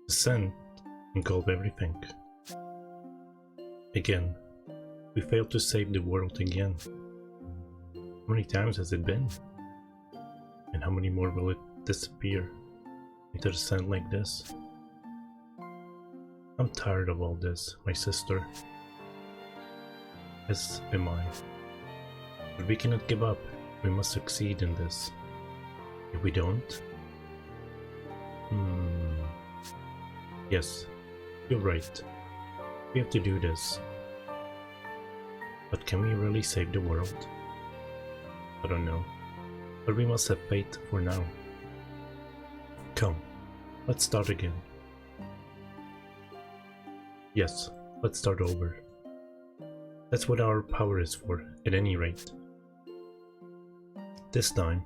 The sun engulfed everything. Again, we failed to save the world again. How many times has it been? And how many more will it disappear into the sand like this? I'm tired of all this, my sister. As am I. But we cannot give up. We must succeed in this. If we don't... Yes, you're right. We have to do this. But can we really save the world? I don't know. But we must have faith for now. Come, let's start again. Yes, let's start over. That's what our power is for, at any rate. This time,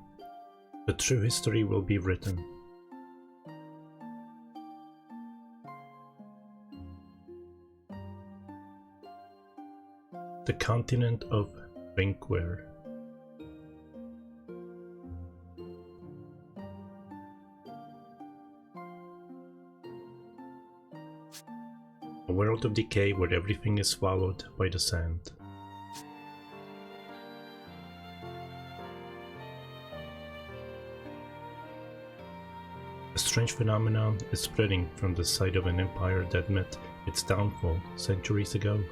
the true history will be written. The continent of Ringware. A world of decay where everything is swallowed by the sand. A strange phenomenon is spreading from the site of an empire that met its downfall centuries ago.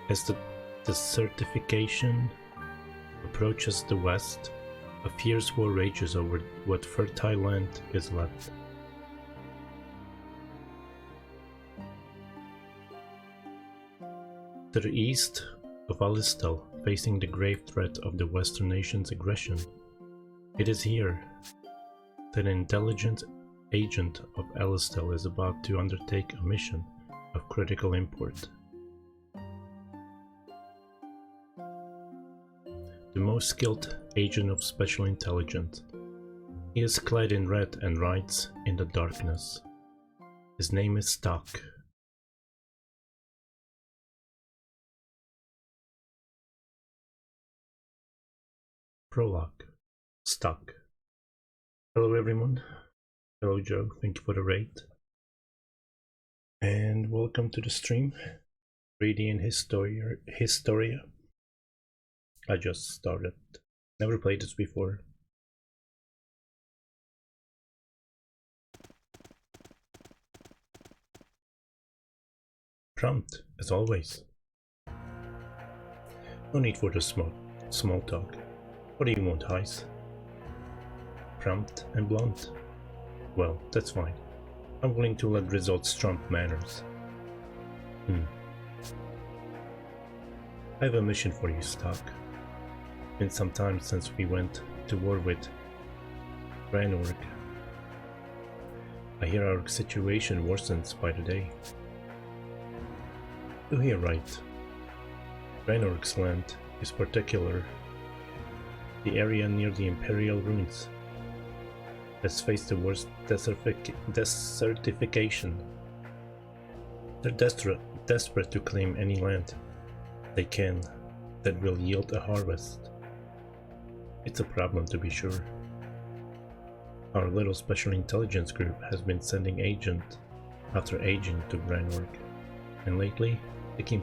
As the desertification approaches the west, a fierce war rages over what fertile land is left. To the east of Alistal, facing the grave threat of the Western nation's aggression, it is here that an intelligent agent of Alistal is about to undertake a mission of critical import. The most skilled agent of special intelligence. He is clad in red and rides in the darkness. His name is Stock. Prologue. Stock. Hello everyone. Hello Joe, thank you for the raid. And welcome to the stream. Reading Historia. I just started. Never played this before. Prompt, as always. No need for the small talk. What do you want, Heis? Prompt and blunt. Well, that's fine. I'm willing to let results trump manners. I have a mission for you, Stock. Been some time since we went to war with Granorg. I hear our situation worsens by the day. You hear right. Granorg's land is particular. The area near the Imperial ruins has faced the worst desertification. They're desperate to claim any land they can that will yield a harvest. It's a problem, to be sure. Our little special intelligence group has been sending agent after agent to Granorg, and lately they keep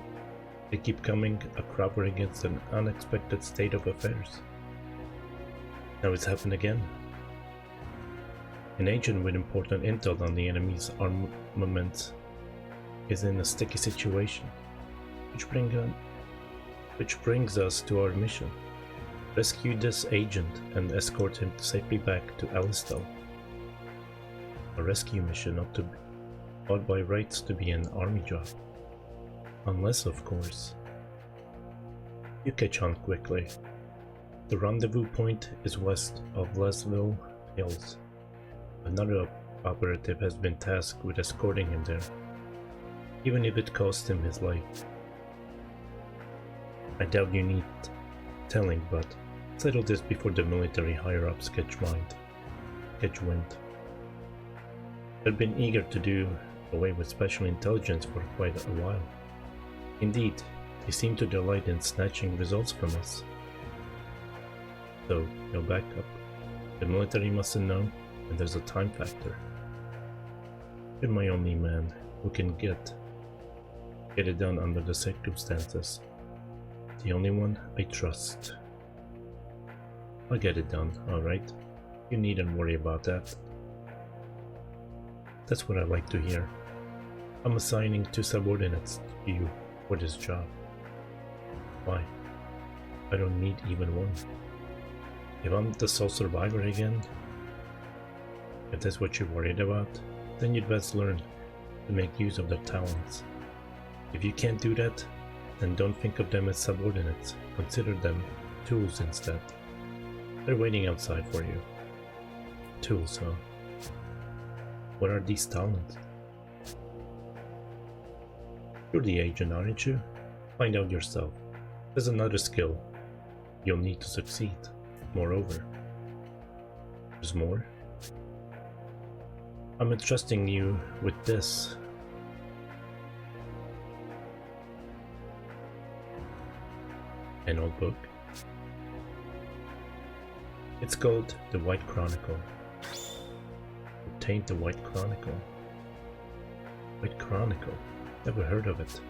coming a cropper against an unexpected state of affairs. Now it's happened again. An agent with important intel on the enemy's armaments is in a sticky situation, which brings us to our mission. Rescue this agent and escort him safely back to Alistal. A rescue mission ought by rights to be an army job. Unless, of course, you catch on quickly. The rendezvous point is west of Lesville Hills. Another operative has been tasked with escorting him there, even if it cost him his life. I doubt you need telling, but settle this before the military higher-ups catch wind. They've been eager to do away with special intelligence for quite a while. Indeed, they seem to delight in snatching results from us. So, no backup. The military mustn't know, and there's a time factor. You're my only man who can get it done under the circumstances. The only one I trust. I'll get it done, alright? You needn't worry about that. That's what I like to hear. I'm assigning 2 subordinates to you for this job. Why? I don't need even one. If I'm the sole survivor again, if that's what you're worried about, then you'd best learn to make use of their talents. If you can't do that, then don't think of them as subordinates. Consider them tools instead. They're waiting outside for you. Tools, huh? What are these talents? You're the agent, aren't you? Find out yourself. There's another skill you'll need to succeed. Moreover, there's more. I'm entrusting you with this. An old book. It's called The White Chronicle. Obtained the White Chronicle. White Chronicle? Never heard of it.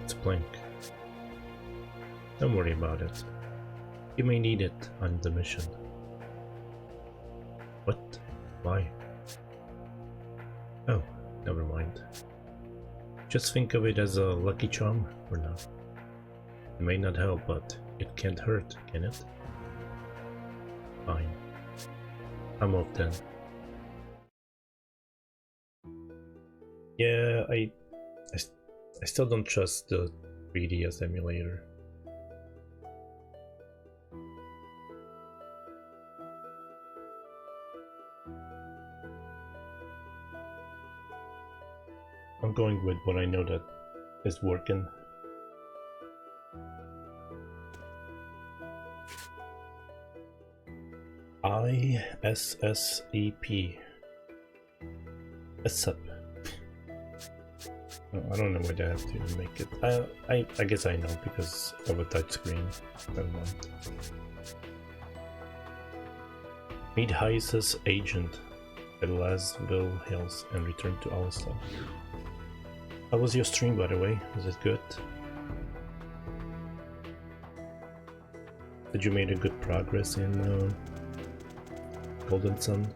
It's blank. Don't worry about it. You may need it on the mission. What? Why? Oh, never mind. Just think of it as a lucky charm for now. It may not help, but it can't hurt, can it? Fine. I'm off then. Yeah, I still don't trust the 3DS emulator. I'm going with what I know that is working. ISSEP. SUP. I don't know why they have to make it. I guess I know because of a touchscreen. Never mind. Meet Heiss's agent at Lasville Hills and return to Alistar. How was your stream, by the way? Was it good? Did you make a good progress in Golden Sun?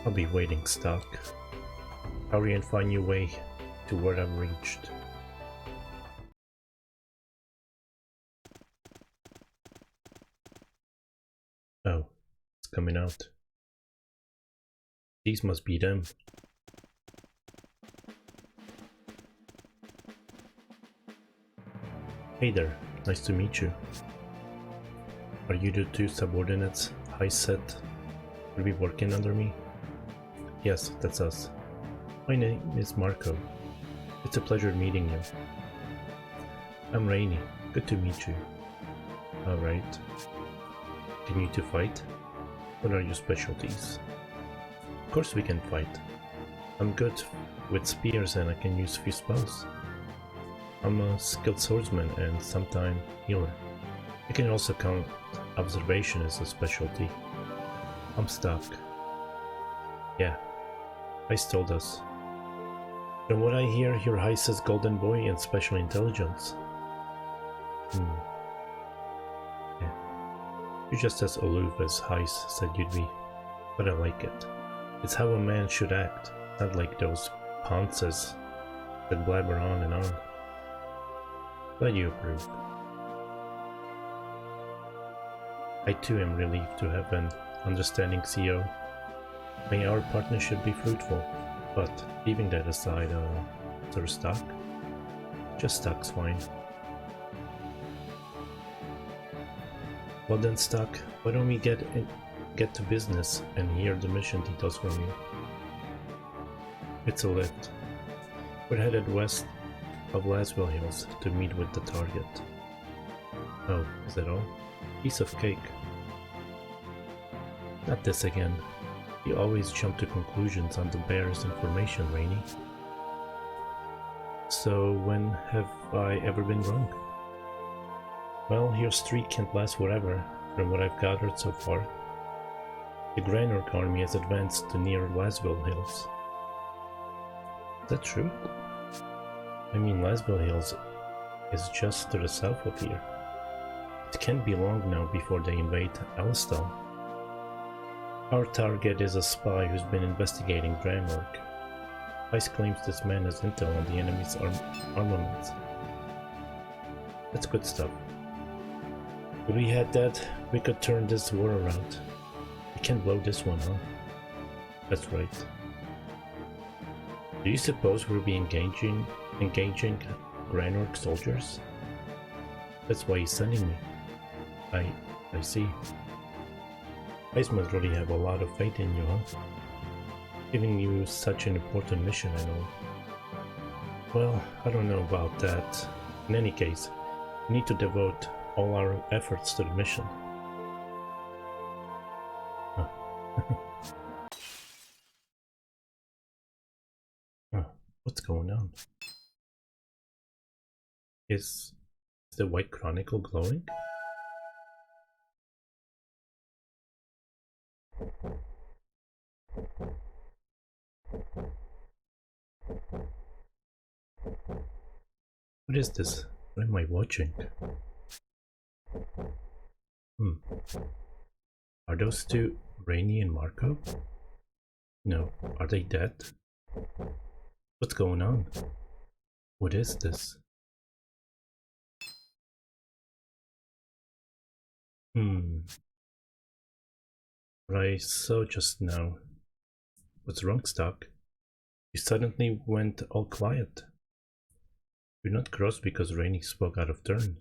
I'll be waiting, Stock. Hurry and find your way to where I've reached. Oh, it's coming out. These must be them. Hey there, nice to meet you. Are you the 2 subordinates Heiss said will be working under me? Yes, that's us. My name is Marco. It's a pleasure meeting you. I'm Rainy. Good to meet you. Alright. Can you 2 fight? What are your specialties? Of course we can fight. I'm good with spears and I can use few spells. I'm a skilled swordsman and sometime healer. I can also count observation as a specialty. I'm stuck. Yeah, Heiss told us. From what I hear, you're Heiss's golden boy and special intelligence. Yeah. You're just as aloof as Heiss said you'd be, but I like it. It's how a man should act, not like those ponces that blabber on and on. Glad you approve. I too am relieved to have an understanding CO. May our partnership be fruitful, but leaving that aside, Sir Stock? Just Stock's fine. Well then, Stock, why don't we get to business and hear the mission details from you? It's a lift. We're headed west of Laswell Hills to meet with the target. Oh, is that all? Piece of cake. Not this again. You always jump to conclusions on the barest information, Rainy. So when have I ever been wrong? Well, your streak can't last forever, from what I've gathered so far. The Granork army has advanced to near Laswell Hills. Is that true? I mean, Laswell Hills is just to the south of here. It can't be long now before they invade Alistal. Our target is a spy who's been investigating Granork. Ice claims this man has intel on the enemy's armaments. That's good stuff. If we had that, we could turn this war around. We can blow this one, huh? That's right. Do you suppose we'll be engaging Granork soldiers? That's why he's sending me. I see. Ice must really have a lot of faith in you, huh? Giving you such an important mission and all. Well, I don't know about that. In any case, we need to devote all our efforts to the mission. Huh. Huh. What's going on? Is the White Chronicle glowing? What is this? What am I watching? Are those two Rainy and Marco? No. Are they dead? What's going on? What is this? What I saw just now. What's wrong, Stock? You suddenly went all quiet. You're not cross because Rainy spoke out of turn.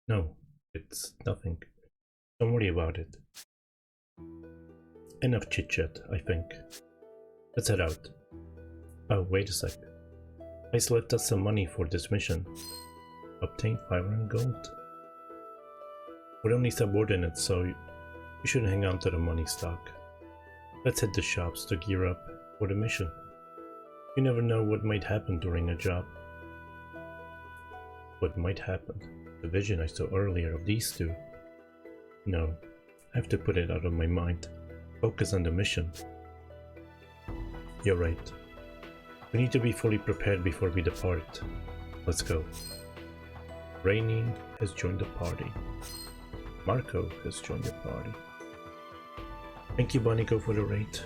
No, it's nothing. Don't worry about it. Enough chit-chat, I think. Let's head out. Oh, wait a sec. Ice left us some money for this mission. Obtain 500 gold. We're only subordinates, so you shouldn't hang on to the money, Stock. Let's hit the shops to gear up for the mission. You never know what might happen during a job. What might happen? The vision I saw earlier of these two. No, I have to put it out of my mind. Focus on the mission. You're right. We need to be fully prepared before we depart. Let's go. Rainy has joined the party. Marco has joined the party. Thank you, Bonico, for the raid.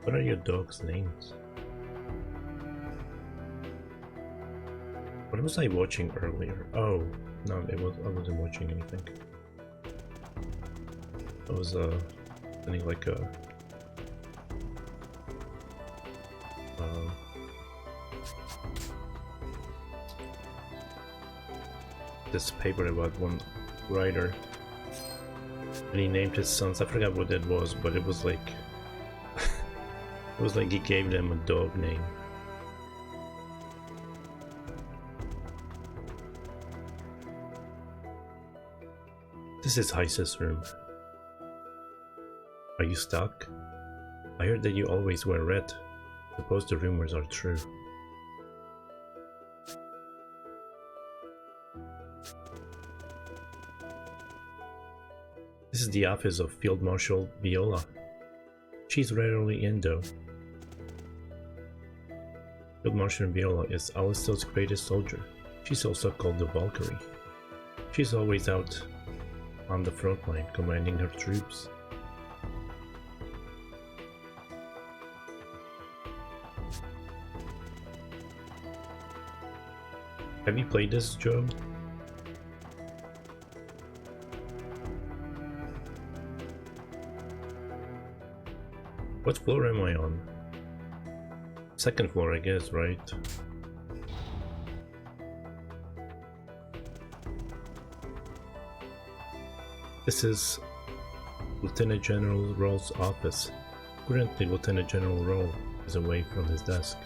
What are your dogs' names? What was I watching earlier? Oh, no, I wasn't watching anything. I was something like a this paper about one writer, and he named his sons. I forgot what that was, but it was like it was like he gave them a dog name. This is Heise's room. Are you stuck? I heard that you always wear red. Suppose the rumors are true. This is the office of Field Marshal Viola. She's rarely in though. Field Marshal Viola is Alistal's greatest soldier. She's also called the Valkyrie. She's always out on the front line commanding her troops. Have you played this, Joe? What floor am I on? Second floor, I guess, right? This is Lieutenant General Roll's office. Currently, Lieutenant General Roll is away from his desk.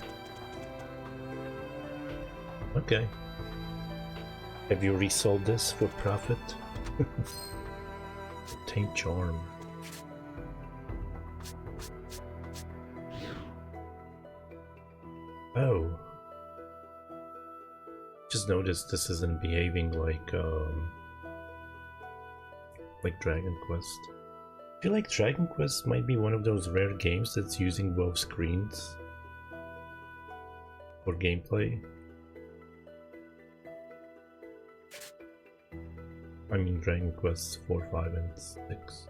Okay. Have you resold this for profit? Taint charm. Oh. Just noticed this isn't behaving like Dragon Quest. I feel like Dragon Quest might be one of those rare games that's using both screens for gameplay. I mean Dragon Quest 4, 5, and 6.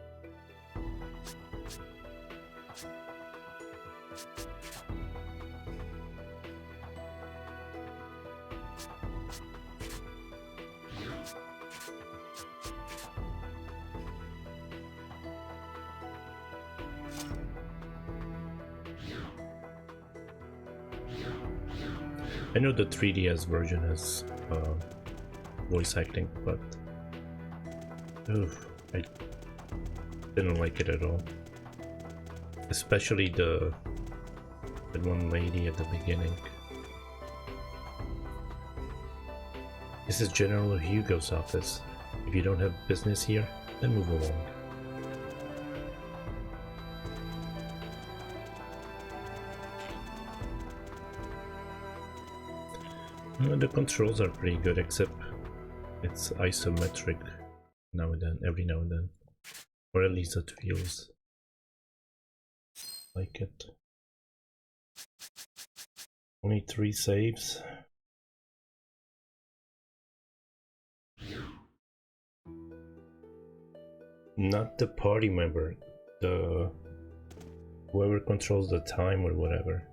I know the 3DS version has voice acting, but oof, I didn't like it at all. Especially the one lady at the beginning. This is General Hugo's office. If you don't have business here, then move along. The controls are pretty good, except it's isometric now and then, every now and then. Or at least it feels like it. Only 3 saves. Not the party member, whoever controls the time or whatever.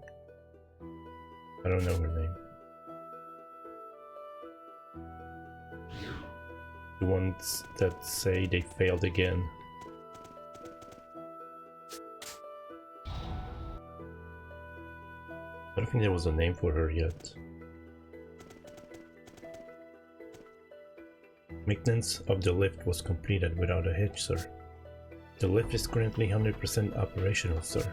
I don't know her name. The ones that say they failed again. I don't think there was a name for her yet. Maintenance of the lift was completed without a hitch, sir. The lift is currently 100% operational, sir.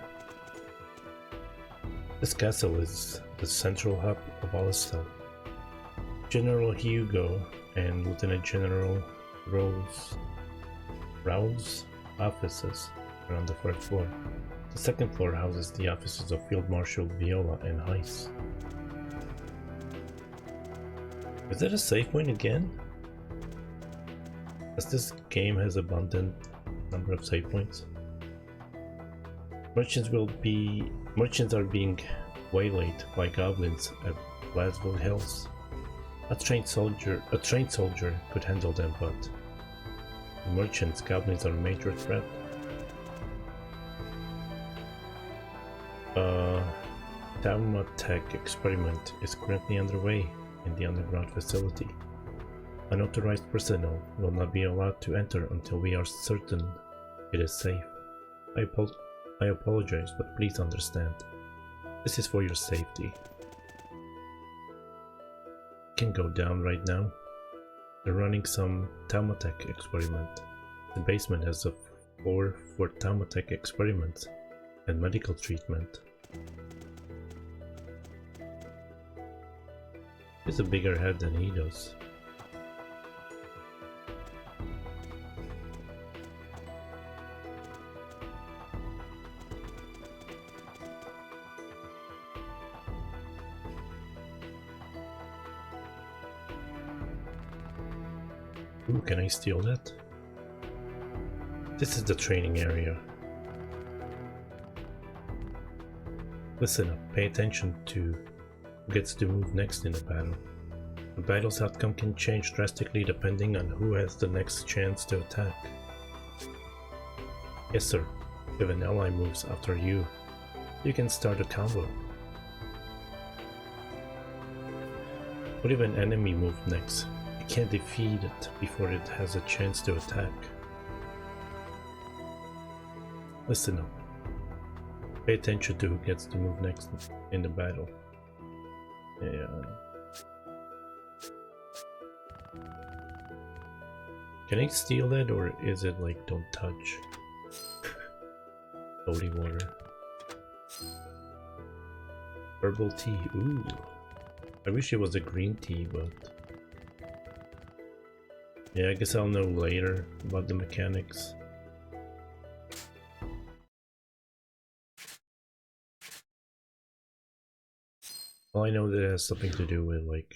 This castle is the central hub of Alistel. General Hugo and Lieutenant General Raoul's offices are on the 1st floor. The 2nd floor houses the offices of Field Marshal Viola and Heiss. Is that a save point again? As this game has abundant number of save points. Merchants are being waylaid by goblins at Glasgow Hills. A trained soldier could handle them, but the merchants, goblins are a major threat. Taumatech experiment is currently underway in the underground facility. Unauthorized personnel will not be allowed to enter until we are certain it is safe. I apologize, but please understand. This is for your safety. Can go down right now. They're running some Taumatech experiment. The basement has a floor for Taumatech experiments and medical treatment. He's a bigger head than he does. Ooh, can I steal that? This is the training area. Listen up, pay attention to who gets to move next in the battle. The battle's outcome can change drastically depending on who has the next chance to attack. Yes sir, if an ally moves after you, you can start a combo. What if an enemy moved next? You can't defeat it before it has a chance to attack. Listen up. Pay attention to who gets to move next in the battle. Yeah. Can I steal that, or is it like don't touch? Holy water. Herbal tea, ooh. I wish it was a green tea, but Yeah, I guess I'll know later about the mechanics. Well, I know that it has something to do with like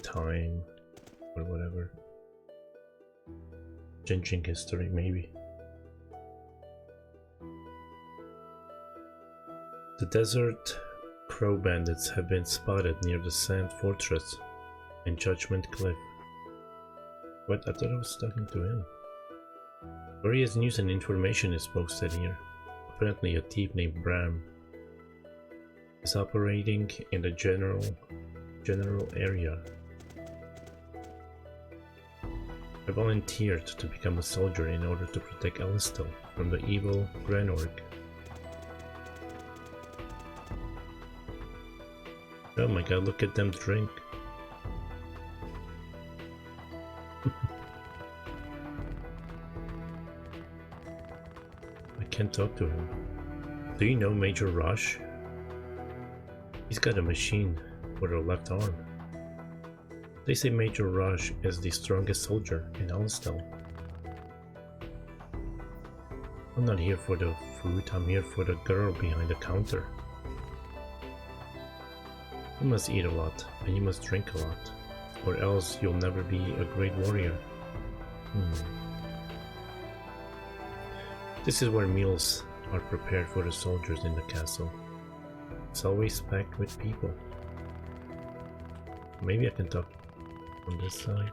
time or whatever. Changing history, maybe. The Desert Crow bandits have been spotted near the Sand Fortress and Judgment Cliff. What? I thought I was talking to him. Various news and information is posted here. Apparently a thief named Bram is operating in the general area. I volunteered to become a soldier in order to protect Alistel from the evil Granorg. Oh my god, look at them drink. I can't talk to him. Do you know Major Rush? He's got a machine for the left arm. They say Major Rush is the strongest soldier in Alistel. I'm not here for the food, I'm here for the girl behind the counter. You must eat a lot, and you must drink a lot, or else you'll never be a great warrior. This is where meals are prepared for the soldiers in the castle. It's always packed with people. Maybe I can talk on this side.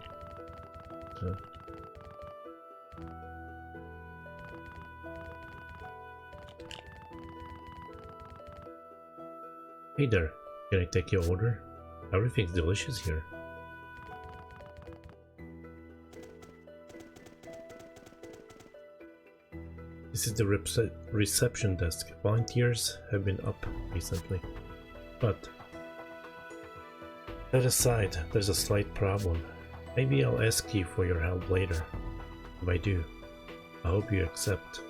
Hey there, can I take your order? Everything's delicious here. This is the reception desk. Volunteers have been up recently. But that aside, there's a slight problem. Maybe I'll ask you for your help later. If I do, I hope you accept.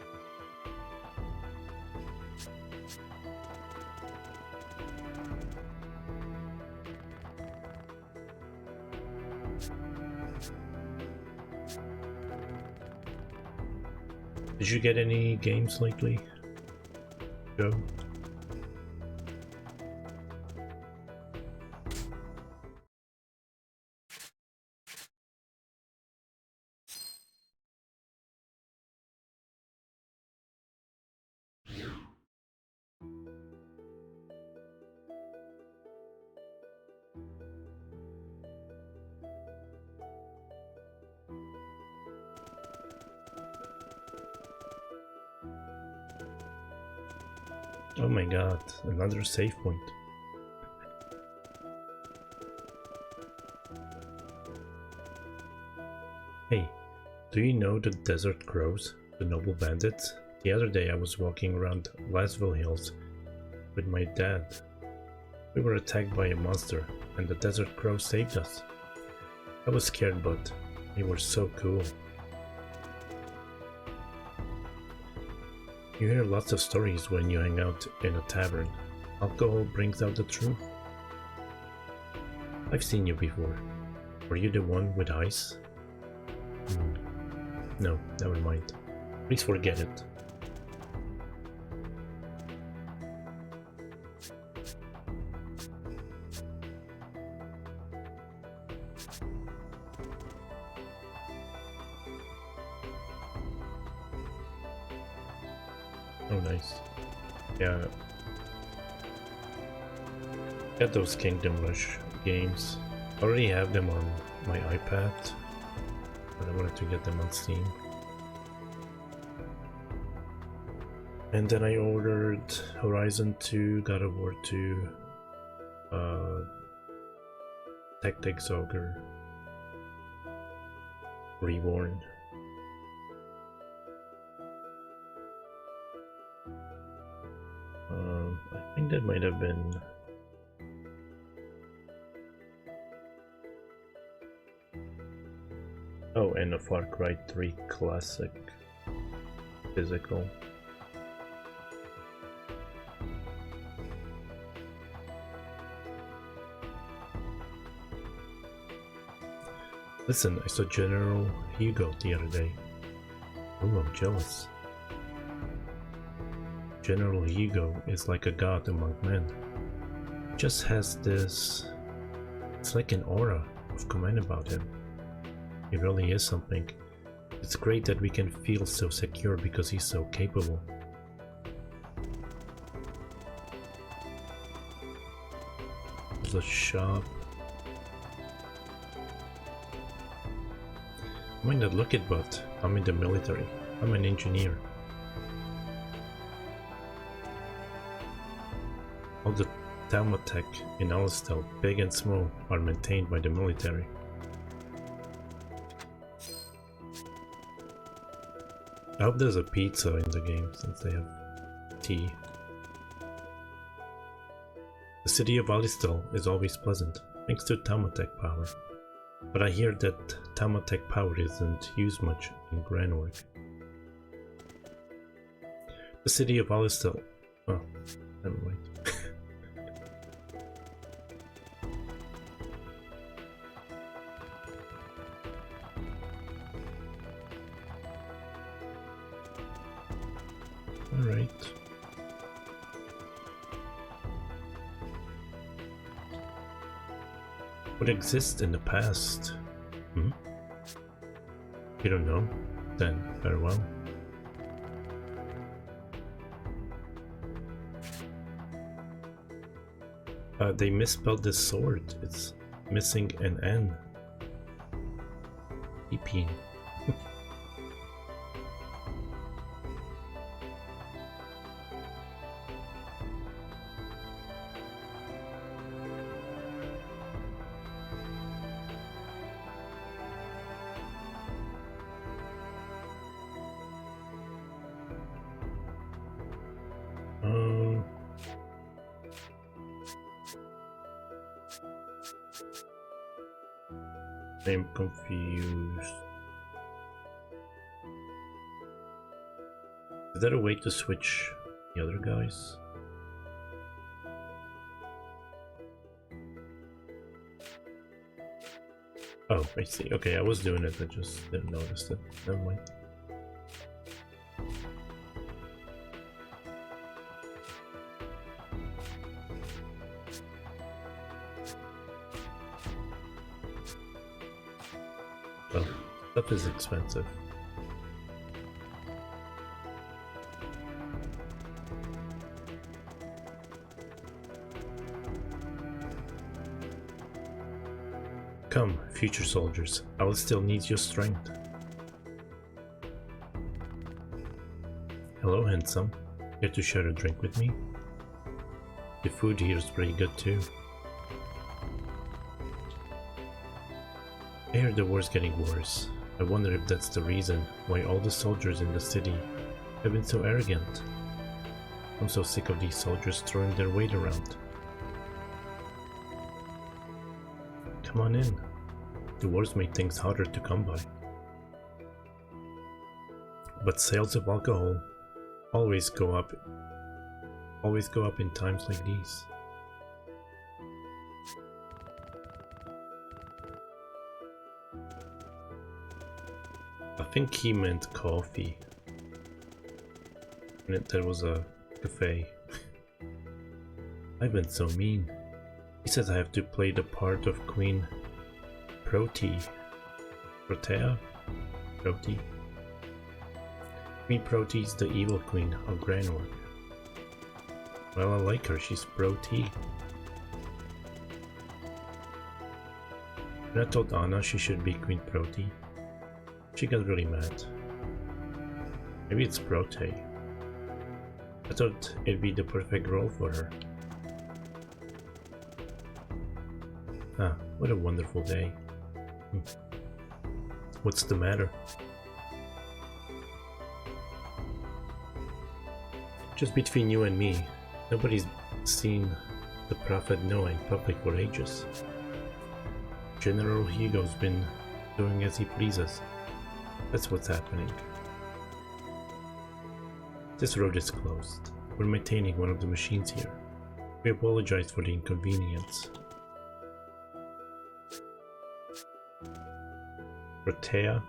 Did you get any games lately, Joe? Oh my god, another save point. Hey, do you know the Desert Crows, the noble bandits? The other day I was walking around Lasville Hills with my dad. We were attacked by a monster and the Desert Crows saved us. I was scared, but they were so cool. You hear lots of stories when you hang out in a tavern. Alcohol brings out the truth. I've seen you before. Were you the one with ice? No, never mind. Please forget it. Oh, nice. Yeah. Get those Kingdom Rush games. I already have them on my iPad, but I wanted to get them on Steam. And then I ordered Horizon 2, God of War 2, Tactics Ogre, Reborn. I think that might have been oh, and a Far Cry 3 Classic physical. Listen, I saw General Hugo the other day. Ooh, I'm jealous. General Hugo is like a god among men. He just has this... It's like an aura of command about him. He really is something. It's great that we can feel so secure because he's so capable. There's a shop. I might not look it, but I'm in the military. I'm an engineer. All the Thermotech in Alistel, big and small, are maintained by the military. I hope there's a pizza in the game since they have tea. The city of Alistel is always pleasant, thanks to Thermotech power. But I hear that Thermotech power isn't used much in grand work. The city of Alistel... Oh, never mind. Alright. What exists in the past? You don't know? Then farewell. They misspelled this sword. It's missing an N. Epine. I'm confused. Is there a way to switch the other guys? Oh, I see. Okay, I was doing it, I just didn't notice it. Never mind. Oh, stuff is expensive. Come, future soldiers, I will still need your strength. Hello, handsome. Care to share a drink with me? The food here is pretty good too. I hear the war's getting worse. I wonder if that's the reason why all the soldiers in the city have been so arrogant. I'm so sick of these soldiers throwing their weight around. Come on in. The wars make things harder to come by. But sales of alcohol always go up in times like these. I think he meant coffee. And there was a cafe. I've been so mean. He says I have to play the part of Queen Protea. Queen Protea is the evil queen of Granwork. Well, I like her, she's Protea. When I told Anna she should be Queen Protea, she got really mad. Maybe it's Protea. I thought it'd be the perfect role for her. Ah, what a wonderful day. What's the matter? Just between you and me, nobody's seen the Prophet Noah in public for ages. General Hugo's been doing as he pleases. That's what's happening. This road is closed. We're maintaining one of the machines here. We apologize for the inconvenience. Protea.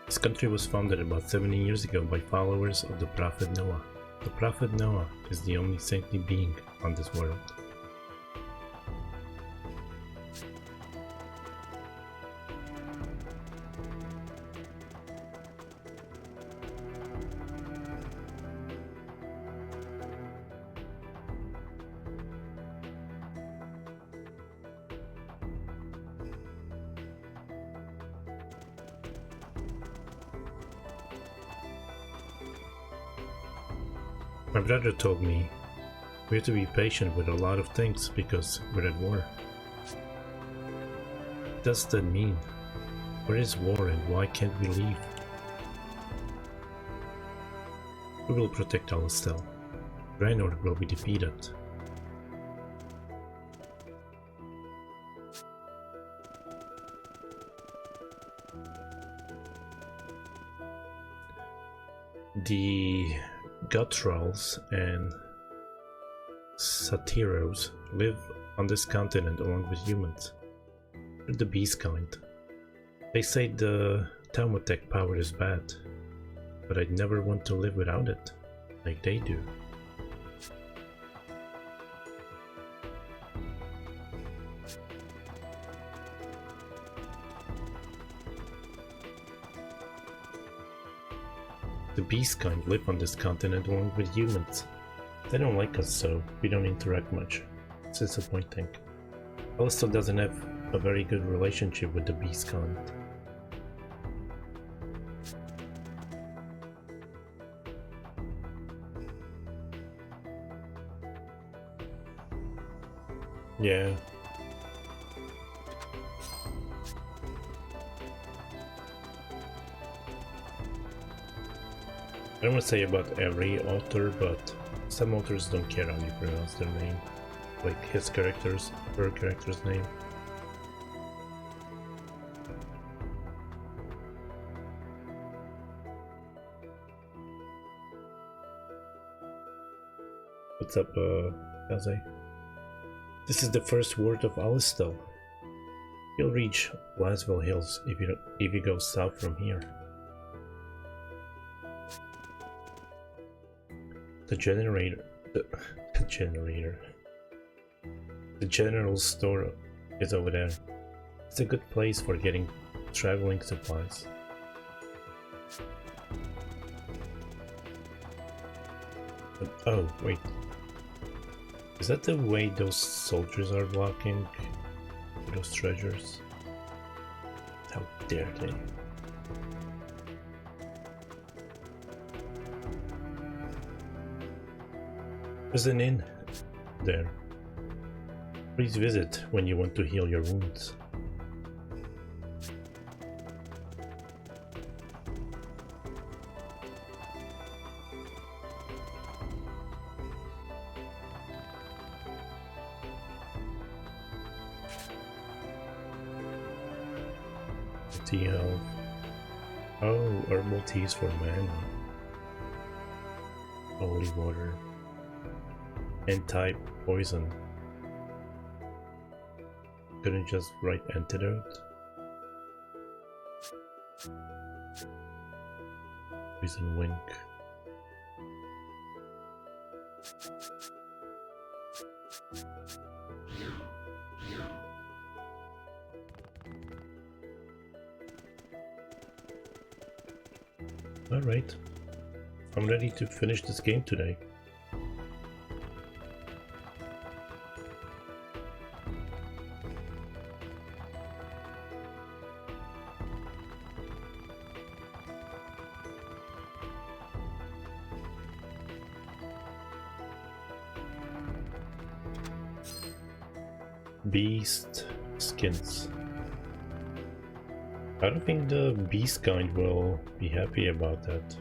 This country was founded about 70 years ago by followers of the Prophet Noah. The Prophet Noah is the only saintly being on this world. My brother told me we have to be patient with a lot of things because we're at war. What does that mean? Where is war and why can't we leave? We will protect Alistel. Draenor will be defeated. The Guttrolls and Satyros live on this continent along with humans. They're the beast kind. They say the Taumatech power is bad, but I'd never want to live without it, like they do. The beast kind live on this continent along with humans. They don't like us, so we don't interact much. It's disappointing. Alistel doesn't have a very good relationship with the beast kind. Yeah. I don't want to say about every author, but some authors don't care how you pronounce their name. Like his character's, her character's name. What's up, Kaze? This is the first word of Alistel. You'll reach Laswell Hills if you go south from here. The general store is over there. It's a good place for getting traveling supplies. But, oh, wait. Is that the way those soldiers are blocking those treasures? How dare they? There's an inn there. Please visit when you want to heal your wounds. Tea health. Oh, herbal teas for mana. Holy water. Anti-poison. Couldn't just write antidote? Poison wink. Alright. I'm ready to finish this game today. Beast skins. I don't think the beast kind will be happy about that.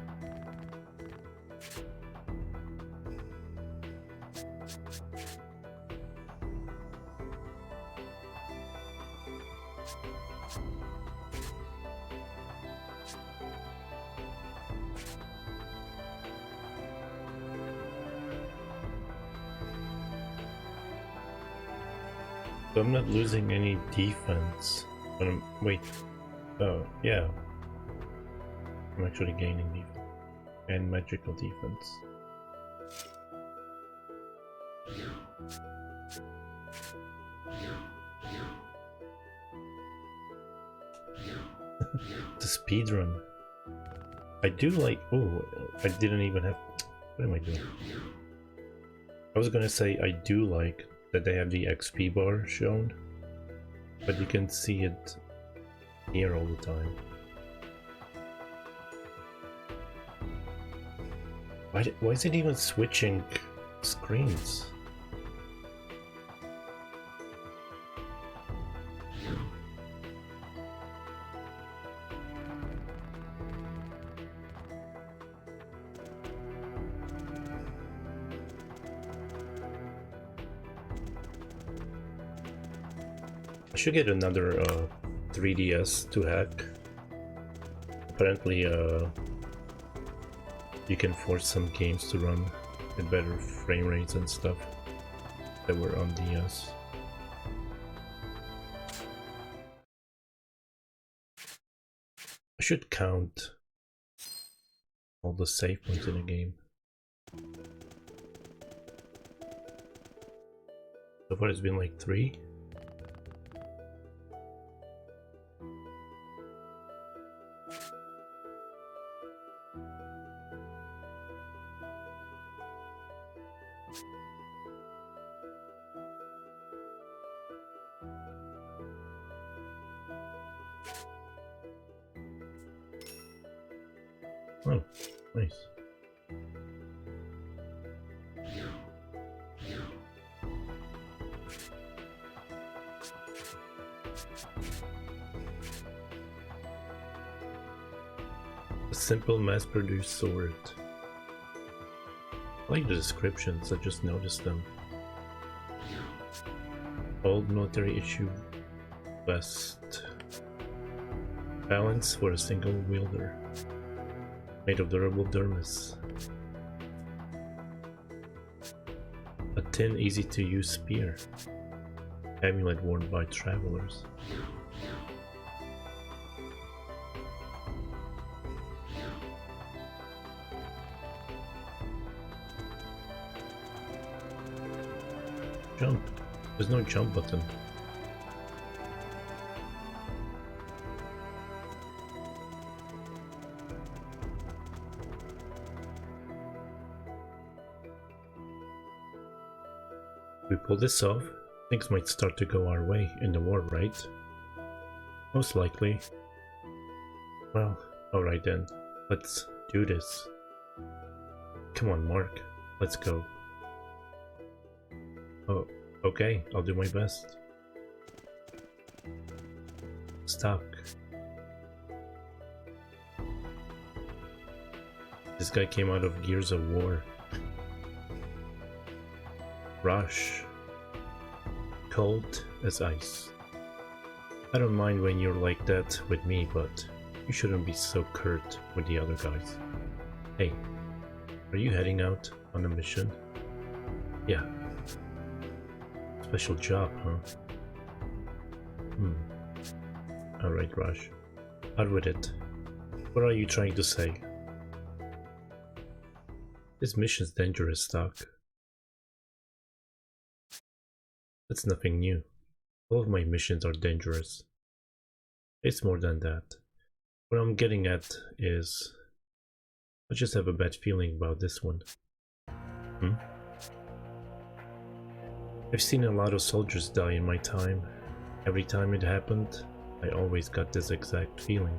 So I'm not losing any defense. But wait. Oh, yeah. I'm actually gaining defense. And magical defense. The speedrun. I do like. Oh, I didn't even have. What am I doing? I was gonna say I do like that they have the XP bar shown, but you can see it here all the time. Why is it even switching screens? I should get another 3DS to hack. Apparently, you can force some games to run at better frame rates and stuff that were on DS. I should count all the save points in a game. So far it's been like 3. Oh, nice. A simple mass-produced sword. I like the descriptions, I just noticed them. Old military issue vest. Balance for a single wielder. Made of durable dermis. A thin, easy to use spear. Amulet worn by travelers. Jump. There's no jump button. We pull this off, things might start to go our way in the war, right? Most likely. Well, alright then. Let's do this. Come on, Mark. Let's go. Oh, okay. I'll do my best. Stuck. This guy came out of Gears of War. Rush. Cold as ice. I don't mind when you're like that with me, but you shouldn't be so curt with the other guys. Hey, are you heading out on a mission? Yeah. Special job, huh? Alright, Rush. Out with it. What are you trying to say? This mission's dangerous, Doc. That's nothing new. All of my missions are dangerous. It's more than that. What I'm getting at is... I just have a bad feeling about this one. I've seen a lot of soldiers die in my time. Every time it happened, I always got this exact feeling.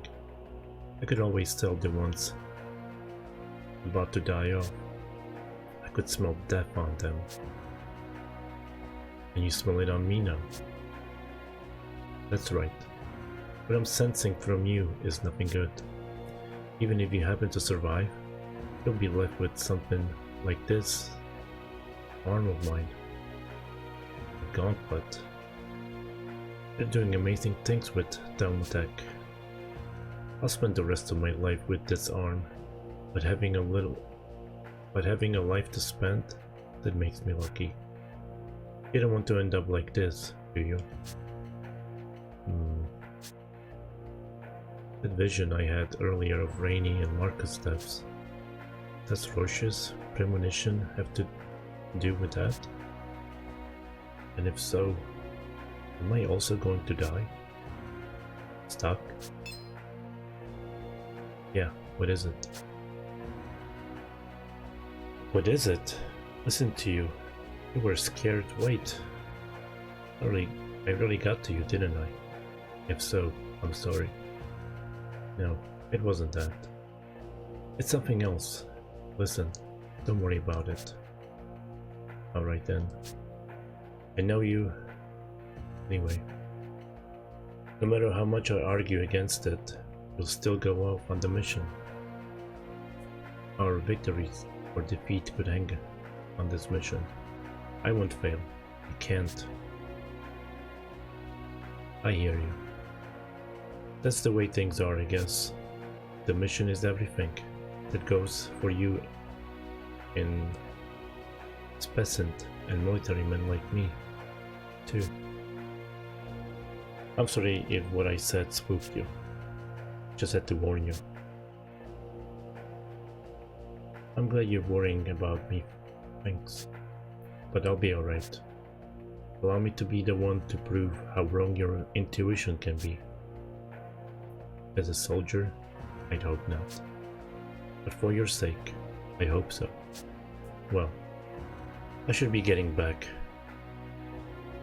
I could always tell the ones about to die off. I could smell death on them. And you smell it on me now. That's right. What I'm sensing from you is nothing good. Even if you happen to survive, you'll be left with something like this arm of mine. A gauntlet. You're doing amazing things with Tech. I'll spend the rest of my life with this arm, but having a life to spend, that makes me lucky. You don't want to end up like this, Do you? That vision I had earlier of Rainy and Marcus deaths. Does Roche's premonition have to do with that? And if so, am I also going to die? Stuck? Yeah, what is it? What is it? Listen to you. You were scared. Wait. I really got to you, didn't I? If so, I'm sorry. No, it wasn't that. It's something else. Listen, don't worry about it. Alright then. I know you. Anyway. No matter how much I argue against it, you'll still go off on the mission. Our victories or defeat could hang on this mission. I won't fail. I can't. I hear you. That's the way things are, I guess. The mission is everything. That goes for you in peasant and military men like me, too. I'm sorry if what I said spooked you. Just had to warn you. I'm glad you're worrying about me, thanks. But I'll be alright. Allow me to be the one to prove how wrong your intuition can be. As a soldier, I'd hope not. But for your sake, I hope so. Well, I should be getting back.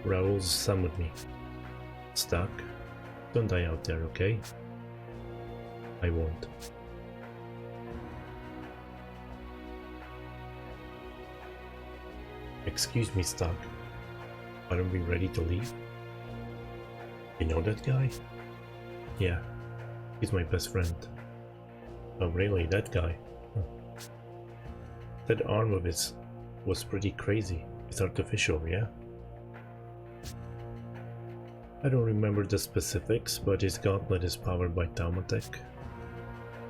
Raoul's summoned me. Stuck? Don't die out there, okay? I won't. Excuse me, Stuck. Aren't we ready to leave? You know that guy? Yeah, he's my best friend. Oh really, that guy? Huh. That arm of his was pretty crazy. It's artificial, yeah? I don't remember the specifics, but his gauntlet is powered by Taumatech.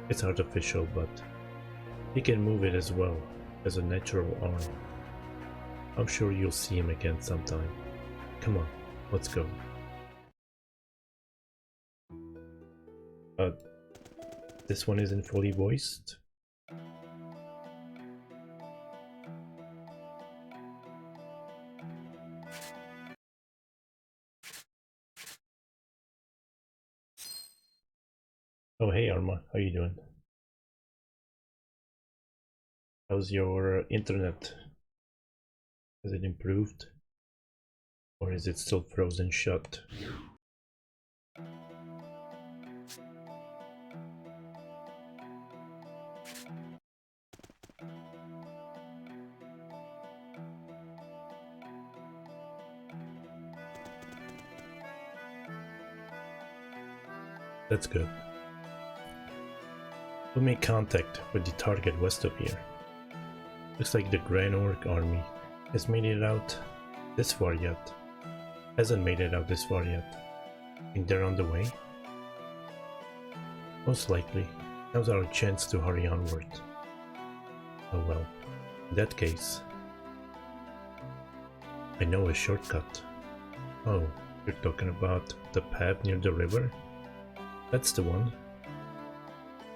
It's artificial, but he can move it as well as a natural arm. I'm sure you'll see him again sometime. Come on, let's go. This one isn't fully voiced? Oh hey Arma, how you doing? How's your internet? Has it improved? Or is it still frozen shut? That's good. We'll make contact with the target west of here. Looks like the Grand Orc army has made it out this far yet. Hasn't made it out this far yet. Think they're on the way? Most likely. Now's our chance to hurry onward. Oh well. In that case, I know a shortcut. Oh, you're talking about the path near the river? That's the one.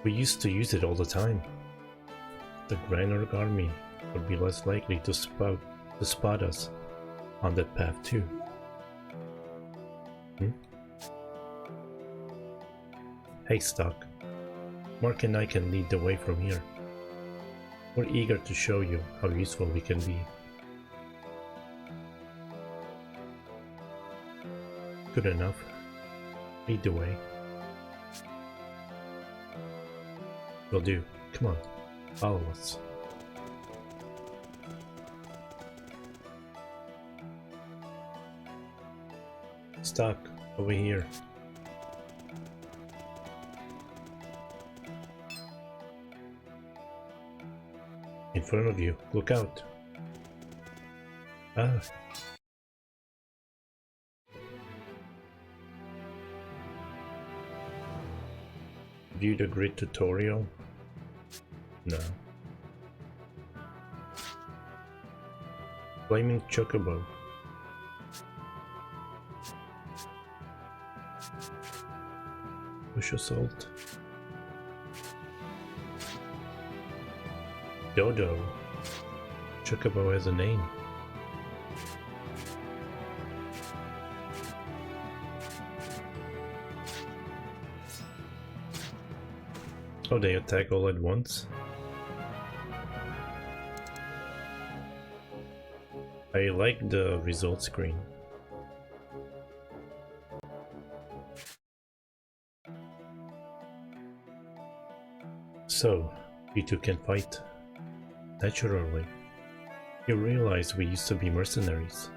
We used to use it all the time. The Grand Orc army would be less likely to spot us on that path too. Hey Stock, Mark and I can lead the way from here. We're eager to show you how useful we can be. Good enough. Lead the way. Will do. Come on, follow us. Stock, over here. In front of you, look out. Ah. View the grid tutorial? No. Flaming Chocobo. ambush assault. Dodo. Chocobo has a name. Oh, they attack all at once? I like the result screen. So, you two can fight. Naturally. You realize we used to be mercenaries.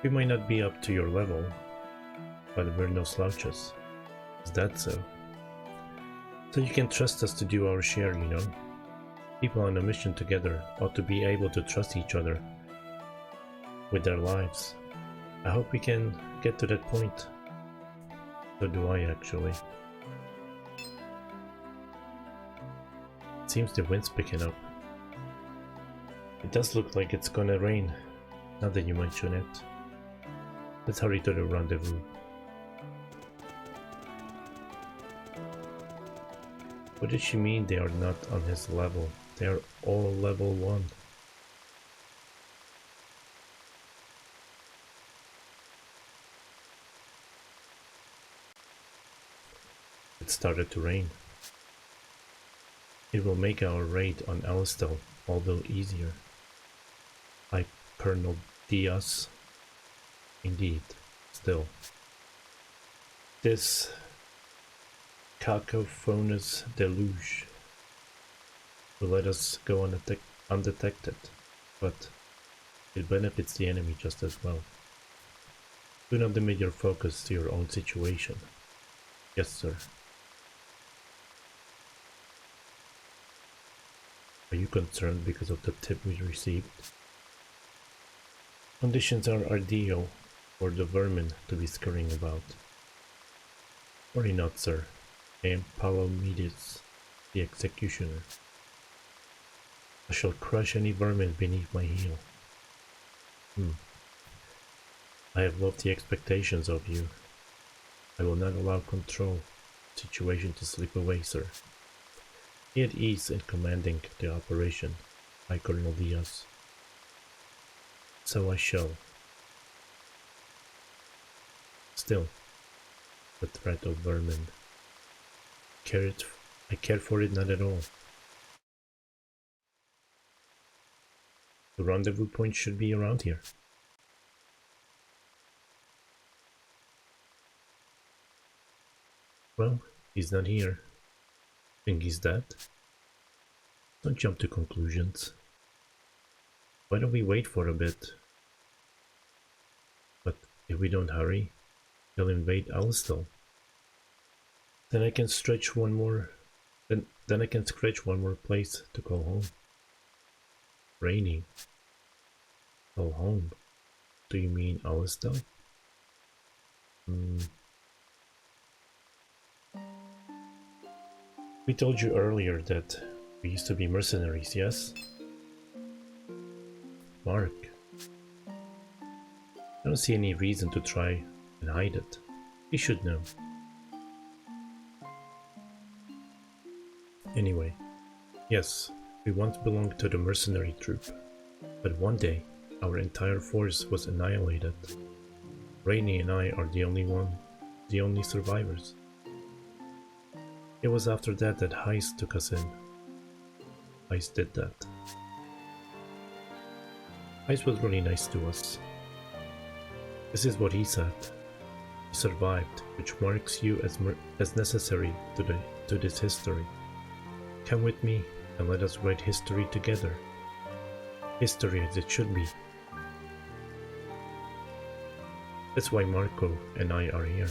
We might not be up to your level, but we're no slouches. Is that so? So you can trust us to do our share, you know? People on a mission together ought to be able to trust each other with their lives. I hope we can get to that point. So do I, actually. It seems the wind's picking up. It does look like it's gonna rain, now that you mention it. Let's hurry to the rendezvous. What did she mean they are not on his level? They are all level 1. It started to rain. It will make our raid on Alistel although easier. I Colonel Diaz. Indeed, still. This cacophonous deluge will let us go undetected, but it benefits the enemy just as well. Do not limit your focus to your own situation. Yes, sir. Are you concerned because of the tip we received? Conditions are ideal for the vermin to be scurrying about. Worry not, sir. I am Palomides, the executioner. I shall crush any vermin beneath my heel. I have loved the expectations of you. I will not allow control situation to slip away, sir. Be at ease in commanding the operation, by Colonel Diaz. So I shall. Still, the threat of vermin. I cared for it not at all. The rendezvous point should be around here. Well, he's not here. Think he's dead? Don't jump to conclusions. Why don't we wait for a bit? But if we don't hurry, they'll invade Alistel. Then I can stretch one more. Then I can scratch one more place to call home. Raining. Call home. Do you mean Alistel? We told you earlier that we used to be mercenaries, yes? Mark. I don't see any reason to try and hide it. He should know. Anyway, yes, we once belonged to the mercenary troop, but one day our entire force was annihilated. Rainey and I are the only survivors. It was after that that Heist took us in. Heist did that. Heist was really nice to us. This is what he said. You survived, which marks you as necessary to this history. Come with me and let us write history together. History as it should be. That's why Marco and I are here.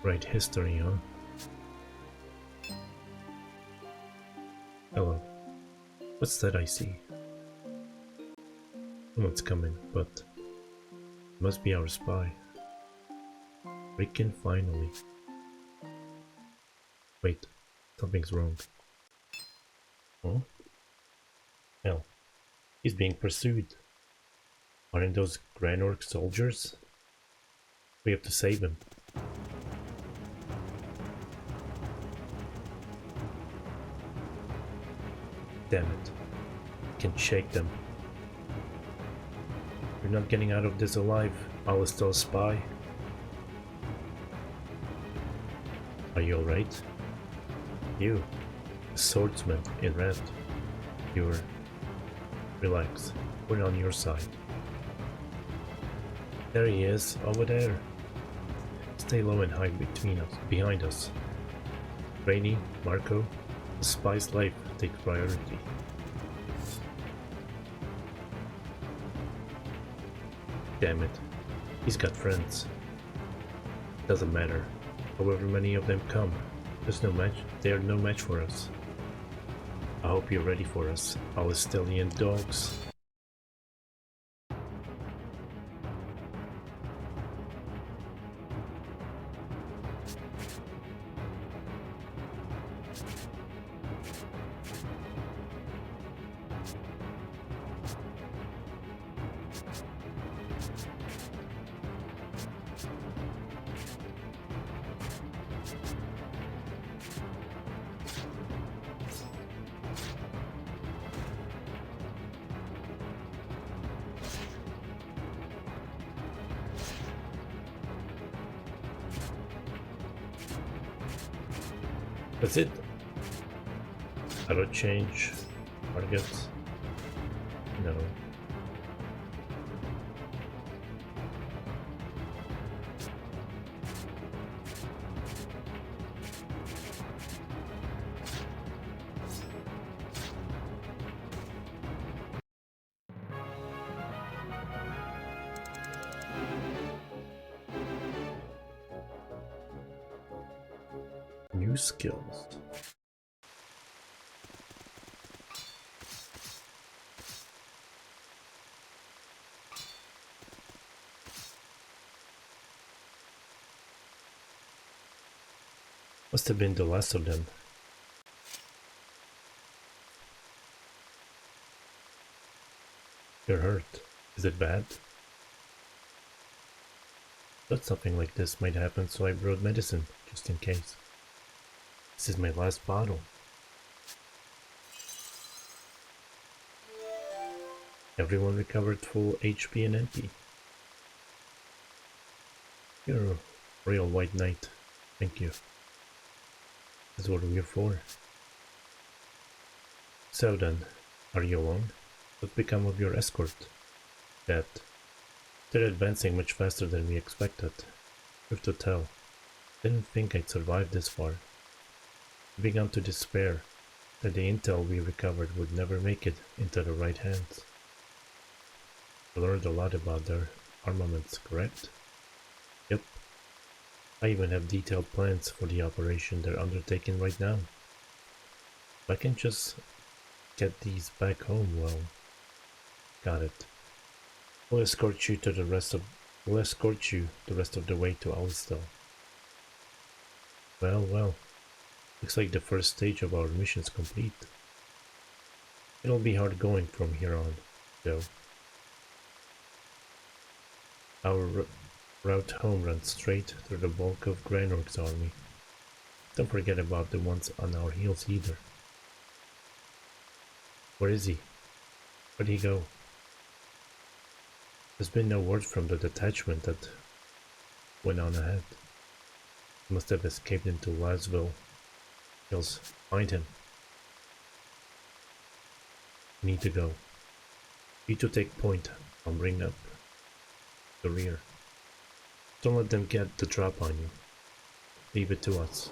Write history, huh? Hello. What's that I see? Someone's coming, but it must be our spy. Ricken finally. Wait, something's wrong. Oh? Hell, he's being pursued. Aren't those Granork soldiers? We have to save him. Damn it. I can shake them. You're not getting out of this alive. I was still a spy. Are you alright? You, the swordsman in red. You're... Relax. We're on your side. There he is, over there. Stay low and hide behind us. Rainy, Marco, the spy's life takes priority. Damn it. He's got friends. Doesn't matter. However many of them come, they are no match for us. I hope you're ready for us, Palestinian dogs. That's it. Auto change targets. No. New skills. Must have been the last of them. You're hurt. Is it bad? Thought something like this might happen, so I brought medicine, just in case. This is my last bottle. Everyone recovered full HP and MP. You're a real white knight. Thank you. That's what we're for. So then, are you alone? What become of your escort? That they're advancing much faster than we expected. Truth to tell, didn't think I'd survive this far. I began to despair that the intel we recovered would never make it into the right hands. I learned a lot about their armaments, correct? Yep. I even have detailed plans for the operation they're undertaking right now. If I can just get these back home, well, got it. We'll escort you the rest of the way to Alistal. Well. Looks like the first stage of our mission's complete. It'll be hard going from here on, though. Our route home runs straight through the bulk of Granork's army. Don't forget about the ones on our heels either. Where is he? Where'd he go? There's been no word from the detachment that went on ahead. He must have escaped into Lasville. Hills, find him. We need to go. You two take point. I'll bring up the rear. Don't let them get the drop on you. Leave it to us.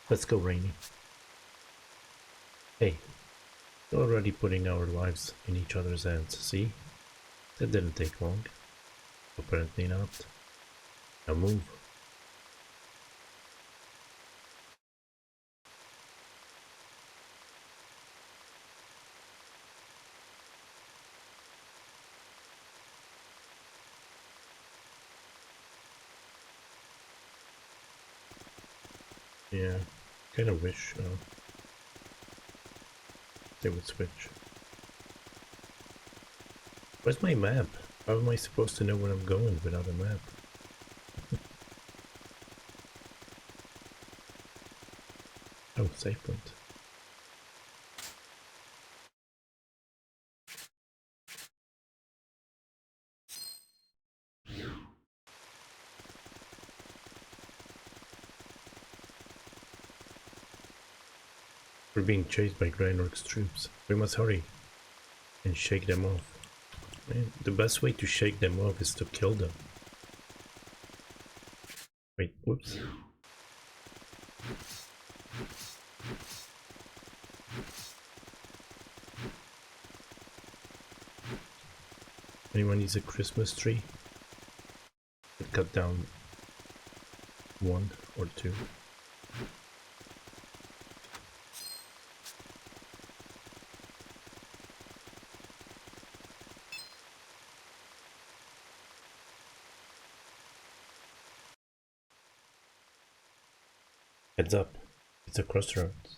Let's go, Rainy. Hey, you're already putting our lives in each other's hands, see? That didn't take long. Apparently not. Now move. Yeah, kind of wish they would switch. Where's my map? How am I supposed to know where I'm going without a map? Oh, save point. We're being chased by Greynork's troops. We must hurry and shake them off. Man, the best way to shake them off is to kill them. Wait, whoops. Anyone needs a Christmas tree? Could cut down 1 or 2. Heads up, it's a crossroads.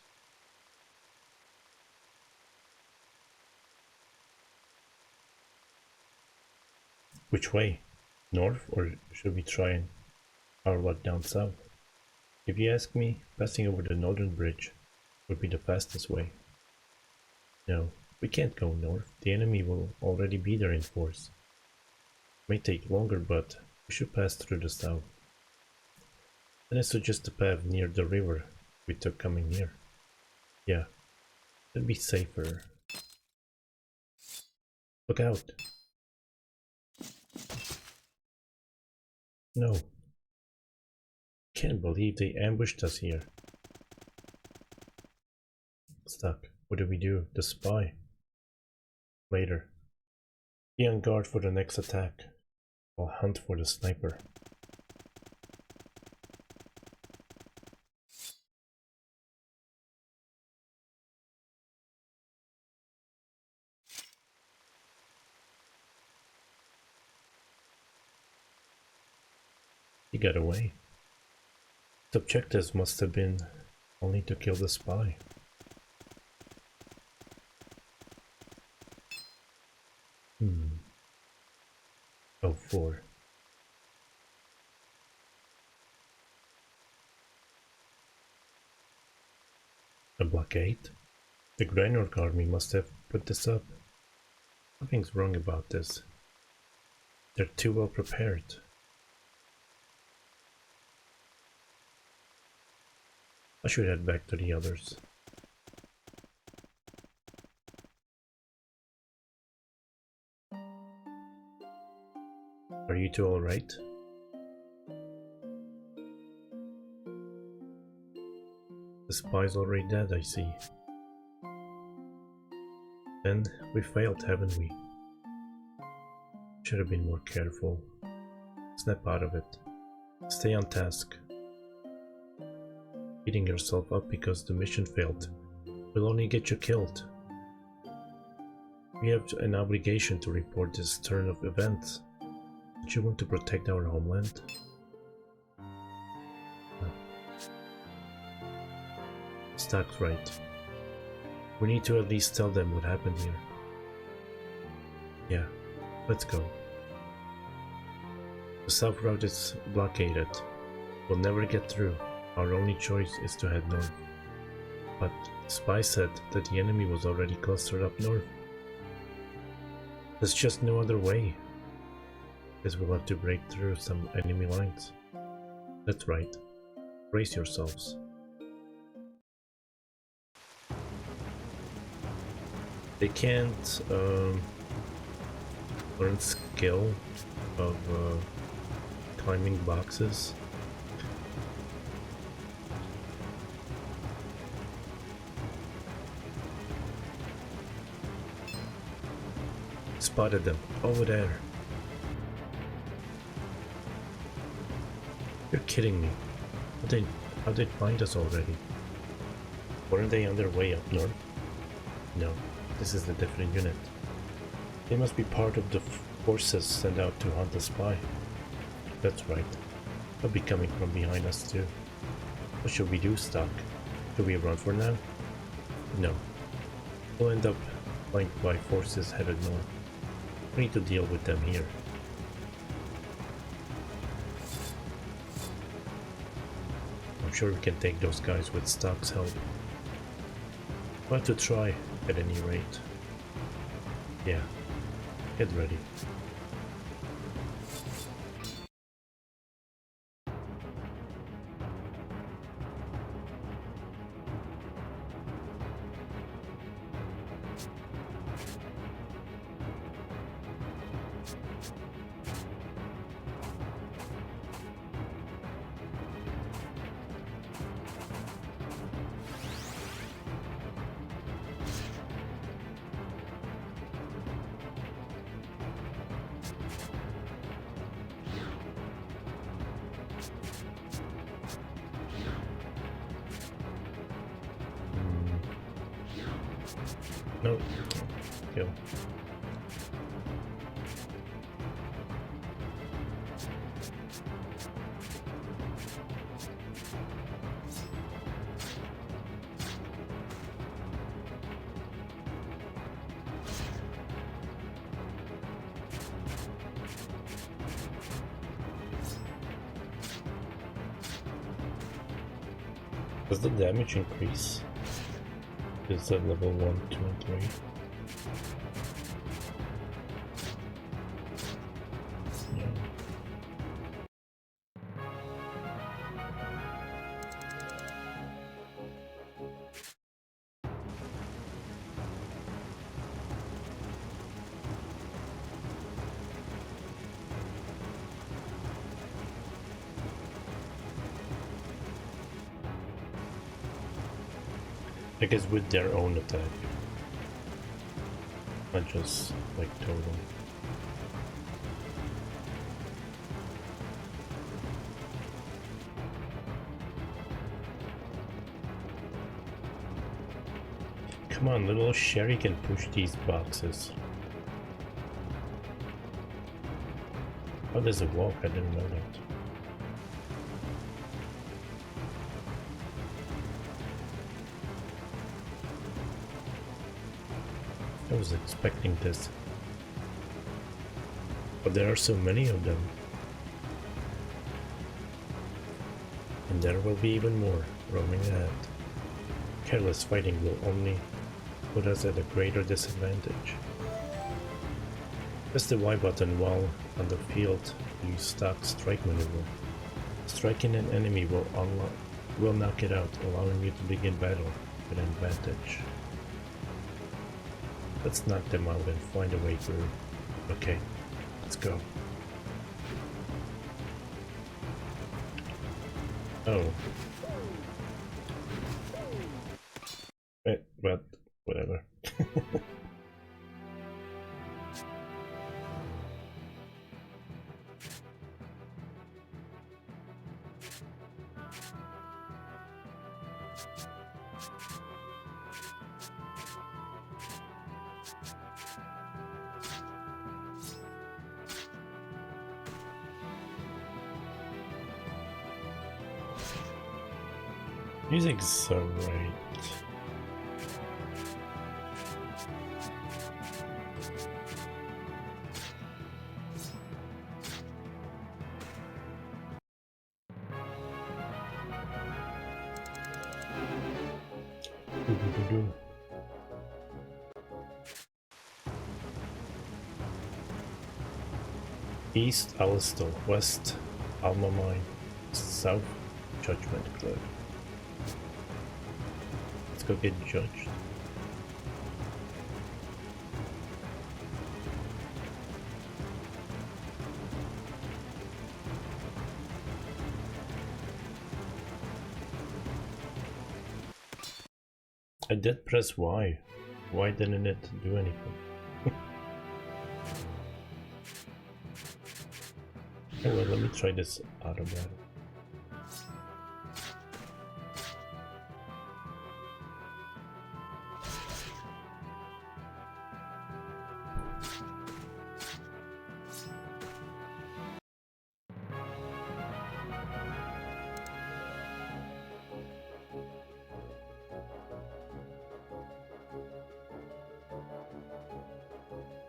Which way? North, or should we try our luck down south? If you ask me, passing over the northern bridge would be the fastest way. No, we can't go north. The enemy will already be there in force. It may take longer, but we should pass through the south. Then I suggest the path near the river we took coming here. Yeah, it'd be safer. Look out! No. Can't believe they ambushed us here. Stuck. What do we do? The spy. Later. Be on guard for the next attack. I'll hunt for the sniper. He got away. The objectives must have been only to kill the spy. Oh, 4. A blockade? The Greynork army must have put this up. Something's wrong about this. They're too well prepared. I should head back to the others. Are you two alright? The spy's already dead, I see. Then we failed, haven't we? Should have been more careful. Snap out of it. Stay on task. Beating yourself up because the mission failed will only get you killed. We have an obligation to report this turn of events. Don't you want to protect our homeland? No. Stark's right. We need to at least tell them what happened here. Yeah, let's go. The south route is blockaded. We'll never get through. Our only choice is to head north. But the spy said that the enemy was already clustered up north. There's just no other way. Guess we'll have to break through some enemy lines. That's right. Brace yourselves. They can't learn skill of climbing boxes. Spotted them over there. You're kidding me. How'd they find us already? Weren't they on their way up north? No, this is a different unit. They must be part of the forces sent out to hunt the spy. That's right. They'll be coming from behind us too. What should we do, Stark? Do we run for now? No. We'll end up flanked by forces headed north. We need to deal with them here. Oh sure we can take those guys with Stock's help. But to try, at any rate. Yeah, get ready. No, kill. Does the damage increase? Is that level 1, 2, and 3? Yeah. I guess with their own attack, not just like total. Come on, little Sherry can push these boxes. Oh, there's a walk, I didn't know that. I was expecting this, but there are so many of them, and there will be even more roaming ahead. Careless fighting will only put us at a greater disadvantage. Press the Y button while on the field. Use stock strike maneuver. Striking an enemy will knock it out, allowing you to begin battle with an advantage. Let's knock them out and find a way through. Okay, let's go. Oh. But whatever. Music's so right. East Alistal, West Alma Mine, South Judgment Club. Let's go get judged. I did press Y. Why didn't it do anything? Oh well, let me try this auto battle.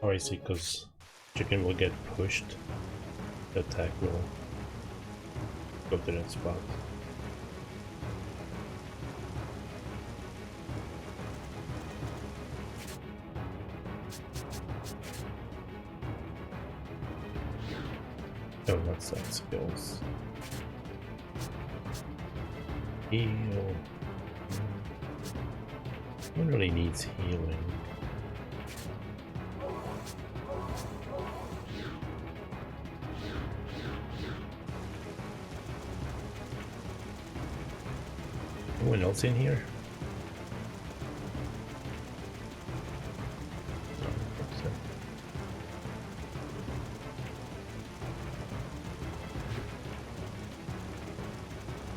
Oh, I see, because chicken will get pushed, the attack will go to that spot. Oh, that's that skills. Heal. One really needs healing. Anyone else in here? No, I don't think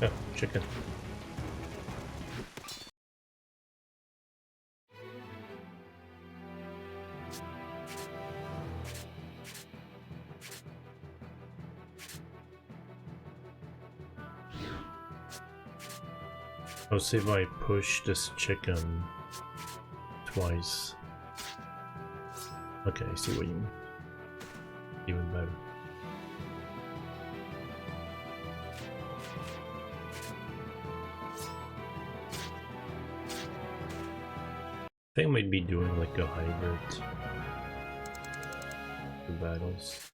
so. Oh, chicken. I'll see if I push this chicken twice. Okay, I see what you mean. Even better. I think I might be doing like a hybrid for battles.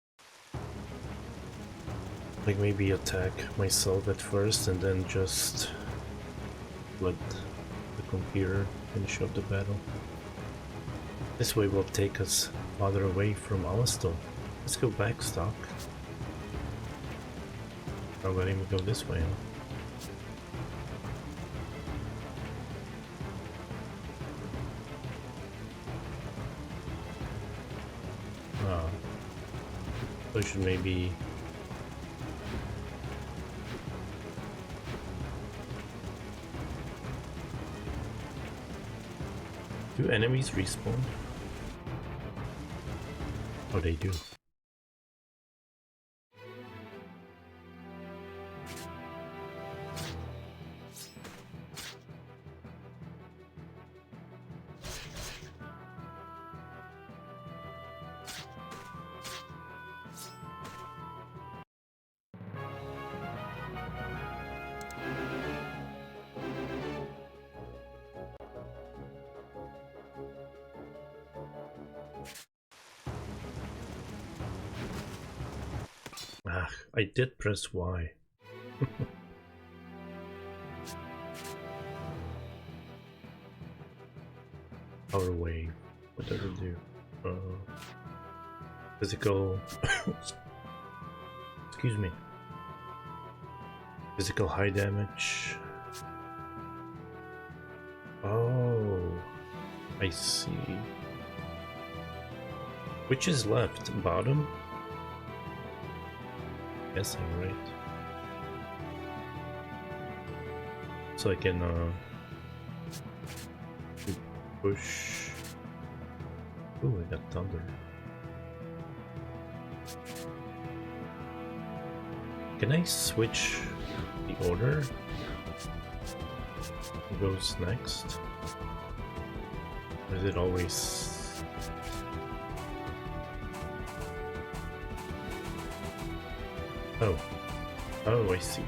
Like maybe attack myself at first and then just let the computer finish up the battle. This way will take us farther away from Alastor. Let's go back stock. I'll let him go this way, huh? So I should maybe do enemies respawn? Oh, they do. Ah, I did press Y. Power wave. What does it do? Physical. Excuse me. Physical high damage. Oh, I see. Which is left? Bottom? Guessing, right? So I can push. Ooh, I got thunder. Can I switch the order? Who goes next? Or is it always... Oh. Oh, I see.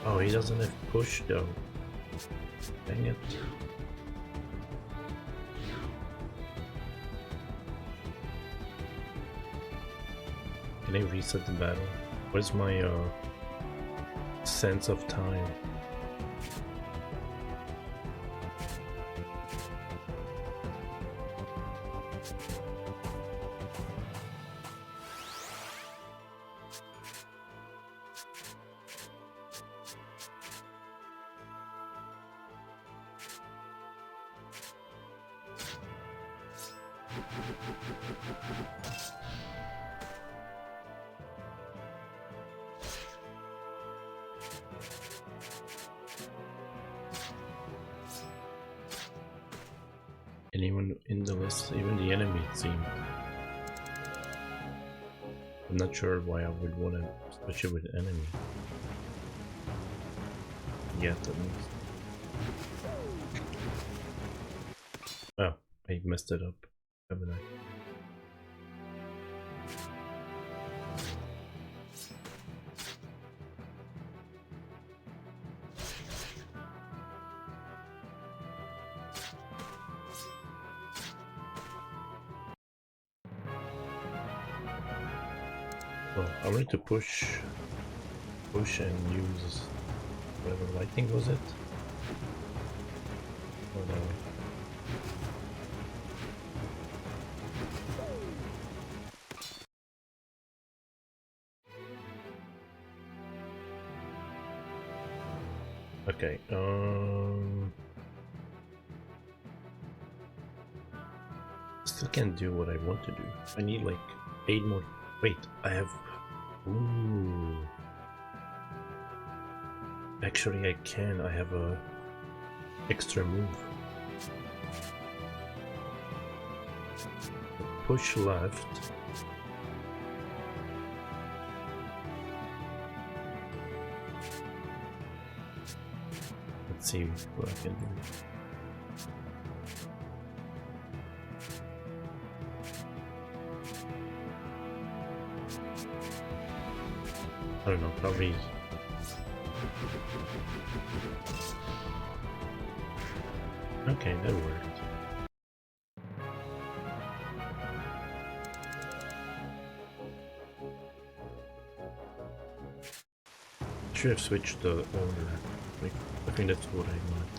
Oh, he doesn't have push though. Dang it. Can I reset the battle? Where's my sense of time? Anyone in the list, even the enemy, it seemed. I'm not sure why I would want to switch it with an enemy. Yet, at least. Oh, I messed it up, haven't I? Well, I wanted to push and use whatever lightning was it? But, okay, still can't do what I want to do. I need like 8 more. Wait, I have. Ooh. Actually, I can. I have a extra move. Push left. Let's see what I can do. I don't know, probably. Okay, that worked. Should have switched the order. Like, I think that's what I want.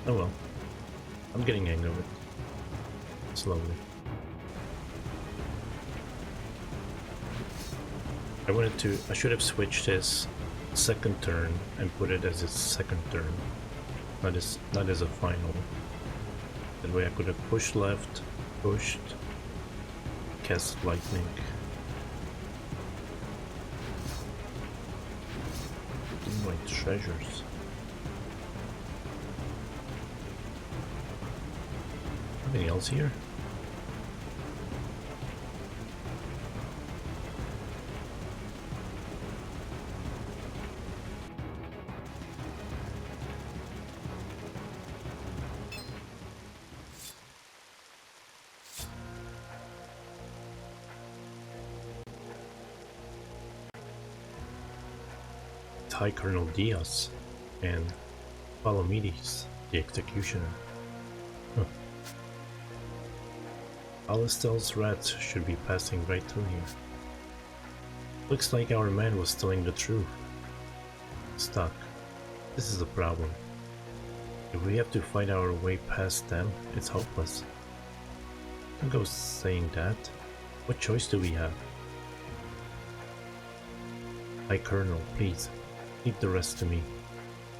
Oh well. I'm getting hang of it. Slowly. I should have switched his second turn and put it as his second turn. Not as a final. That way I could have pushed left, pushed, cast lightning. My treasures. Anything else here? High Colonel Diaz and Palomides, the executioner. Huh. Alistel's rats should be passing right through here. Looks like our man was telling the truth. Stuck. This is a problem. If we have to fight our way past them, it's hopeless. Don't go saying that. What choice do we have? High Colonel, please. Leave the rest to me.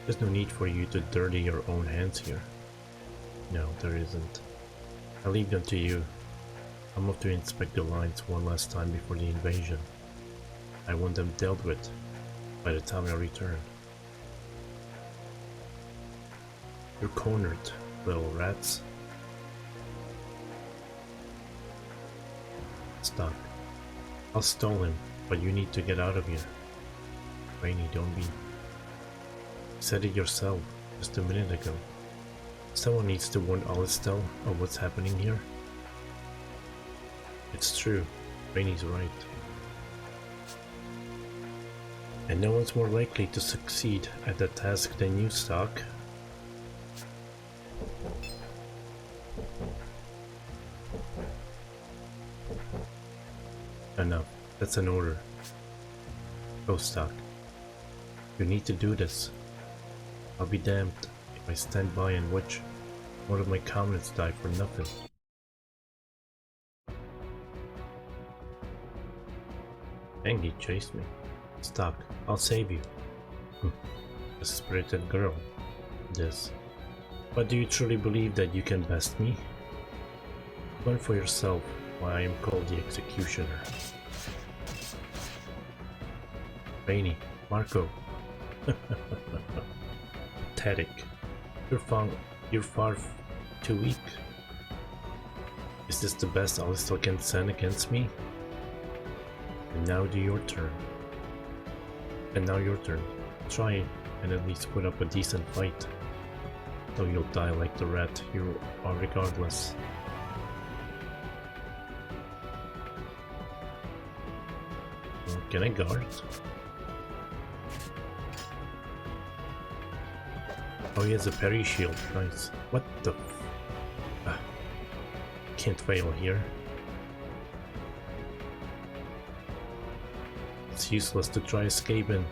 There's no need for you to dirty your own hands here. No, there isn't. I leave them to you. I'm off to inspect the lines one last time before the invasion. I want them dealt with by the time I return. You're cornered, little rats. Stop. I'll stall him, but you need to get out of here. Rainy, don't be. You said it yourself just a minute ago. Someone needs to warn Alistel of what's happening here. It's true, Rainy's right. And no one's more likely to succeed at that task than you, Stock. Enough, that's an order. Go, Stock. You need to do this. I'll be damned if I stand by and watch one of my comrades die for nothing. Dang, he chased me. Stock, I'll save you. A spirited girl. This. But do you truly believe that you can best me? Learn for yourself why I am called the Executioner. Rainy, Marco. Pathetic. You're far too weak. Is this the best Alistel can send against me? And now your turn. Try and at least put up a decent fight. Though you'll die like the rat you are regardless. Can I guard? Oh, he has a parry shield. Nice. What the f... Can't fail here. It's useless to try escaping.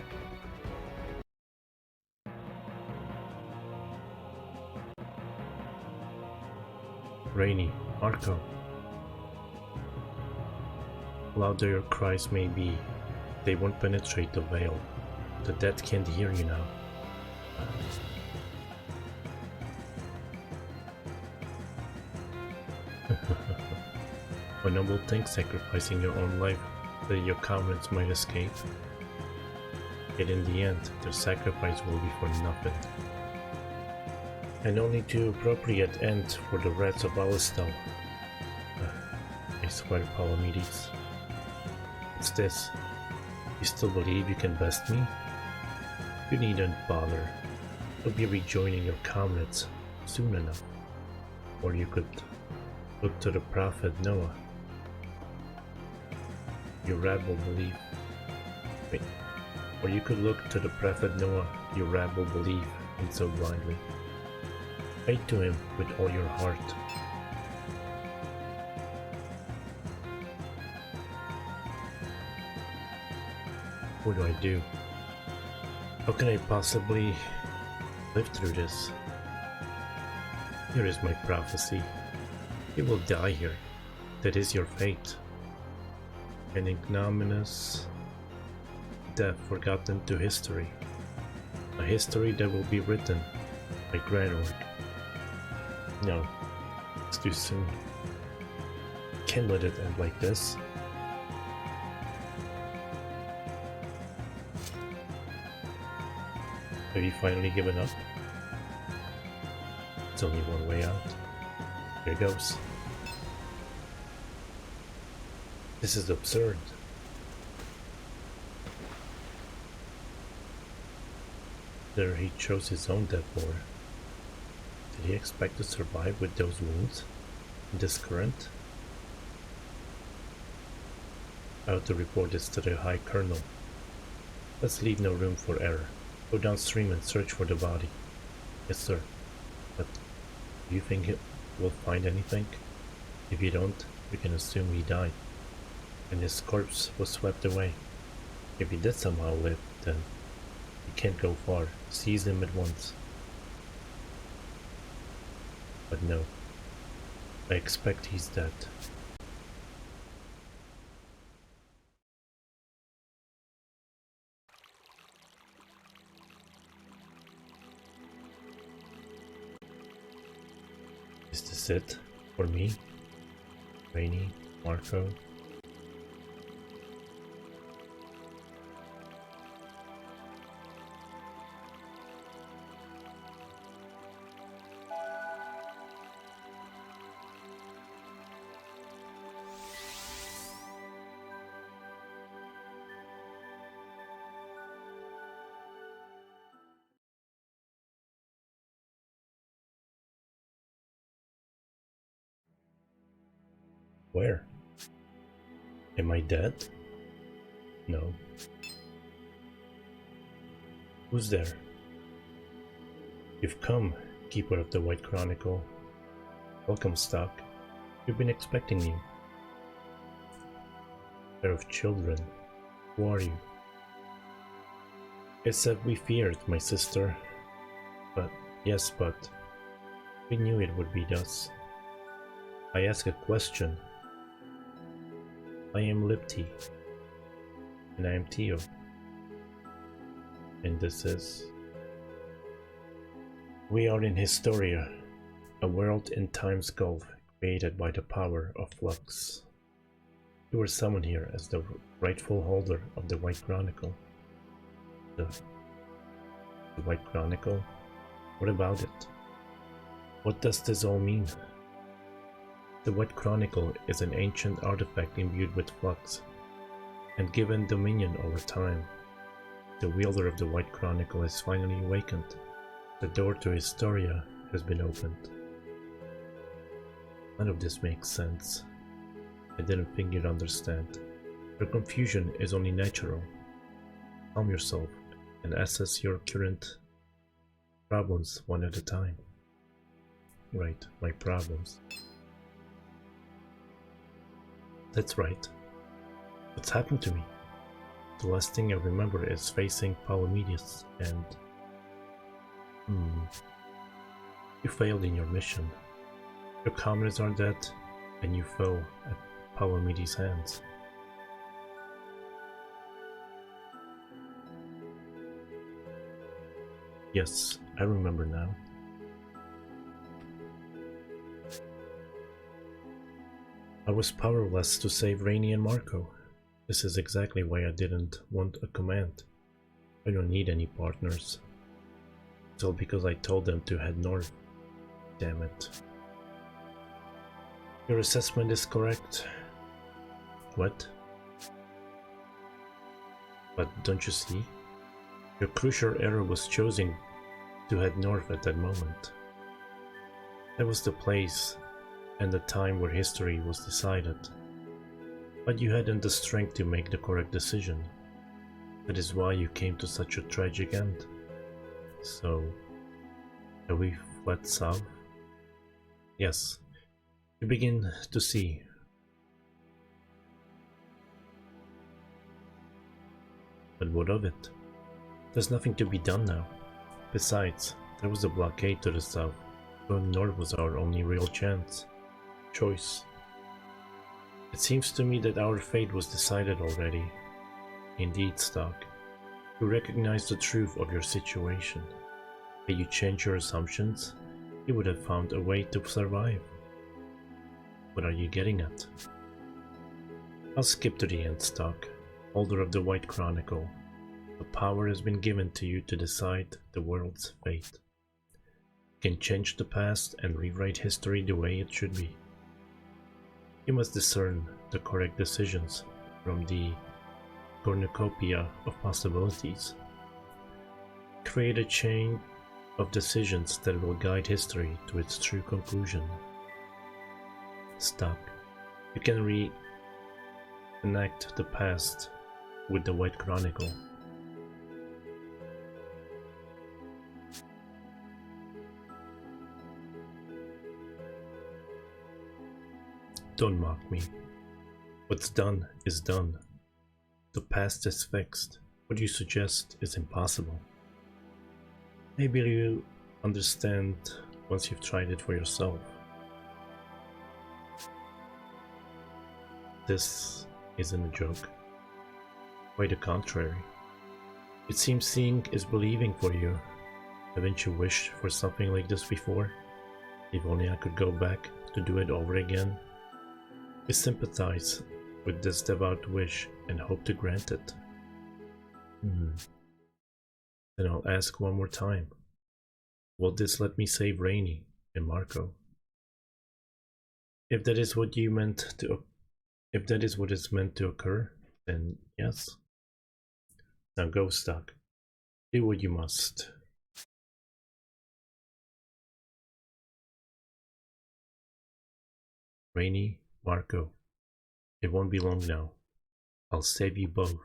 Rainy, Marco. Louder your cries may be, they won't penetrate the veil. The dead can't hear you now. A noble thing, sacrificing your own life that your comrades might escape. Yet in the end, their sacrifice will be for nothing. And only to appropriate end for the rats of Alistal. I swear, Palamedes. What's this? You still believe you can best me? You needn't bother. You'll be rejoining your comrades soon enough. Or you could look to the prophet Noah. Your rabble believe. Wait. Or you could look to the prophet Noah, your rabble believe in so blindly. Pray to him with all your heart. What do I do? How can I possibly live through this? Here is my prophecy. You will die here. That is your fate. An ignominious death forgotten to history. A history that will be written by Granorg. No, it's too soon. Can't let it end like this. Have you finally given up? It's only one way out. Here goes. This is absurd. There he chose his own death lore. Did he expect to survive with those wounds? In this current? I ought to report this to the High Colonel. Let's leave no room for error. Go downstream and search for the body. Yes, sir. But do you think we'll find anything? If you don't, we can assume he died, and his corpse was swept away. If he did somehow live, then you can't go far. Seize him at once. But no, I expect he's dead. Is this it for me? Rainy, Marco? Where? Am I dead? No. Who's there? You've come, Keeper of the White Chronicle. Welcome, Stock. We've been expecting you. Pair of children. Who are you? It's that we feared, my sister. But, yes, but we knew it would be thus. I ask a question. I am Lipti, and I am Tio, and this is... We are in Historia, a world in time's gulf created by the power of flux. You were summoned here as the rightful holder of the White Chronicle. The White Chronicle? What about it? What does this all mean? The White Chronicle is an ancient artifact imbued with flux, and given dominion over time. The wielder of the White Chronicle has finally awakened. The door to Historia has been opened. None of this makes sense. I didn't think you'd understand. Your confusion is only natural. Calm yourself and assess your current problems one at a time. right, my problems. That's right. What's happened to me? The last thing I remember is facing Palamedes and... You failed in your mission. Your comrades are dead, and you fell at Palamedes' hands. Yes, I remember now. I was powerless to save Rainey and Marco. This is exactly why I didn't want a command. I don't need any partners. It's all because I told them to head north. Damn it. Your assessment is correct. What? But don't you see? Your crucial error was choosing to head north at that moment. That was the place and the time where history was decided. But you hadn't the strength to make the correct decision. That is why you came to such a tragic end. So, have we fled south? Yes, you begin to see. But what of it? There's nothing to be done now. Besides, there was a blockade to the south. Going north was our only real choice. It seems to me that our fate was decided already. Indeed, Stark. You recognize the truth of your situation. Had you changed your assumptions, you would have found a way to survive. What are you getting at? I'll skip to the end, Stark. Holder of the White Chronicle. The power has been given to you to decide the world's fate. You can change the past and rewrite history the way it should be. You must discern the correct decisions from the cornucopia of possibilities. Create a chain of decisions that will guide history to its true conclusion. Stop. You can reenact the past with the White Chronicle. Don't mock me. What's done is done. The past is fixed. What you suggest is impossible. Maybe you understand once you've tried it for yourself. This isn't a joke. Quite the contrary. It seems seeing is believing for you. Haven't you wished for something like this before? If only I could go back to do it over again. I sympathize with this devout wish and hope to grant it. Then I'll ask one more time. Will this let me save Rainey and Marco? If that is what you meant to, if that is what is meant to occur, then yes. Now go, Stark. Do what you must. Rainey, Marco, it won't be long now. I'll save you both.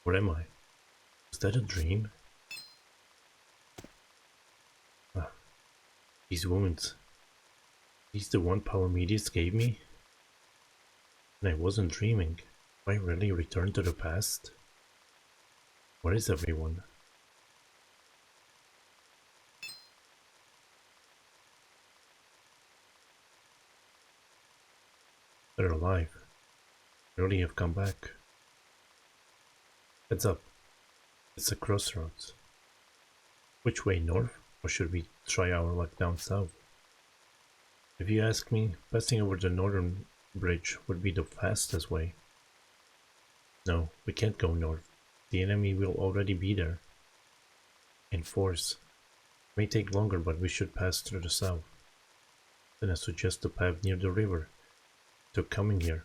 Where am I? Was that a dream? Ah, these wounds. These the one Palamedes gave me? And I wasn't dreaming. Have I really returned to the past? Where is everyone? They're alive. Really have come back. Heads up. It's a crossroads. Which way, north? Or should we try our luck down south? If you ask me, passing over the northern bridge would be the fastest way. No, we can't go north. The enemy will already be there. In force. It may take longer, but we should pass through the south. Then I suggest the path near the river. To coming here.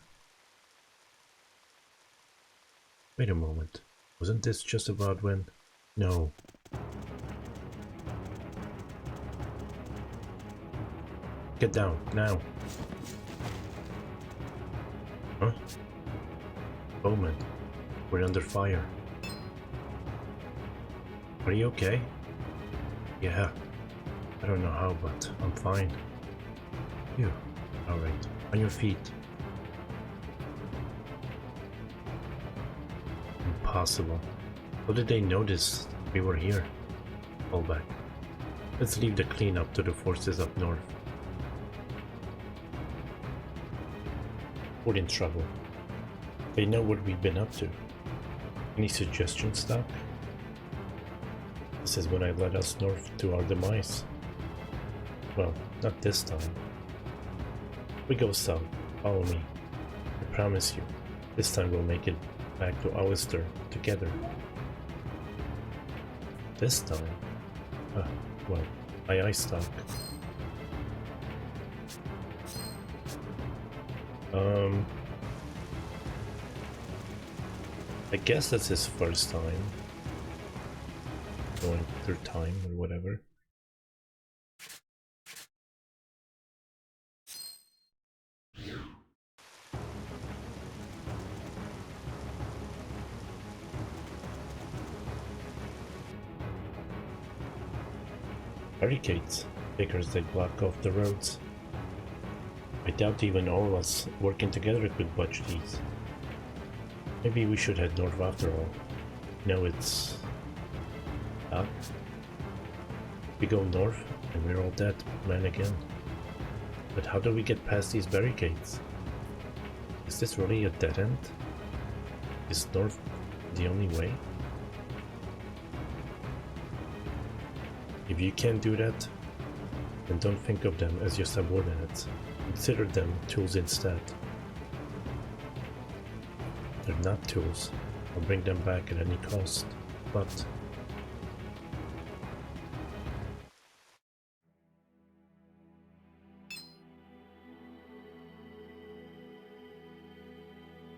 Wait a moment. Wasn't this just about when... No. Get down, now. Huh? Bowman, we're under fire. Are you okay? Yeah. I don't know how, but I'm fine. You. Alright. On your feet. Impossible. How did they notice we were here? Fall back. Let's leave the cleanup to the forces up north. We're in trouble. They know what we've been up to. Any suggestions, Doc? This is when I led us north to our demise. Well, not this time. We go south. Follow me. I promise you, this time we'll make it back to Alistair together. This time? Well, aye, Doc. I guess that's his first time. Going through time or whatever. Barricades. Figures they block off the roads. I doubt even all of us working together could budge these. Maybe we should head north after all. No, it's... Doc? We go north and we're all dead, man again. But how do we get past these barricades? Is this really a dead end? Is north the only way? If you can't do that, then don't think of them as your subordinates. Consider them tools instead. They're not tools. I'll bring them back at any cost, but...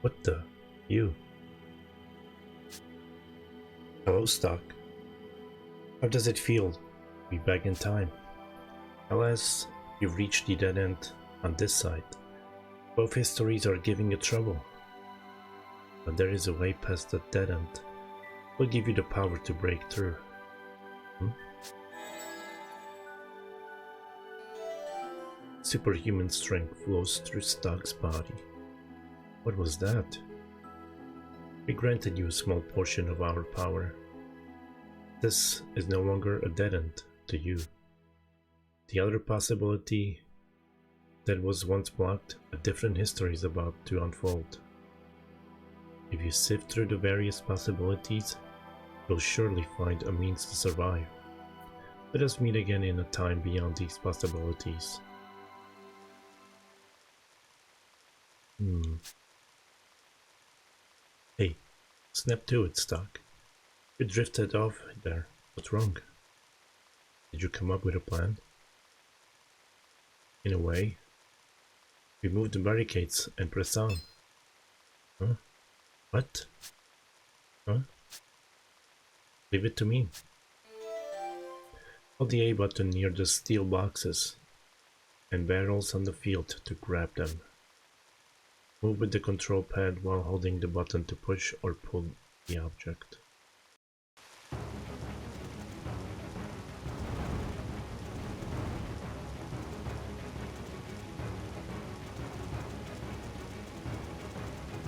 What the? You? Hello, Stock. How does it feel to be back in time? Alas, you've reached the dead end on this side. Both histories are giving you trouble. But there is a way past that dead end. We'll give you the power to break through. Superhuman strength flows through Stock's body. What was that? We granted you a small portion of our power. This is no longer a dead end to you. The other possibility that was once blocked, a different history is about to unfold. If you sift through the various possibilities, you'll surely find a means to survive. Let us meet again in a time beyond these possibilities. Hey, snap to it, Stock. You drifted off there. What's wrong? Did you come up with a plan? In a way. We moved the barricades and press on. Huh? What? Huh? Leave it to me. Hold the A button near the steel boxes and barrels on the field to grab them. Move with the control pad while holding the button to push or pull the object.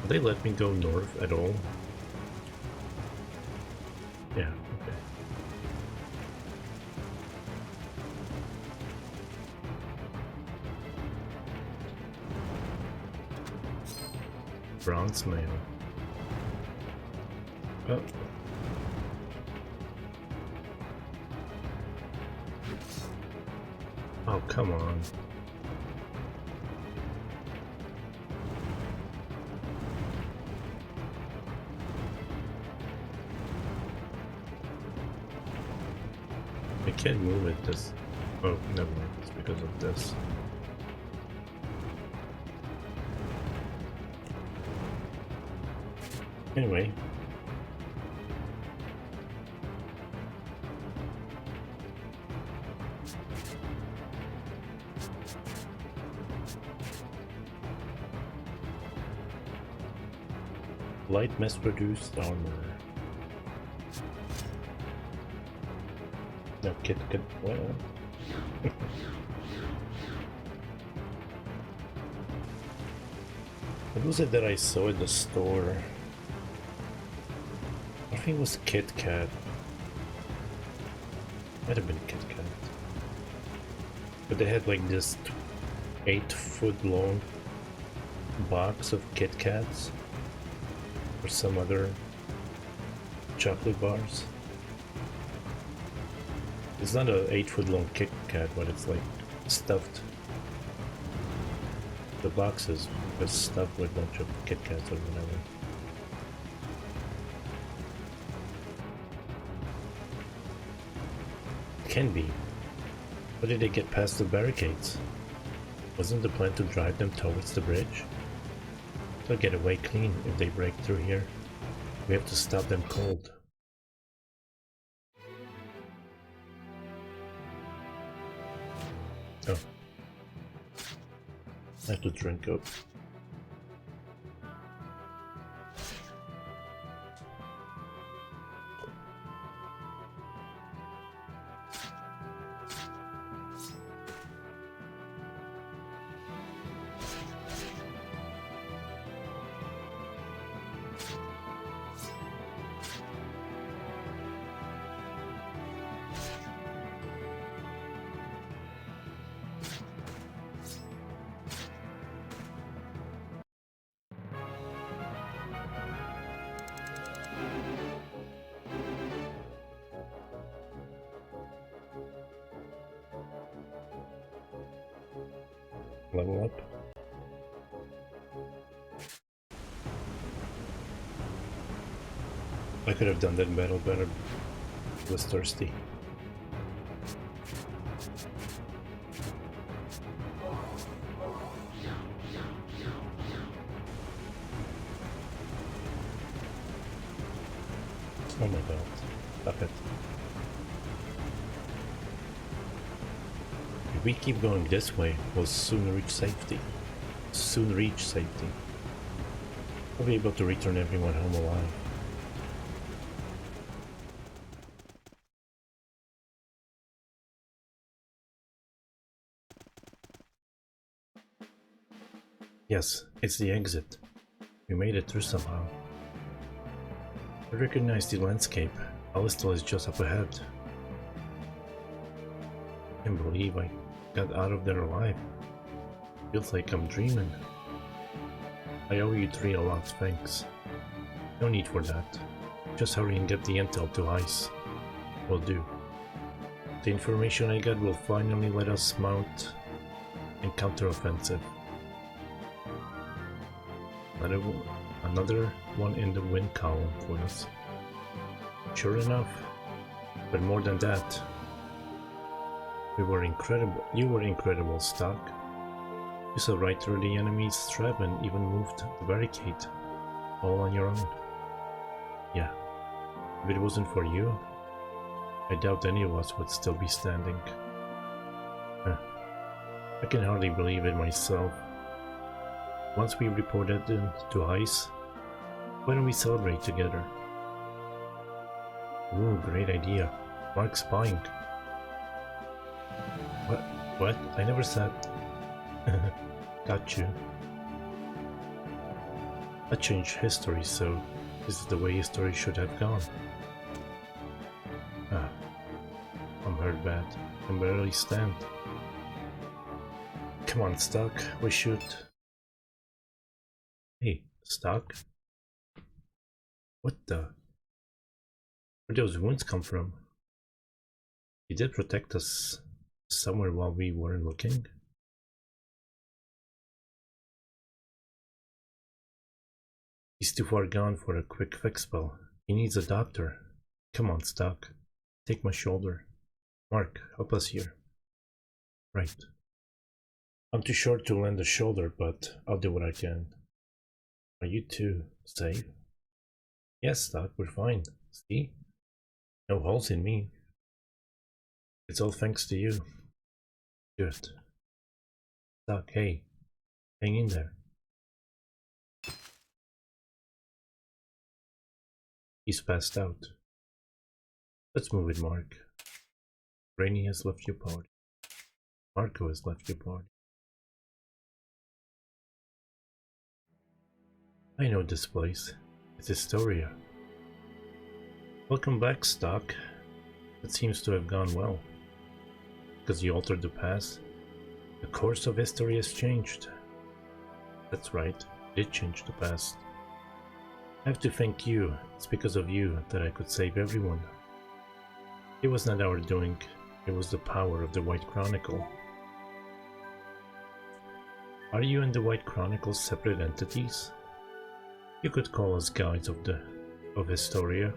Will they let me go north at all? Yeah, okay. Bronze mail. Oh. Oh, come on. I can't move it this... Oh, never mind, it's because of this. Anyway. Light mass-produced armor. No, kid, well... What was it that I saw at the store? I think it was Kit Kat. Might have been Kit Kat. But they had like this 8-foot long box of Kit Kats or some other chocolate bars. It's not a 8-foot long Kit Kat, but it's like stuffed. The box is stuffed with a bunch of Kit Kats or whatever. Can be. But did they get past the barricades? Wasn't the plan to drive them towards the bridge? They'll get away clean if they break through here. We have to stop them cold. Oh. I have to drink up. Level up. I could have done that in battle better. I was thirsty. Oh my god. Stop it. If we keep going this way, we'll soon reach safety. I'll be able to return everyone home alive. Yes, it's the exit. We made it through somehow. I recognize the landscape. Alistal is just up ahead. I can't believe I got out of there alive. Feels like I'm dreaming. I owe you three a lot, thanks. No need for that. Just hurry and get the intel to ICE. Will do. The information I got will finally let us mount a counteroffensive. Another one in the win column for us. Sure enough. But more than that, you were incredible, Stark. You saw right through the enemy's trap and even moved the barricade, all on your own. Yeah, if it wasn't for you, I doubt any of us would still be standing. I can hardly believe it myself. Once we reported them to ICE, why don't we celebrate together? Ooh, great idea. Mark's spying. What? I never said. Got you. I changed history, so this is the way history should have gone. Ah, I'm hurt bad. I can barely stand. Come on, Stark, we should... Hey, Stark? What the? Where'd those wounds come from? He did protect us somewhere while we weren't looking. He's too far gone for a quick fix spell. He needs a doctor. Come on, Stark. Take my shoulder. Mark, help us here. Right. I'm too short to lend a shoulder, but I'll do what I can. Are you two safe? Yes, Doc, we're fine. See? No holes in me. It's all thanks to you. Good. Doc, hey. Hang in there. He's passed out. Let's move it, Mark. Rainey has left your party. Marco has left your party. I know this place. It's Historia. Welcome back, Stock. It seems to have gone well. Because you altered the past, the course of history has changed. That's right, it changed the past. I have to thank you. It's because of you that I could save everyone. It was not our doing, it was the power of the White Chronicle. Are you and the White Chronicle separate entities? You could call us guides of Historia.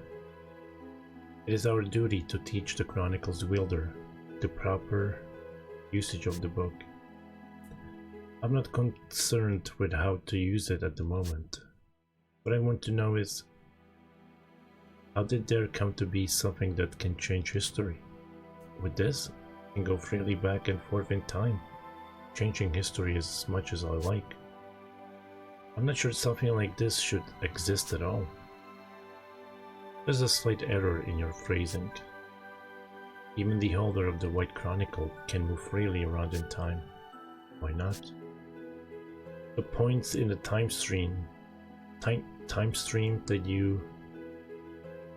It is our duty to teach the Chronicle's wielder the proper usage of the book. I'm not concerned with how to use it at the moment. What I want to know is, how did there come to be something that can change history? With this, I can go freely back and forth in time, changing history as much as I like. I'm not sure something like this should exist at all. There's a slight error in your phrasing. Even the holder of the White Chronicle can move freely around in time. Why not? The points in the time stream that you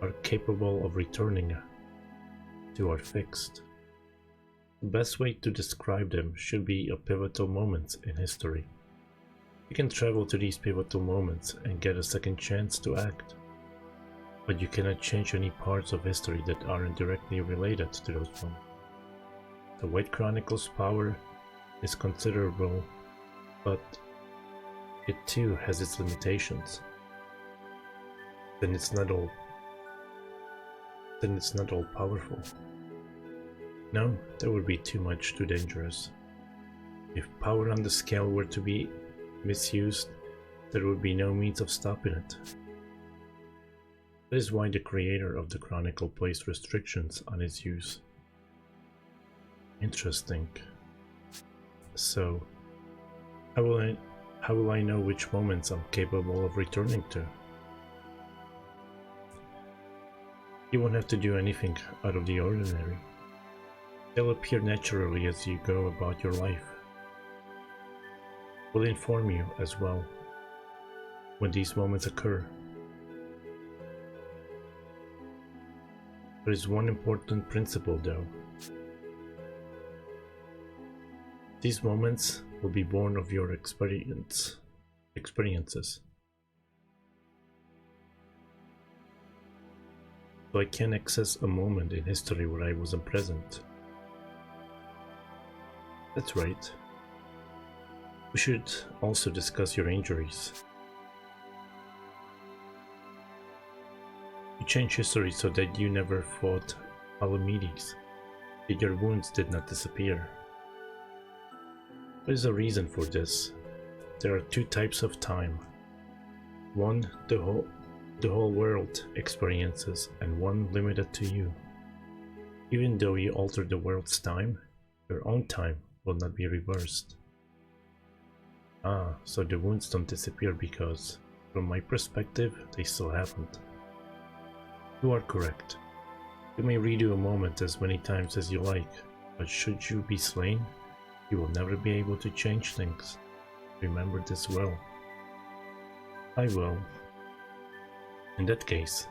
are capable of returning to are fixed. The best way to describe them should be a pivotal moments in history. You can travel to these pivotal moments and get a second chance to act. But you cannot change any parts of history that aren't directly related to those moments. The White Chronicle's power is considerable, but it too has its limitations. Then it's not all powerful. No, that would be too dangerous. If power on the scale were to be misused, there would be no means of stopping it. That is why the creator of the Chronicle placed restrictions on its use. Interesting. So, how will I know which moments I'm capable of returning to? You won't have to do anything out of the ordinary. They'll appear naturally as you go about your life. We'll inform you as well when these moments occur. There is one important principle though. These moments will be born of your experiences. So I can access a moment in history where I wasn't present. That's right. We should also discuss your injuries. You changed history so that you never fought Palamedes, yet your wounds did not disappear. There is a reason for this. There are two types of time. One the whole world experiences, and one limited to you. Even though you alter the world's time, your own time will not be reversed. Ah, so the wounds don't disappear because, from my perspective, they still happened. You are correct. You may redo a moment as many times as you like, but should you be slain, you will never be able to change things. Remember this well. I will. In that case,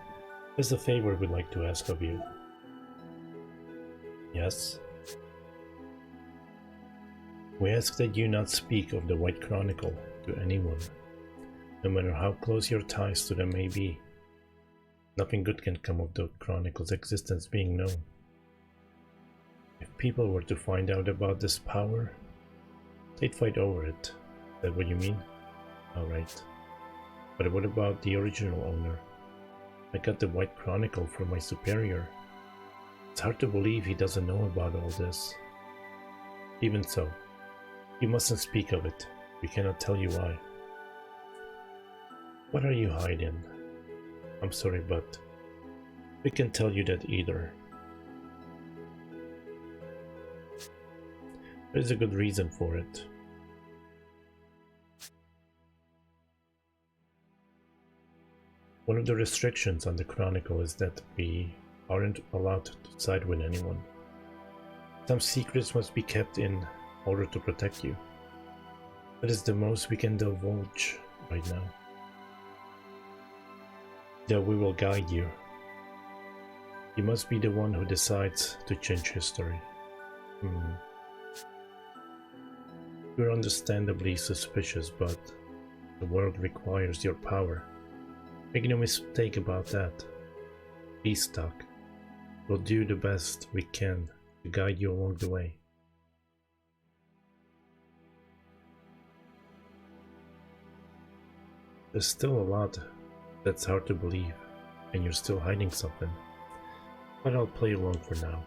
there's a favor we'd like to ask of you. Yes? We ask that you not speak of the White Chronicle to anyone, no matter how close your ties to them may be. Nothing good can come of the Chronicle's existence being known. If people were to find out about this power, they'd fight over it. Is that what you mean? Alright. But what about the original owner? I got the White Chronicle from my superior. It's hard to believe he doesn't know about all this. Even so, you mustn't speak of it. We cannot tell you why. What are you hiding? I'm sorry, but we can't tell you that either. There's a good reason for it. One of the restrictions on the Chronicle is that we aren't allowed to side with anyone. Some secrets must be kept in order to protect you. That is the most we can divulge right now. Though we will guide you. You must be the one who decides to change history. You're understandably suspicious, but the world requires your power. Make no mistake about that. Be stuck. We'll do the best we can to guide you along the way. There's still a lot that's hard to believe, and you're still hiding something. But I'll play along for now.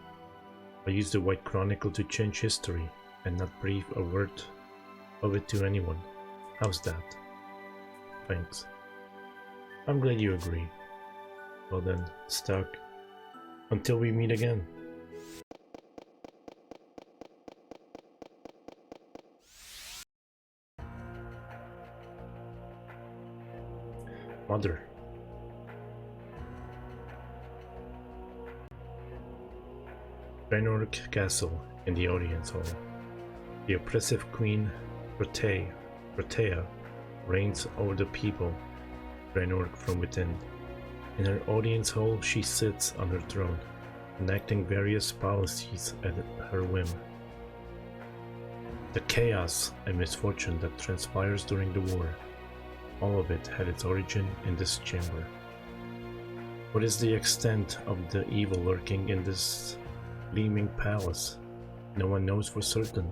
I use the White Chronicle to change history and not breathe a word of it to anyone. How's that? Thanks. I'm glad you agree. Well then, stuck. Until we meet again. Mother. Renork Castle in the audience hall. The oppressive queen Protea reigns over the people, Renork from within. In her audience hall she sits on her throne, enacting various policies at her whim. The chaos and misfortune that transpires during the war, all of it had its origin in this chamber. What is the extent of the evil lurking in this gleaming palace? No one knows for certain.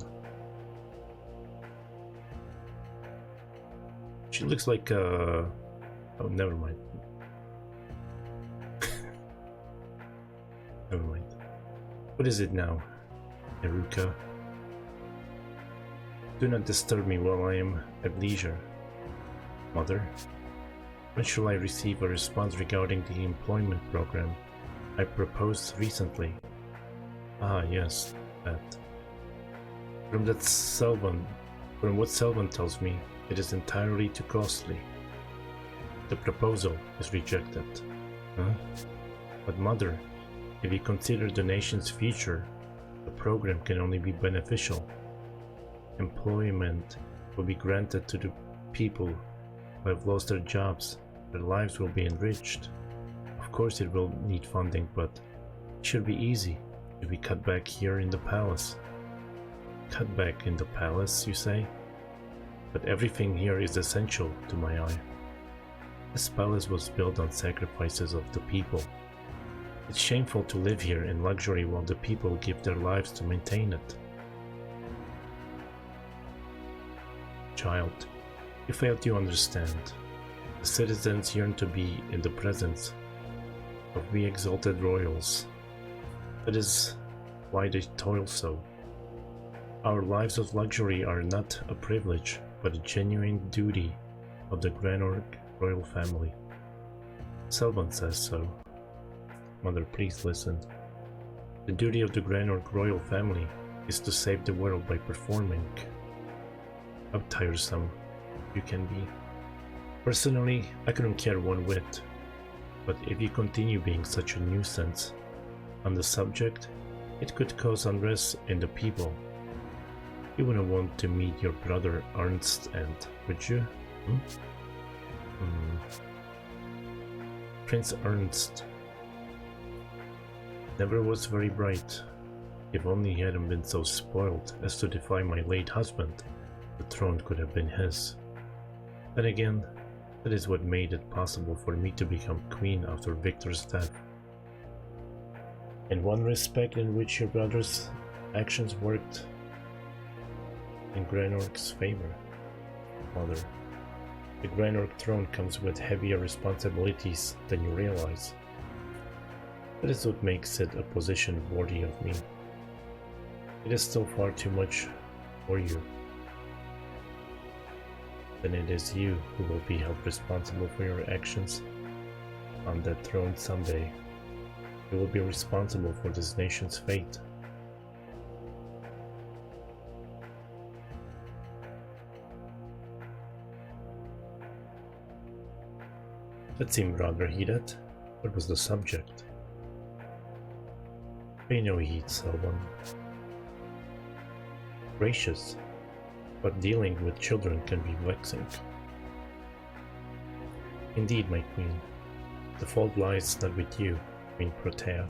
She looks like oh, never mind. Never mind. What is it now, Eruka? Do not disturb me while I am at leisure. Mother, when shall I receive a response regarding the employment program I proposed recently? Ah, yes, that. From what Selvan tells me, it is entirely too costly. The proposal is rejected. Huh? But mother, if you consider the nation's future, the program can only be beneficial. Employment will be granted to the people who have lost their jobs. Their lives will be enriched. Of course it will need funding, but it should be easy if we cut back here in the palace. Cut back in the palace, you say? But everything here is essential to my eye. This palace was built on sacrifices of the people. It's shameful to live here in luxury while the people give their lives to maintain it. Child, you fail to understand. The citizens yearn to be in the presence of we exalted royals. That is why they toil so. Our lives of luxury are not a privilege, but a genuine duty of the Granork royal family. Selvan says so. Mother, please listen. The duty of the Granork royal family is to save the world by performing. How tiresome you can be. Personally, I couldn't care one whit, but if you continue being such a nuisance on the subject, it could cause unrest in the people. You wouldn't want to meet your brother Ernst and, would you? Prince Ernst never was very bright. If only he hadn't been so spoiled as to defy my late husband, the throne could have been his. Then again, that is what made it possible for me to become queen after Victor's death. In one respect in which your brother's actions worked in Granork's favor, Mother, the Granork throne comes with heavier responsibilities than you realize. That is what makes it a position worthy of me. It is still far too much for you. Then it is you who will be held responsible for your actions on that throne someday. You will be responsible for this nation's fate. That seemed rather heated. What was the subject? Pay no heed, Selwyn. Gracious, but dealing with children can be vexing. Indeed, my queen, the fault lies not with you, Queen Protea.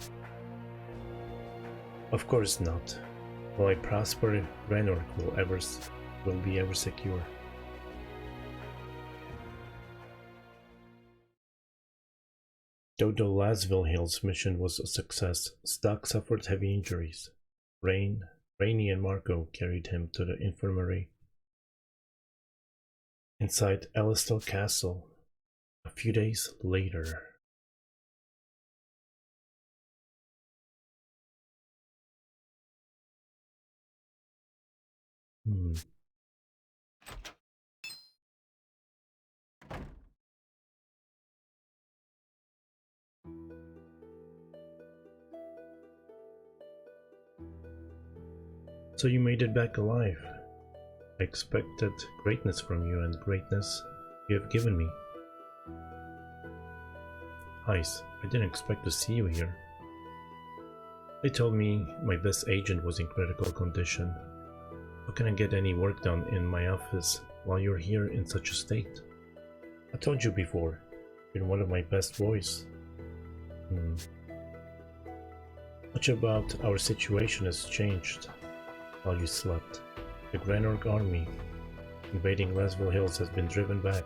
Of course not. Will I prosper, Renorg will be ever secure. Though the Lasville Hills mission was a success, Stock suffered heavy injuries. Rainey and Marco carried him to the infirmary inside Ellistel Castle a few days later. So you made it back alive. I expected greatness from you, and greatness you have given me. Heis, I didn't expect to see you here. They told me my best agent was in critical condition. How can I get any work done in my office while you're here in such a state? I told you before, you're one of my best boys. Much about our situation has changed while you slept. The Granorg army invading Lasville Hills has been driven back.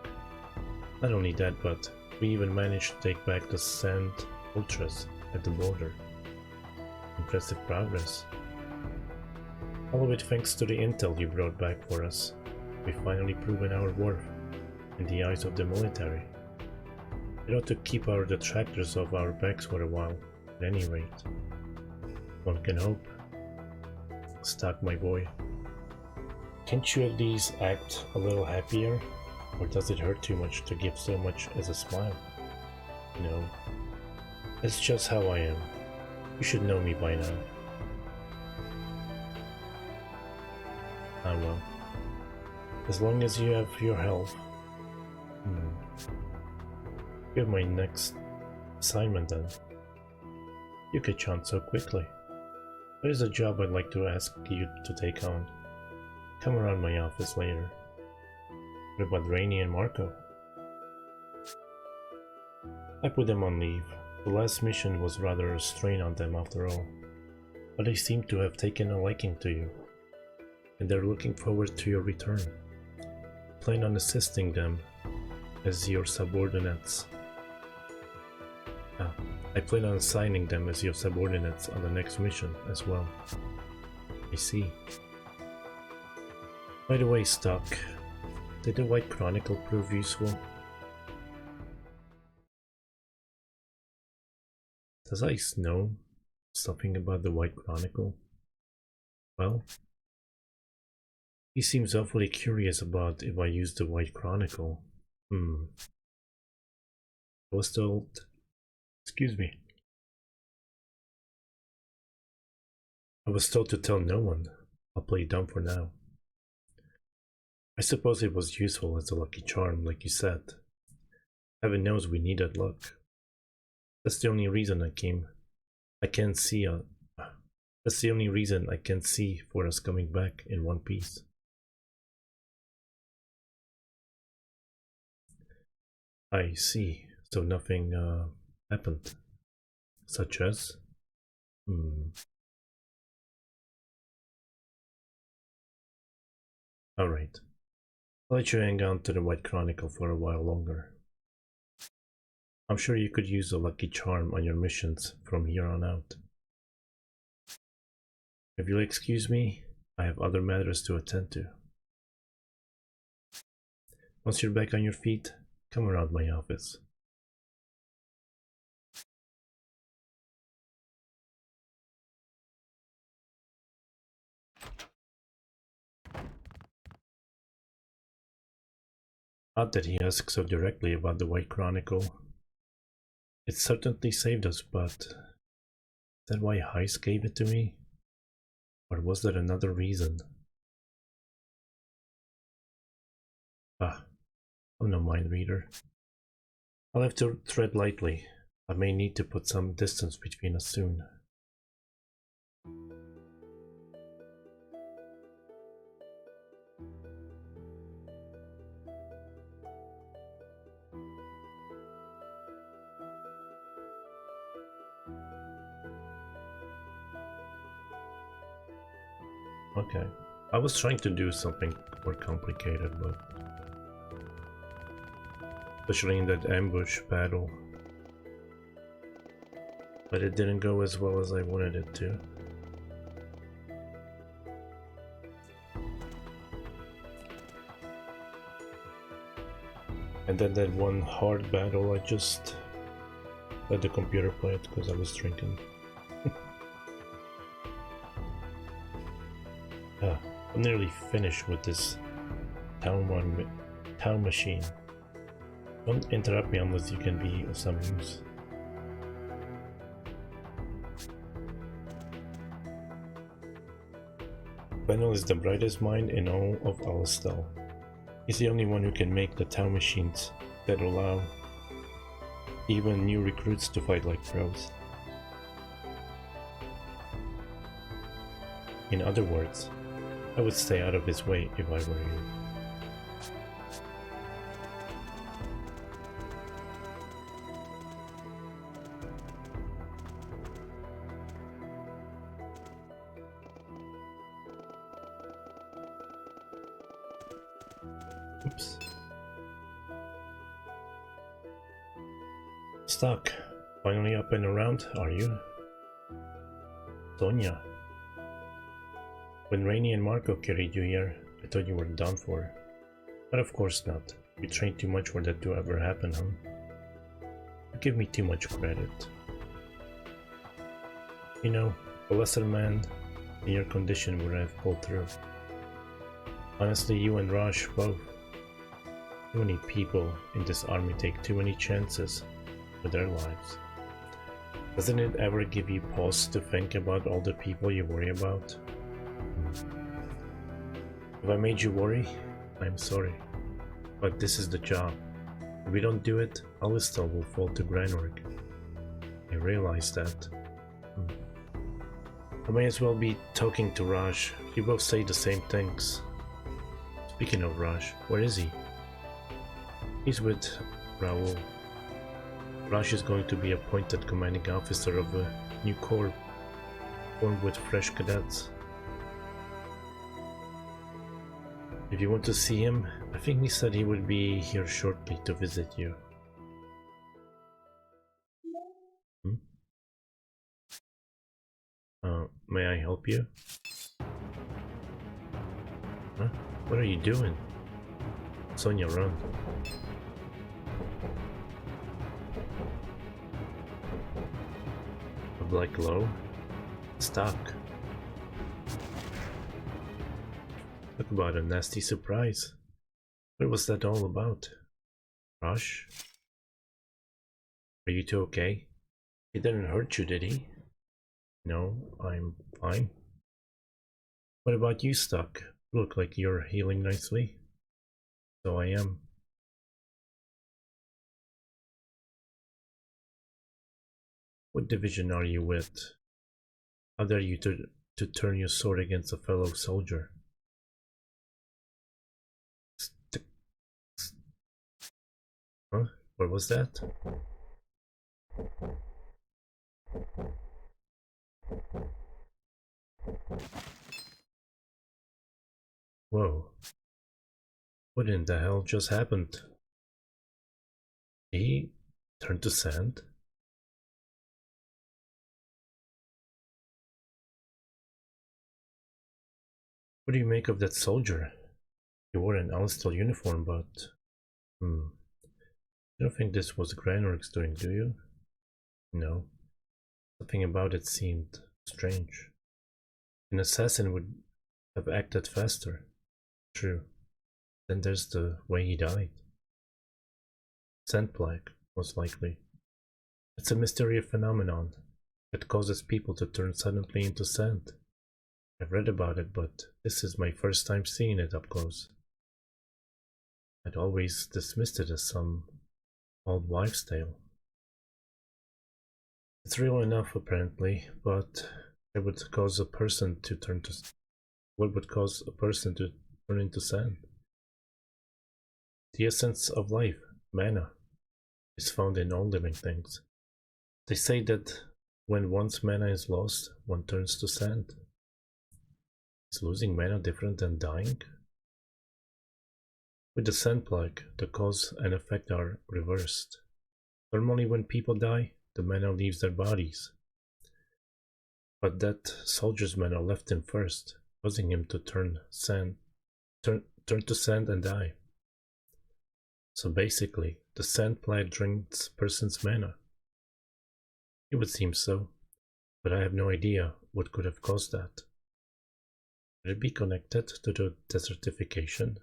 Not only that, but we even managed to take back the Sand Ultras at the border. Impressive progress. All of it thanks to the intel you brought back for us. We've finally proven our worth in the eyes of the military. It ought to keep our detractors off our backs for a while, at any rate. One can hope. Stock, my boy. Can't you at least act a little happier? Or does it hurt too much to give so much as a smile? No. That's just how I am. You should know me by now. Ah well. As long as you have your health. You have my next assignment then. You catch on so quickly. There is a job I'd like to ask you to take on. Come around my office later. What about Rainey and Marco? I put them on leave. The last mission was rather a strain on them after all. But they seem to have taken a liking to you. And they're looking forward to your return. Plan on assisting them as your subordinates. I plan on assigning them as your subordinates on the next mission as well. I see. By the way, Stock, did the White Chronicle prove useful? Does Ice know something about the White Chronicle? Well, he seems awfully curious about if I use the White Chronicle. I was told... Excuse me. I was told to tell no one. I'll play dumb for now. I suppose it was useful as a lucky charm, like you said. Heaven knows we needed luck. That's the only reason That's the only reason I can see for us coming back in one piece. I see. So nothing happened. Such as? Alright. I'll let you hang on to the White Chronicle for a while longer. I'm sure you could use a lucky charm on your missions from here on out. If you'll excuse me, I have other matters to attend to. Once you're back on your feet, come around my office. Odd that he asks so directly about the White Chronicle. It certainly saved us, but is that why Heis gave it to me? Or was there another reason? I'm no mind reader. I'll have to tread lightly. I may need to put some distance between us soon. Okay. I was trying to do something more complicated, but especially in that ambush battle. But it didn't go as well as I wanted it to. And then that one hard battle, I just let the computer play it because I was drinking. I'm nearly finished with this town machine. Don't interrupt me unless you can be of some use. Benel is the brightest mind in all of Alistal. He's the only one who can make the town machines that allow even new recruits to fight like pros. In other words, I would stay out of his way if I were you. Oops. Stuck. Finally up and around, are you? Sonia. When Rainy and Marco carried you here, I thought you were done for. But of course not. You trained too much for that to ever happen, huh? You give me too much credit. You know, a lesser man in your condition would have pulled through. Honestly, you and Raj both. Too many people in this army take too many chances with their lives. Doesn't it ever give you pause to think about all the people you worry about? If I made you worry, I'm sorry. But this is the job. If we don't do it, Alistal will fall to Granorg. I realize that. I may as well be talking to Raj. You both say the same things. Speaking of Raj, where is he? He's with Raoul. Raj is going to be appointed commanding officer of a new corps formed with fresh cadets. If you want to see him, I think he said he would be here shortly to visit you. May I help you? Huh? What are you doing? Sonia, run. A black glow? Stuck. Talk about a nasty surprise. What was that all about? Rush? Are you two okay? He didn't hurt you, did he? No, I'm fine. What about you, Stuck? Look like you're healing nicely. So I am. What division are you with? How dare you to turn your sword against a fellow soldier? Huh? What was that? Whoa. What in the hell just happened? He turned to sand? What do you make of that soldier? He wore an Alistal uniform, but... You don't think this was Granorg's doing, do you? No. Something about it seemed strange. An assassin would have acted faster. True. Then there's the way he died. Sand plague, most likely. It's a mysterious phenomenon that causes people to turn suddenly into sand. I've read about it, but this is my first time seeing it up close. I'd always dismissed it as some old wives' tale. It's real enough apparently, but it would cause a person to turn to what would cause a person to turn into sand? The essence of life, mana, is found in all living things. They say that when one's mana is lost, one turns to sand. Is losing mana different than dying? With the sand plague, the cause and effect are reversed. Normally when people die, the mana leaves their bodies. But that soldier's mana left him first, causing him to turn to sand and die. So basically, the sand plague drains person's mana. It would seem so, but I have no idea what could have caused that. Could it be connected to the desertification?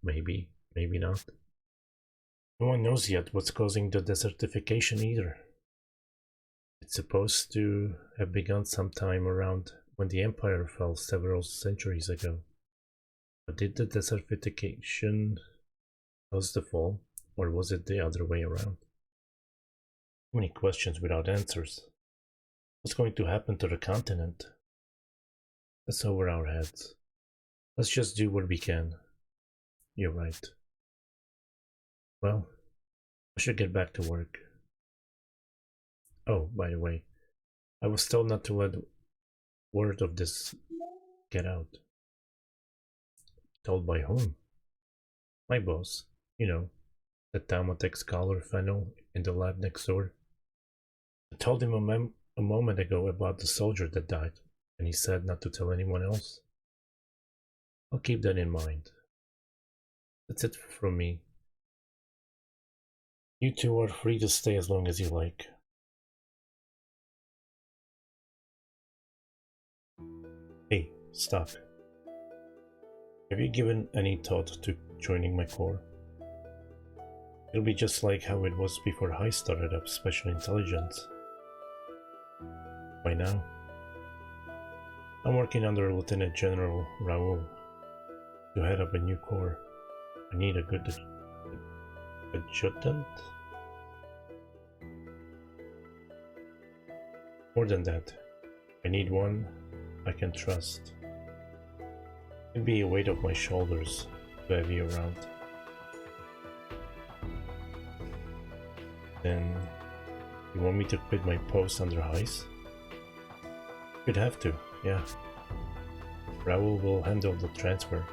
Maybe, maybe not. No one knows yet what's causing the desertification either. It's supposed to have begun sometime around when the empire fell several centuries ago. But did the desertification cause the fall, or was it the other way around? Too many questions without answers. What's going to happen to the continent? That's over our heads. Let's just do what we can. You're right. Well, I should get back to work. Oh, by the way, I was told not to let word of this get out. Told by whom? My boss. You know, that Taumatech scholar fellow in the lab next door. I told him a moment ago about the soldier that died, and he said not to tell anyone else. I'll keep that in mind. That's it from me. You two are free to stay as long as you like. Hey, stop. Have you given any thought to joining my corps? It'll be just like how it was before I started up Special Intelligence. Why now? I'm working under Lieutenant General Raoul to head up a new corps. I need a good adjutant? More than that, I need one I can trust. It'd be a weight off my shoulders to have you around. Then, you want me to quit my post under Heist? You'd have to, yeah. Raoul will handle the transfer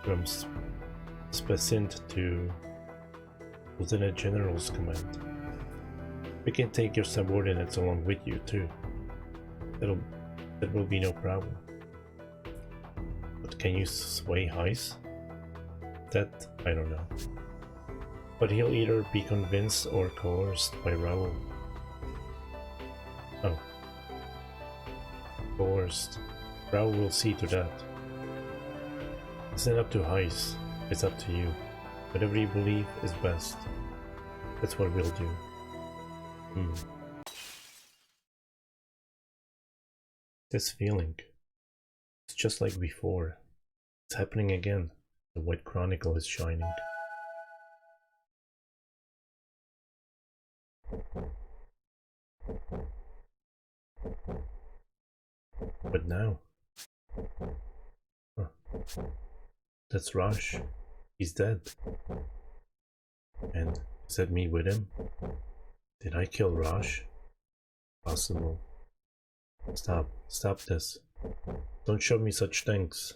from Spacint to Lieutenant General's command. We can take your subordinates along with you too. That will be no problem. But can you sway Heist? That I don't know. But he'll either be convinced or coerced by Raoul. Oh. Coerced. Raoul will see to that. It's not up to Heist, it's up to you. Whatever you believe is best. That's what we'll do. This feeling. It's just like before. It's happening again. The White Chronicle is shining. But now... Huh. That's Raj. He's dead. And is that me with him? Did I kill Raj? Possible. Stop this. Don't show me such things.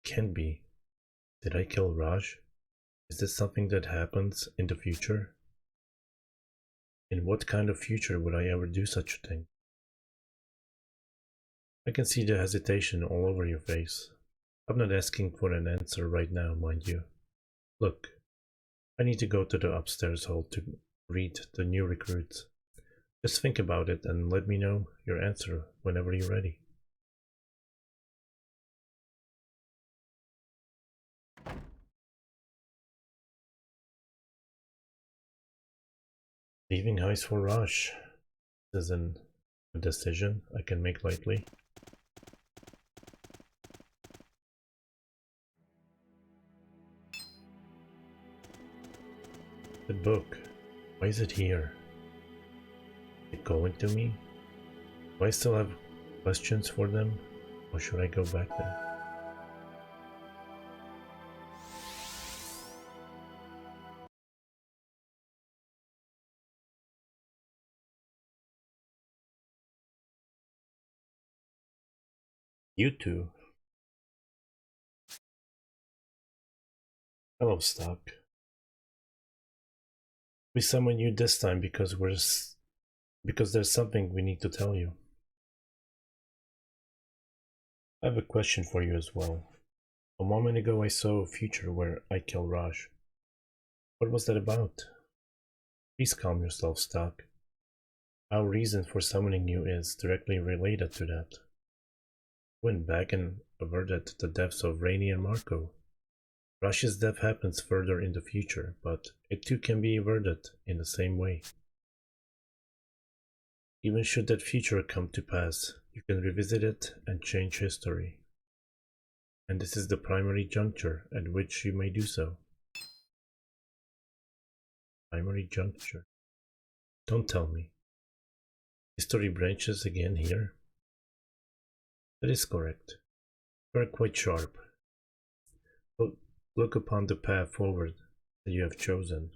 Can't be. Did I kill Raj? Is this something that happens in the future? In what kind of future would I ever do such a thing? I can see the hesitation all over your face. I'm not asking for an answer right now, mind you. Look, I need to go to the upstairs hall to read the new recruits. Just think about it and let me know your answer whenever you're ready. Leaving Heist for Raj isn't a decision I can make lightly. The book. Why is it here? Is it calling to me? Do I still have questions for them? Or should I go back there? You two. Hello, Stock. We summoned you this time because there's something we need to tell you. I have a question for you as well. A moment ago I saw a future where I kill Raj. What was that about? Please calm yourself, Stock. Our reason for summoning you is directly related to that. Went back and averted the deaths of Rainey and Marco. Raj's death happens further in the future, but it too can be averted in the same way. Even should that future come to pass, you can revisit it and change history. And this is the primary juncture at which you may do so. Primary juncture. Don't tell me. History branches again here? That is correct. You are quite sharp. But look upon the path forward that you have chosen.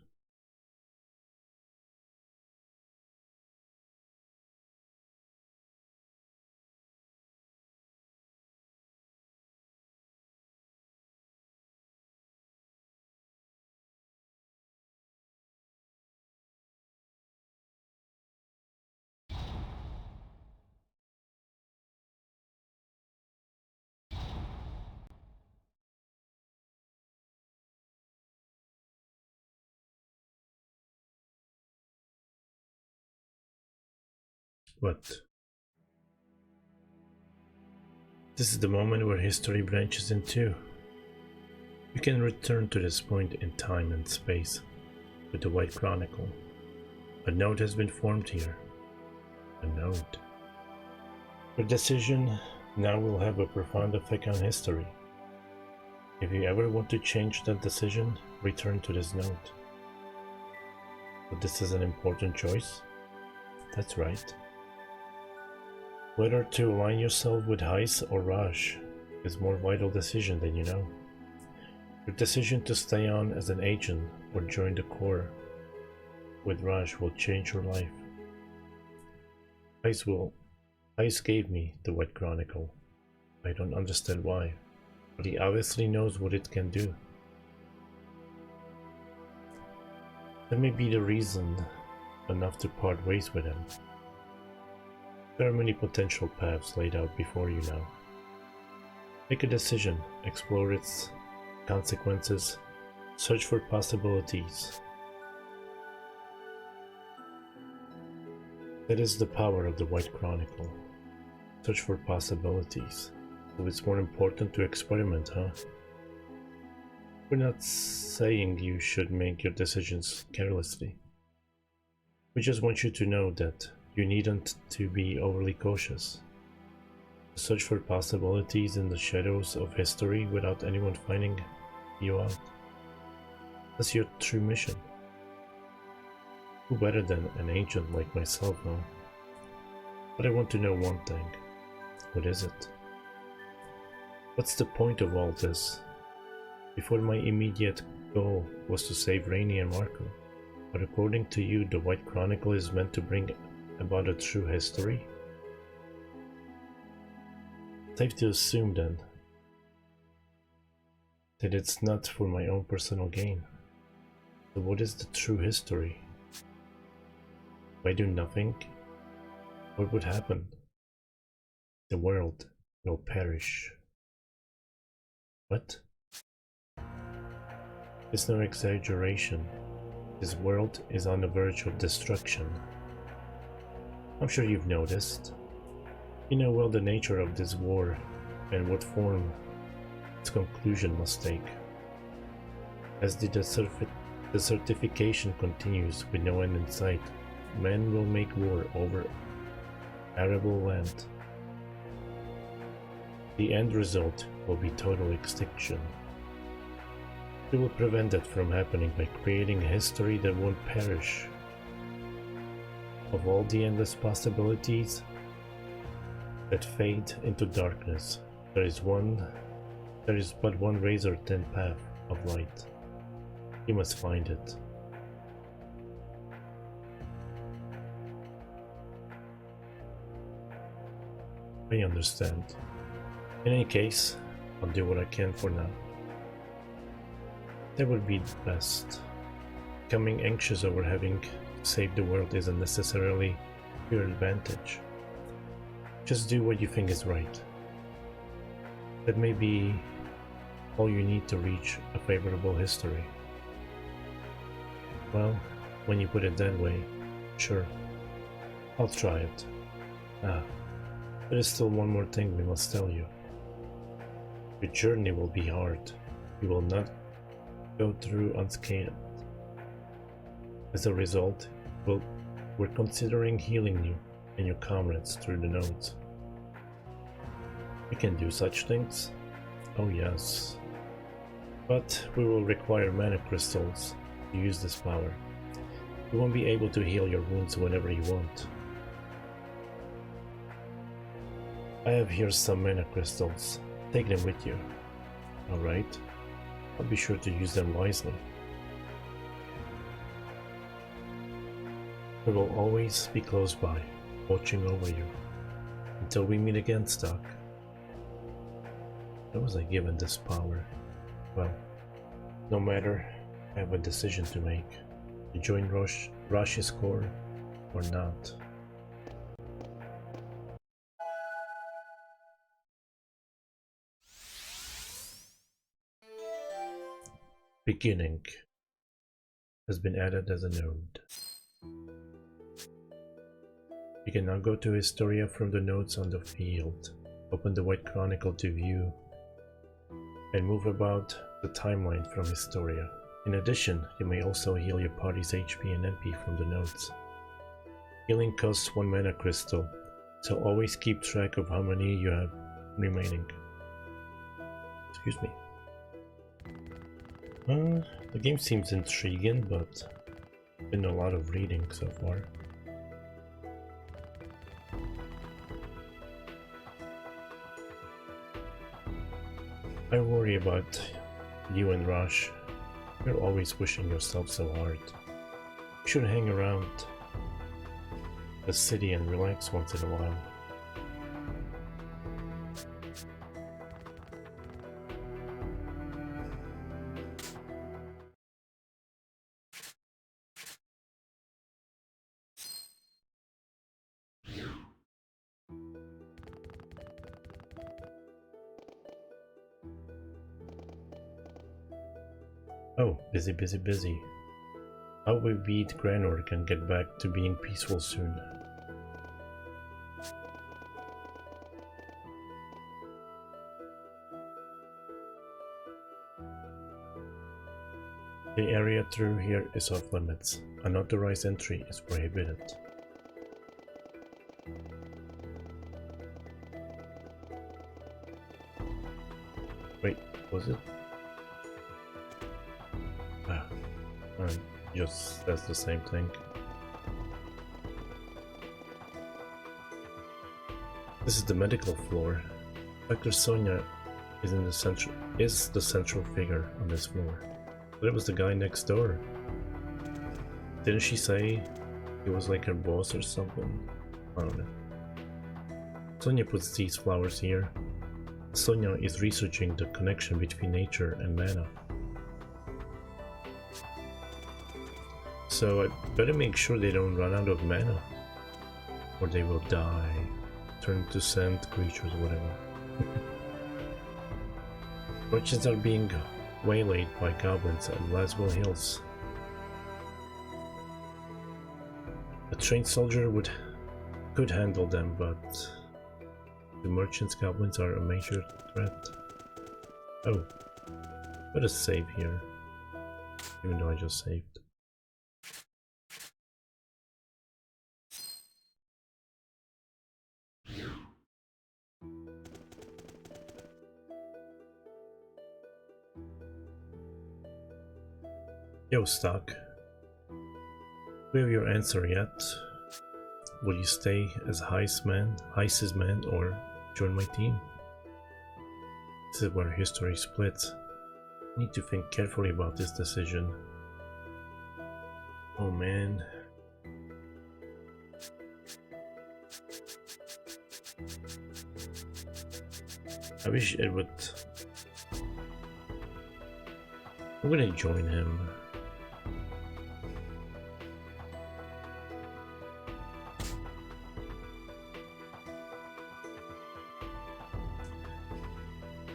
What? This is the moment where history branches in two. You can return to this point in time and space with the White Chronicle. A node has been formed here. A node. Your decision now will have a profound effect on history. If you ever want to change that decision, return to this node. But this is an important choice? That's right. Whether to align yourself with Heis or Raj is a more vital decision than you know. Your decision to stay on as an agent or join the Corps with Raj will change your life. Heis gave me the White Chronicle. I don't understand why, but he obviously knows what it can do. That may be the reason enough to part ways with him. There are many potential paths laid out before you now. Make a decision, explore its consequences, search for possibilities. That is the power of the White Chronicle. Search for possibilities. So it's more important to experiment, huh? We're not saying you should make your decisions carelessly. We just want you to know that you needn't to be overly cautious. Search for possibilities in the shadows of history without anyone finding you out. That's your true mission. Who better than an agent like myself, huh? But I want to know one thing. What is it? What's the point of all this? Before, my immediate goal was to save Rainey and Marco. But according to you, the White Chronicle is meant to bring about a true history? Safe to assume then that it's not for my own personal gain. So what is the true history? If I do nothing, what would happen? The world will perish. What? It's no exaggeration. This world is on the verge of destruction. I'm sure you've noticed. You know well the nature of this war and what form its conclusion must take. As the desertification continues with no end in sight, men will make war over arable land. The end result will be total extinction. We will prevent that from happening by creating a history that won't perish. Of all the endless possibilities that fade into darkness, there is but one razor-thin path of light. You must find it. I understand. In any case, I'll do what I can for now. That would be best. Becoming anxious over having to save the world isn't necessarily your advantage. Just do what you think is right. That may be all you need to reach a favorable history. Well, when you put it that way, sure. I'll try it. There is still one more thing we must tell you. Your journey will be hard. You will not go through unscathed. As a result, we're considering healing you and your comrades through the nodes. We can do such things? Oh yes. But we will require mana crystals to use this power. You won't be able to heal your wounds whenever you want. I have here some mana crystals. Take them with you. Alright. I'll be sure to use them wisely. We will always be close by, watching over you. Until we meet again, Stock. How was I given this power? Well, no matter, I have a decision to make. To join Rash's Corps or not. Beginning has been added as a node. You can now go to Historia from the nodes on the field. Open the White Chronicle to view and move about the timeline from Historia. In addition, you may also heal your party's HP and MP from the nodes. Healing costs 1 mana crystal, so always keep track of how many you have remaining. Excuse me. The game seems intriguing, but been a lot of reading so far. I worry about you and Rash. You're always pushing yourself so hard. You should hang around the city and relax once in a while. Oh, busy, busy, busy. How we beat Granorg and get back to being peaceful soon. The area through here is off limits. Unauthorized entry is prohibited. Wait, was it? Just that's the same thing. This is the medical floor. Dr. Sonia is the central figure on this floor. But it was the guy next door. Didn't she say he was like her boss or something? I don't know. Sonia puts these flowers here. Sonia is researching the connection between nature and mana. So I better make sure they don't run out of mana, or they will die, turn into sand creatures or whatever. Merchants are being waylaid by goblins at Laswell Hills. A trained soldier could handle them, but the merchants' goblins are a major threat. Oh, let us save here, even though I just saved. Yo, Stock. We have your answer yet? Will you stay as Heist's man, or join my team? This is where history splits. I need to think carefully about this decision. Oh man. I wish it would... I'm gonna join him.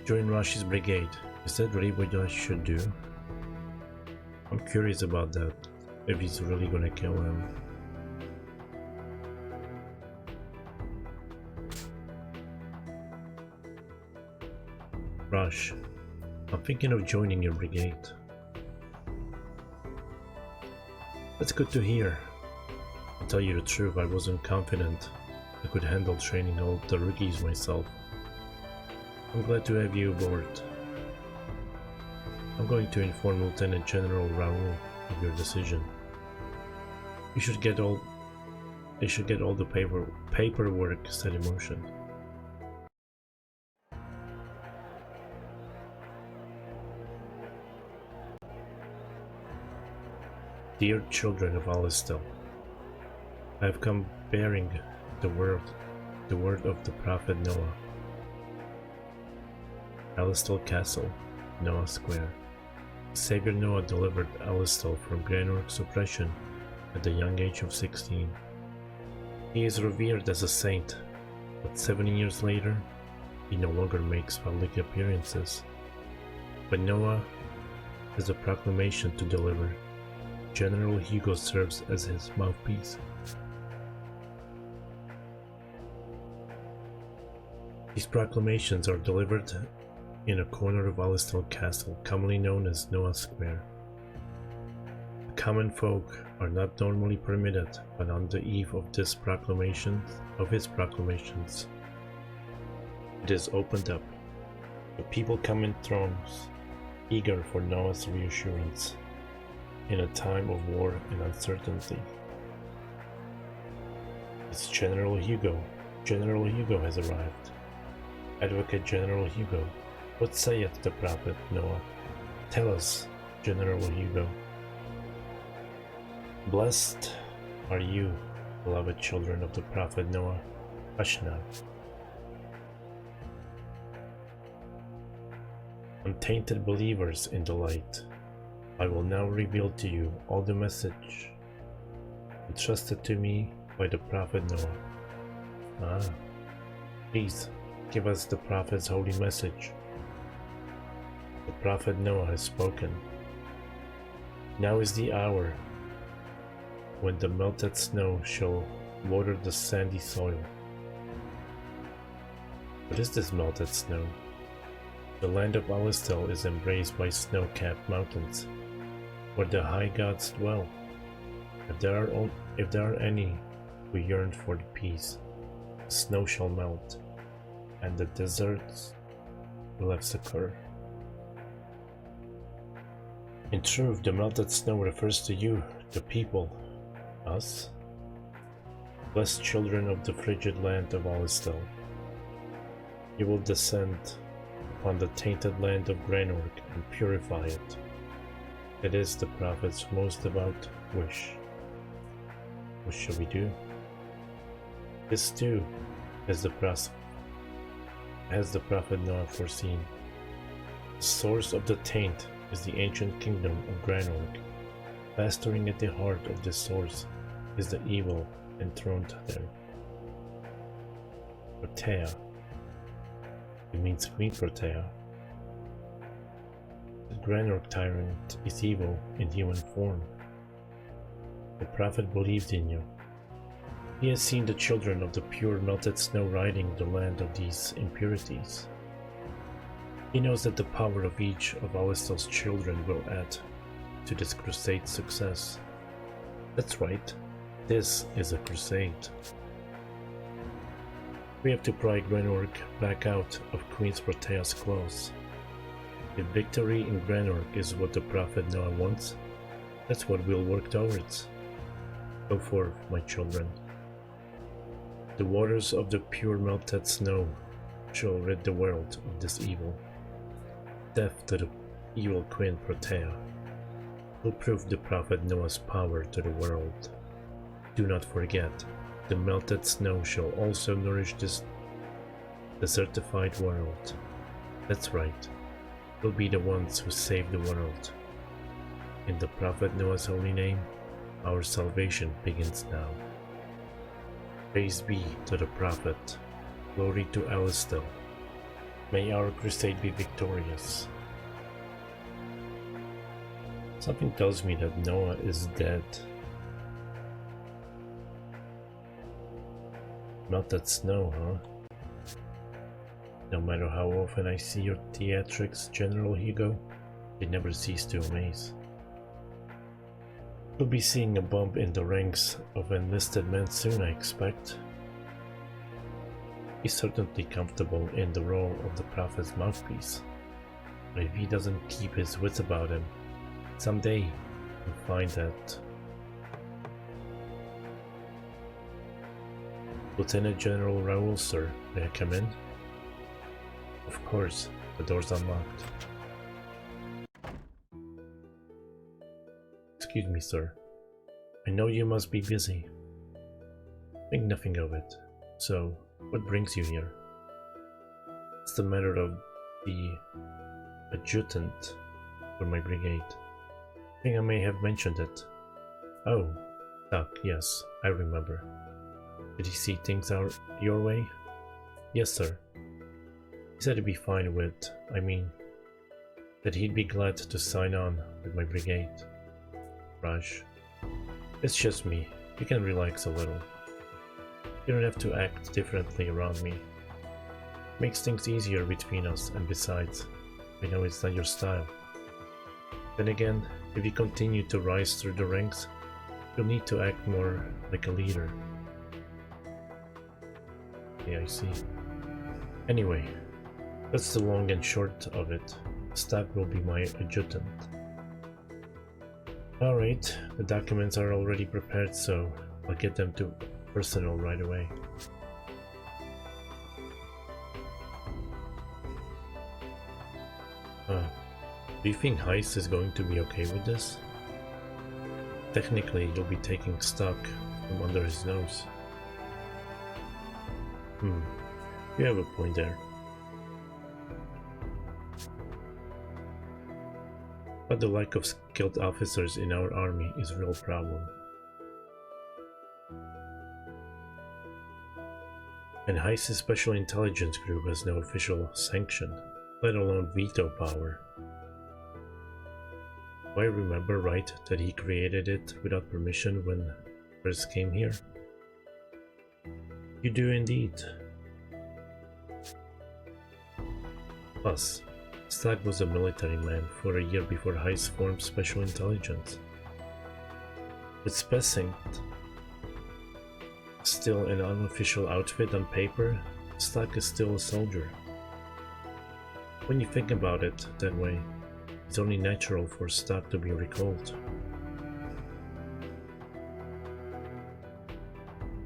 Join Rashi's brigade. Is that really what I should do? I'm curious about that. If he's really gonna kill him. Rush, I'm thinking of joining your brigade. That's good to hear. To tell you the truth, I wasn't confident I could handle training all the rookies myself. I'm glad to have you aboard. I'm going to inform Lieutenant General Raoul of your decision. They should get all the paperwork set in motion. Dear children of Alistel, I have come bearing the word of the Prophet Noah. Alistel Castle, Noah Square. Savior Noah delivered Alistel from Granork's oppression at the young age of 16. He is revered as a saint, but 70 years later, he no longer makes public appearances. But Noah has a proclamation to deliver. General Hugo serves as his mouthpiece. These proclamations are delivered in a corner of Alistel Castle, commonly known as Noah Square. The common folk are not normally permitted, but on the eve of his proclamations, it is opened up. The people come in throngs, eager for Noah's reassurance in a time of war and uncertainty. It's General Hugo. General Hugo has arrived. Advocate General Hugo, what saith the prophet Noah? Tell us, General Hugo. Blessed are you, beloved children of the prophet Noah. Hush now. Untainted believers in the light, I will now reveal to you all the message entrusted to me by the prophet Noah. Please give us the prophet's holy message. The prophet Noah has spoken. Now is the hour when the melted snow shall water the sandy soil. What is this melted snow? The land of Alistel is embraced by snow-capped mountains, where the high gods dwell. If there are any who yearn for the peace, the snow shall melt, and the deserts will have succor. In truth, the melted snow refers to you, the people, us, blessed children of the frigid land of Alistel. You will descend upon the tainted land of Granork and purify it. It is the prophet's most devout wish. What shall we do? This too has the prophet Noah foreseen. The source of the taint is the ancient kingdom of Granork. Festering at the heart of this source is the evil enthroned there. Protea. It means Queen Protea. The Granork tyrant is evil in human form. The prophet believed in you. He has seen the children of the pure melted snow riding the land of these impurities. He knows that the power of each of Alistel's children will add to this crusade's success. That's right, this is a crusade. We have to pry Granork back out of Queen Protea's claws. If victory in Granork is what the prophet Noah wants, That's what we'll work towards. Go forth, my children. The waters of the pure melted snow shall rid the world of this evil. Death to the evil Queen Protea will prove the prophet Noah's power to the world. Do not forget, the melted snow shall also nourish this desertified world. That's right, we'll be the ones who save the world. In the prophet Noah's holy name, our salvation begins now. Praise be to the prophet, glory to Alistel. May our crusade be victorious. Something tells me that Noah is dead. Melted snow, huh? No matter how often I see your theatrics, General Hugo, they never cease to amaze. We'll be seeing a bump in the ranks of enlisted men soon, I expect. He's certainly comfortable in the role of the prophet's mouthpiece, but if he doesn't keep his wits about him, someday you'll find that. Lieutenant General Raoul, sir, may I come in? Of course, the door's unlocked. Excuse me, sir. I know you must be busy. Think nothing of it. So, what brings you here? It's the matter of the adjutant for my brigade. I think I may have mentioned it. Oh, Doc, yes, I remember. Did he see things out your way? Yes, sir. He said he'd be fine with, that he'd be glad to sign on with my brigade. Raj, it's just me. You can relax a little. You don't have to act differently around me. Makes things easier between us, and besides, I know it's not your style. Then again, if you continue to rise through the ranks, you'll need to act more like a leader. Yeah, I see. Anyway, that's the long and short of it. Stab will be my adjutant. Alright, the documents are already prepared, so I'll get them to personnel right away. Do you think Heist is going to be okay with this? Technically, you'll be taking stock from under his nose. You have a point there. But the lack of skilled officers in our army is a real problem. And Heist's Special Intelligence Group has no official sanction, let alone veto power. Do I remember right that he created it without permission when he first came here? You do indeed. Plus, Stagg was a military man for a year before Heist formed Special Intelligence. With Spessinct still an unofficial outfit on paper, Stagg is still a soldier. When you think about it that way, it's only natural for Stagg to be recalled.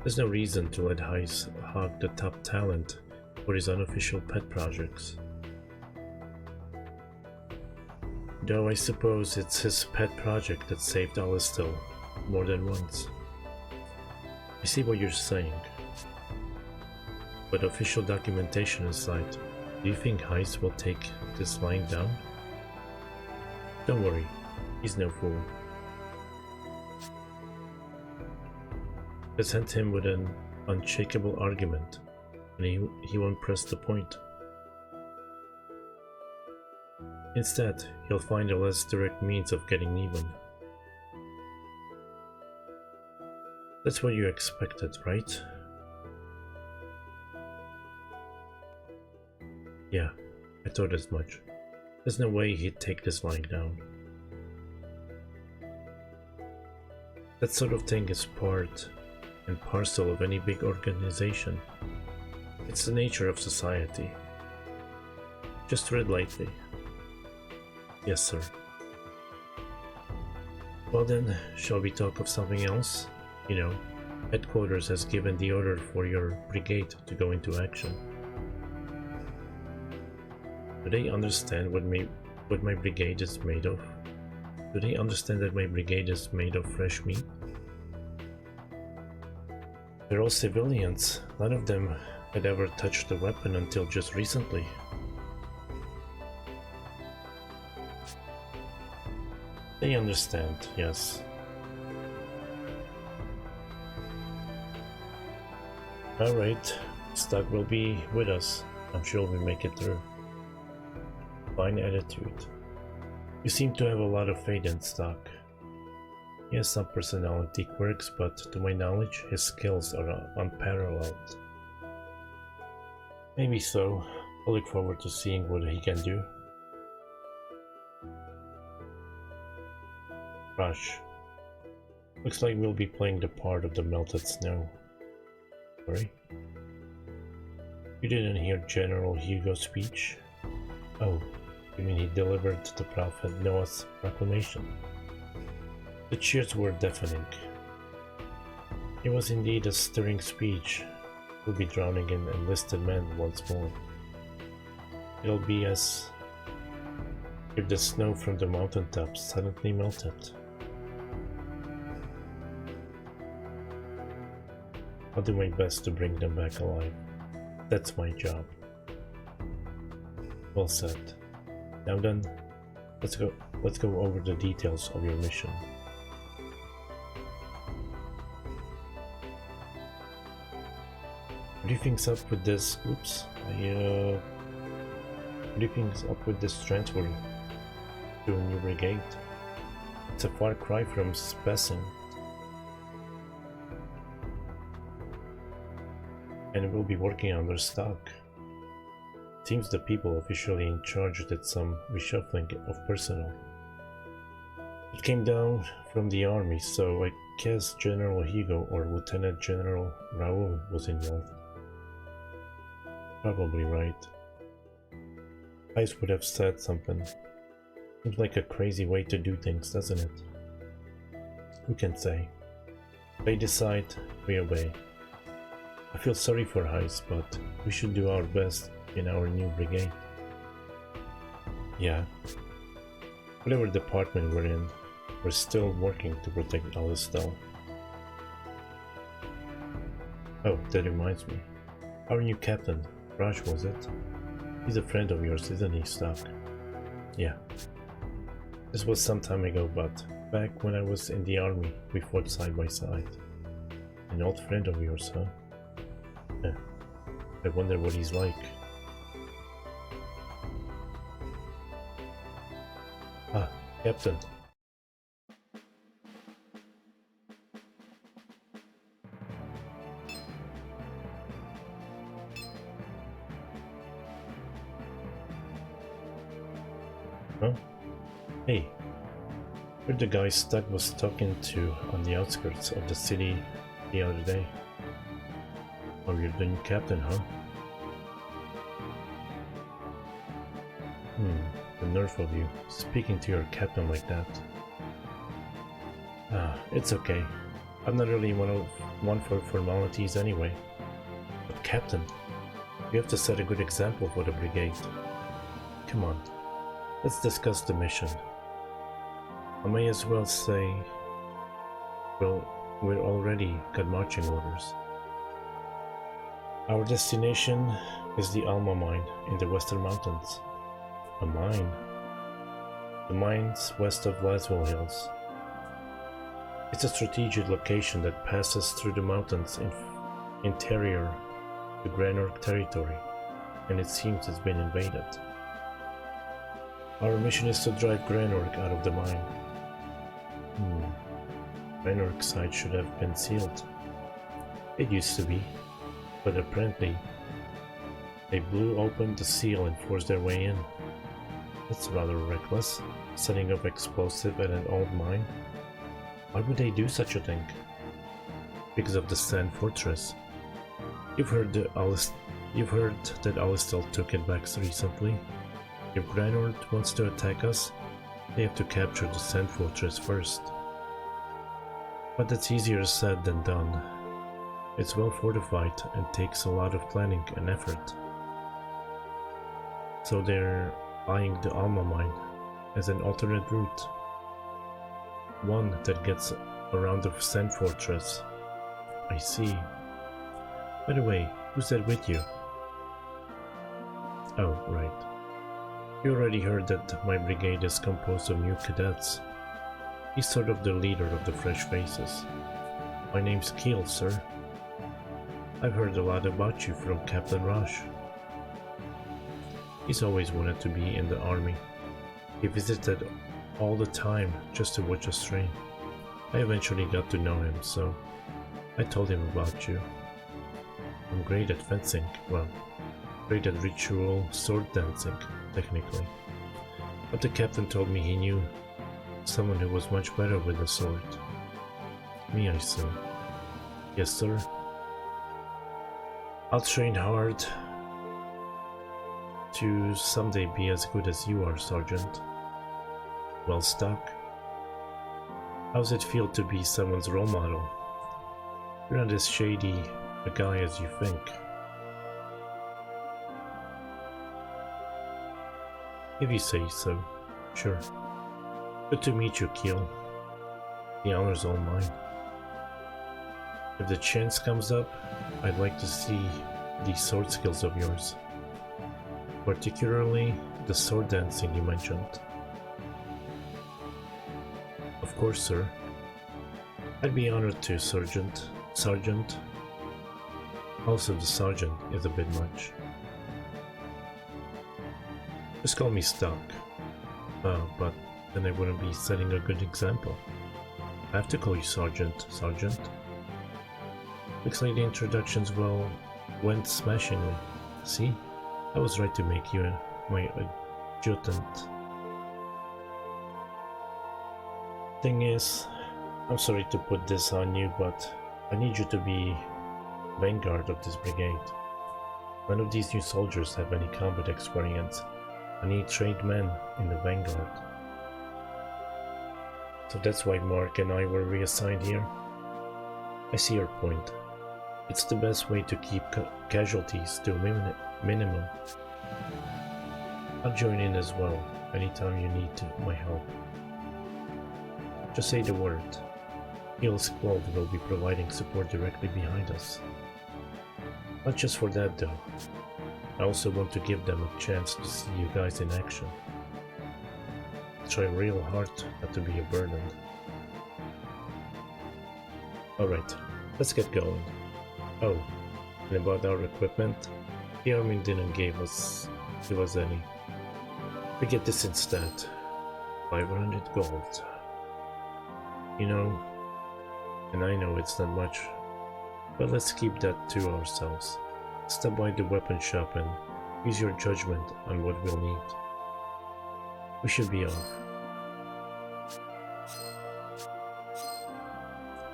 There's no reason to let Heist hog the top talent for his unofficial pet projects. Though I suppose it's his pet project that saved Alistel more than once. I see what you're saying. But official documentation aside, do you think Heist will take this lying down? Don't worry, he's no fool. Present him with an unshakable argument, and he won't press the point. Instead, he'll find a less direct means of getting even. That's what you expected, right? Yeah, I thought as much. There's no way he'd take this lying down. That sort of thing is part and parcel of any big organization. It's the nature of society. Just tread lightly. Yes, sir. Well then, shall we talk of something else? You know, headquarters has given the order for your brigade to go into action. Do they understand what my brigade is made of? Do they understand that my brigade is made of fresh meat? They're all civilians. None of them had ever touched a weapon until just recently. They understand, yes. Alright, Stuck will be with us. I'm sure we'll make it through. Fine attitude. You seem to have a lot of faith in Stuck. He has some personality quirks, but to my knowledge, his skills are unparalleled. Maybe so. I look forward to seeing what he can do. Rush. Looks like we'll be playing the part of the melted snow. Sorry? You didn't hear General Hugo's speech? Oh, you mean he delivered the Prophet Noah's proclamation? The cheers were deafening. It was indeed a stirring speech. We'll be drowning in enlisted men once more. It'll be as if the snow from the mountaintops suddenly melted. I'll do my best to bring them back alive. That's my job. Well said. Now then, let's go over the details of your mission. What do you think's up with this? Oops. What do you think's up with this transfer to a new brigade? It's a far cry from Spessing. And we'll be working under Stock. Seems the people officially in charge did some reshuffling of personnel. It came down from the army, so I guess General Hugo or Lieutenant General Raoul was involved. Probably right. Ice would have said something. Seems like a crazy way to do things, doesn't it? Who can say? They decide, we obey. I feel sorry for Heist, but we should do our best in our new brigade. Yeah. Whatever department we're in, we're still working to protect Alistal. Oh, that reminds me. Our new captain, Raj, was it? He's a friend of yours, isn't he, Stock? Yeah. This was some time ago, but back when I was in the army, we fought side by side. An old friend of yours, huh? Yeah. I wonder what he's like. Ah, Captain. Huh? Hey, you're the guy Stuck was talking to on the outskirts of the city the other day. Oh, you're the new captain, huh? The nerve of you, speaking to your captain like that. Ah, it's okay. I'm not really one for formalities anyway. But Captain, you have to set a good example for the brigade. Come on, let's discuss the mission. I may as well say, well, we're already got marching orders. Our destination is the Alma mine in the Western Mountains. A mine? The mines west of Laswell Hills. It's a strategic location that passes through the mountains interior to Granork territory, and it seems it's been invaded. Our mission is to drive Granork out of the mine. Granork side should have been sealed. It used to be, but apparently they blew open the seal and forced their way in. That's rather reckless, setting up explosive at an old mine. Why would they do such a thing? Because of the Sand Fortress. You've heard that Alistal took it back recently. If Granork wants to attack us, they have to capture the Sand Fortress first. But that's easier said than done. It's well fortified and takes a lot of planning and effort. So they're eyeing the Alma mine as an alternate route. One that gets around the Sand Fortress. I see. By the way, who's that with you? Oh, right. You already heard that my brigade is composed of new cadets. He's sort of the leader of the fresh faces. My name's Keel, sir. I've heard a lot about you from Captain Rosh. He's always wanted to be in the army. He visited all the time just to watch us train. I eventually got to know him, so I told him about you. I'm great at fencing, well, great at ritual sword dancing, technically. But the captain told me he knew someone who was much better with the sword. Me, I say. Yes, sir. I'll train hard to someday be as good as you are, Sergeant. Well stuck. How's it feel to be someone's role model? You're not as shady a guy as you think. If you say so, sure. Good to meet you, Keel. The honor's all mine. If the chance comes up, I'd like to see these sword skills of yours. Particularly the sword dancing you mentioned. Of course, sir. I'd be honored to, Sergeant. Also, the sergeant is a bit much. Just call me Stock. But then I wouldn't be setting a good example. I have to call you Sergeant. Looks like the introductions went smashingly. See? I was right to make you my adjutant. Thing is, I'm sorry to put this on you, but I need you to be vanguard of this brigade. None of these new soldiers have any combat experience. I need trained men in the vanguard. So that's why Mark and I were reassigned here. I see your point. It's the best way to keep casualties to a minimum. I'll join in as well, anytime you need my help. Just say the word. Keel's squad will be providing support directly behind us. Not just for that though. I also want to give them a chance to see you guys in action. Try real hard not to be a burden. Alright, let's get going. Oh, and about our equipment, the army didn't give us any. We get this instead. 500 gold. You know, and I know it's not much, but let's keep that to ourselves. Stop by the weapon shop and use your judgment on what we'll need. We should be off.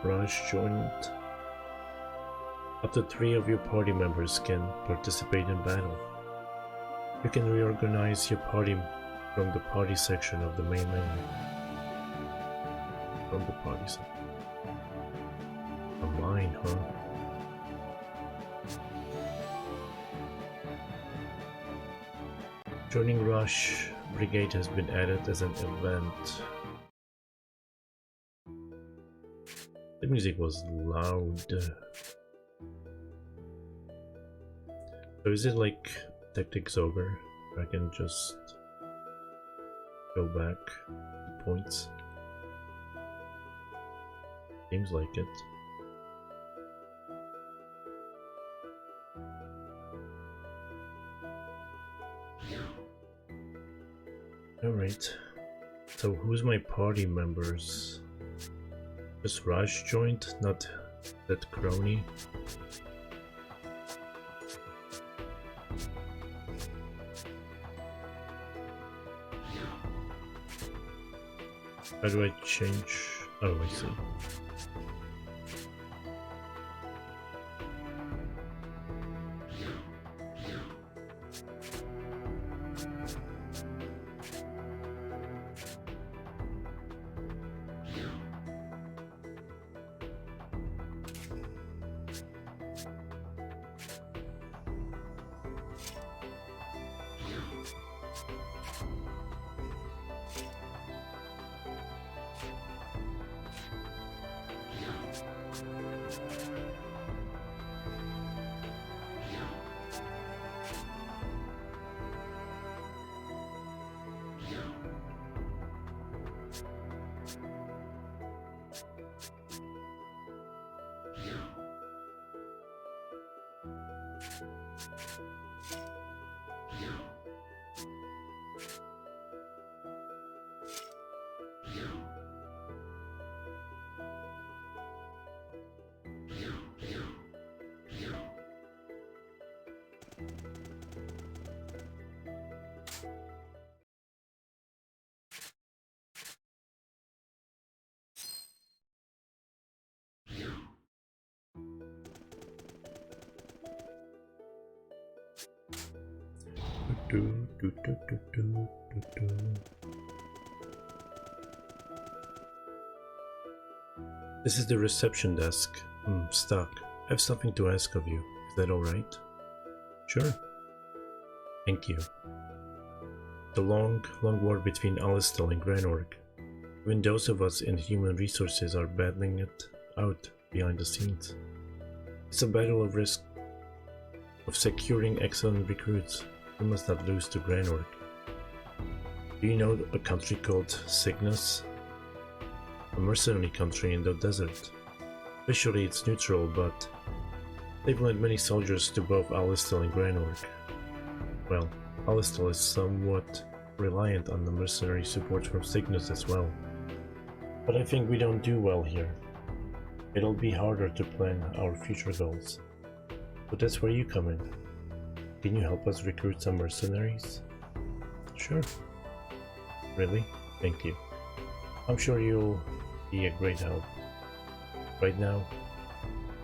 Rush joint. Up to 3 of your party members can participate in battle. You can reorganize your party from the party section of the main menu. From the party section. A mine, huh? Joining Rush Brigade has been added as an event. The music was loud. So is it like Tactics Ogre? I can just go back to points. Seems like it. Alright. So who's my party members? Just Raj joined, not that crony. How do I change? Oh, I see. This is the reception desk. Stuck. I have something to ask of you. Is that alright? Sure. Thank you. The long war between Alistal and Granorg. Even those of us in human resources are battling it out behind the scenes. It's a battle of risk, of securing excellent recruits. We must not lose to Granorg. Do you know a country called Cygnus? A mercenary country in the desert. Officially it's neutral, but they've lent many soldiers to both Alistal and Granorg. Well, Alistal is somewhat reliant on the mercenary support from Cygnus as well. But I think we don't do well here. It'll be harder to plan our future goals. But that's where you come in. Can you help us recruit some mercenaries? Sure. Really? Thank you. I'm sure you'll be a great help. Right now,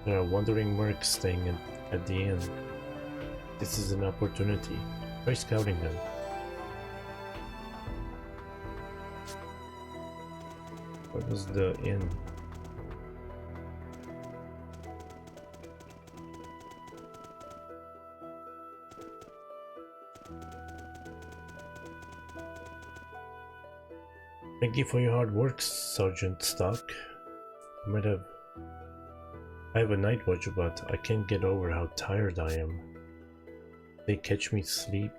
there are wandering mercs staying at the inn. This is an opportunity. Try scouting them. What was the inn? Thank you for your hard work, Sergeant Stock. I have a night watch, but I can't get over how tired I am. If they catch me asleep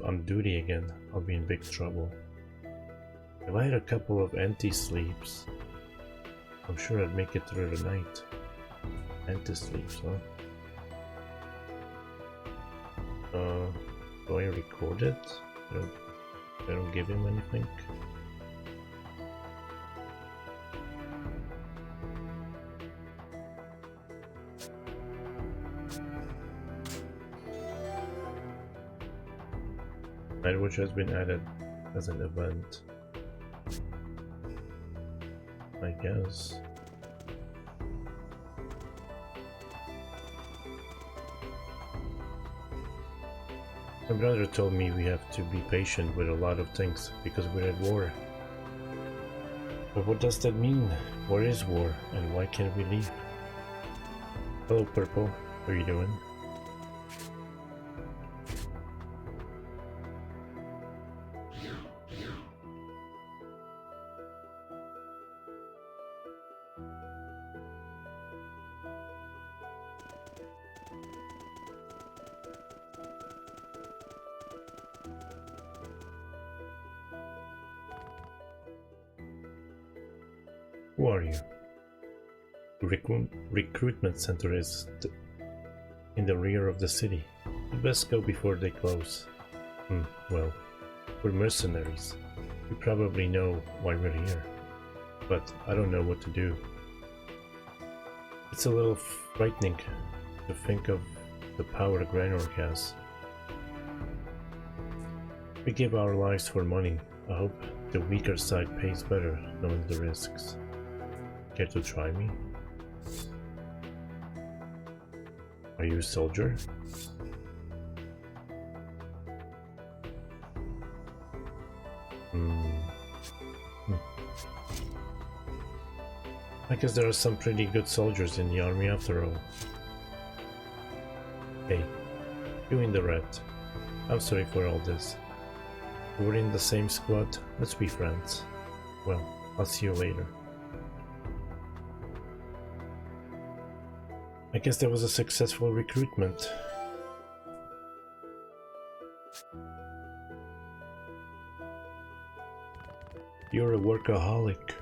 on duty again, I'll be in big trouble. If I had a couple of anti-sleeps, I'm sure I'd make it through the night. Anti-sleeps, huh? Do I record it? I don't give him anything. Nightwatch has been added as an event, I guess. My brother told me we have to be patient with a lot of things because we're at war. But what does that mean? What is war and why can't we leave? Hello Purple, how are you doing? Who are you? The recruitment center is in the rear of the city. You best go before they close. Well, we're mercenaries. You probably know why we're here. But I don't know what to do. It's a little frightening to think of the power Granorg has. We give our lives for money. I hope the weaker side pays better, knowing the risks. Care to try me? Are you a soldier? I guess there are some pretty good soldiers in the army after all. Hey, you in the red. I'm sorry for all this. We're in the same squad, let's be friends. Well, I'll see you later. I guess that was a successful recruitment. You're a workaholic.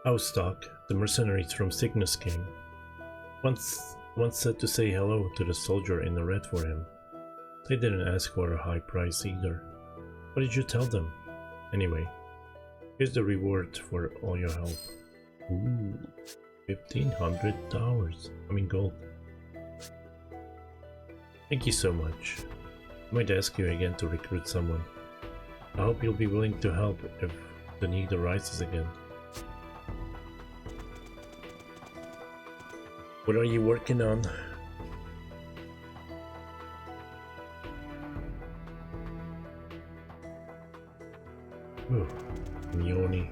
Housestock, the mercenaries from Cygnus King, once said to say hello to the soldier in the red for him. They didn't ask for a high price either. What did you tell them? Anyway, here's the reward for all your help. Ooh, $1,500. I mean gold. Thank you so much. I might ask you again to recruit someone. I hope you'll be willing to help if the need arises again. What are you working on? Ooh, Mioni.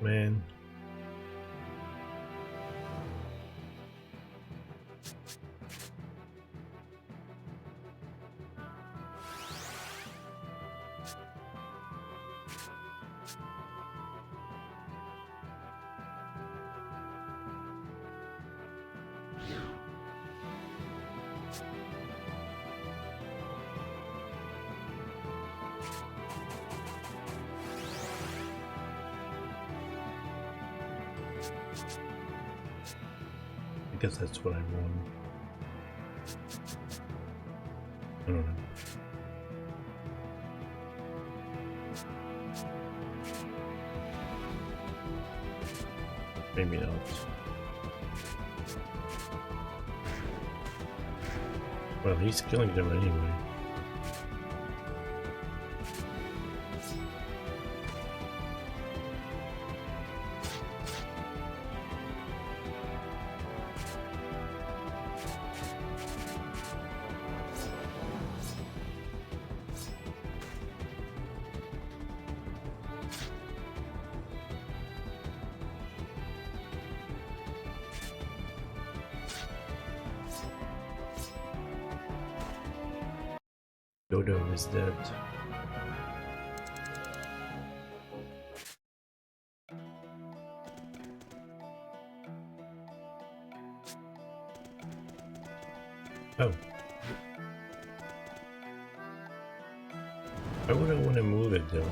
Man. I guess that's what I want. I don't know. Maybe not. Well, he's killing them anyway. Dodo is dead. Oh. Why would I want to move it though?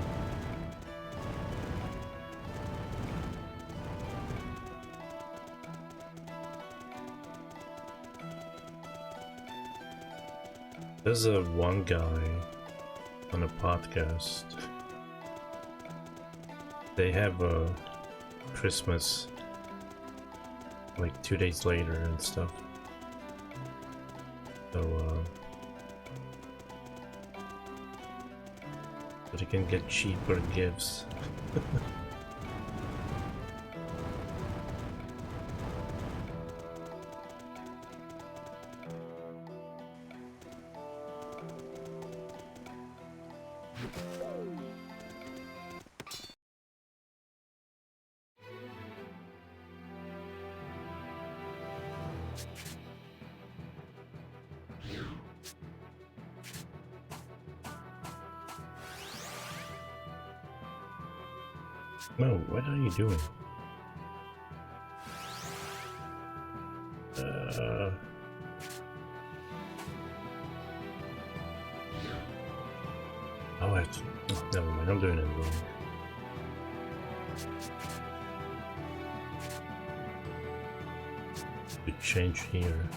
There's a one guy on a podcast. They have a Christmas like 2 days later and stuff. So they can get cheaper gifts. No, what are you doing? Oh, never mind, I'm doing it wrong. To change here.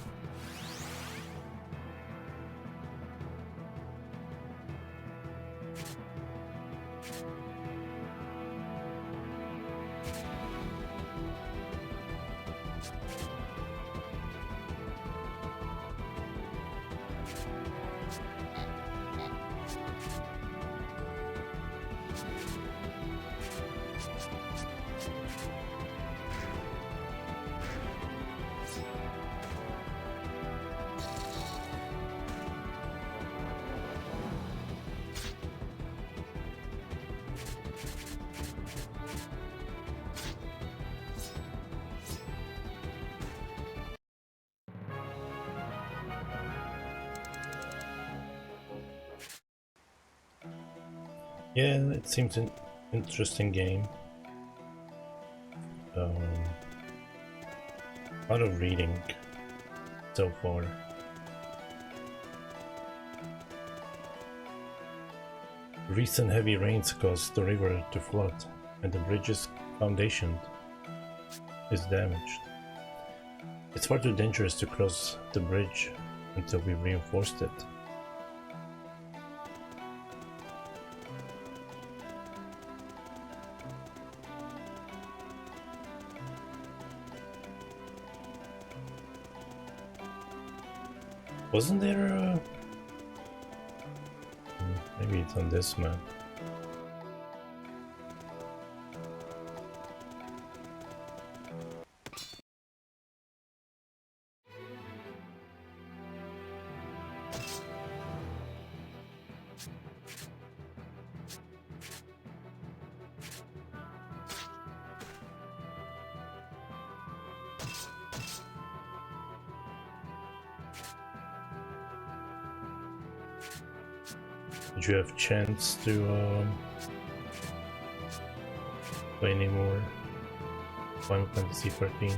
Yeah, it seems an interesting game. A lot of reading so far. Recent heavy rains caused the river to flood, and the bridge's foundation is damaged. It's far too dangerous to cross the bridge until we reinforced it. Wasn't there a... Maybe it's on this map. Did you have chance to play any more Final Fantasy 13?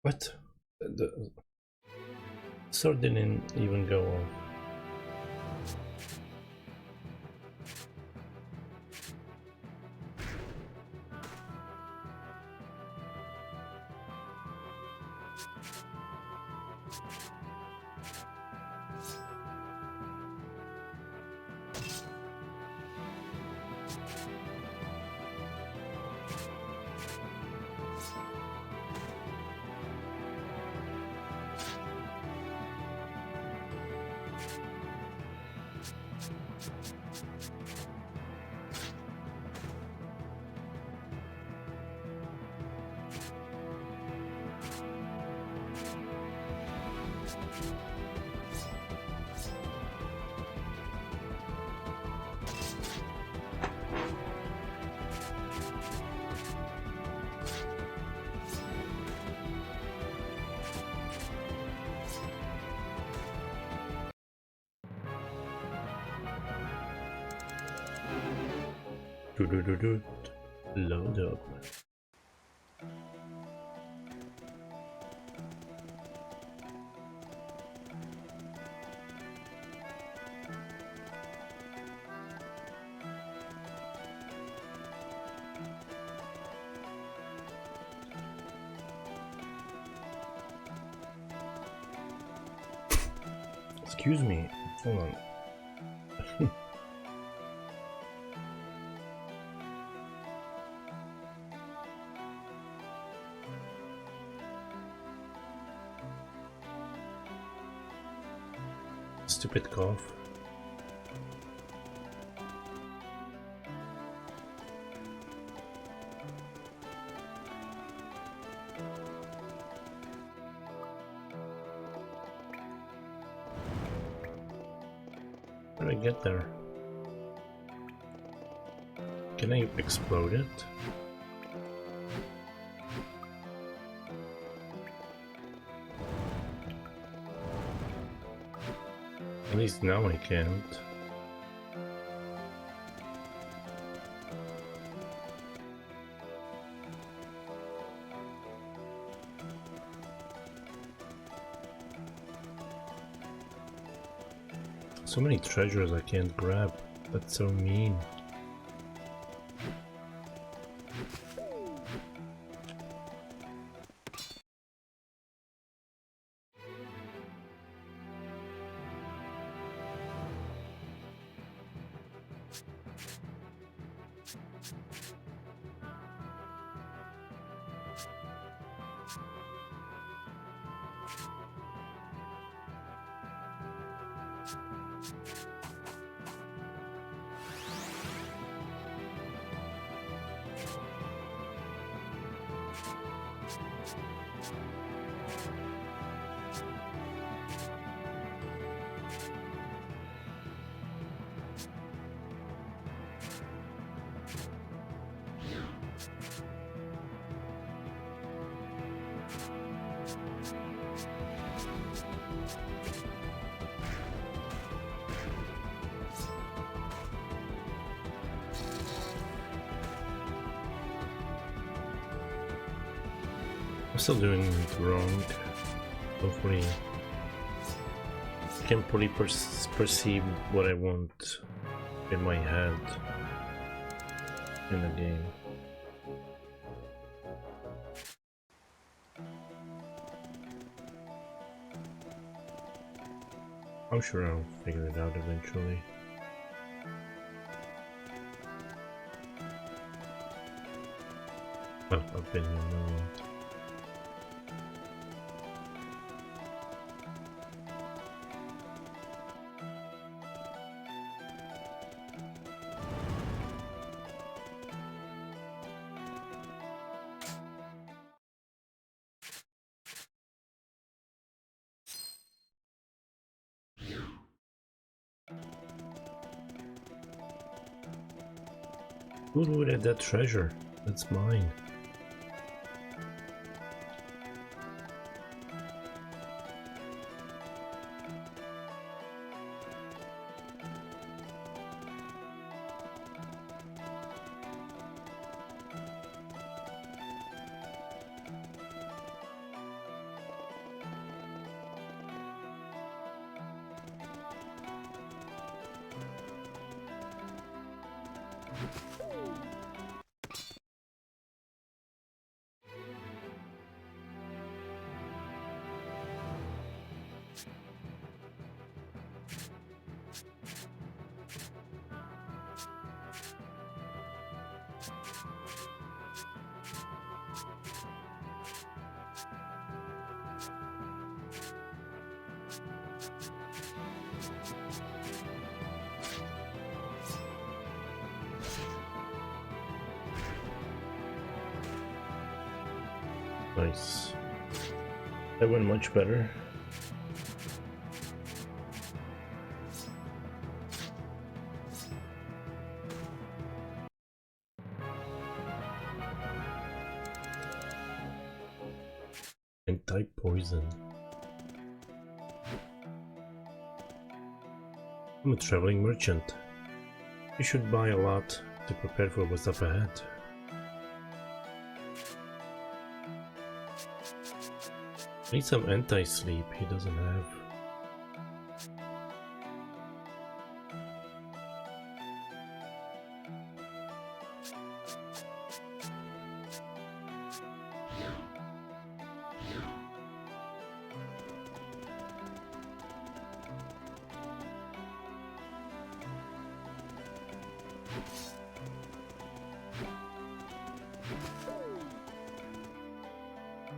What? The sword didn't even go off. Load up. Excuse me, hold on. Stupid cough. How do I get there? Can I explode it? At least now I can't. So many treasures I can't grab. That's so mean. I'm still doing it wrong. Hopefully, I can fully perceive what I want in my head in the game. I'm sure I'll figure it out eventually. Oh, I've been here a moment. Who looted that treasure? That's mine. Nice. That went much better. Anti-poison. I'm a traveling merchant. You should buy a lot to prepare for what's up ahead. I need some anti-sleep he doesn't have.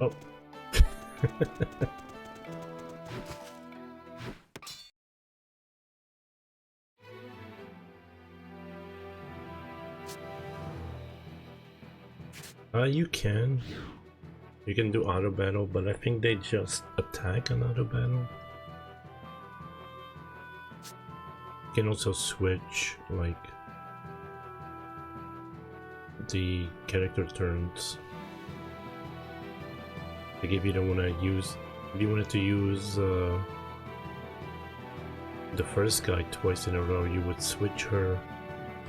Oh. You can. You can do auto battle, but I think they just attack on auto battle. You can also switch, like, the character turns. Like if you don't want to use, if you wanted to use the first guy twice in a row, you would switch her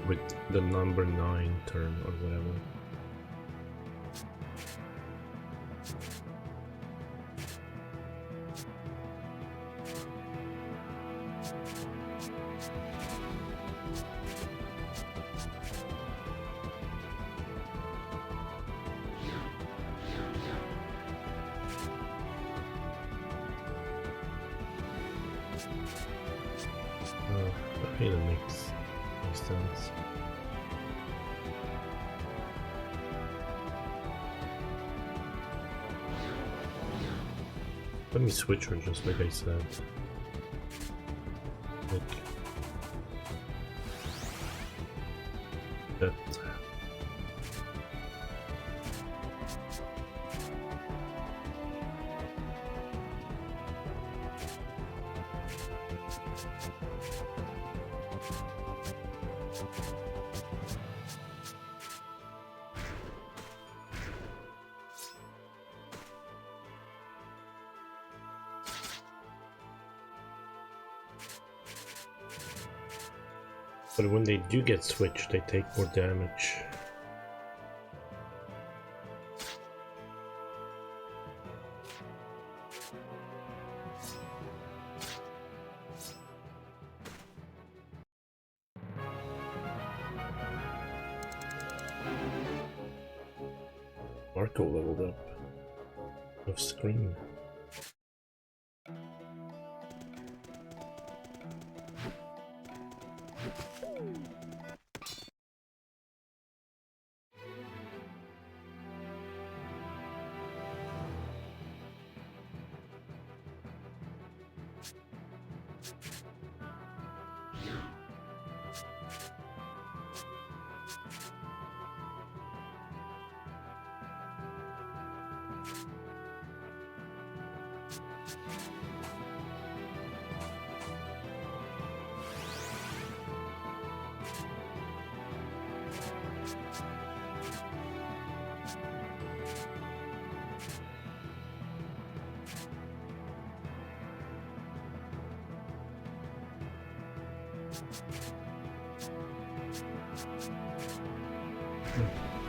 with the number 9 turn or whatever. I think that makes sense. Let me switch her just like I said. Like that. But when they do get switched, they take more damage. Marco leveled up. Off screen.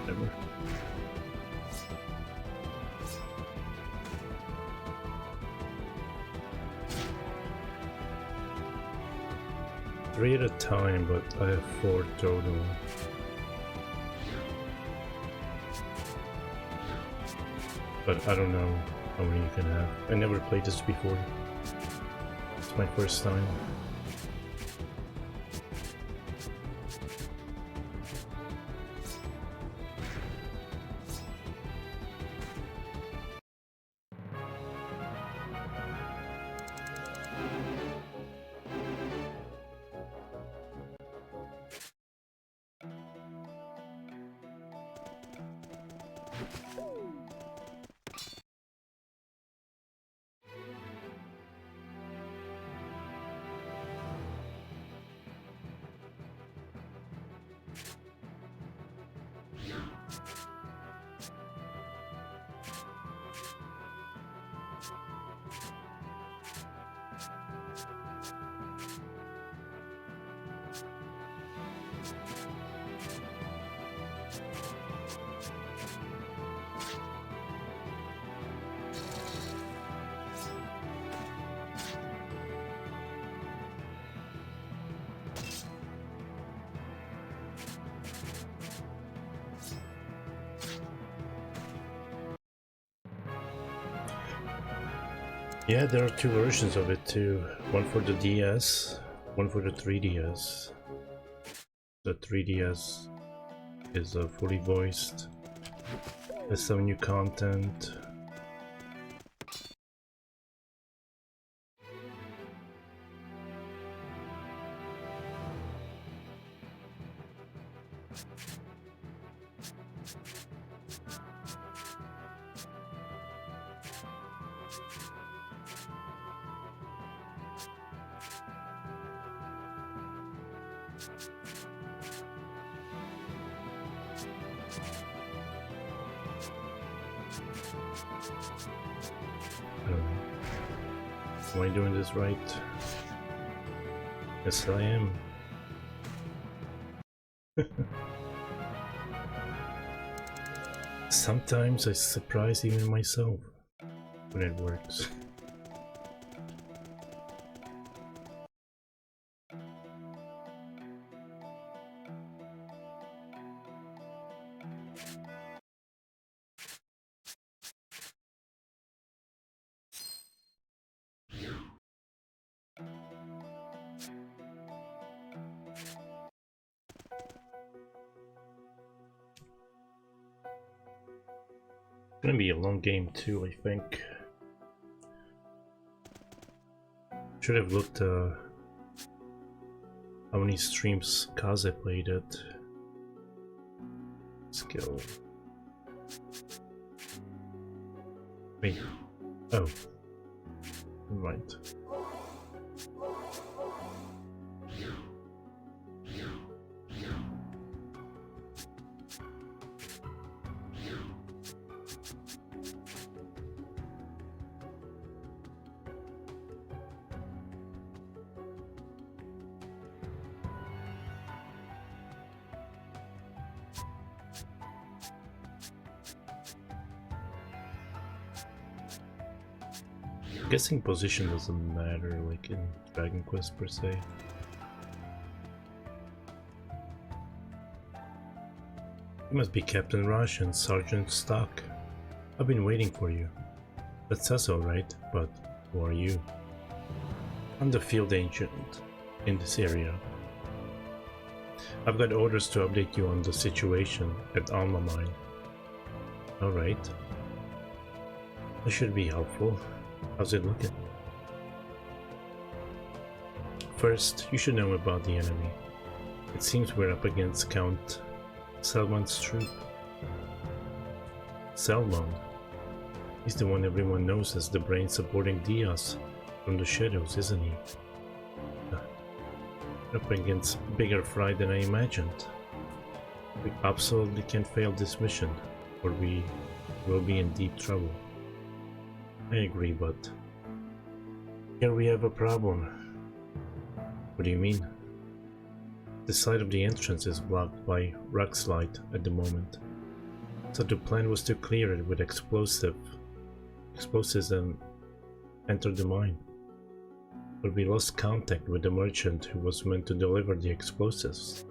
Never. Three at a time, but I have 4 total. But I don't know how many you can have. I never played this before. It's my first time. Yeah, there are 2 versions of it too. One for the DS, one for the 3DS. The 3DS is fully voiced. There's some new content. I don't know. Am I doing this right? Yes, I am. Sometimes I surprise even myself when it works. It's gonna be a long game too, I think. Should have looked how many streams Kaze played it. Skill. Wait. Oh. Right. Guessing position doesn't matter, like in Dragon Quest per se. You must be Captain Rush and Sergeant Stock. I've been waiting for you. That says alright, but who are you? I'm the field agent in this area. I've got orders to update you on the situation at Alma Mine. Alright. That should be helpful. How's it looking? First, you should know about the enemy. It seems we're up against Count Selman's troop. Selman? He's the one everyone knows as the brain supporting Diaz from the shadows, isn't he? Up against bigger fry than I imagined. We absolutely can't fail this mission, or we will be in deep trouble. I agree, but here we have a problem. What do you mean? The side of the entrance is blocked by rock slide at the moment, so the plan was to clear it with explosives and enter the mine. But we lost contact with the merchant who was meant to deliver the explosives.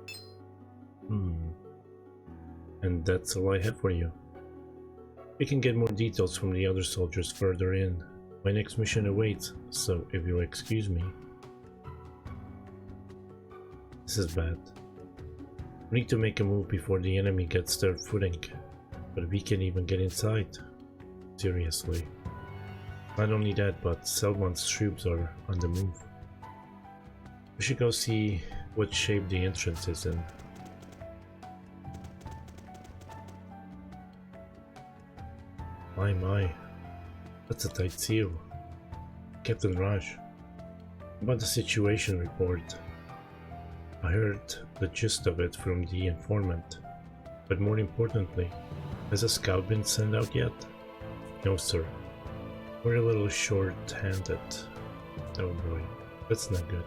And that's all I have for you. We can get more details from the other soldiers further in. My next mission awaits, so if you'll excuse me. This is bad. We need to make a move before the enemy gets their footing, but we can't even get inside. Seriously. Not only that, but Selman's troops are on the move. We should go see what shape the entrance is in. My, that's a tight seal. Captain Raj, about the situation report. I heard the gist of it from the informant, but more importantly, has a scout been sent out yet? No sir, we're a little short-handed. Oh boy, that's not good.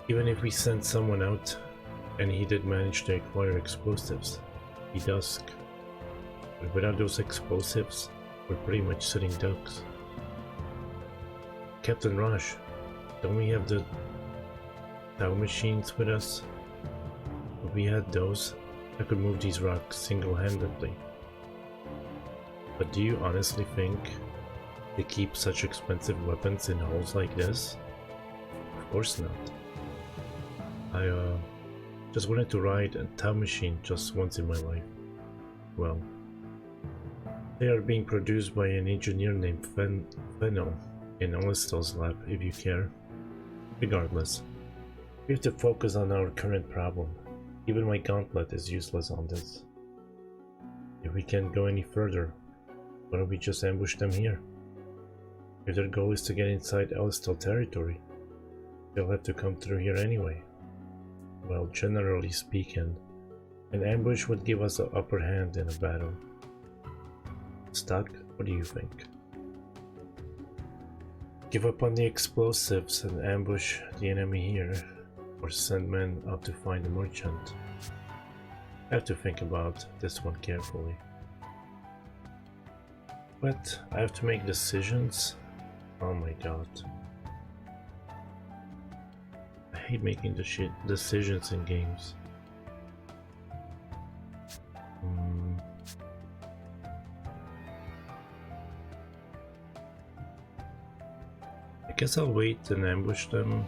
Even if we sent someone out, and he did manage to acquire explosives, he dusk. But without those explosives, we're pretty much sitting ducks. Captain Raj, don't we have the Tau machines with us? If we had those, I could move these rocks single-handedly. But do you honestly think they keep such expensive weapons in holes like this? Of course not. I just wanted to ride a Tau machine just once in my life. Well, they are being produced by an engineer named Fennel in Alistal's lab, if you care. Regardless, we have to focus on our current problem. Even my gauntlet is useless on this. If we can't go any further, why don't we just ambush them here? If their goal is to get inside Alistal territory, they'll have to come through here anyway. Well, generally speaking, an ambush would give us the upper hand in a battle. Stock, what do you think? Give up on the explosives and ambush the enemy here, or send men up to find the merchant. I have to think about this one carefully. But I have to make decisions? Oh my god. I hate making decisions in games. I guess I'll wait and ambush them.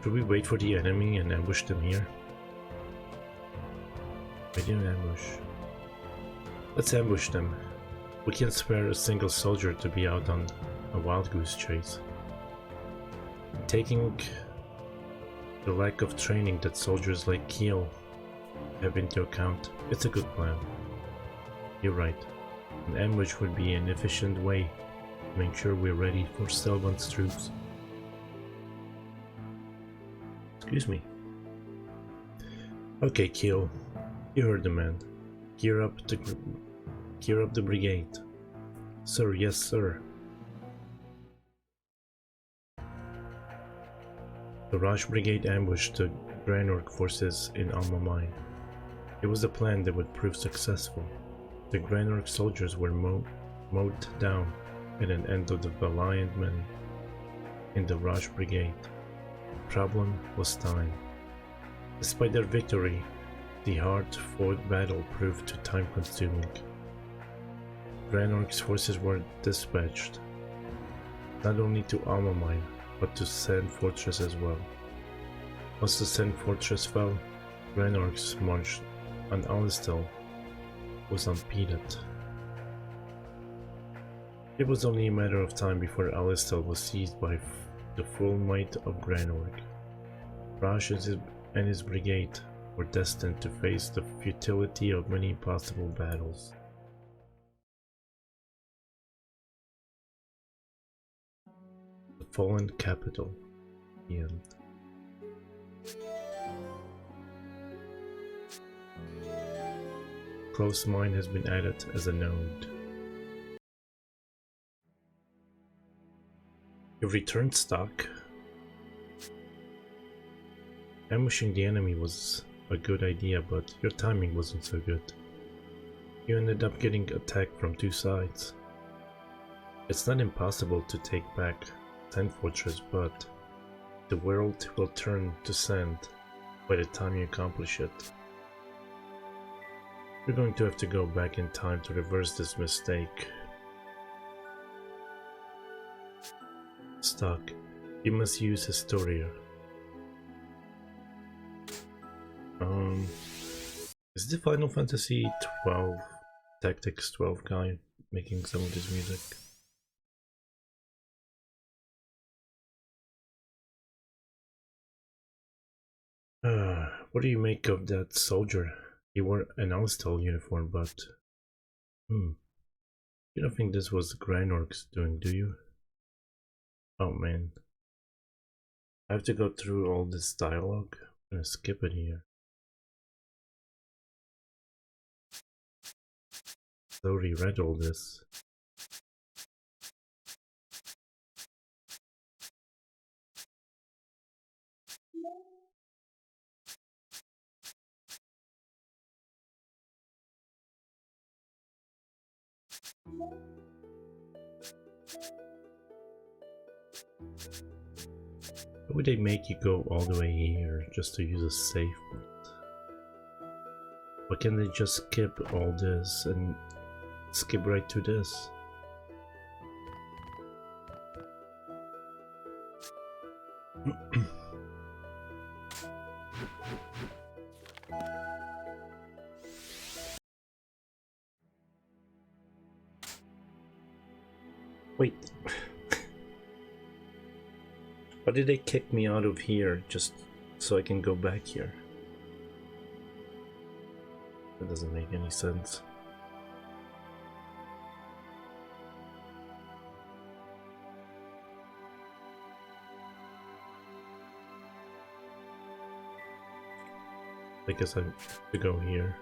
Should we wait for the enemy and ambush them here? We didn't ambush. Let's ambush them. We can't spare a single soldier to be out on a wild goose chase. Taking the lack of training that soldiers like Keel have into account, it's a good plan. You're right. An ambush would be an efficient way to make sure we're ready for Selvan's troops. Excuse me. Okay, Keel. You heard the man. Gear up the brigade. Sir, yes sir. The Raj Brigade ambushed the Granork forces in Alma Mine. It was a plan that would prove successful. The Granork soldiers were mowed down at an end of the valiant men in the Raj Brigade. The problem was time. Despite their victory, the hard-fought battle proved too time-consuming. Granork's forces were dispatched, not only to Alma Mine, but to Sand Fortress as well. Once the Sand Fortress fell, Granork's march on Alistel was impeded. It was only a matter of time before Alistel was seized by the full might of Granork. Raj and his brigade were destined to face the futility of many possible battles. The fallen capital. The end. Close Mine has been added as a node. You've returned stock. Ambushing the enemy was a good idea, but your timing wasn't so good. You ended up getting attacked from two sides. It's not impossible to take back Sand Fortress, but the world will turn to sand by the time you accomplish it. You're going to have to go back in time to reverse this mistake. Stock, you must use Historia. Is the Final Fantasy 12 Tactics 12 guy making some of this music? What do you make of that soldier? He wore an Alistel uniform, but... You don't think this was Granork's doing, do you? Oh man. I have to go through all this dialogue? I'm gonna skip it here. I already read all this. Why would they make you go all the way here just to use a save point? Why can't they just skip all this and skip right to this? Wait. Why did they kick me out of here just so I can go back here? That doesn't make any sense. I guess I have to go here.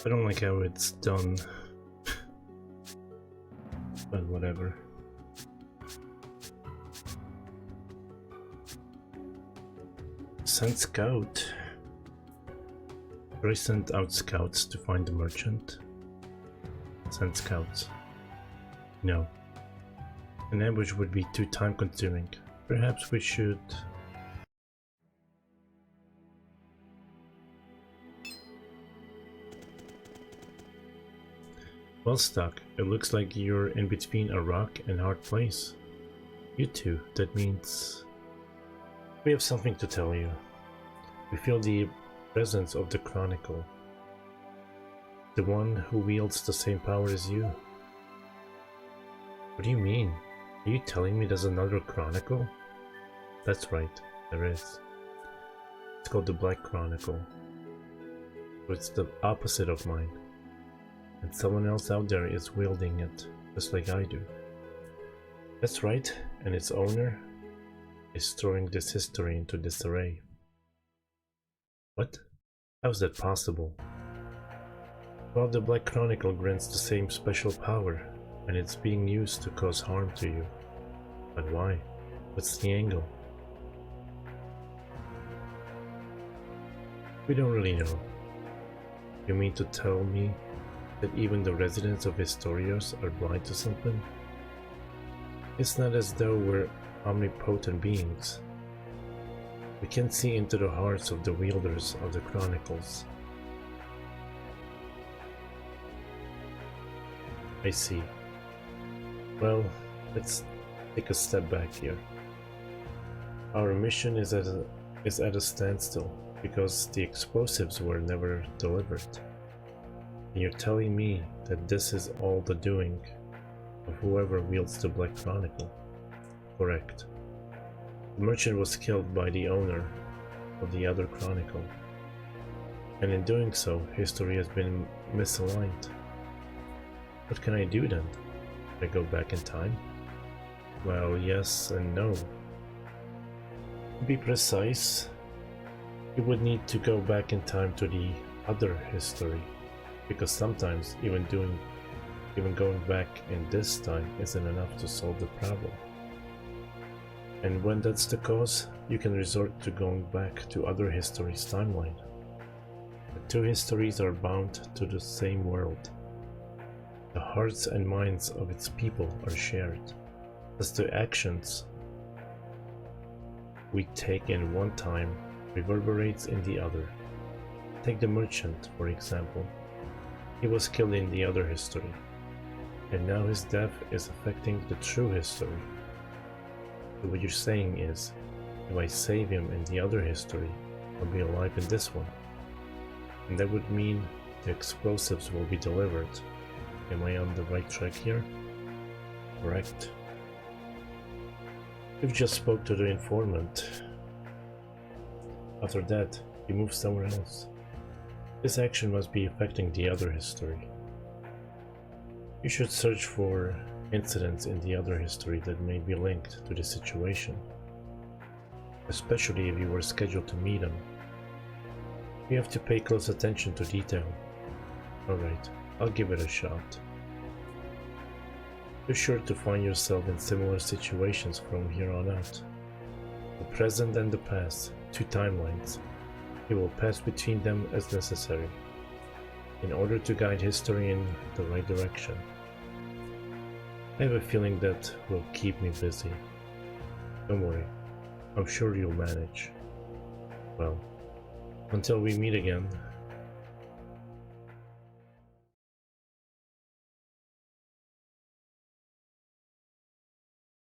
I don't like how it's done, but whatever. Send scout. Should I send out scouts to find the merchant? Send scouts. No. An ambush would be too time consuming. Perhaps we should... Well, Stock, it looks like you're in between a rock and hard place. You two, that means... We have something to tell you. We feel the presence of the Chronicle. The one who wields the same power as you. What do you mean? Are you telling me there's another chronicle? That's right, there is. It's called the Black Chronicle. So it's the opposite of mine. And someone else out there is wielding it, just like I do. That's right, and its owner is throwing this history into disarray. What? How is that possible? Well, the Black Chronicle grants the same special power, and it's being used to cause harm to you. But why? What's the angle? We don't really know. You mean to tell me that even the residents of Historias are blind to something? It's not as though we're omnipotent beings. We can see into the hearts of the wielders of the Chronicles. I see. Well, let's take a step back here. Our mission is at a standstill because the explosives were never delivered. And you're telling me that this is all the doing of whoever wields the Black Chronicle? Correct. The merchant was killed by the owner of the other chronicle, and in doing so, history has been misaligned. What can I do then? Can I go back in time? Well, yes and no. To be precise, you would need to go back in time to the other history, because sometimes even going back in this time isn't enough to solve the problem. And when that's the cause, you can resort to going back to other history's timeline. The two histories are bound to the same world. The hearts and minds of its people are shared, as the actions we take in one time reverberates in the other. Take the merchant, for example. He was killed in the other history, and now his death is affecting the true history. So what you're saying is, if I save him in the other history, I'll be alive in this one. And that would mean the explosives will be delivered. Am I on the right track here? Correct. You've just spoke to the informant. After that, he moved somewhere else. This action must be affecting the other history. You should search for incidents in the other history that may be linked to this situation, especially if you were scheduled to meet him. You have to pay close attention to detail. Alright, I'll give it a shot. You're sure to find yourself in similar situations from here on out. The present and the past, two timelines. You will pass between them as necessary, in order to guide history in the right direction. I have a feeling that will keep me busy. Don't worry, I'm sure you'll manage. Well, until we meet again.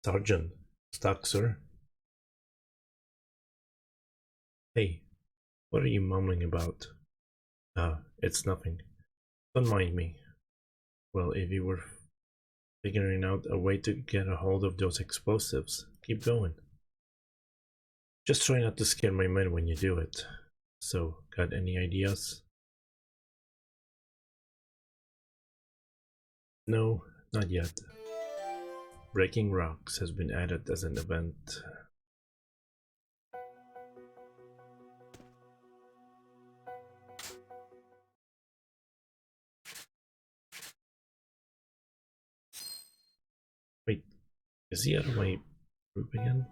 Sergeant, stock, sir? Hey, what are you mumbling about? Ah, it's nothing. Don't mind me. Well, if you were figuring out a way to get a hold of those explosives, keep going. Just try not to scare my men when you do it. So, got any ideas? No, not yet. Breaking rocks has been added as an event. Wait, is he out of my group again?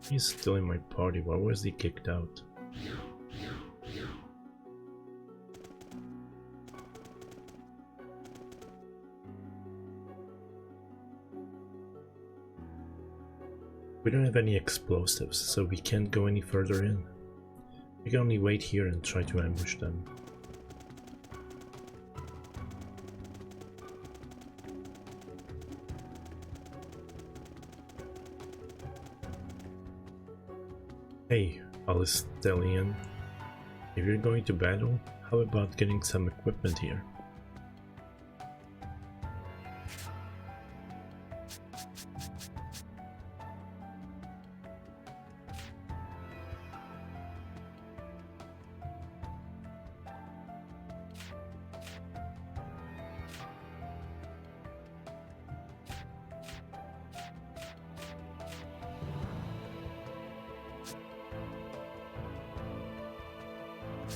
He's still in my party. Why was he kicked out? We don't have any explosives, so we can't go any further in. We can only wait here and try to ambush them. Hey, Alistellian. If you're going to battle, how about getting some equipment here?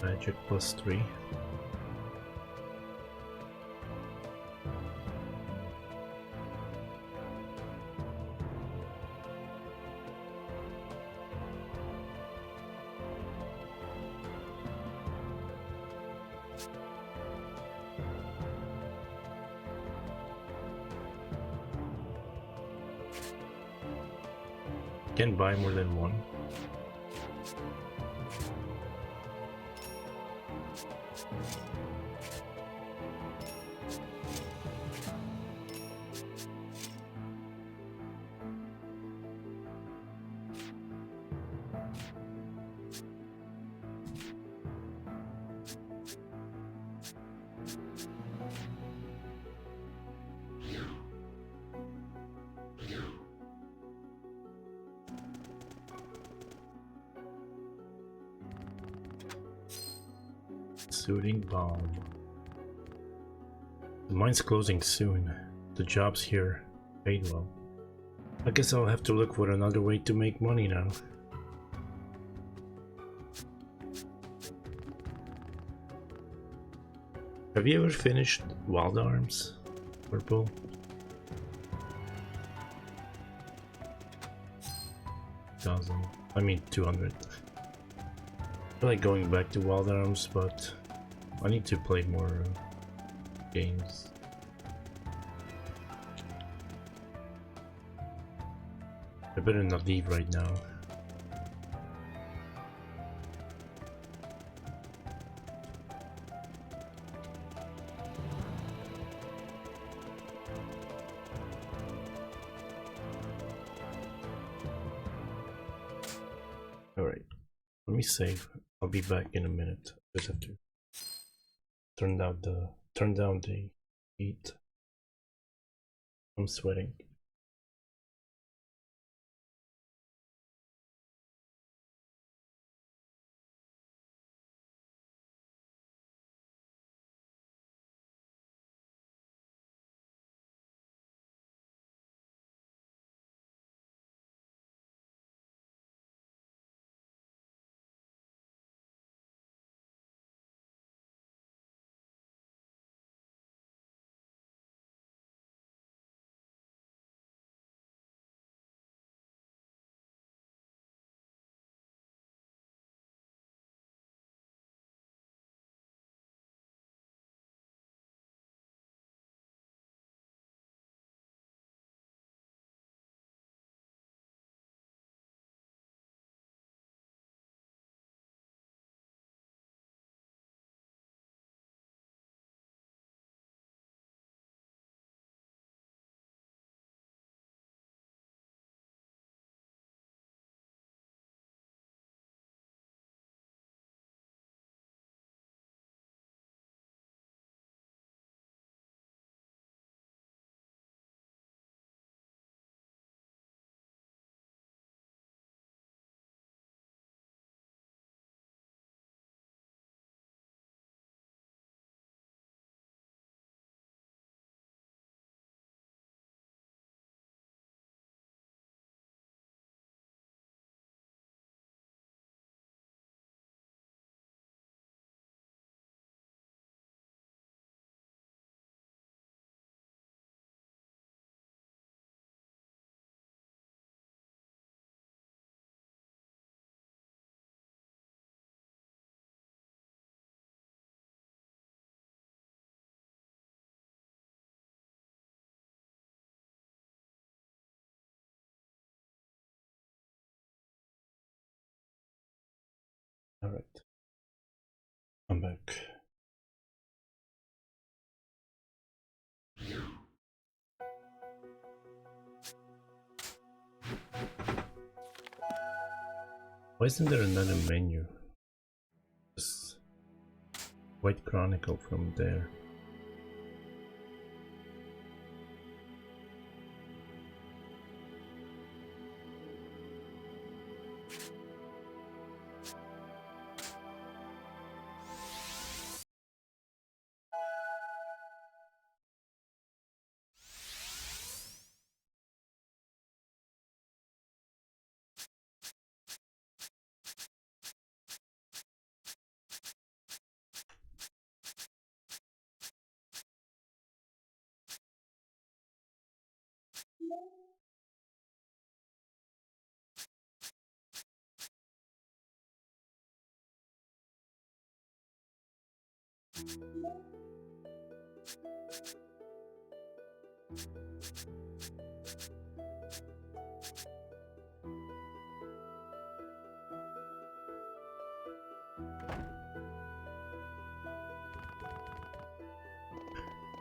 Magic +3. Can buy more than one. Soothing balm. The mine's closing soon. The jobs here paid well. I guess I'll have to look for another way to make money now. Have you ever finished Wild Arms, Purple? I mean 200. I like going back to Wild Arms, but I need to play more games. I better not leave right now. Alright, let me save. I'll be back in a minute. Just have to turn down the heat. I'm sweating. Alright, I'm back. Why isn't there another menu? Just White Chronicle from there.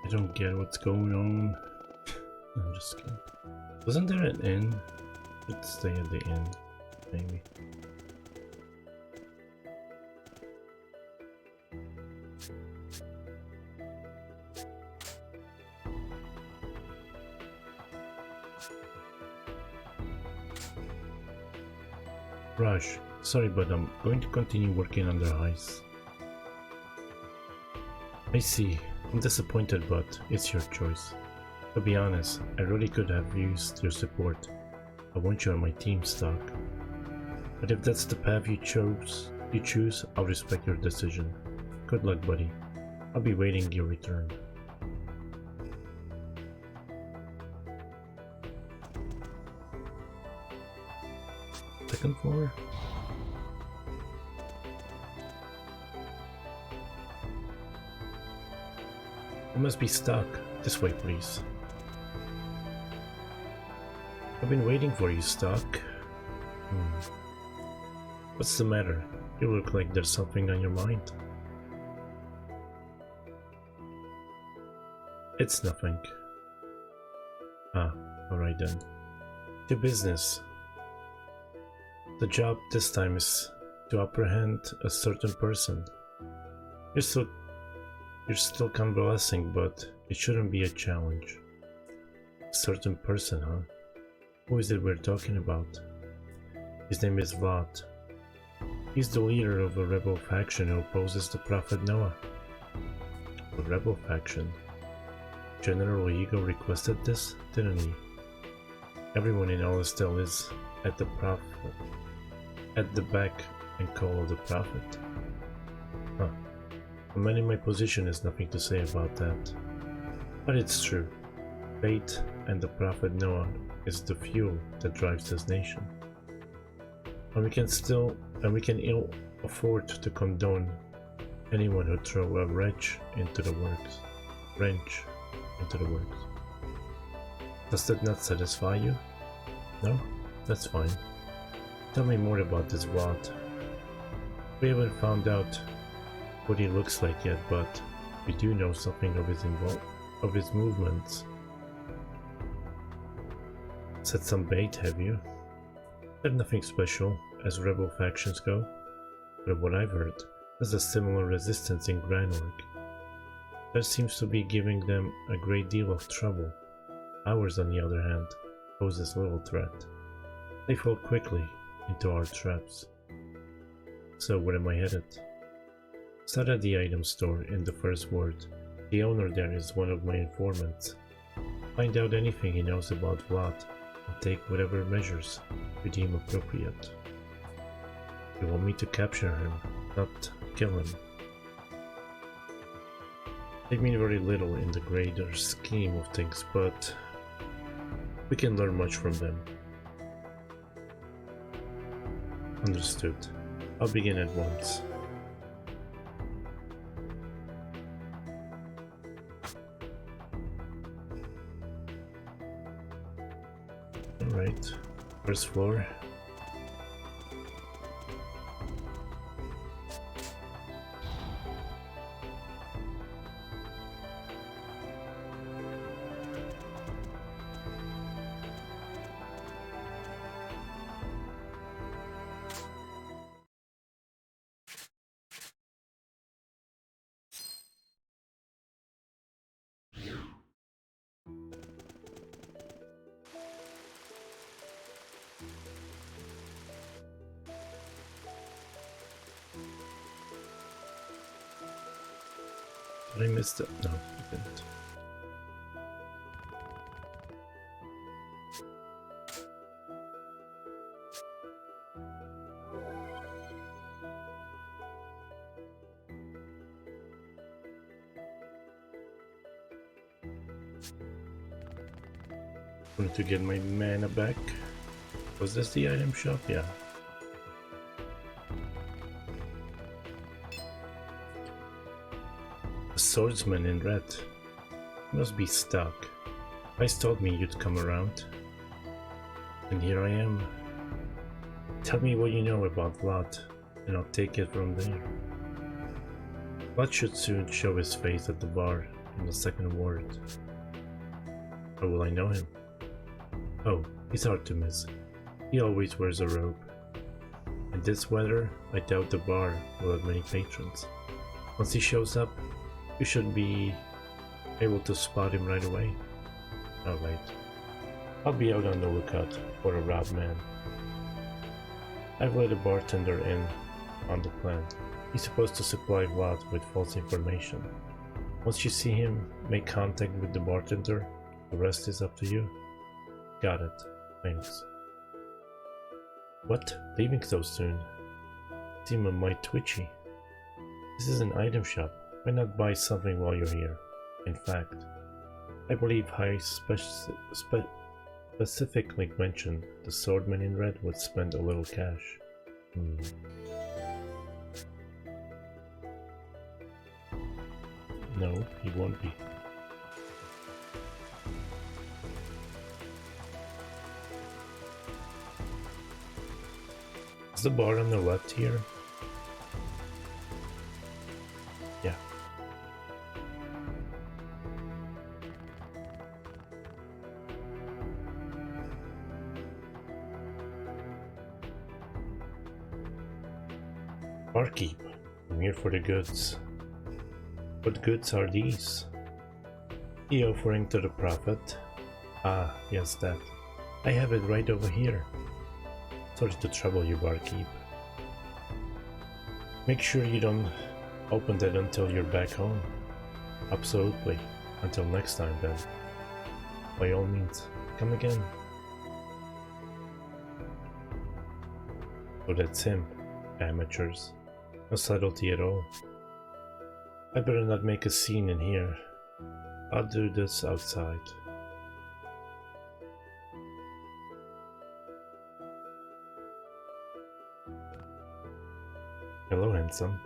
I don't get what's going on. I'm just kidding. Wasn't there an inn? Let's stay at the inn, maybe. Raj, sorry, but I'm going to continue working under ice. I see. I'm disappointed, but it's your choice. To be honest, I really could have used your support. I want you on my team, Stark. But if that's the path you choose, I'll respect your decision. Good luck, buddy. I'll be waiting your return. Second floor? You must be stuck. This way, please. I've been waiting for you, Stark. What's the matter? You look like there's something on your mind. It's nothing. Ah, alright then. Your business. The job this time is to apprehend a certain person. You're still convalescing, but it shouldn't be a challenge. A certain person, huh? Who is it we're talking about? His name is Vlad. He's the leader of a rebel faction who opposes the Prophet Noah. A rebel faction? General Ego requested this, didn't he? Everyone in Alistel is at the back and call of the Prophet. Huh. A man in my position has nothing to say about that. But it's true. Fate and the Prophet Noah is the fuel that drives this nation. And we can ill afford to condone anyone who throw a wrench into the works. Does that not satisfy you? No? That's fine. Tell me more about this Vlad. We haven't found out what he looks like yet, but we do know something of his movements. Set some bait, have you? They're nothing special, as rebel factions go, but what I've heard, there's a similar resistance in Granorg. That seems to be giving them a great deal of trouble. Ours, on the other hand, poses little threat. They fall quickly into our traps. So where am I headed? Start at the item store in the first ward. The owner there is one of my informants. Find out anything he knows about Vlad and take whatever measures you deem appropriate. You want me to capture him, not kill him. They mean very little in the greater scheme of things, but we can learn much from them. Understood. I'll begin at once. Alright, first floor. Did I miss that? No, I didn't. Wanted to get my mana back. Was this the item shop? Yeah. A swordsman in red. Must be stuck. Ice told me you'd come around. And here I am. Tell me what you know about Vlad, and I'll take it from there. Vlad should soon show his face at the bar in the second ward. How will I know him? Oh, he's hard to miss. He always wears a robe. In this weather, I doubt the bar will have many patrons. Once he shows up, you should be able to spot him right away. Alright. I'll be out on the lookout for a robbed man. I've let a bartender in on the plan. He's supposed to supply Vlad with false information. Once you see him, make contact with the bartender. The rest is up to you. Got it. Thanks. What? Leaving so soon? Seem a mite twitchy. This is an item shop. Why not buy something while you're here? In fact, I believe High specifically mentioned the swordman in red would spend a little cash. No, he won't be. Is the bar on the left here? Yeah. Barkeep, I'm here for the goods. What goods are these? The offering to the prophet. Ah, yes, that. I have it right over here. Sorry to trouble you, barkeep. Make sure you don't open that until you're back home. Absolutely. Until next time, then. By all means, come again. So that's him. Amateurs. No subtlety at all. I better not make a scene in here. I'll do this outside. Hello, handsome.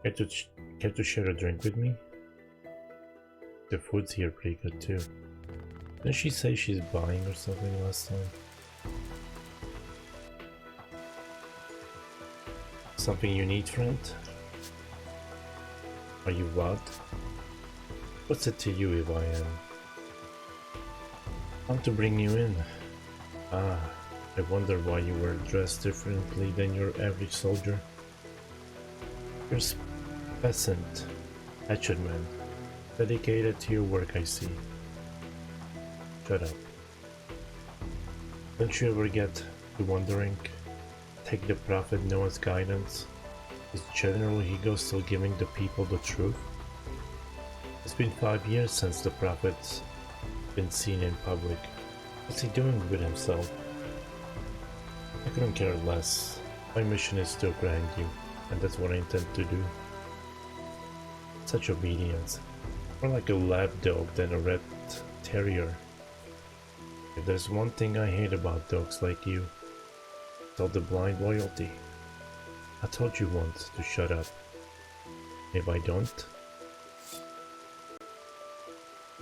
Care to share a drink with me? The food's here pretty good too. Didn't she say she's buying or something last time? Something you need, friend? Are you what? What's it to you if I am? I'm to bring you in. Ah, I wonder why you were dressed differently than your average soldier. You're a peasant, hatchetman, dedicated to your work, I see. Shut up. Don't you ever get to wondering? Take the prophet Noah's guidance. Is General Higo still giving the people the truth? It's been 5 years since the prophet's been seen in public. What's he doing with himself? I couldn't care less. My mission is to grind you, and that's what I intend to do. Such obedience. More like a lap dog than a red terrier. If there's one thing I hate about dogs like you, it's all the blind loyalty. I told you once to shut up. If I don't,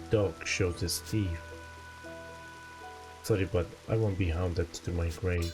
dog shows his teeth. Sorry, but I won't be hounded to my grave.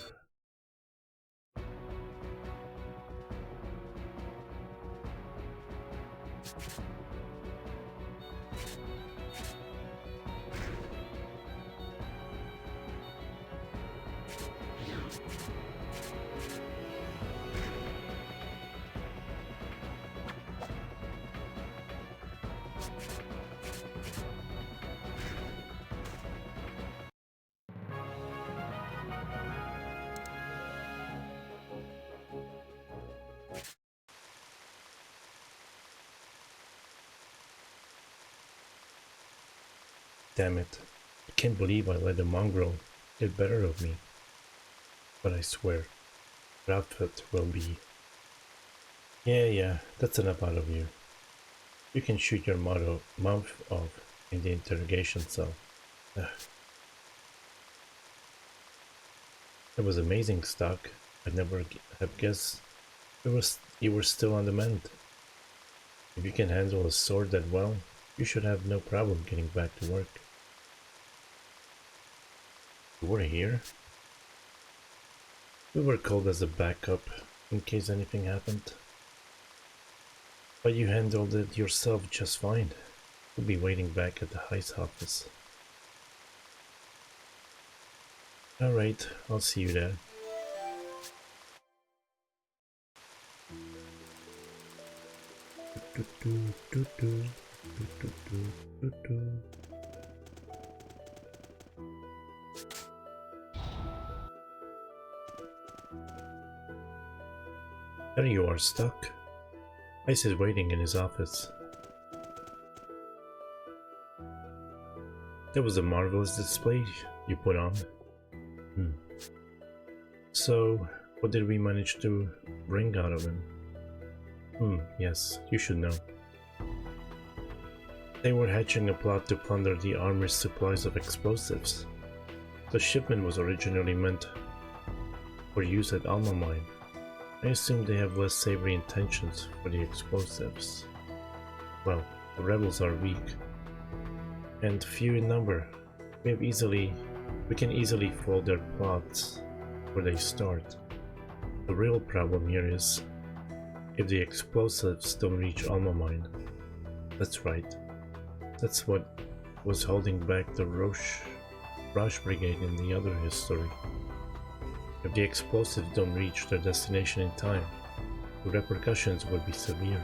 Damn it. I can't believe I let a mongrel get better of me. But I swear, your outfit will be... Yeah, that's enough out of you. You can shoot your mouth off in the interrogation cell. Ugh. It was amazing, Stock. I'd never have guessed you were still on the mend. If you can handle a sword that well, you should have no problem getting back to work. You were here? We were called as a backup in case anything happened. But you handled it yourself just fine. We'll be waiting back at the heist office. Alright, I'll see you there. There you are, Stuck. Ice is waiting in his office. That was a marvelous display you put on. So, what did we manage to wring out of him? Yes, you should know. They were hatching a plot to plunder the army's supplies of explosives. The shipment was originally meant for use at Alma Mine. I assume they have less savory intentions for the explosives. Well, the rebels are weak and few in number. We can easily foil their plots where they start. The real problem here is if the explosives don't reach Alma Mine. That's right. That's what was holding back the Roche Brigade in the other history. If the explosives don't reach their destination in time, the repercussions would be severe.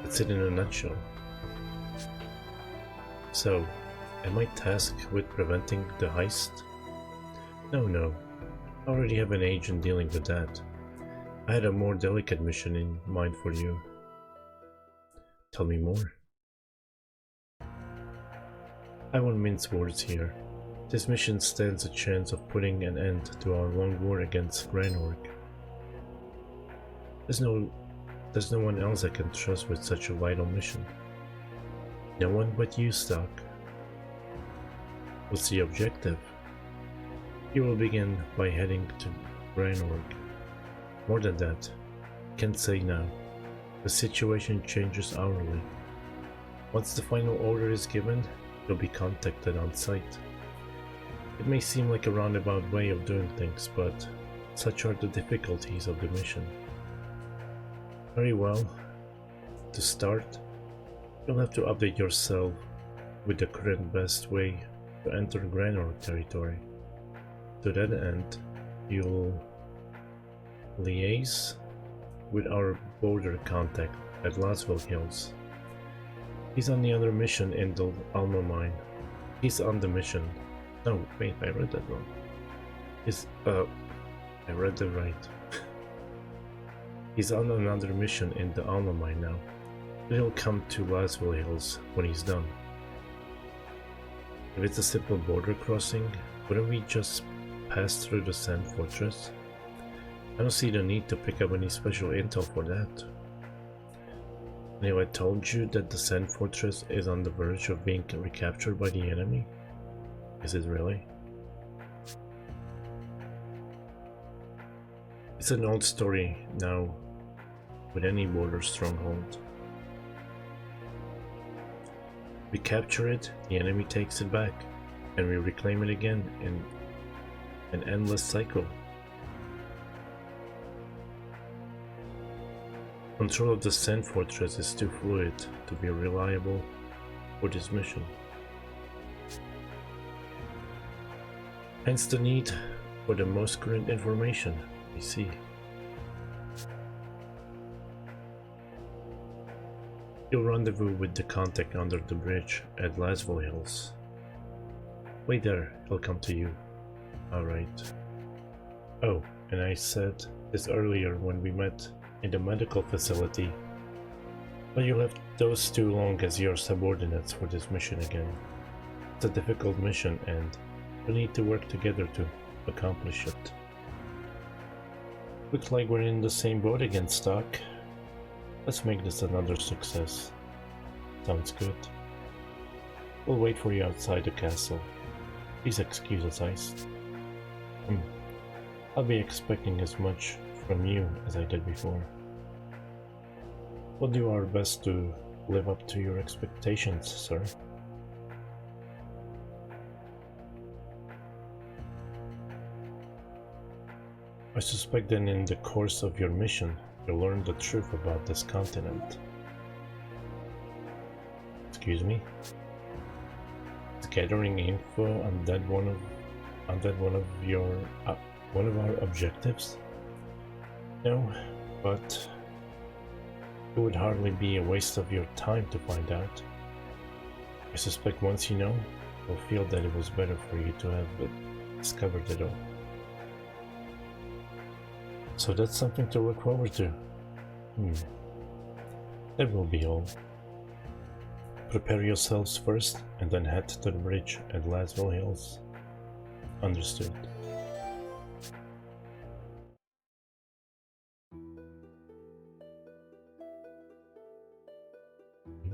That's it in a nutshell. So, am I tasked with preventing the heist? No. I already have an agent dealing with that. I had a more delicate mission in mind for you. Tell me more. I won't mince words here. This mission stands a chance of putting an end to our long war against Granorg. There's no one else I can trust with such a vital mission. No one but you, Stock. What's the objective? You will begin by heading to Granorg. More than that, I can't say now. The situation changes hourly. Once the final order is given, you'll be contacted on site. It may seem like a roundabout way of doing things, but such are the difficulties of the mission. Very well. To start, you'll have to update yourself with the current best way to enter Granorg territory. To that end, you'll liaise with our border contact at Laswell Hills. He's on the other mission in the Alma Mine. He's on the mission. No, wait, I read that wrong. I read that right. He's on another mission in the Alma Mine now. He'll come to Laswell Hills when he's done. If it's a simple border crossing, wouldn't we just pass through the Sand Fortress? I don't see the need to pick up any special intel for that. And if I told you that the Sand Fortress is on the verge of being recaptured by the enemy? Is it really? It's an old story now with any border stronghold. We capture it, the enemy takes it back, and we reclaim it again in an endless cycle. Control of the Sand Fortress is too fluid to be reliable for this mission. Hence the need for the most current information, I see. You'll rendezvous with the contact under the bridge at Laswell Hills. Wait there, he'll come to you. Alright. Oh, and I said this earlier when we met in the medical facility, but you left those two long as your subordinates for this mission again. It's a difficult mission and we need to work together to accomplish it. Looks like we're in the same boat again, Stock. Let's make this another success. Sounds good. We'll wait for you outside the castle. Please excuse us, Ice. I'll be expecting as much from you as I did before. We'll do our best to live up to your expectations, sir. I suspect that in the course of your mission, you'll learn the truth about this continent. Excuse me? Is gathering info on that one of our objectives? No, but it would hardly be a waste of your time to find out. I suspect once you know, you'll feel that it was better for you to have discovered it all. So that's something to look forward to. That will be all. Prepare yourselves first and then head to the bridge at Laswell Hills. Understood.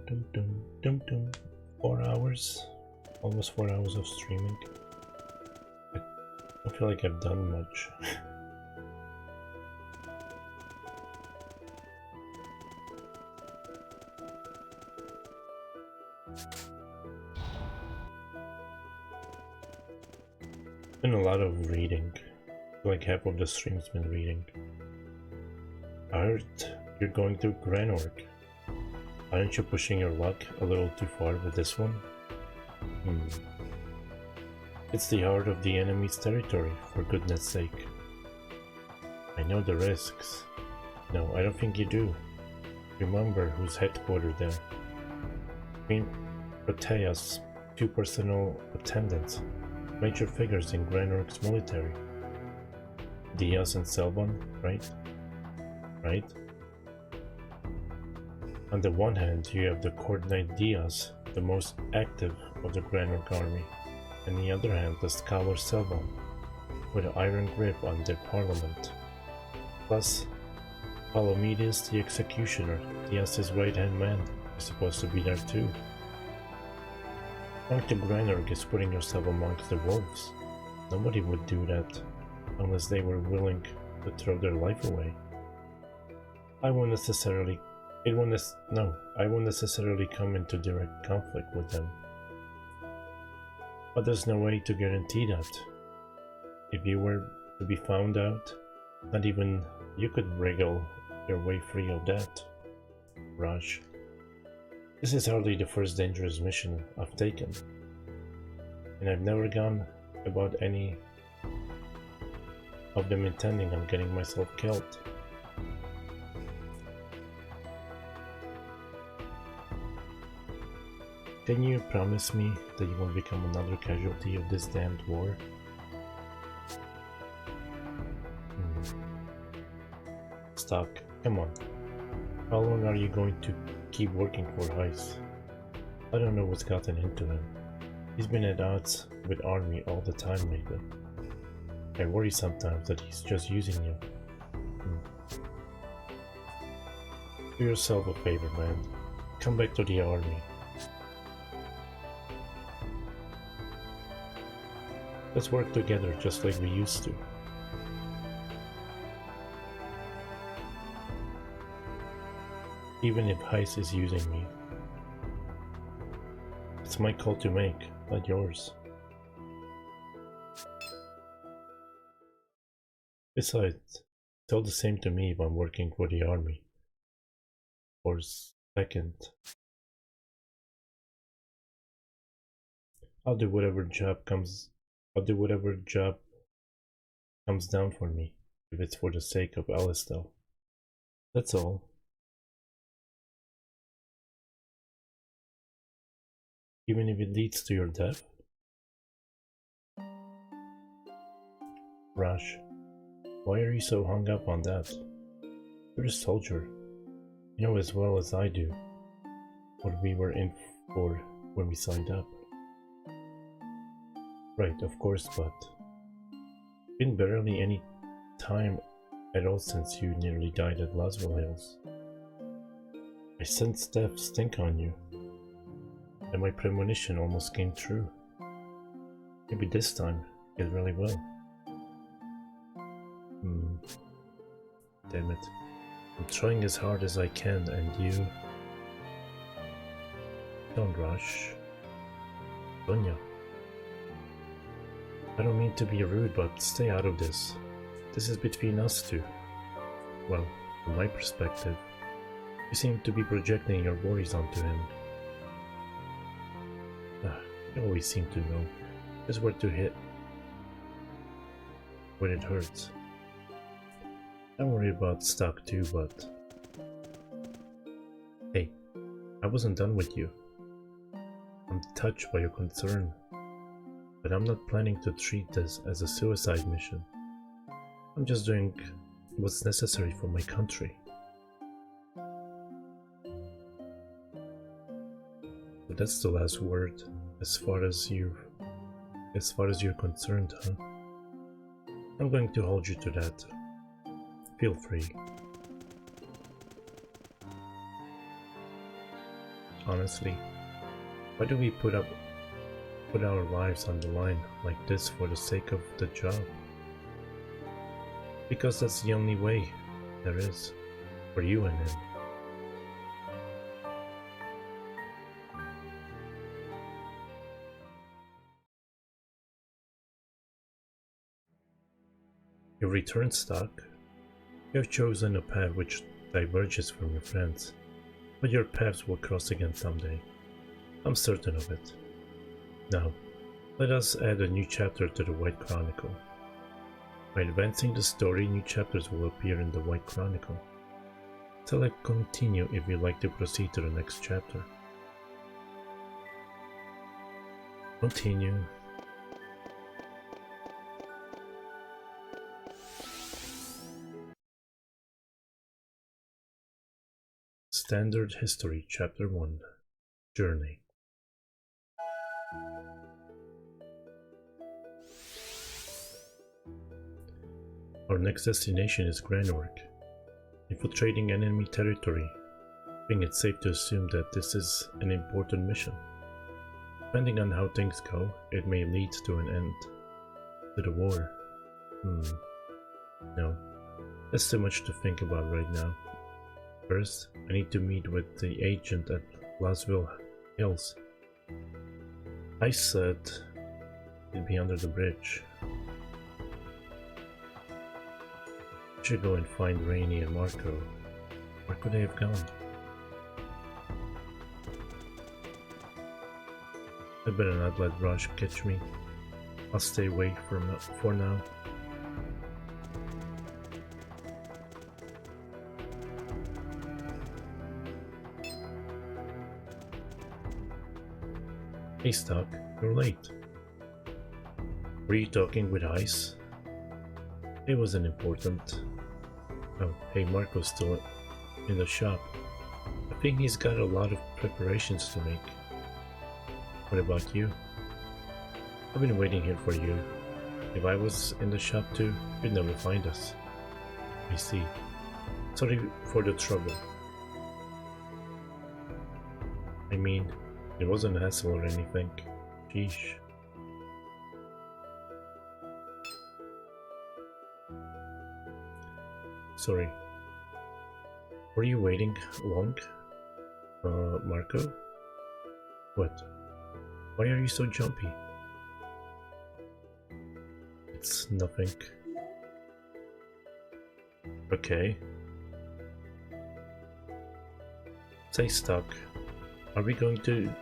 Dum, dum, dum, dum. 4 hours. Almost 4 hours of streaming. I don't feel like I've done much. Been a lot of reading. I feel like half of the stream's been reading. I heard you're going to Granorg. Aren't you pushing your luck a little too far with this one? It's the heart of the enemy's territory, for goodness sake. I know the risks. No, I don't think you do. Remember who's headquartered there. Queen Protea's 2 personal attendants, major figures in Granorg's military. Diaz and Selbon, right? Right? On the one hand, you have the Court Knight Diaz, the most active of the Granorg army. On the other hand, the scholar Selbon, with an iron grip on their parliament. Plus, Palomides the Executioner, Diaz's right-hand man, is supposed to be there too. Going to Granorg is putting yourself amongst the wolves. Nobody would do that unless they were willing to throw their life away. I won't necessarily come into direct conflict with them. But there's no way to guarantee that. If you were to be found out, not even you could wriggle your way free of that. Raj. This is hardly the first dangerous mission I've taken. And I've never gone about any of them intending on getting myself killed. Can you promise me that you won't become another casualty of this damned war? Stock, come on. How long are you going to keep working for Heis? I don't know what's gotten into him. He's been at odds with Army all the time lately. I worry sometimes that he's just using you. Do yourself a favor, man. Come back to the Army. Let's work together just like we used to. Even if Heis is using me. It's my call to make, not yours. Besides, it's all the same to me if I'm working for the Army. Or second. I'll do whatever job comes down for me, if it's for the sake of Alistel. That's all. Even if it leads to your death? Raj, why are you so hung up on that? You're a soldier. You know as well as I do what we were in for when we signed up. Right, of course, but been barely any time at all since you nearly died at Laswell Hills. I sensed death stink on you, and my premonition almost came true. Maybe this time it really will. Damn it. I'm trying as hard as I can, and you... Don't rush. Sonia. I don't mean to be rude, but stay out of this. This is between us two. Well, from my perspective, you seem to be projecting your worries onto him. You always seem to know just where to hit when it hurts. Don't worry about stock too, but... Hey, I wasn't done with you. I'm touched by your concern, but I'm not planning to treat this as a suicide mission. I'm just doing what's necessary for my country. But that's the last word, as far as you're concerned, huh? I'm going to hold you to that. Feel free. Honestly, why do we put our lives on the line like this for the sake of the job? Because that's the only way there is for you and him. You return stock. You have chosen a path which diverges from your friends, but your paths will cross again someday. I'm certain of it. Now, let us add a new chapter to the White Chronicle. By advancing the story, new chapters will appear in the White Chronicle. Select continue if you'd like to proceed to the next chapter. Continue. Standard History, Chapter 1. Journey. Our next destination is Granork, infiltrating enemy territory. I think it's safe to assume that this is an important mission. Depending on how things go, it may lead to an end to the war. No, that's too much to think about right now. First, I need to meet with the agent at Laswell Hills. I said he'd be under the bridge. I should go and find Rainey and Marco. Where could they have gone? I better not let Raj catch me. I'll stay away for now. Hey Stock, you're late. Were you talking with Ice? It wasn't important. Oh, hey, Marco's still in the shop. I think he's got a lot of preparations to make. What about you? I've been waiting here for you. If I was in the shop too, you'd never find us. I see. Sorry for the trouble. I mean, it wasn't a hassle or anything. Sheesh. Sorry. Were you waiting long? Marco? What? Why are you so jumpy? It's nothing. Okay. Say Stock, are we going to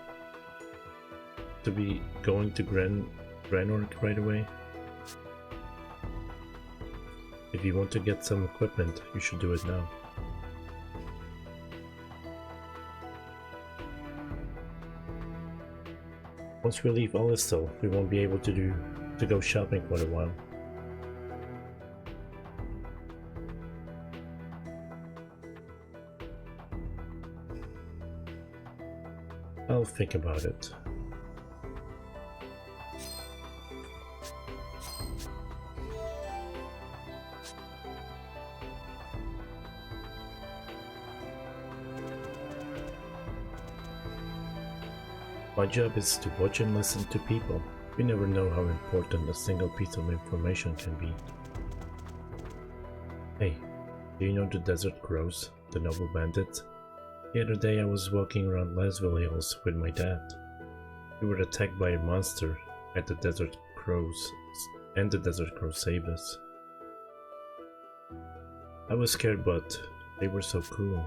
be going to Granork right away? If you want to get some equipment, you should do it now. Once we leave Alistal, we won't be able to go shopping for a while. I'll think about it. My job is to watch and listen to people. We never know how important a single piece of information can be. Hey, do you know the Desert Crows, the noble bandits? The other day I was walking around Laswell Hills with my dad. We were attacked by a monster at the Desert Crows, and the Desert Crows saved us. I was scared, but they were so cool.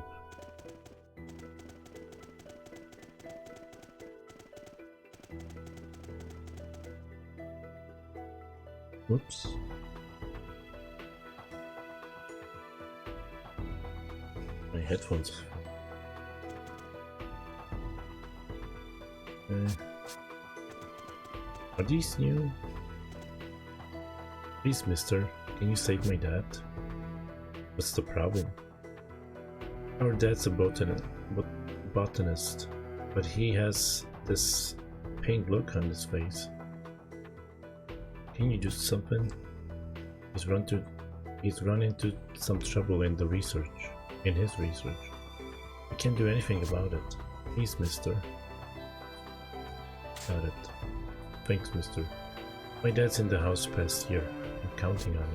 Oops. My headphones. Are these new? Please, mister, can you save my dad? What's the problem? Our dad's a botanist, but he has this pained look on his face. Can you do something? He's run into some trouble in his research. I can't do anything about it. Please, mister. Got it. Thanks, mister. My dad's in the house past year. I'm counting on you.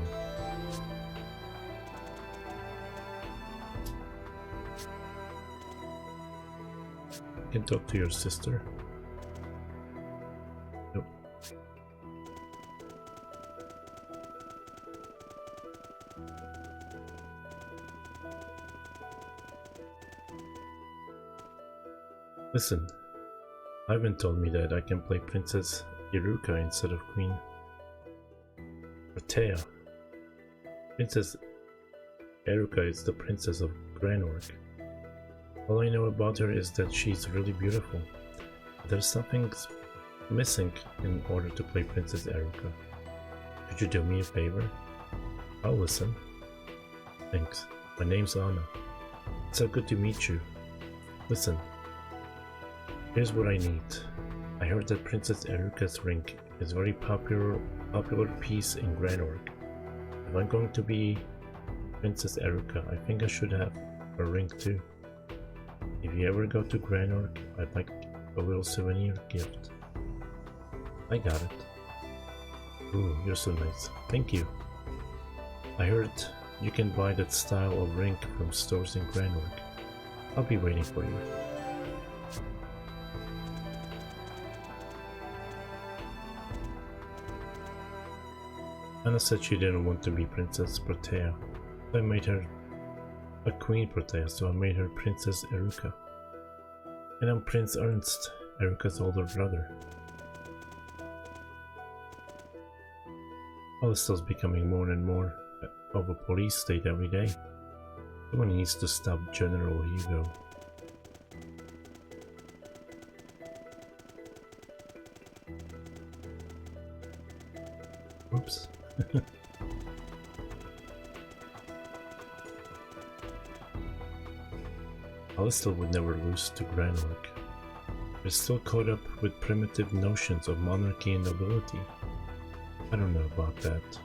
Can talk to your sister? Nope. Listen, Ivan told me that I can play Princess Iruka instead of Queen Protea. Princess Iruka is the princess of Granork. All I know about her is that she's really beautiful. There's something missing in order to play Princess Iruka. Could you do me a favor? I'll listen. Thanks. My name's Anna. It's so good to meet you. Listen. Here's what I need. I heard that Princess Iruka's ring is a very popular piece in Granork. If I'm going to be Princess Iruka, I think I should have a ring too. If you ever go to Granork, I'd like a little souvenir gift. I got it. Ooh, you're so nice. Thank you. I heard you can buy that style of ring from stores in Granork. I'll be waiting for you. Anna said she didn't want to be Princess Protea. I made her a Queen Protea, so I made her Princess Iruka. And I'm Prince Ernst, Iruka's older brother. Alistal's becoming more and more of a police state every day. Someone needs to stop General Hugo. Oops. Alistal would never lose to Granork. They're still caught up with primitive notions of monarchy and nobility. I don't know about that.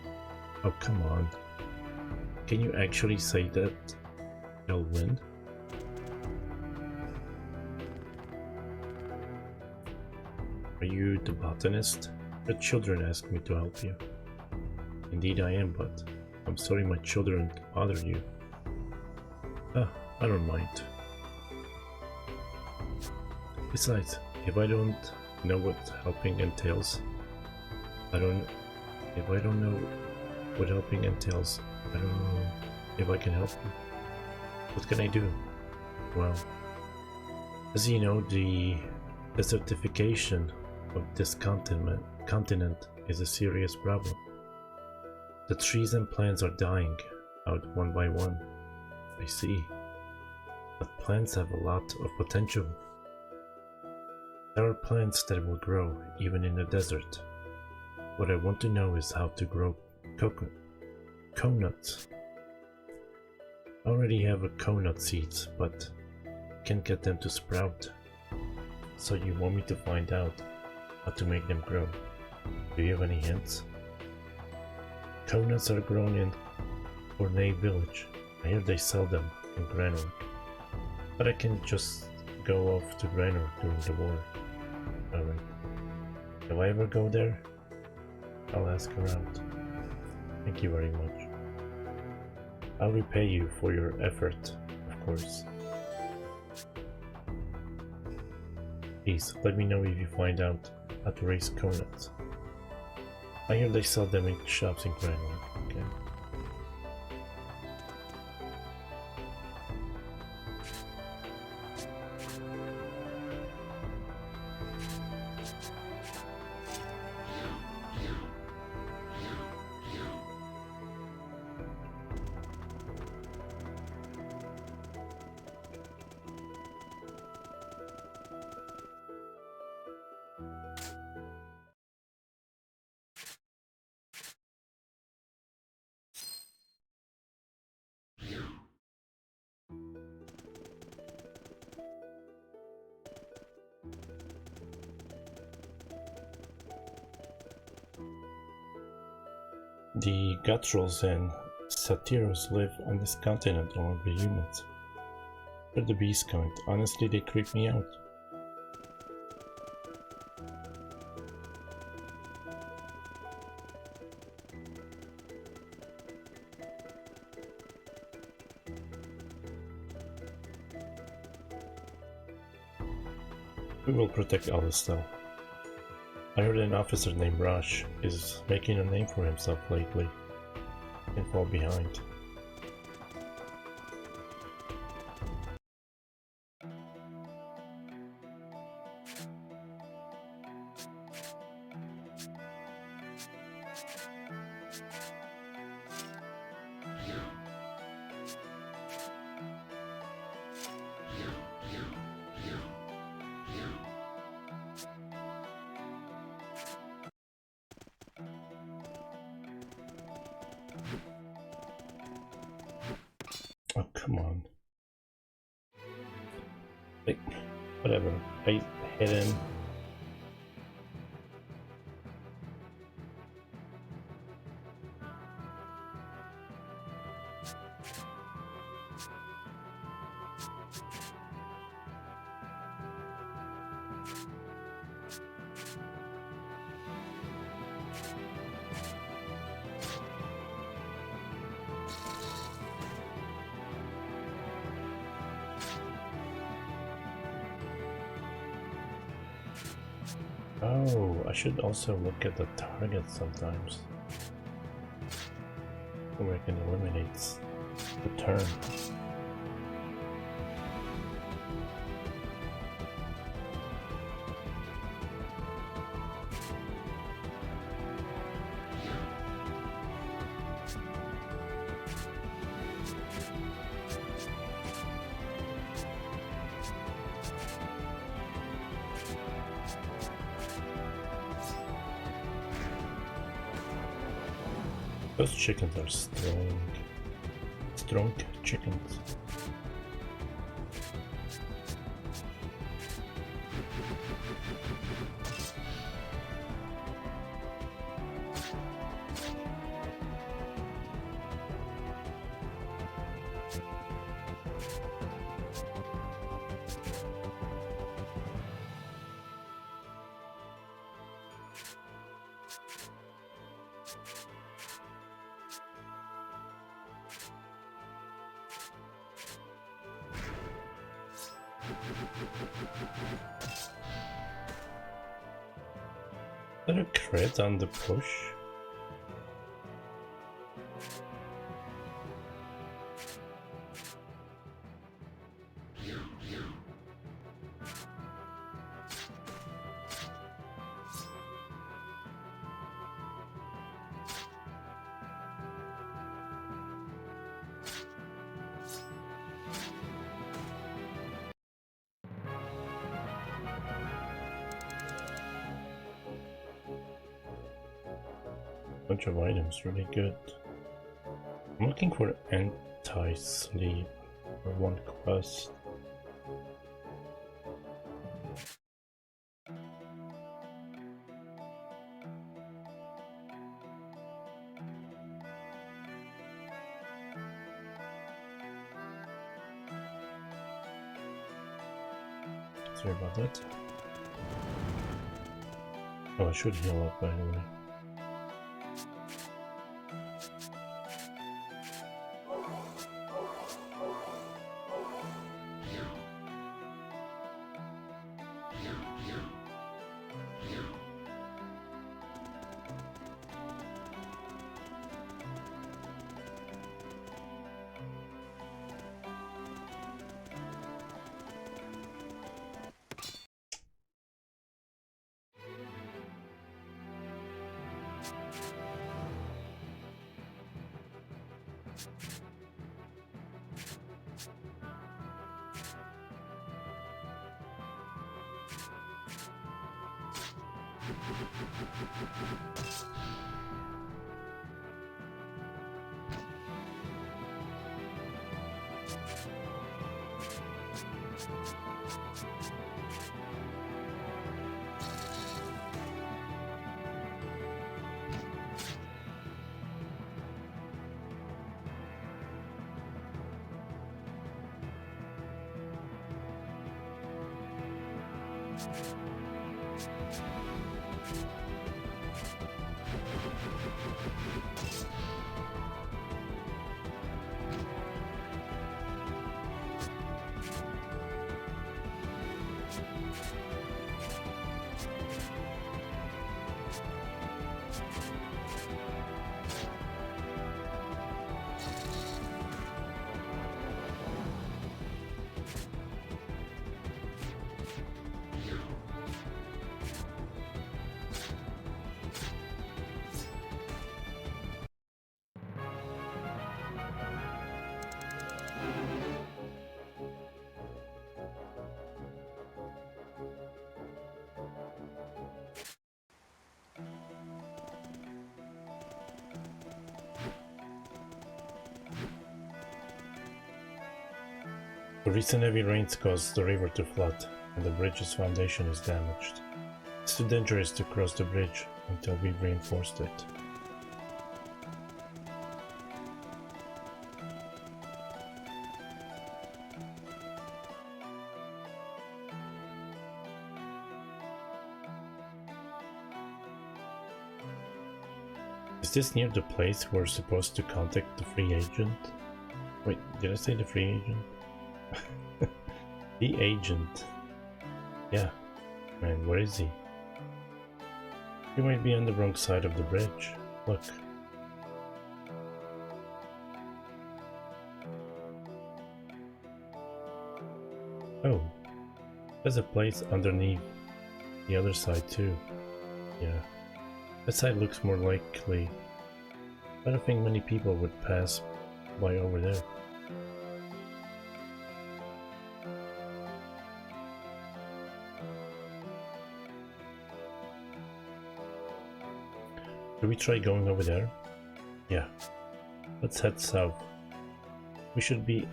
Oh, come on. Can you actually say that they'll win? Are you the botanist? The children asked me to help you. Indeed I am, but I'm sorry my children bothered you. I don't mind. Besides, if I don't know what helping entails, I don't know if I can help you. What can I do? Well, as you know, the desertification of this continent is a serious problem. The trees and plants are dying out one by one. I see. But plants have a lot of potential. There are plants that will grow even in the desert. What I want to know is how to grow coconuts. I already have a coconut seeds, but can't get them to sprout. So you want me to find out how to make them grow. Do you have any hints? Coconuts are grown in Ornay village. I hear they sell them in Granork. But I can just go off to Granork during the war. If I ever go there, I'll ask her out. Thank you very much. I'll repay you for your effort, of course. Please, let me know if you find out how to raise coconuts. I hear they sell them in shops in Greenland. Okay. The gutturals and satyrs live on this continent along with humans. They're the beast kind. Honestly, they creep me out. We will protect Alistal. I heard an officer named Raj is making a name for himself lately. Can't fall behind. Oh, come on. Like, whatever. I hit him. Oh, I should also look at the target sometimes. Where I can eliminate the turn. Those chickens are strong. Strong chickens. Is there a crit on the push? Bunch of items, really good. I'm looking for anti-sleep for one quest. Sorry about that. Oh, I should heal up by the way. The recent heavy rains caused the river to flood, and the bridge's foundation is damaged. It's too dangerous to cross the bridge until we've reinforced it. Is this near the place we're supposed to contact the free agent? Wait, did I say the free agent? The agent. Yeah. Man, where is he? He might be on the wrong side of the bridge. Look. Oh. There's a place underneath the other side too. Yeah. That side looks more likely. I don't think many people would pass by over there. Should we try going over there? Yeah. Let's head south. We should be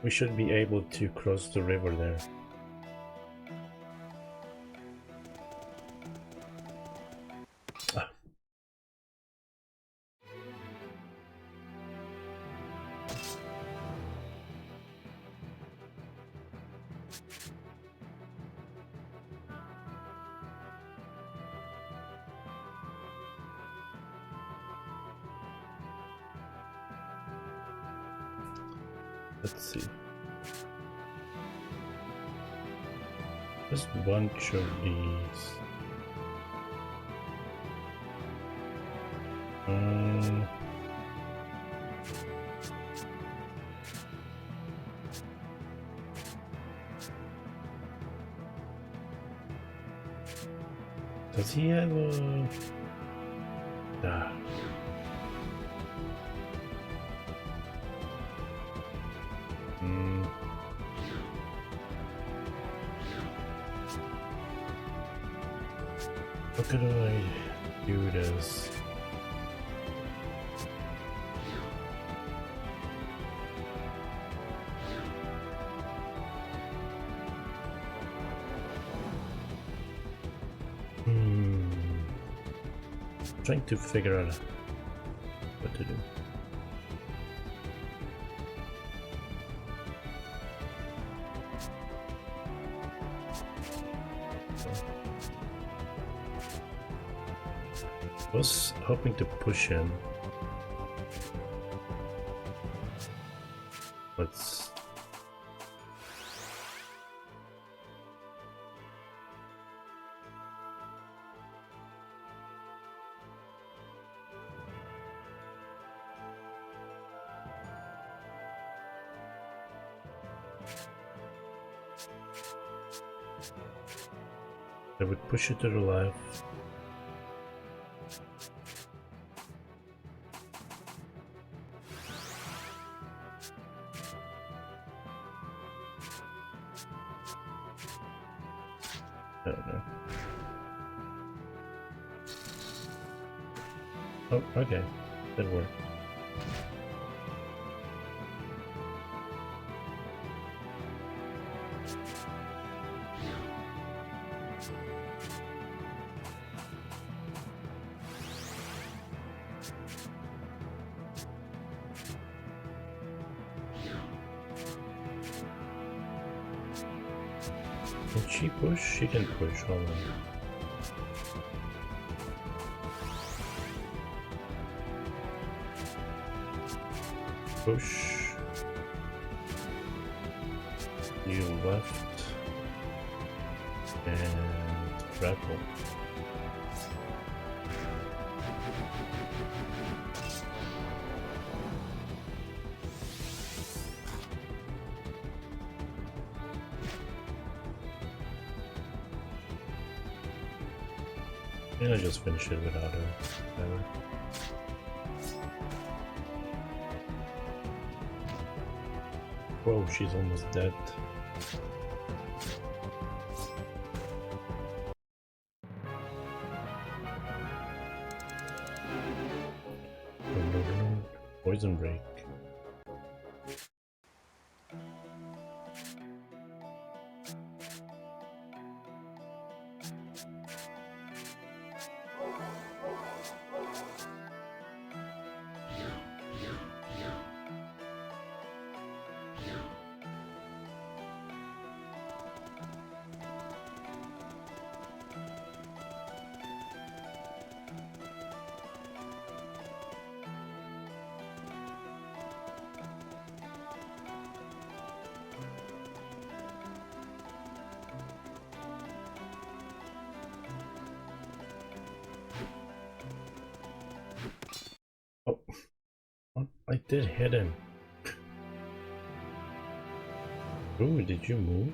able to cross the river there. Ah. Let's see. Just a bunch of these. Does he have a... Ah. How could I do this? Trying to figure out what to do. I was hoping to push in. Let's... I would push it to the left. I don't know. Oh, okay. That worked. Can she push? She can push, hold on. Push. You left. And grapple. And I just finish it without her. Whatever. Whoa, she's almost dead. Poison break. Oh, I did hit him. Ooh, did you move?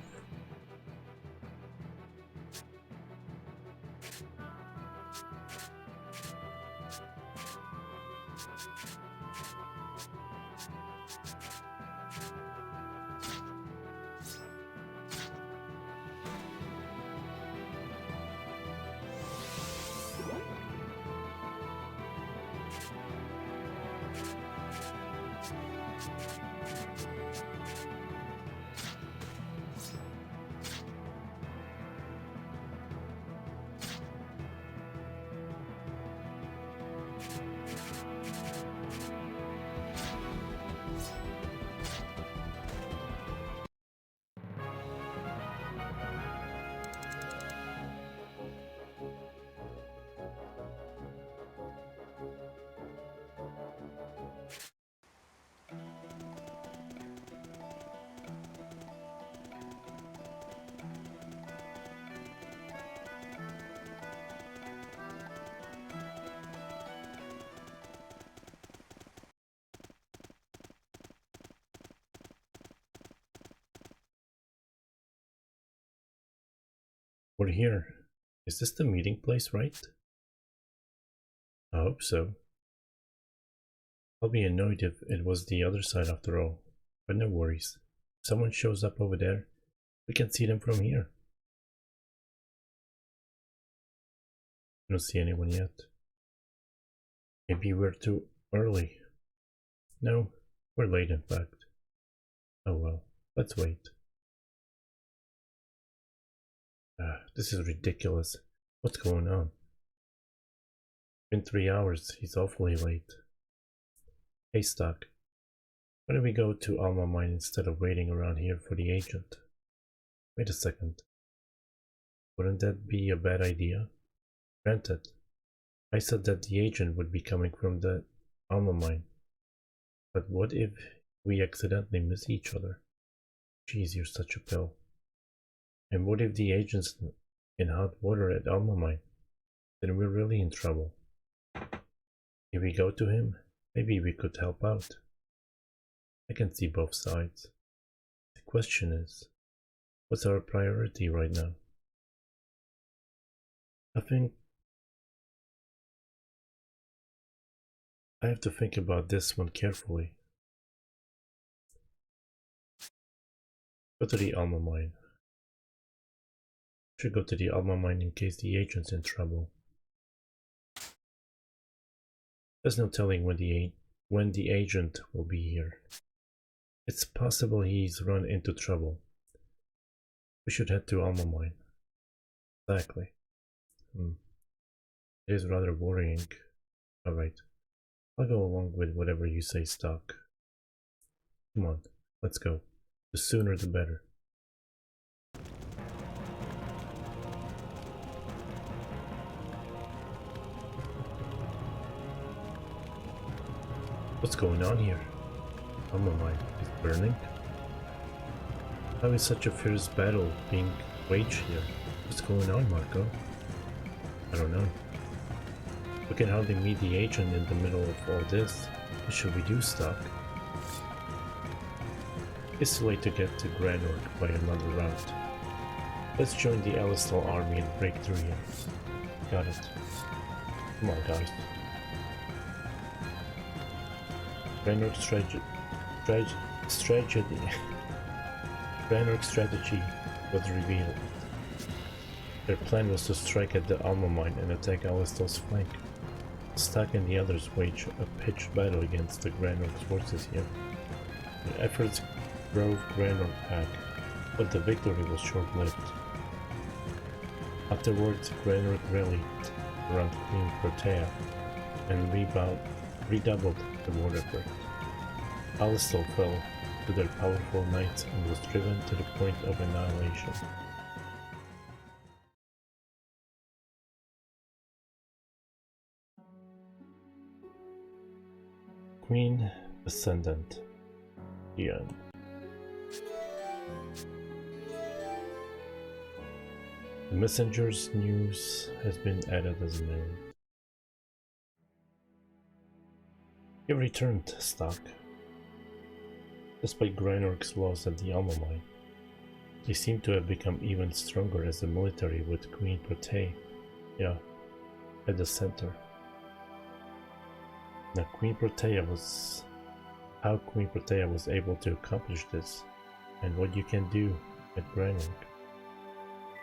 We're here. Is this the meeting place, right? I hope so. I'll be annoyed if it was the other side after all, but no worries. If someone shows up over there, we can see them from here. I don't see anyone yet. Maybe we're too early. No, we're late in fact. Oh well, let's wait. This is ridiculous. What's going on? Been 3 hours, he's awfully late. Hey Stock, why don't we go to Alma Mine instead of waiting around here for the agent? Wait a second. Wouldn't that be a bad idea? Granted, I said that the agent would be coming from the Alma mine. But what if we accidentally miss each other? Jeez, you're such a pill. And what if the agent's in hot water at Alma mine? Then we're really in trouble. If we go to him, maybe we could help out. I can see both sides. The question is, what's our priority right now? I think I have to think about this one carefully. Go to the Alma mine. Should go to the Alma mine in case the agent's in trouble. There's no telling when the agent will be here. It's possible he's run into trouble. We should head to Alma mine. Exactly. It is rather worrying. Alright, I'll go along with whatever you say, Stock. Come on, let's go. The sooner the better. What's going on here? Alma mine is burning? How is such a fierce battle being waged here? What's going on, Marco? I don't know. We can hardly meet the agent in the middle of all this. What should we do, Stock? It's too late to get to Granork by another route. Let's join the Alistal army and break through here. Got it. Come on, guys. Granork's strategy was revealed. Their plan was to strike at the Alma mine and attack Alistal's flank. Stock and the others waged a pitched battle against the Granork's forces here. Their efforts drove Granork back, but the victory was short-lived. Afterwards, Granork rallied around Queen Protea and redoubled the war effort. Alistal fell to their powerful knights and was driven to the point of annihilation. Queen Ascendant. The end. The messenger's news has been added as a note. You returned, Stock. Despite Granork's loss at the Alma mine, they seem to have become even stronger as a military with Queen Protea, at the center. Now how Queen Protea was able to accomplish this, and what you can do at Granork.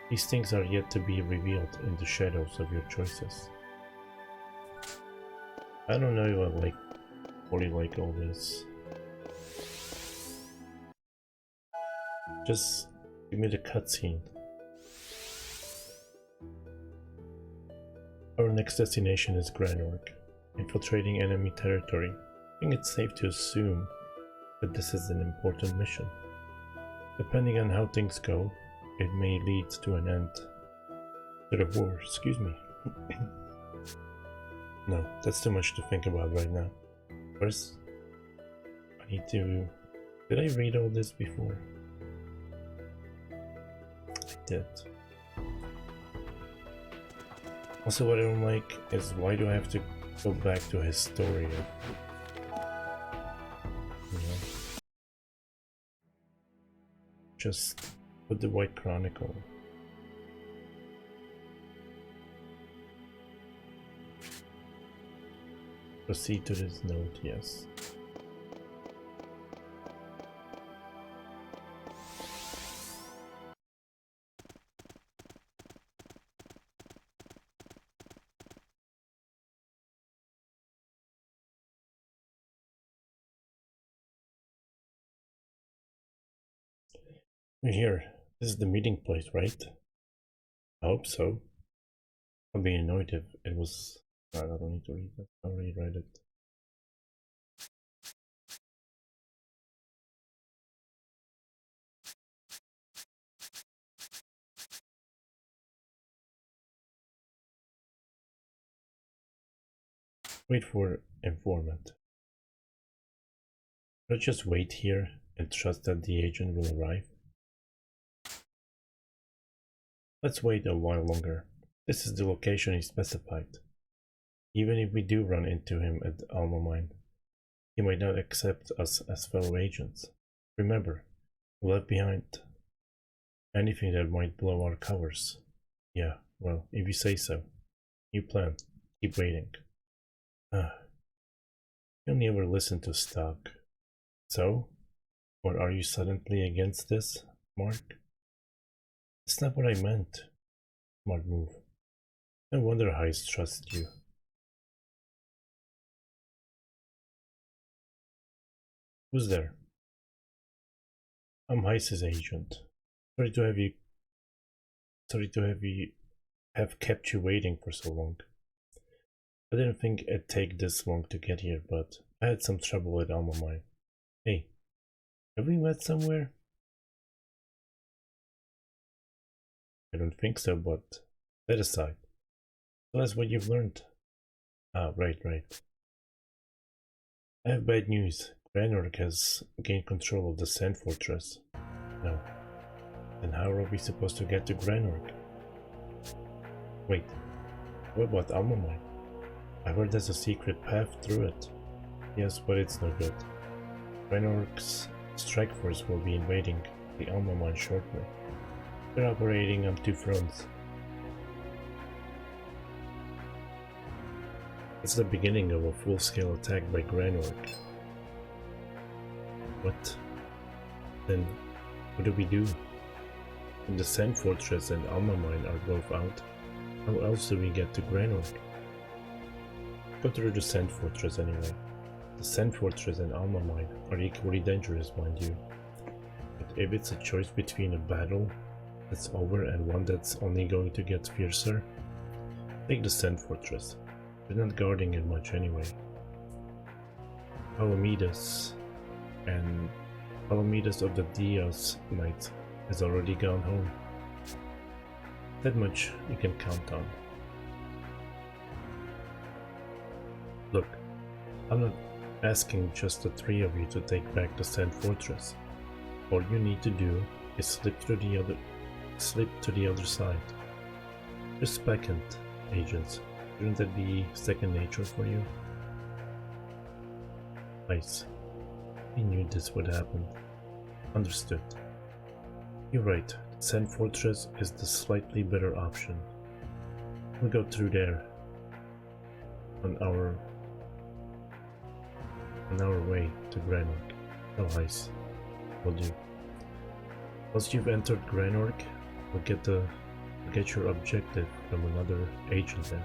These things are yet to be revealed in the shadows of your choices. I don't know if I fully like all this. Just give me the cutscene. Our next destination is Granork, infiltrating enemy territory. I think it's safe to assume that this is an important mission. Depending on how things go, it may lead to an end to the war. Excuse me. No, that's too much to think about right now. First, I need to... Did I read all this before? I did. Also, what I don't like is why do I have to go back to Historia? Just put the White Chronicle. Proceed to this note, yes. We're here. This is the meeting place, right? I hope so. I'd be annoyed if it was... I don't need to read that. I already read it. Wait for informant. Let's just wait here and trust that the agent will arrive. Let's wait a while longer. This is the location he specified. Even if we do run into him at Alma Mine, he might not accept us as fellow agents. Remember, we left behind anything that might blow our covers. Yeah, well, if you say so. New plan. Keep waiting. You only ever listen to stock. So? Or are you suddenly against this, Mark? That's not what I meant. Smart move. No wonder Heist trusts you. Who's there? I'm Heist's agent. Sorry to have kept you waiting for so long. I didn't think it'd take this long to get here, but I had some trouble at Alma Mine. Hey, have we met somewhere? I don't think so, but that aside. Tell us what you've learned. Ah, right. I have bad news. Granork has gained control of the Sand Fortress. No. Then how are we supposed to get to Granork? Wait, what about Alma Mine? I heard there's a secret path through it. Yes, but it's no good. Granork's strike force will be invading the Alma Mine shortly. They're operating on two fronts. It's the beginning of a full-scale attack by Granork. What? Then, what do we do? When the Sand Fortress and Alma Mine are both out, how else do we get to Granork? Go through the Sand Fortress anyway. The Sand Fortress and Alma Mine are equally dangerous, mind you. But if it's a choice between a battle that's over and one that's only going to get fiercer, take the Sand Fortress. We're not guarding it much anyway. Palamedes of the Diaz Knights has already gone home. That much you can count on. Look, I'm not asking just the three of you to take back the Sand Fortress. All you need to do is slip to the other side. Respectant agents, shouldn't that be second nature for you? Nice. I knew this would happen. Understood. You're right, the Sand Fortress is the slightly better option. We'll go through there on our way to Granork. No ice. Will do. Once you've entered Granork, we'll get your objective from another agent there.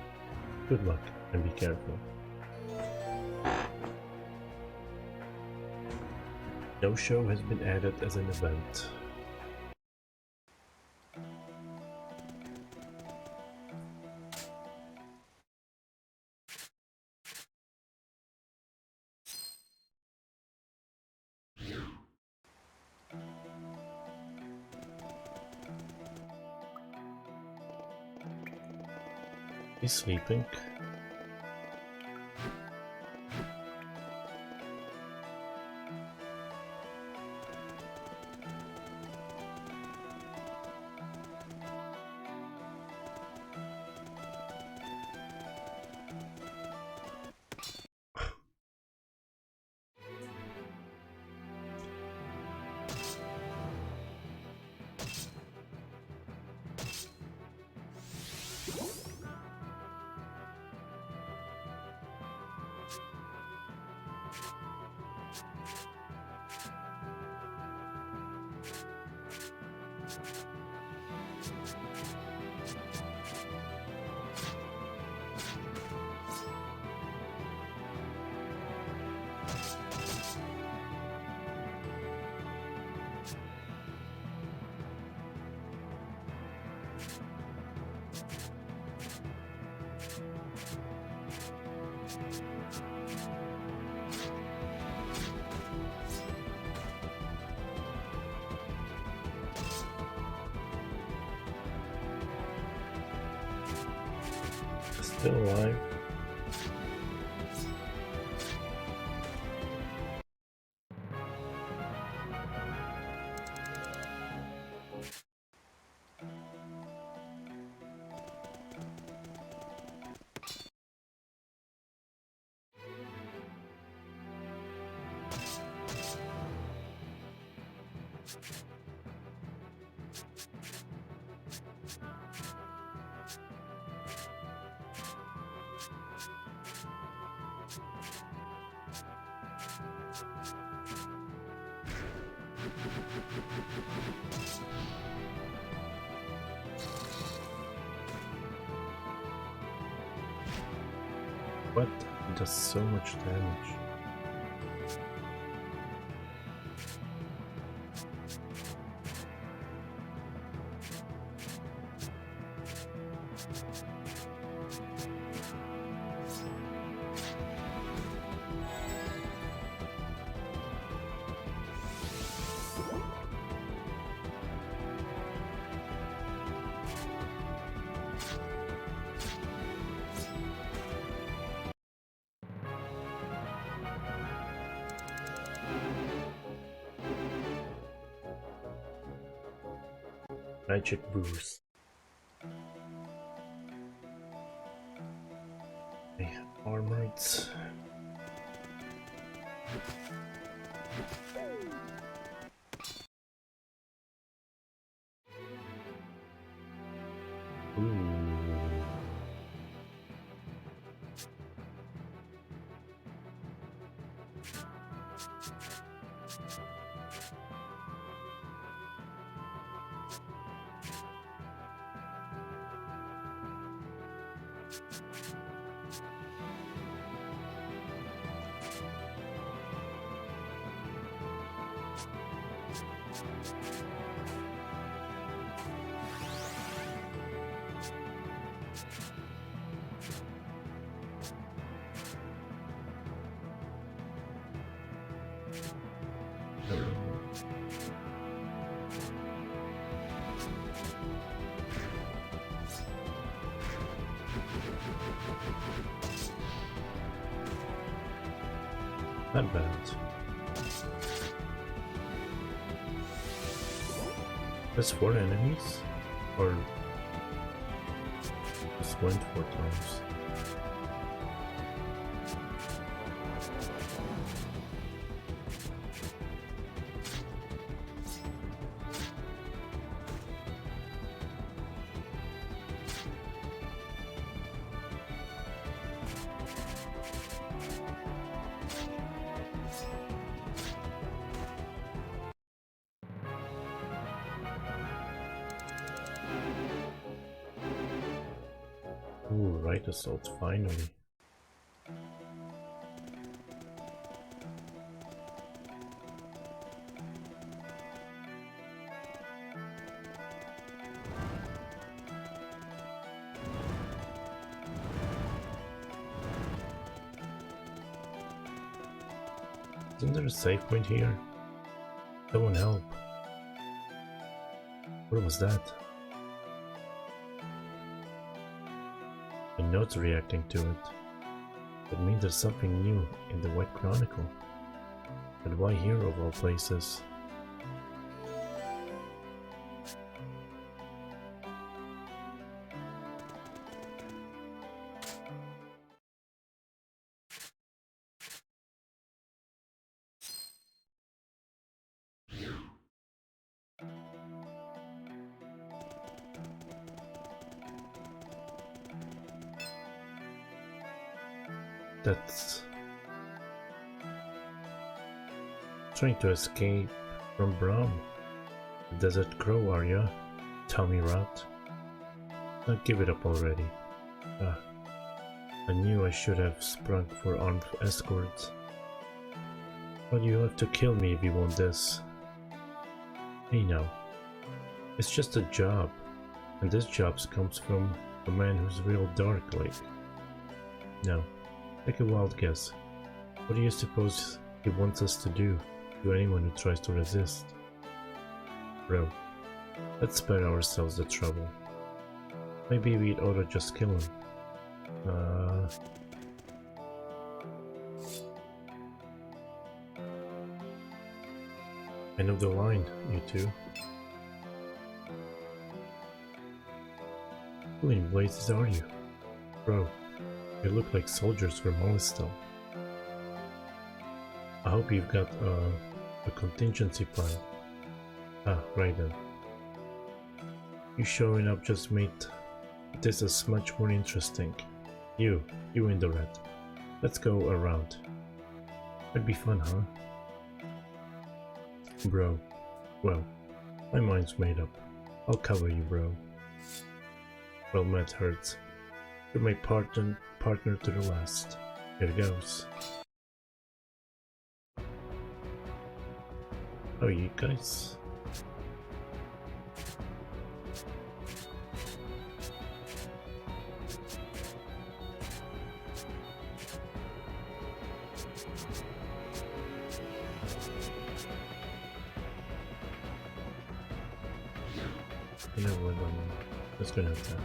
Good luck and be careful. No show has been added as an event. He's sleeping. Still alive. What? It does so much damage. Magic boost. I have armors. Ooh. Not bad. That's 4 enemies? Or just went 4 times? Ooh, right assault, finally. Isn't there a save point here? Someone help. What was that? I'm not reacting to it. That means there's something new in the White Chronicle. But why here of all places? That's trying to escape from Brahm. The Desert Crow, are ya? Tommy Rat. Now give it up already. Ah, I knew I should have sprung for armed escorts. But you'll have to kill me if you want this. Hey now, it's just a job, and this job comes from a man who's real dark like. Now, take a wild guess. What do you suppose he wants us to do to anyone who tries to resist? Bro, let's spare ourselves the trouble. Maybe we ought to just kill him. End of the line, you two. Who in blazes are you? Bro, you look like soldiers from Alistal. I hope you've got a contingency plan. Ah, right then. You showing up just made this is much more interesting. You in the red. Let's go around. It'd be fun, huh? Bro. Well, my mind's made up. I'll cover you, bro. Well met, Hurts. You're my partner to the last. Here goes. How are you guys? You know what, I'm just gonna have that.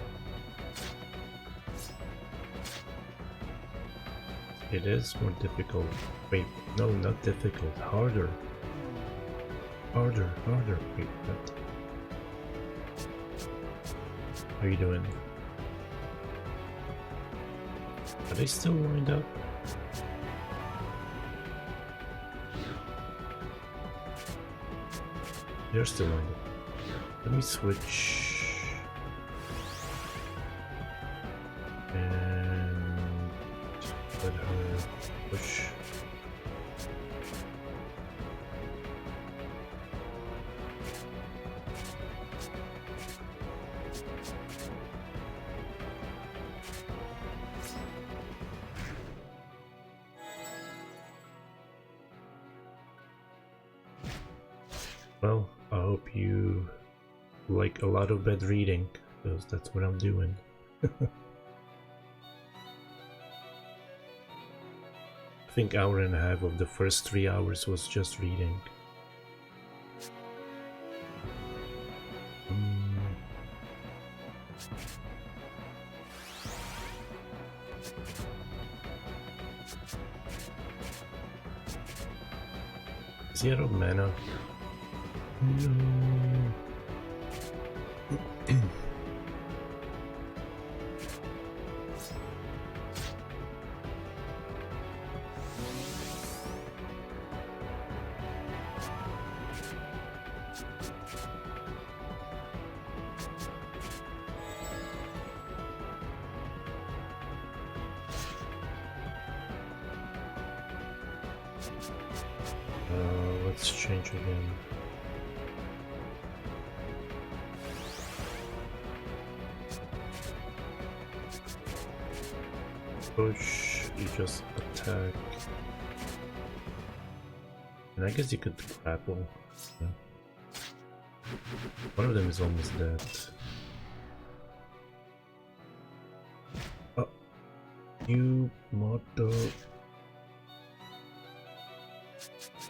It is more difficult. Wait, no, not difficult. Harder. Harder. Wait, what? How are you doing? Are they still lined up? They're still lined up. Let me switch. And let her push. Well, I hope you like a lot of bed reading, because that's what I'm doing. I think hour and a half of the first 3 hours was just reading. Is he out of mana? No. Let's change again. Push, you just attack. And I guess you could grapple. Yeah. One of them is almost dead. Oh, you motto.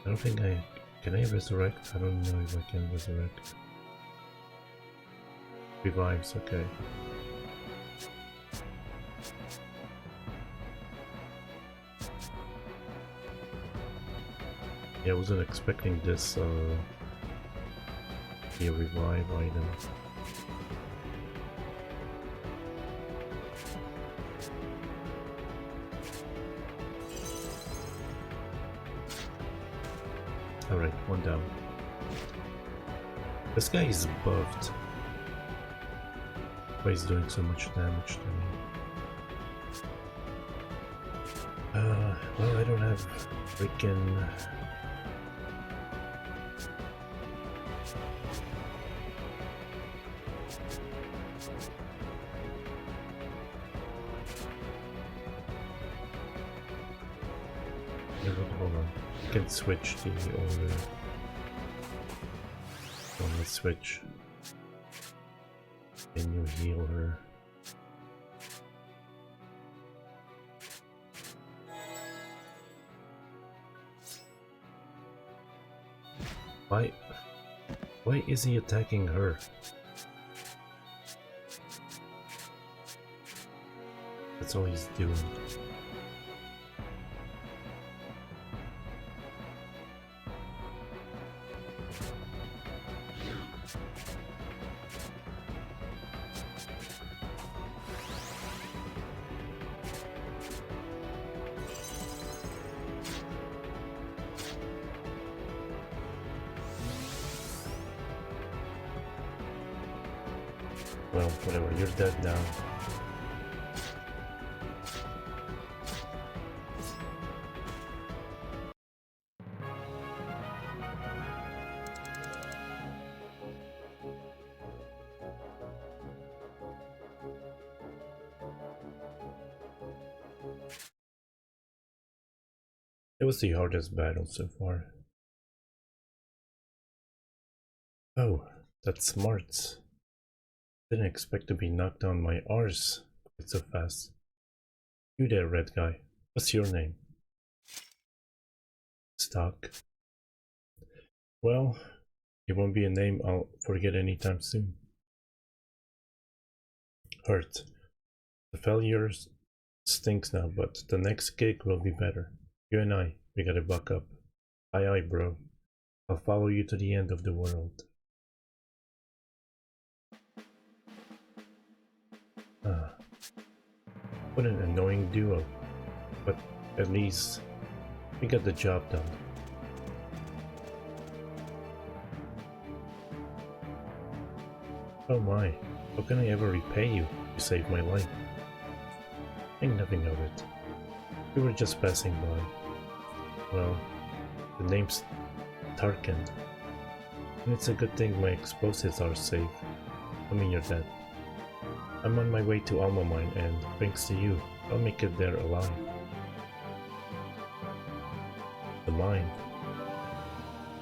I don't think I... Can I resurrect? I don't know if I can resurrect. Revives, okay. Yeah, I wasn't expecting this be a revive item. Alright, one down. This guy is buffed. Why he's doing so much damage to me? Well, I don't have freaking... Hold on. I can switch the order. So let's switch. Can you heal her? Why is he attacking her? That's all he's doing. Well, whatever, you're dead now. It was the hardest battle so far. Oh, that's smart. Didn't expect to be knocked down my arse quite so fast. You there, red guy. What's your name? Stock. Well, it won't be a name I'll forget anytime soon. Hurt. The failure stinks now, but the next gig will be better. You and I, we gotta buck up. Aye aye, bro. I'll follow you to the end of the world. Ah, what an annoying duo. But at least we got the job done. Oh my, how can I ever repay you? You saved my life. Think nothing of it. We were just passing by. Well, the name's Tarkin. And it's a good thing my explosives are safe. I mean, you're dead. I'm on my way to Alma Mine, and thanks to you, I'll make it there alive. The mine?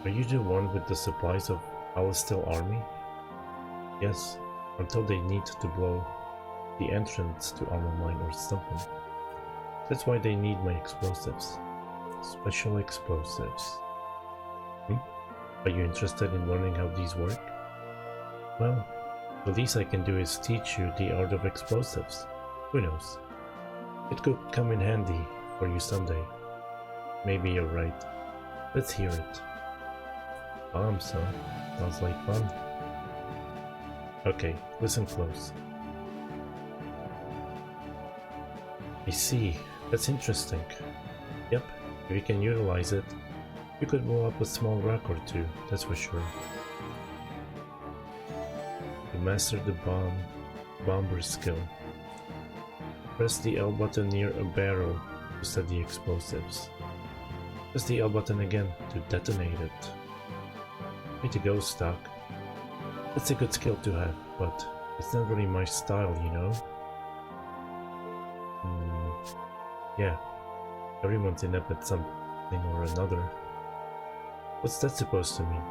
Are you the one with the supplies of Alistil army? Yes, until they need to blow the entrance to Alma Mine or something. That's why they need my explosives. Special explosives. Are you interested in learning how these work? Well, the least I can do is teach you the art of explosives. Who knows? It could come in handy for you someday. Maybe you're right. Let's hear it. Bombs, huh? Sounds like fun. Okay, listen close. I see. That's interesting. Yep, if you can utilize it, you could blow up a small rock or two, that's for sure. You mastered the bomber skill. Press the L button near a barrel to set the explosives. Press the L button again to detonate it. Way to go, Stock. That's a good skill to have, but it's not really my style, you know? Yeah, everyone's inept at something or another. What's that supposed to mean?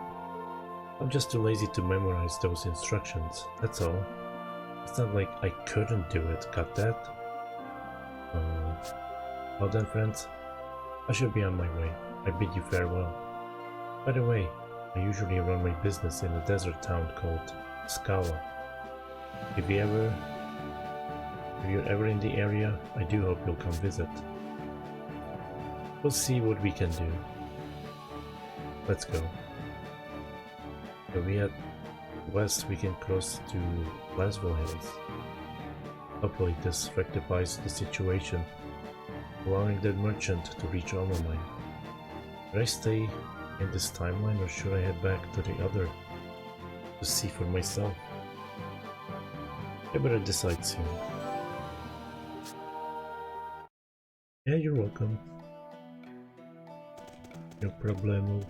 I'm just too lazy to memorize those instructions, that's all. It's not like I couldn't do it, got that? Well then, friends, I should be on my way. I bid you farewell. By the way, I usually run my business in a desert town called Scala. If you're ever in the area, I do hope you'll come visit. We'll see what we can do. Let's go. If we head west, we can cross to Laswell Hills. Hopefully this rectifies the situation, allowing that merchant to reach Alma Mine. Should I stay in this timeline or should I head back to the other to see for myself? I better decide soon. Yeah, you're welcome. No problemo.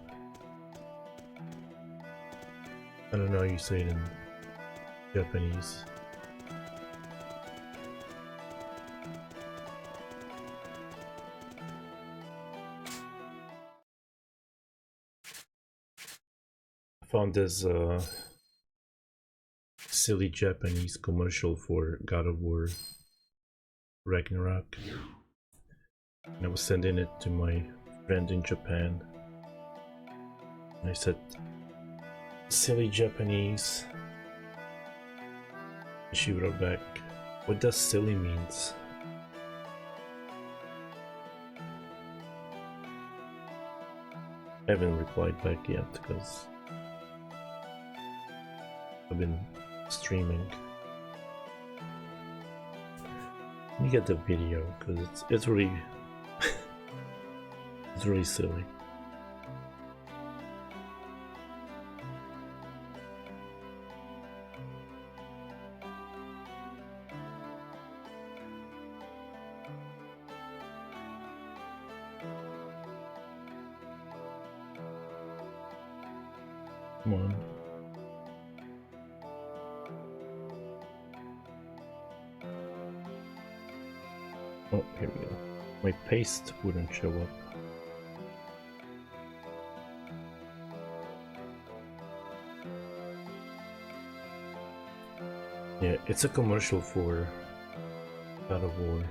I don't know how you say it in Japanese. I found this silly Japanese commercial for God of War Ragnarok. And I was sending it to my friend in Japan. And I said, silly Japanese. And she wrote back, what does silly means? I haven't replied back yet because I've been streaming. Let me get the video because it's really it's really silly. Come on. Oh, here we go. My paste wouldn't show up. Yeah, it's a commercial for God of War.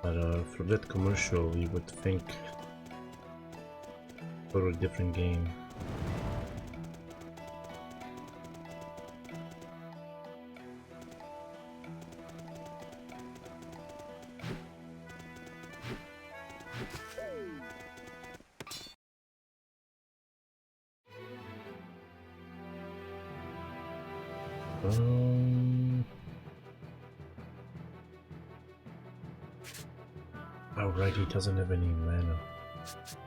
But for that commercial, you would think for a different game. Oh right, he doesn't have any mana.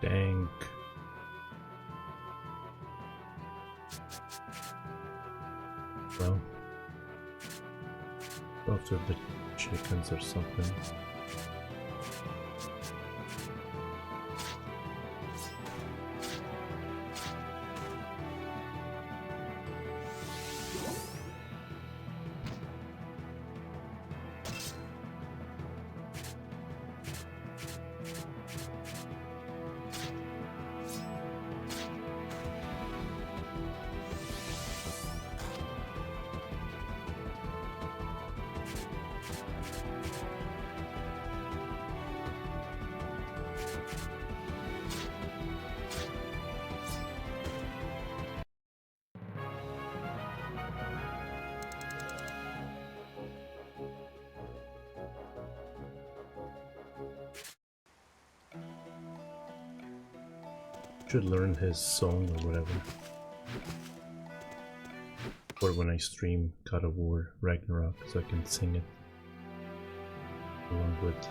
Dang. Well, after the chickens or something. Should learn his song or whatever. Or when I stream God of War Ragnarok, so I can sing it along with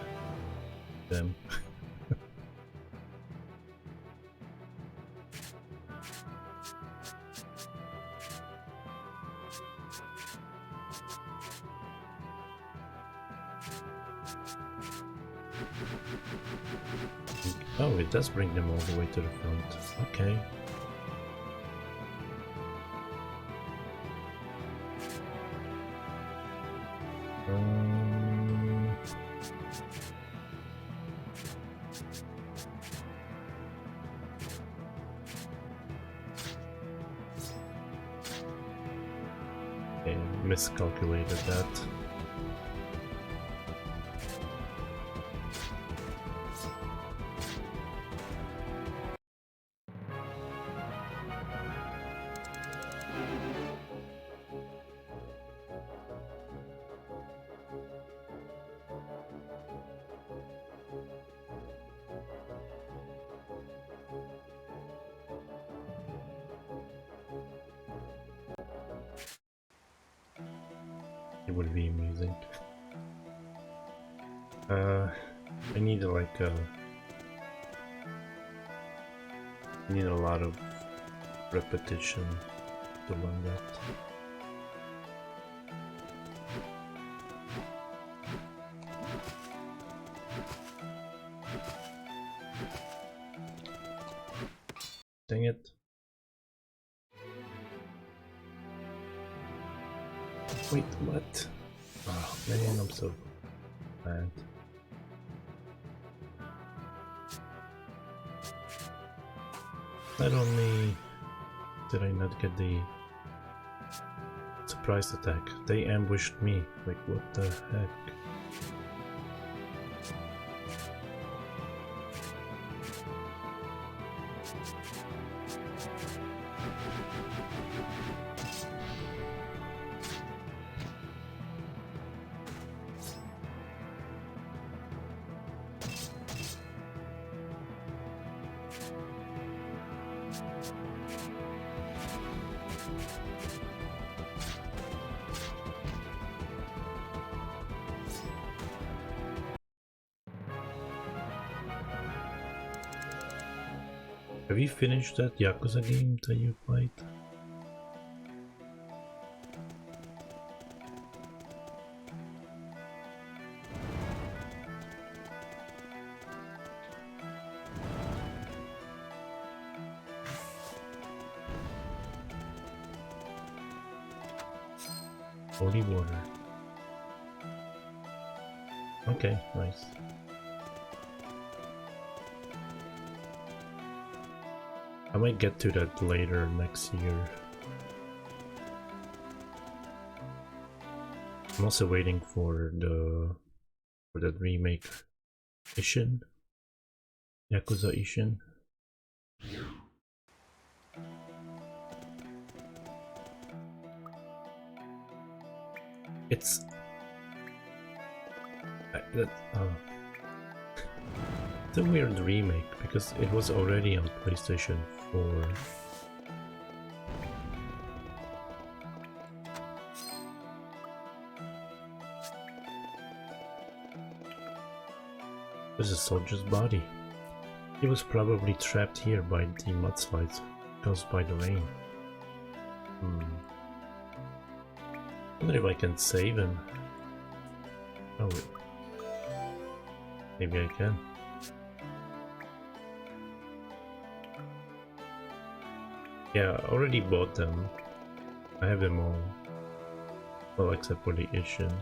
them. Oh, it does bring them all the way to the front. Okay. Okay, miscalculated that. It would be amusing. I need like I need a lot of repetition to learn that. Dang it. Wait, what? Oh man, I'm so mad. Not only did I not get the surprise attack, they ambushed me. Like, what the heck? Have you finished that Yakuza game that you played? Holy water. Okay, nice. I might get to that later next year. I'm also waiting for the remake Ishin. Yakuza Ishin. It's it's a weird remake because it was already on PlayStation 4. This is a soldier's body. He was probably trapped here by the mudslides caused by the rain. I wonder if I can save him. Oh, wait. Maybe I can. Yeah, I already bought them. I have them all. Well, except for the Ishin.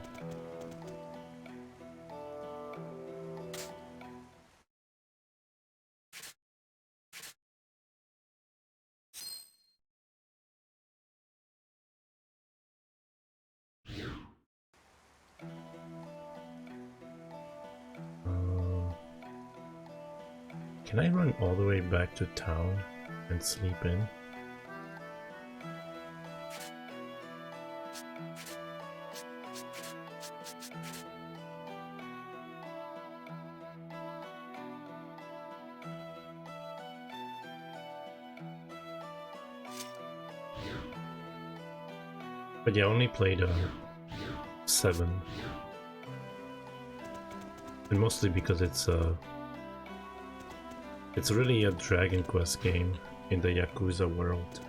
Can I run all the way back to town and sleep in? But yeah, I only played 7. And mostly because it's really a Dragon Quest game in the Yakuza world.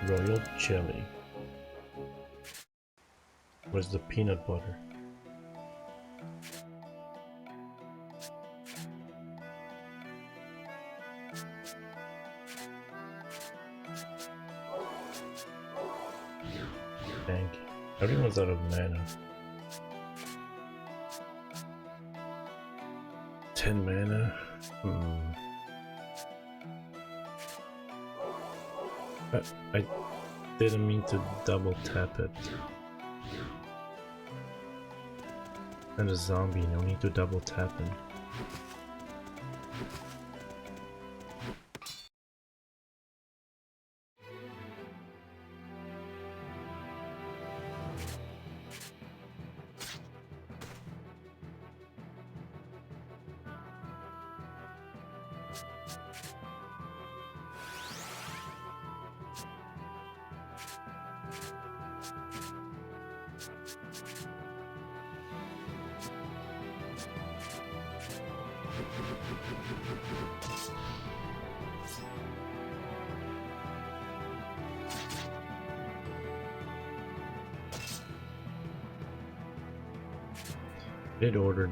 Royal jelly. Where's the peanut butter? Dang. Everyone's out of mana. 10 mana? I didn't mean to double tap it. And a zombie, no need to double tap him. It ordered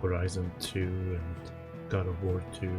Horizon 2 and God of War 2.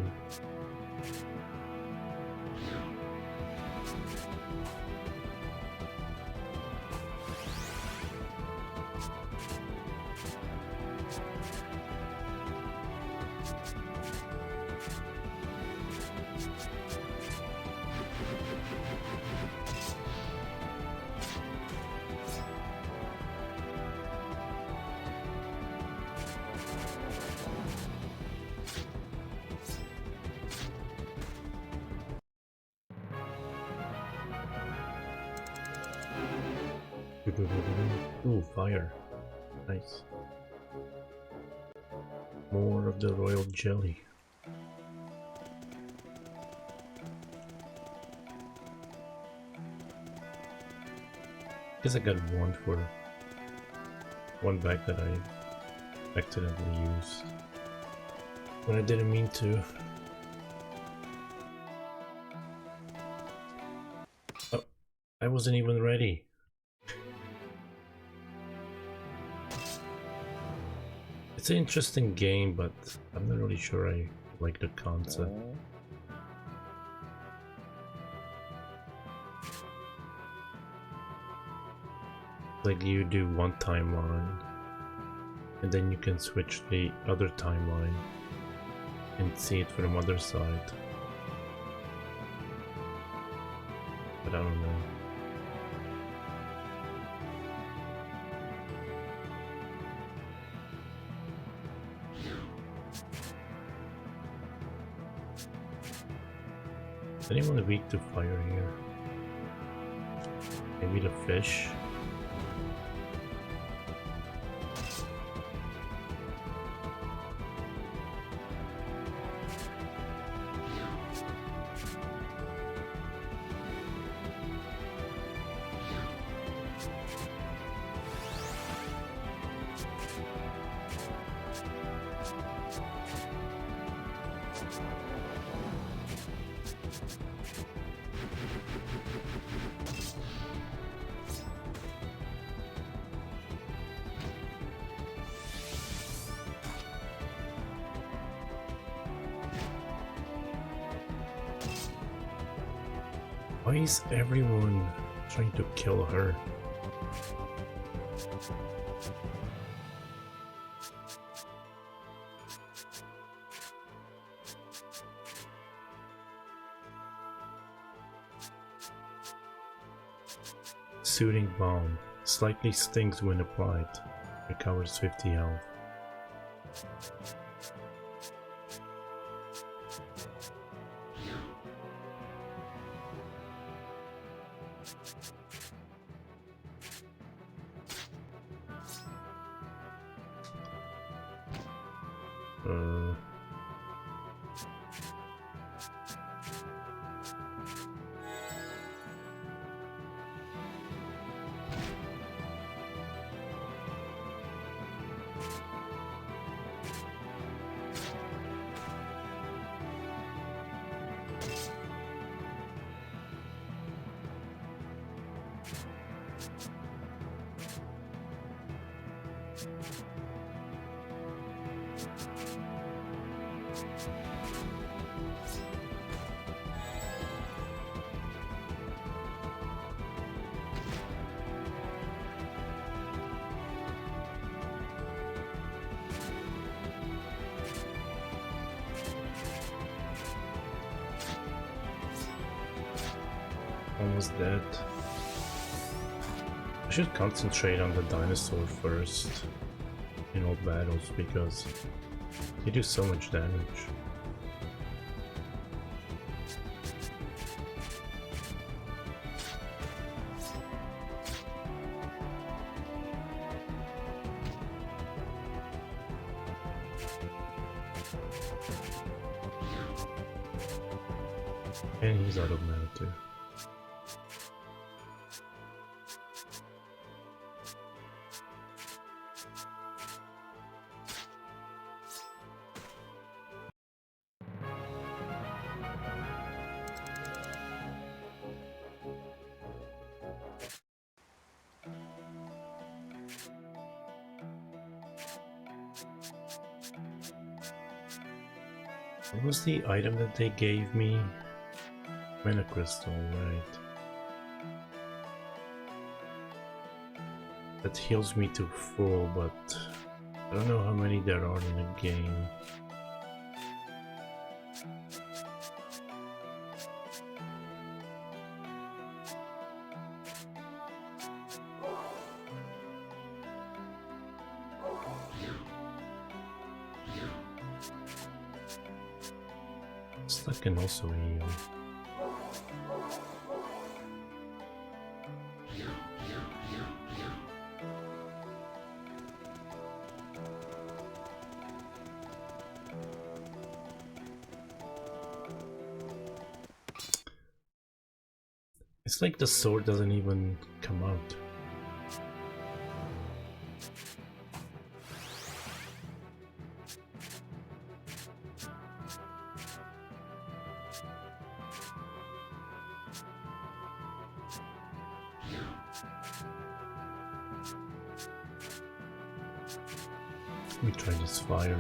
Ooh, fire. Nice. More of the royal jelly. Guess I got one bag that I accidentally used when I didn't mean to. Oh, I wasn't even ready. It's an interesting game, but I'm not really sure I like the concept. Like you do one timeline, and then you can switch the other timeline and see it from the other side. But I don't know. Is anyone weak to fire here? Maybe the fish? Why is everyone trying to kill her? Soothing balm. Slightly stings when applied. Recovers 50 health. Almost dead. I should concentrate on the dinosaur first in all battles because they do so much damage. And he's out of mana too. What was the item that they gave me? Mana crystal, right? That heals me to full, but I don't know how many there are in a game. That can also heal. It's like the sword doesn't even come out. Let me try this fire.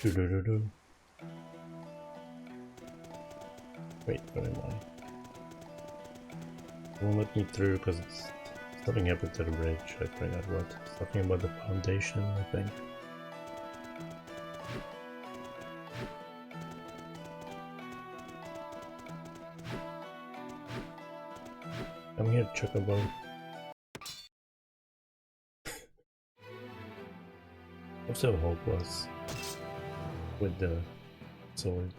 Doo-doo-doo-doo. Wait, where am I? It won't let me through because it's something happened to the bridge. I forgot what. Something about the foundation, I think. I'm here, Chocobo. I'm so hopeless with the sword.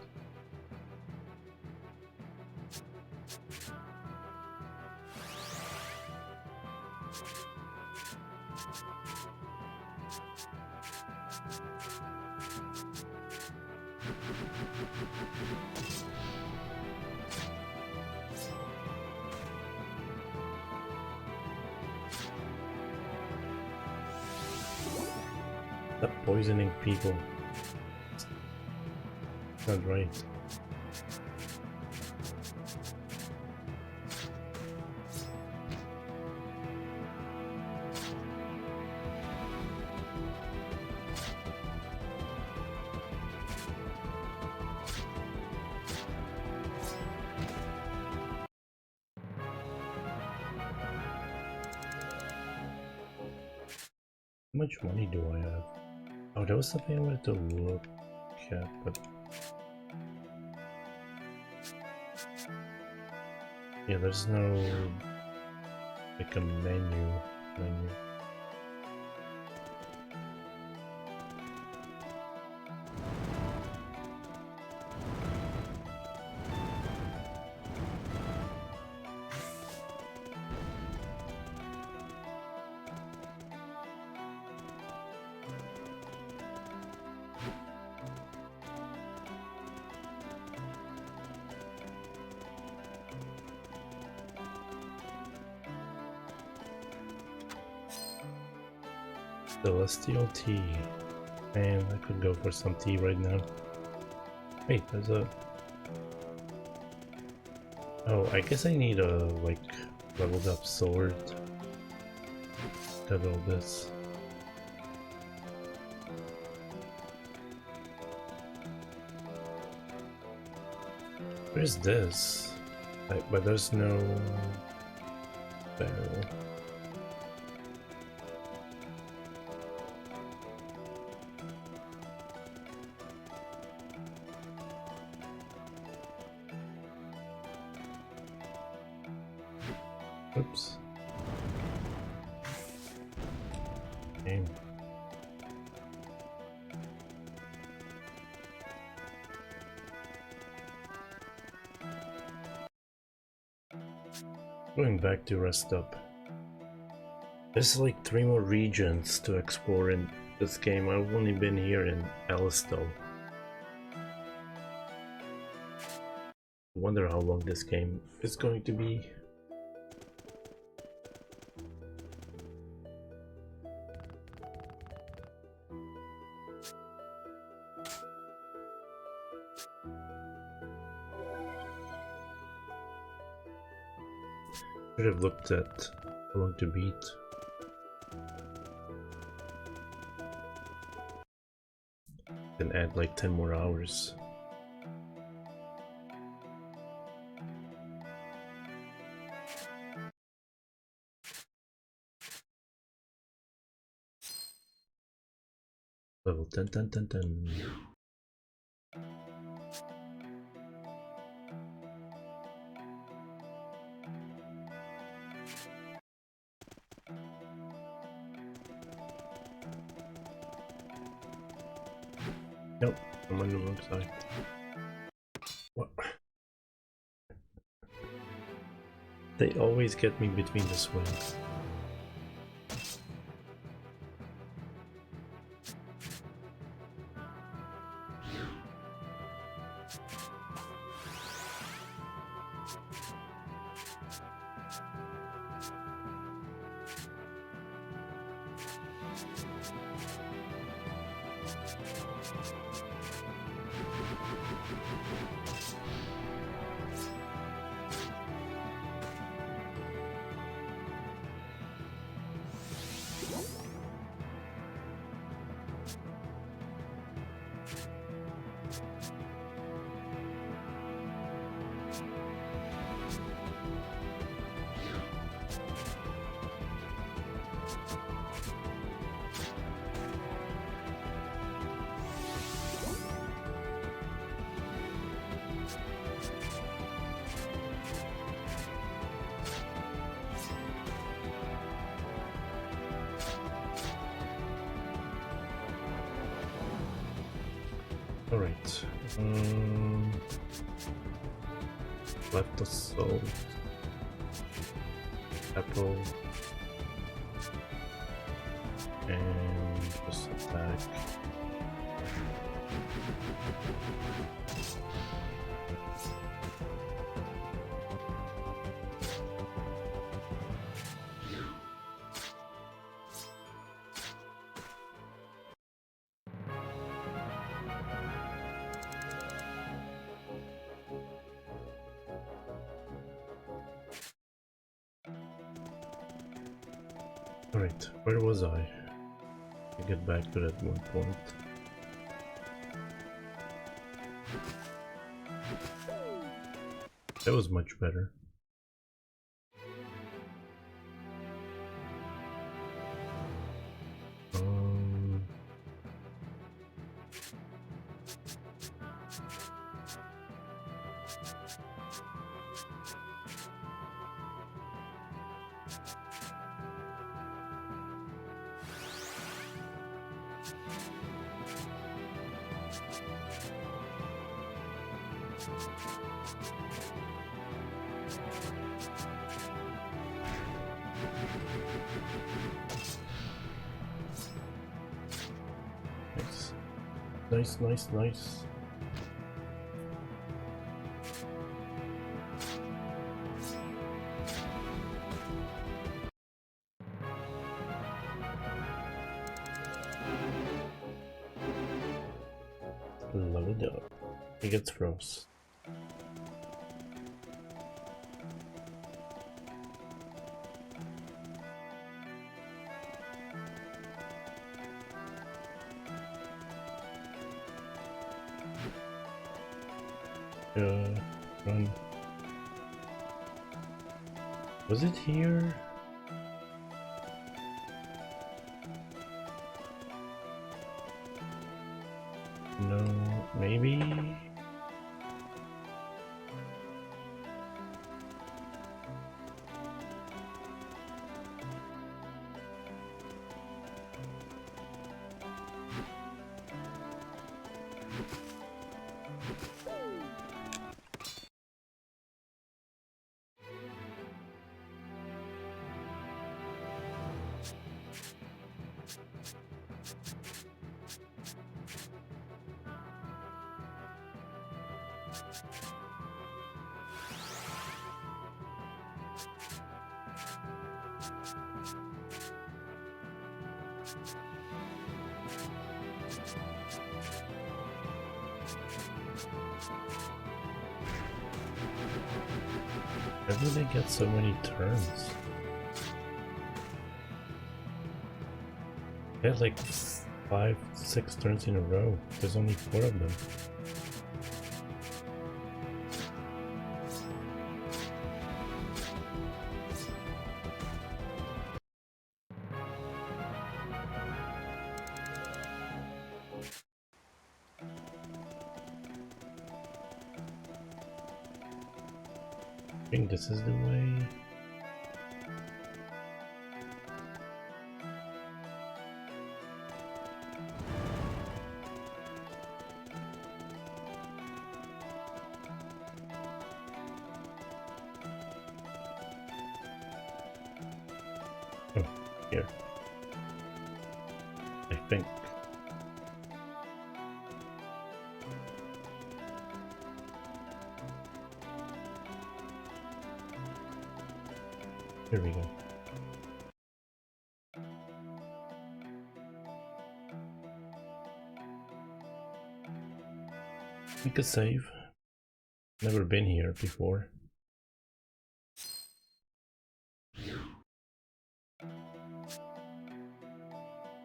Stop poisoning people. It's not right. How much money do I have? Oh, that was something I wanted to look at, but yeah, there's no like a menu. Celestial tea. Man, I could go for some tea right now. Wait, there's a... Oh, I guess I need a, like, leveled up sword. Got all this. Where's this? But there's no... barrel. Oops. Game. Going back to rest up. There's like 3 more regions to explore in this game. I've only been here in Alistal. I wonder how long this game is going to be. Should have looked at How long to beat? Then add like 10 more hours. Level 10, 10, 10, 10. Nope, I'm on the wrong side. What? They always get me between the swings. Alright. Left assault. Apple. And just attack. Alright, where was I? I get back to that one point. That was much better. Nice, nice, nice. Love it up. He gets froze. Run. Was it here? No, maybe? Why do they get so many turns? They had like 5, 6 turns in a row. There's only 4 of them. I think this is the way. Oh, here. I think. Here we go. We could save. Never been here before.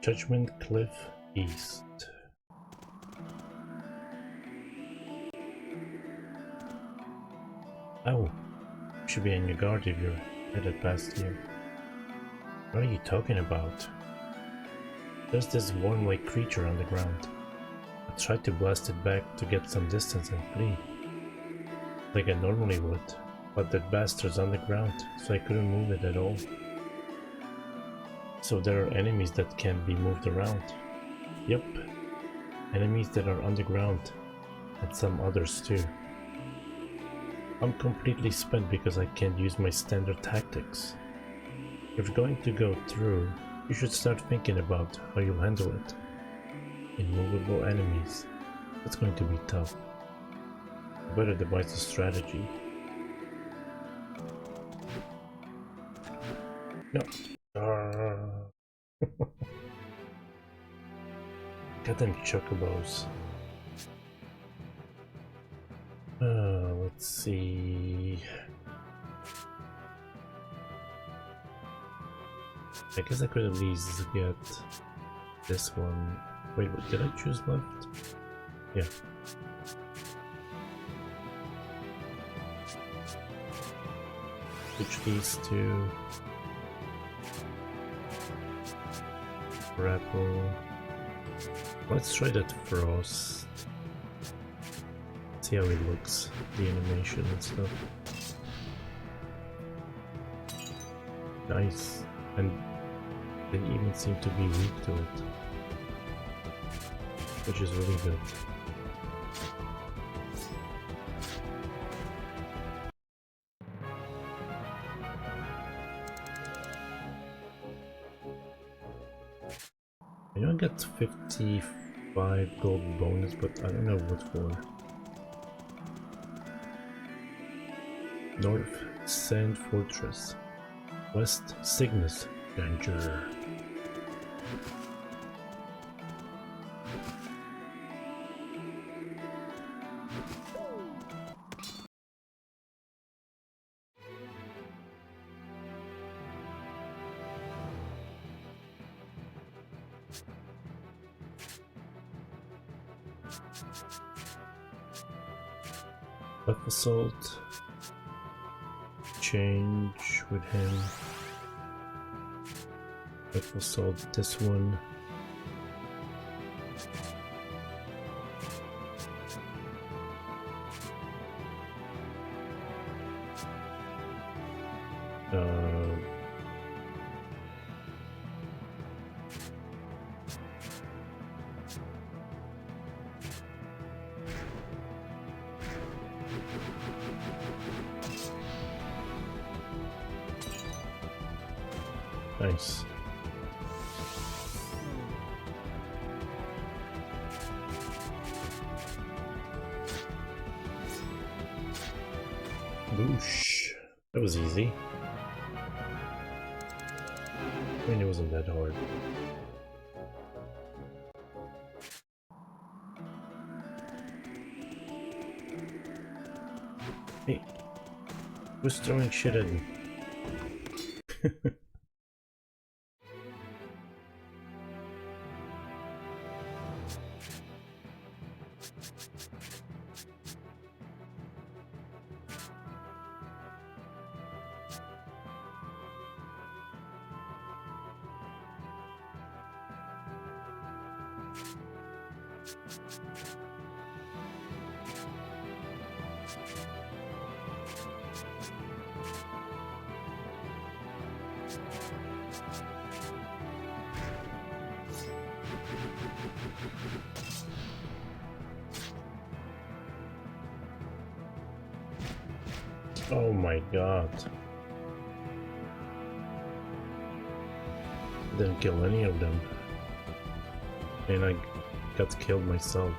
Judgment Cliff East. Oh, you should be on your guard if you're headed past here. What are you talking about? There's this worm-like creature on the ground. I tried to blast it back to get some distance and flee, like I normally would, but that bastard's on the ground, so I couldn't move it at all. So there are enemies that can be moved around. Yup, enemies that are underground, and some others too. I'm completely spent because I can't use my standard tactics. If you're going to go through, you should start thinking about how you'll handle it. Immovable enemies, that's going to be tough. You better devise a strategy. No. Goddamn chocobos. Let's see. I guess I could at least get this one. Wait, what, did I choose left? Yeah. Switch these two. Grapple. Let's try that frost. See how it looks, the animation and stuff. Nice, and they even seem to be weak to it, which is really good. I know I got 55 gold bonus, but I don't know what for. North Sand Fortress, West Cygnus Danger. Buff Assault. Change with him. Buff Assault this one. Nice. Boosh. That was easy. I mean, it wasn't that hard. Hey, who's throwing shit at me? Oh my god. Didn't kill any of them. And I got killed myself.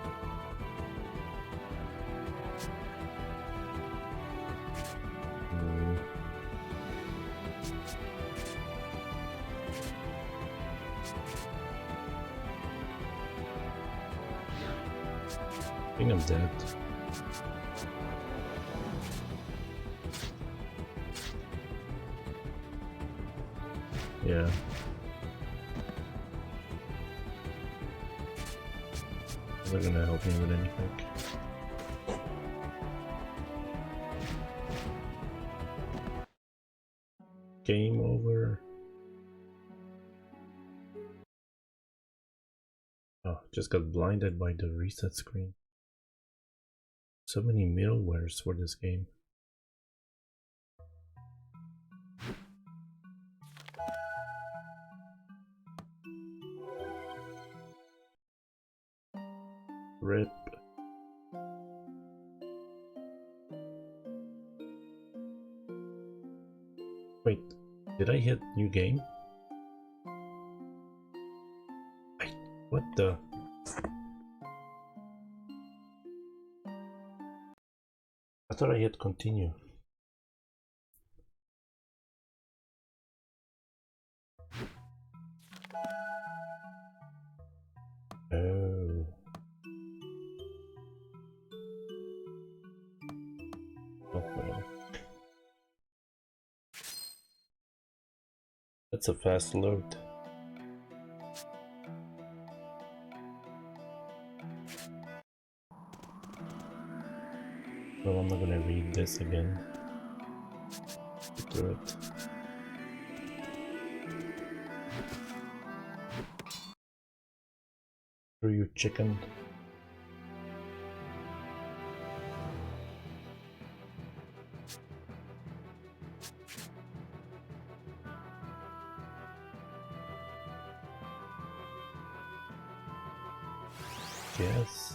I think I'm dead. Yeah. They're gonna help me with anything. Game over. Oh, just got blinded by the reset screen. So many middlewares for this game. RIP. Wait, did I hit new game? What the? I thought I hit continue. Oh. Okay. That's a fast load. Well, I'm not gonna read this again. Get through it. Screw you, chicken. Yes.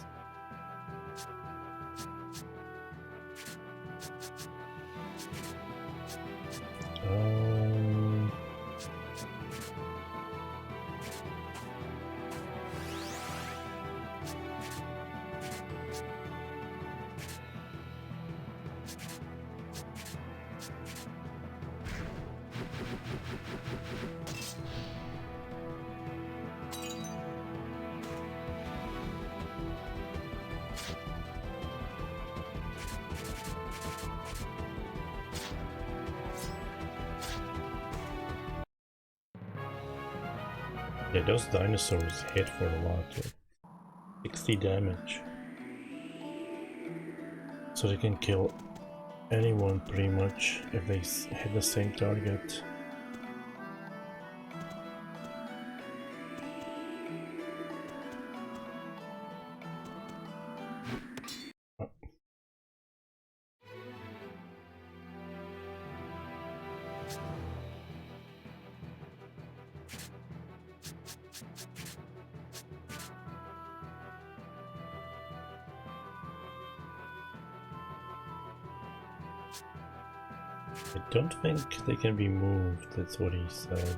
Yeah, those dinosaurs hit for a lot. 60 damage. So they can kill anyone pretty much if they hit the same target. I don't think they can be moved, that's what he said.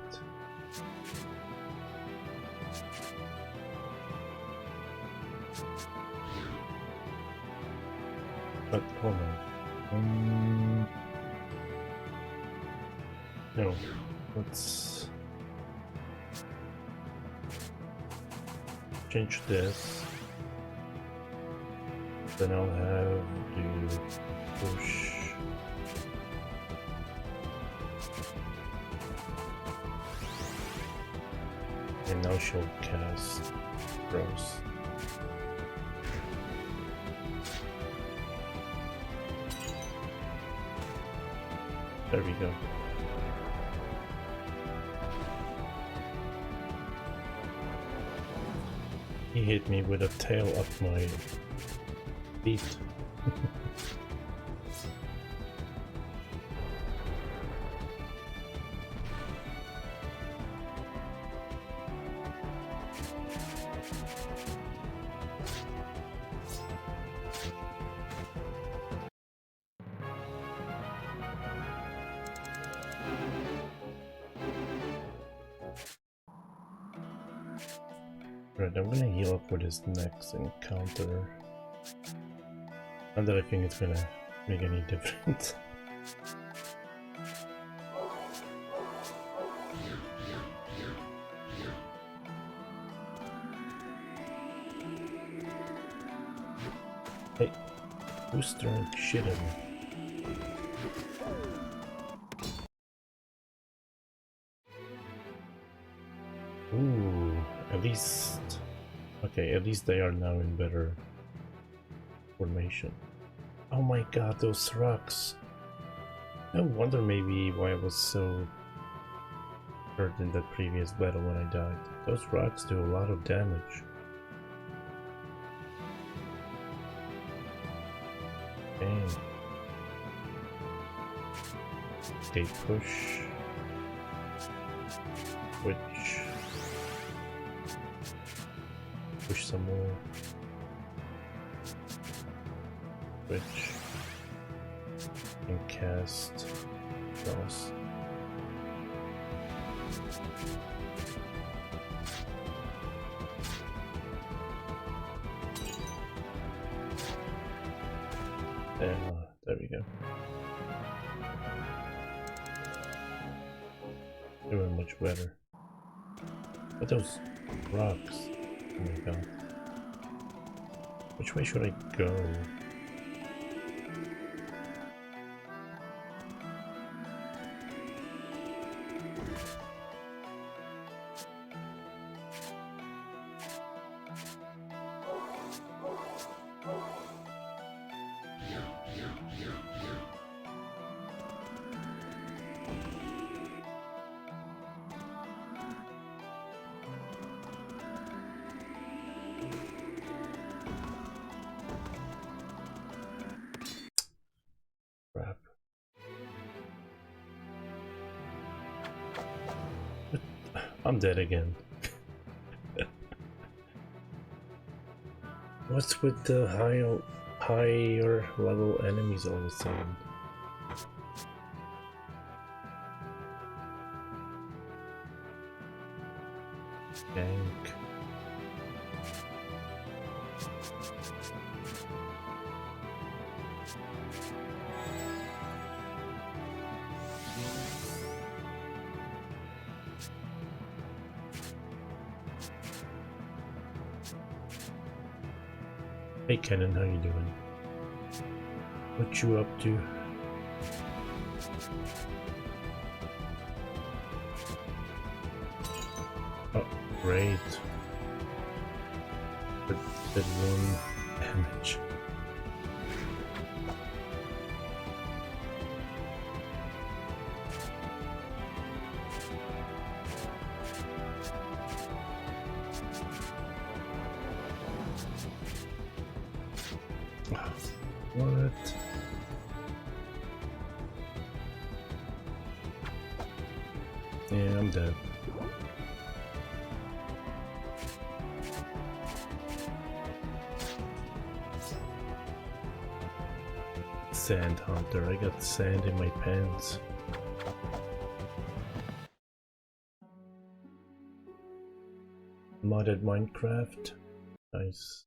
But hold on. No, let's change this. Then I'll have to push. And now she'll cast Rose. There we go. He hit me with a tail up my feet. Right, I'm gonna heal up for this next encounter. Not that I think it's gonna make any difference. Hey, who's throwing shit at me? Ooh, at least... Okay, at least they are now in better formation. Oh my god, those rocks! No wonder maybe why I was so hurt in that previous battle when I died. Those rocks do a lot of damage. Dang. Okay, push. Switch. Push some more. Switch. And cast. Cross. There we go. Doing much better. But those rocks. Oh my god. Which way should I go? Crap. I'm dead again. What's with the higher level enemies all of a sudden? Gank. Hey Kenan, how you doing? What you up to? Oh, great. But did 1 damage. What? Yeah, I'm dead. Sand hunter, I got sand in my pants. Modded Minecraft. Nice.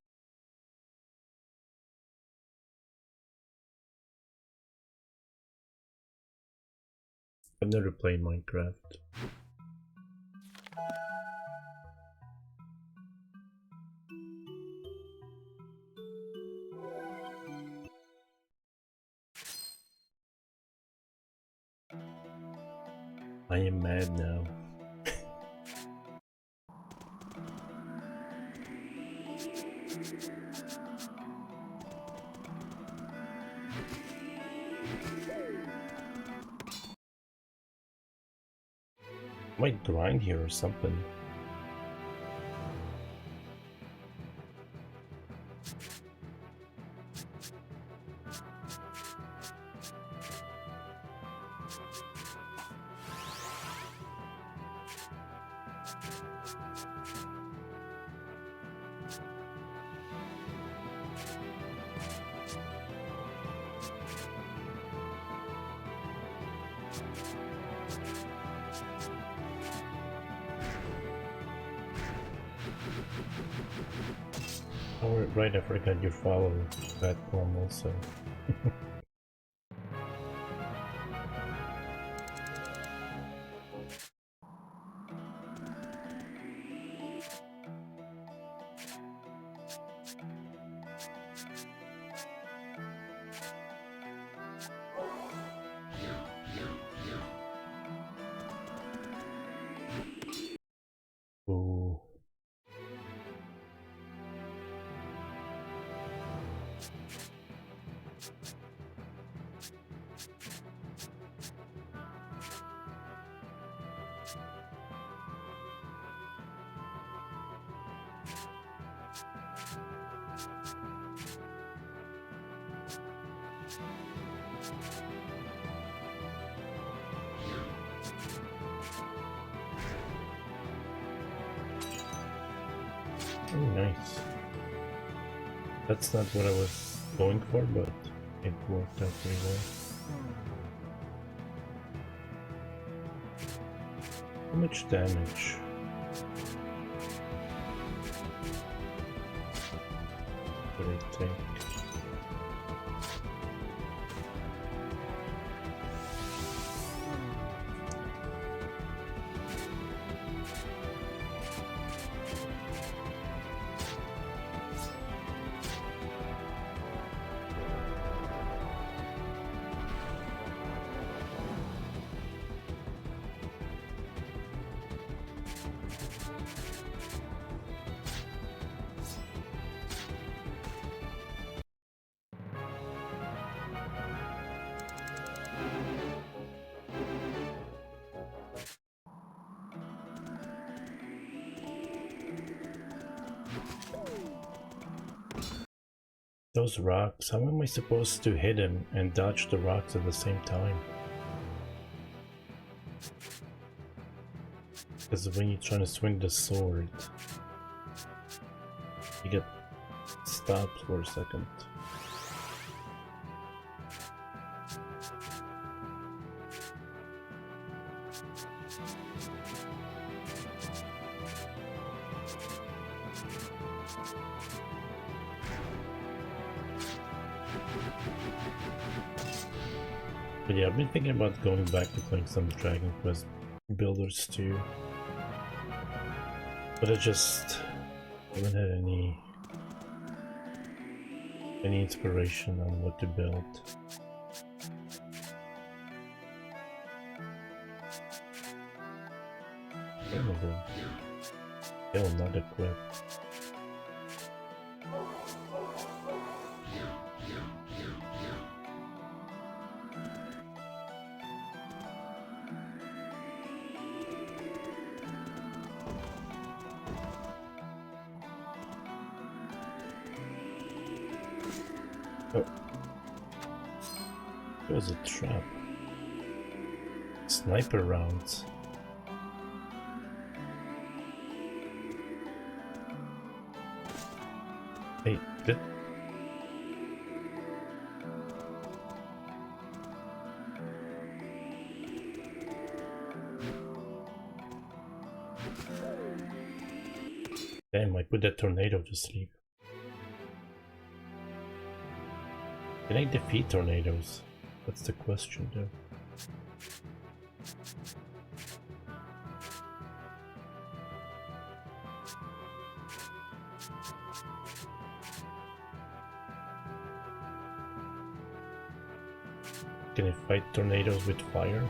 I've never played Minecraft. I am mad now. Might grind here or something. Oh, right, I forgot you follow that one also. Ooh. Oh, nice. That's not what I was going for, but it worked out pretty well. How much damage? Would it take? Those rocks, how am I supposed to hit him and dodge the rocks at the same time? Because when you're trying to swing the sword, you get stopped for a second. But yeah, I've been thinking about going back to playing some Dragon Quest Builders too. But I just haven't had any inspiration on what to build. Still not equipped. Oh. It was a trap. Sniper rounds. Hey, good. Damn, I put that tornado to sleep. Can I defeat tornadoes? That's the question though. Can I fight tornadoes with fire?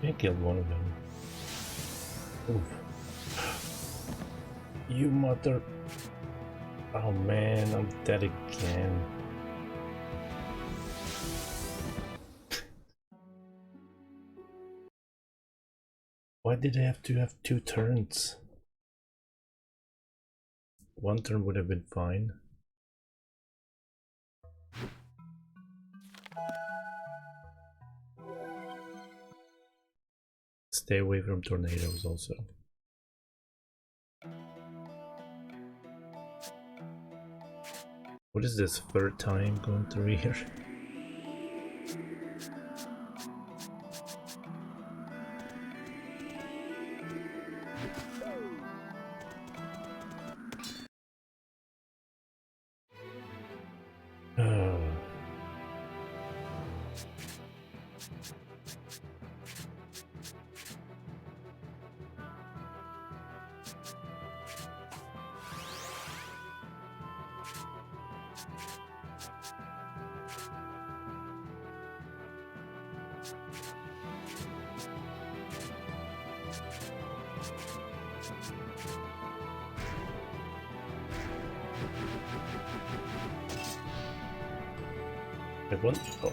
I killed one of them. Oof. You mother... Oh man, I'm dead again. Why did I have to have 2 turns? one turn would have been fine. Stay away from tornadoes also. What is this, third time going through here?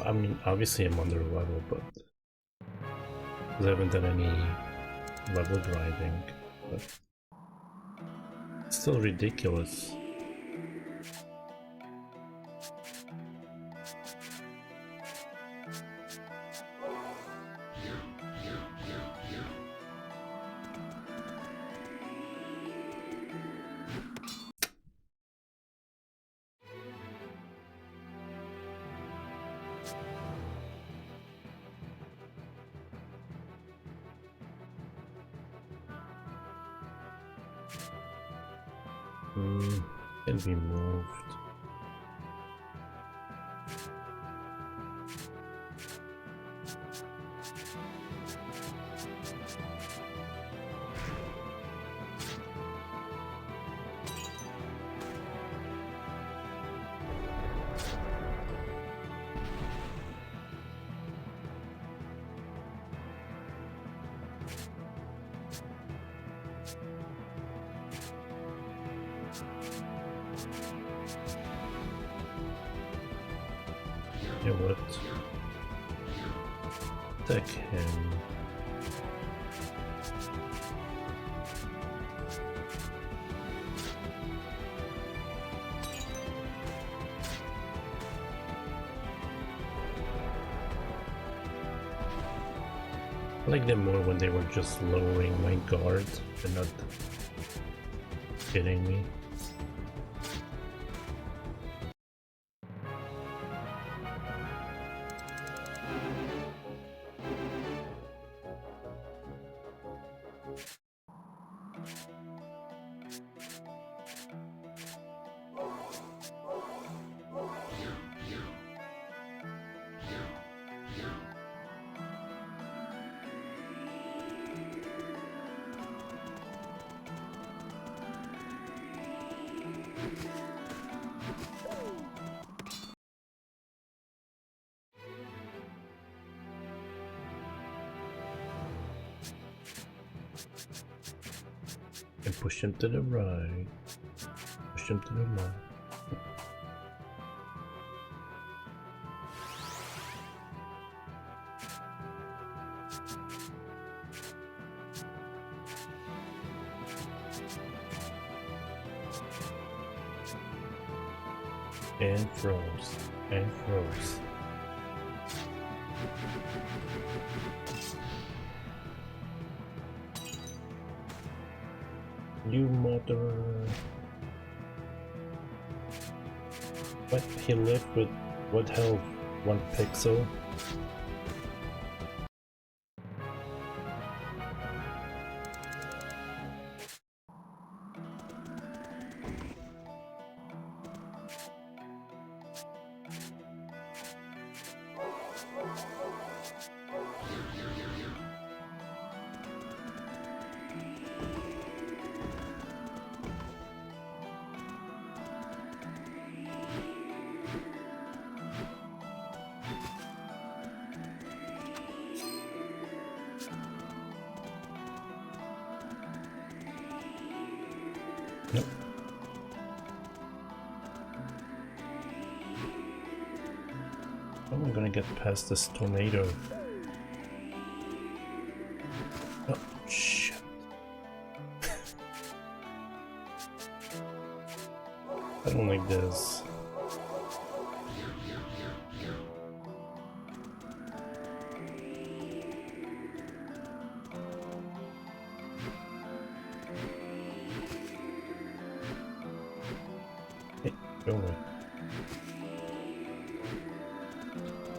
I mean, obviously I'm under level, but I haven't done any level grinding, but it's still ridiculous. Can be moved. Yeah, what? Attack him. I like them more when they were just lowering my guard and not hitting me. And push him to the right. Push him to the left. And froze. And froze. You mother. But he lived with what health? 1 pixel? Nope. How am I gonna get past this tornado? Oh, shit. don't like this. Hey, go away.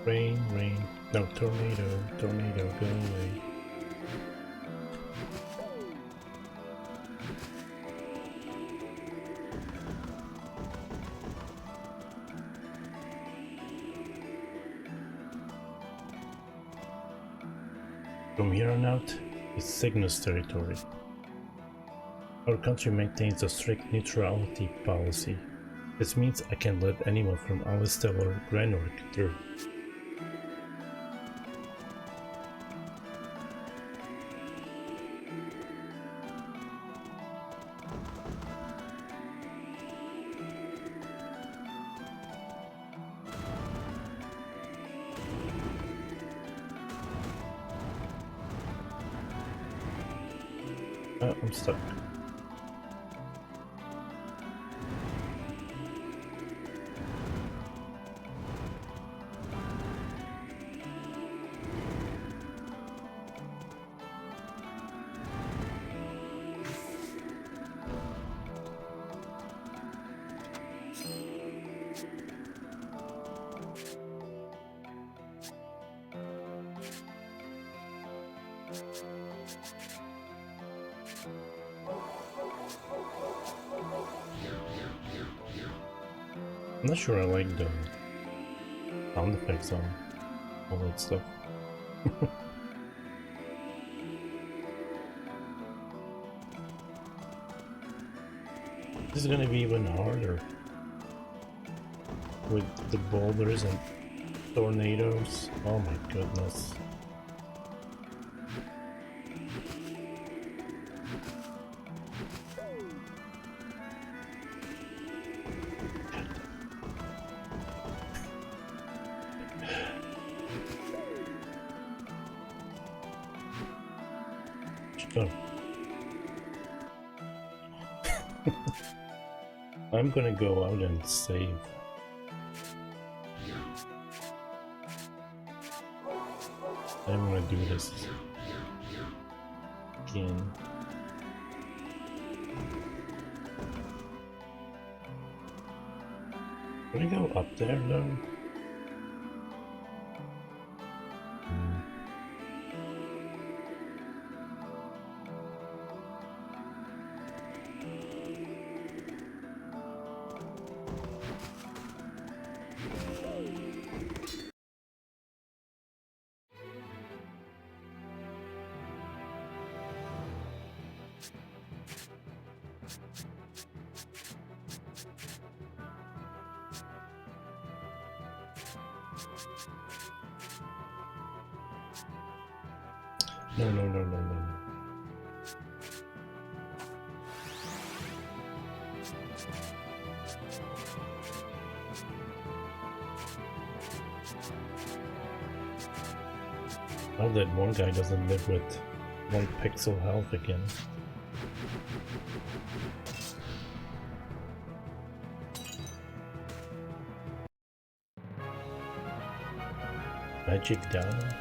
Rain, rain. No, tornado, tornado, go away. From here on out, it's Cygnus territory. Our country maintains a strict neutrality policy. This means I can let anyone from Alistel or Granork through. I'm stuck. I'm not sure I like the sound effects on all that stuff. This is gonna be even harder with the boulders and tornadoes. Oh my goodness. Oh. I'm gonna go out and save. I'm gonna do this again. Can I go up there though? No, no, no, no, no. Now that one guy doesn't live with 1 pixel health again. Magic down?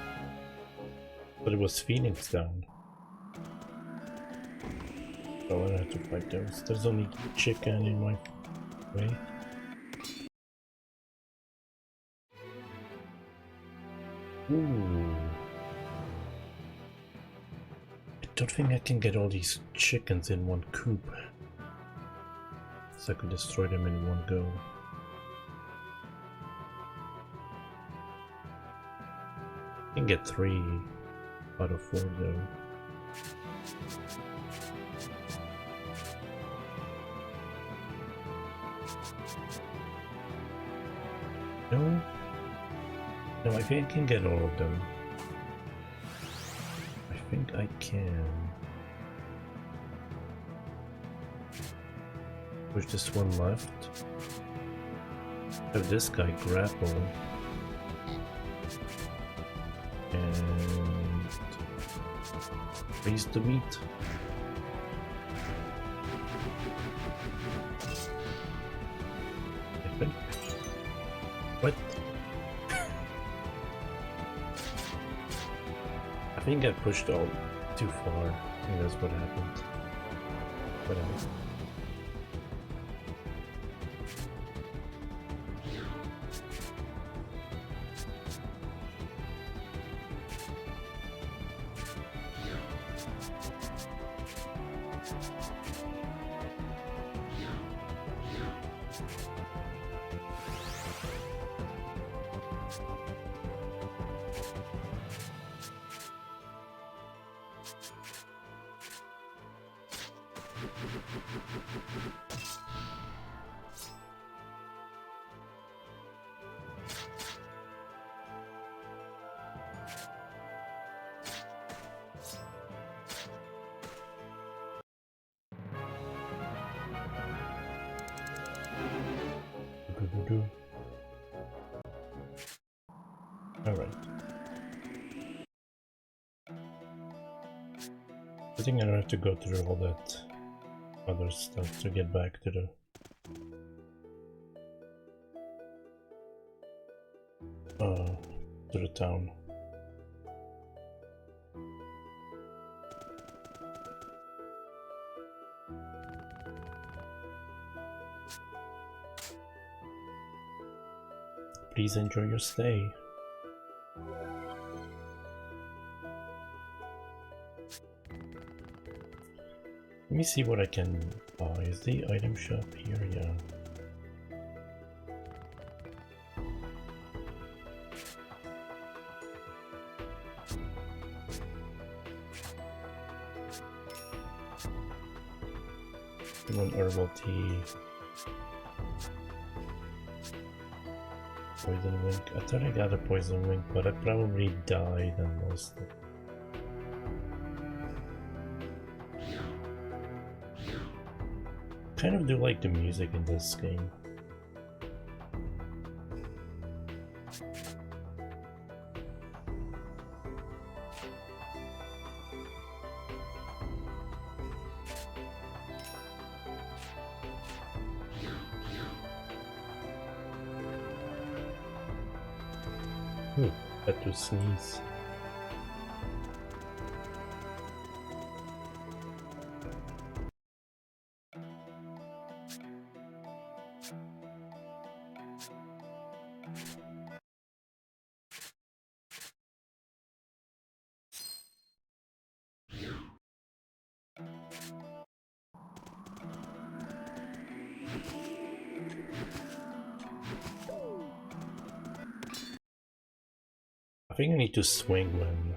But it was Phoenix down. So I don't have to fight those. There's only chicken in my way. Ooh. I don't think I can get all these chickens in one coop. So I could destroy them in one go. I can get 3 out of 4 though. No? No, I think I can get all of them. I think I can. There's just one left. Have this guy grapple. And freeze the meat. What? I think I pushed all too far. I think that's what happened. Whatever. Alright. I think I don't have to go through all that other stuff to get back to the town. Please enjoy your stay. Let me see what I can buy. Is the item shop here? Yeah. One herbal tea. Poison wink. I thought I got a poison wink, but I probably died and lost it. Kind of do like the music in this game. Had to sneeze. I think I need to swing when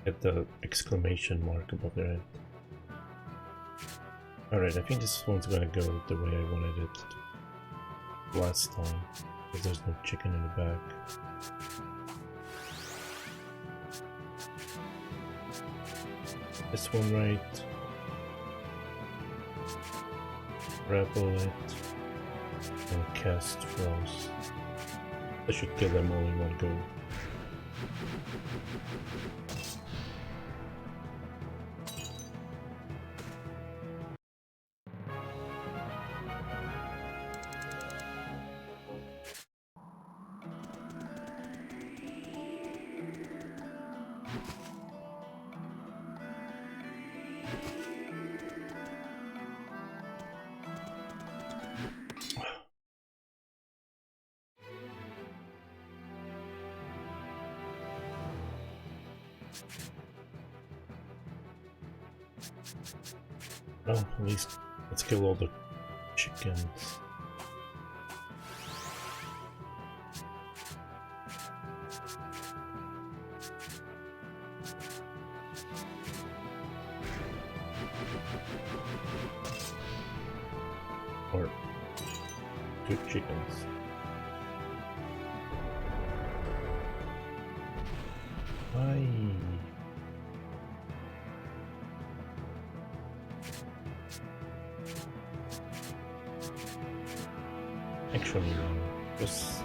at the exclamation mark above their head. Alright, I think this one's gonna go the way I wanted it to last time, because there's no chicken in the back. This one right. Grapple it. And cast frost. I should kill them all in one go. Well, at least let's kill all the chickens. Or 2 chickens. Why? Actually, just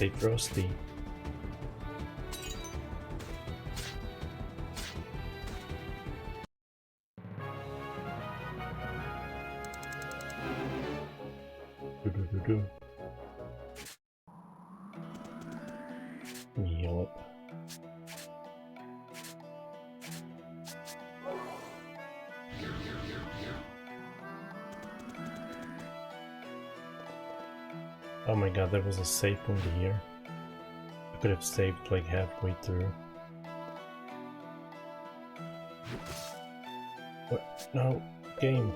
stay frosty. Yup. Oh my god, there was a save point here. I could have saved like halfway through. What? No, game.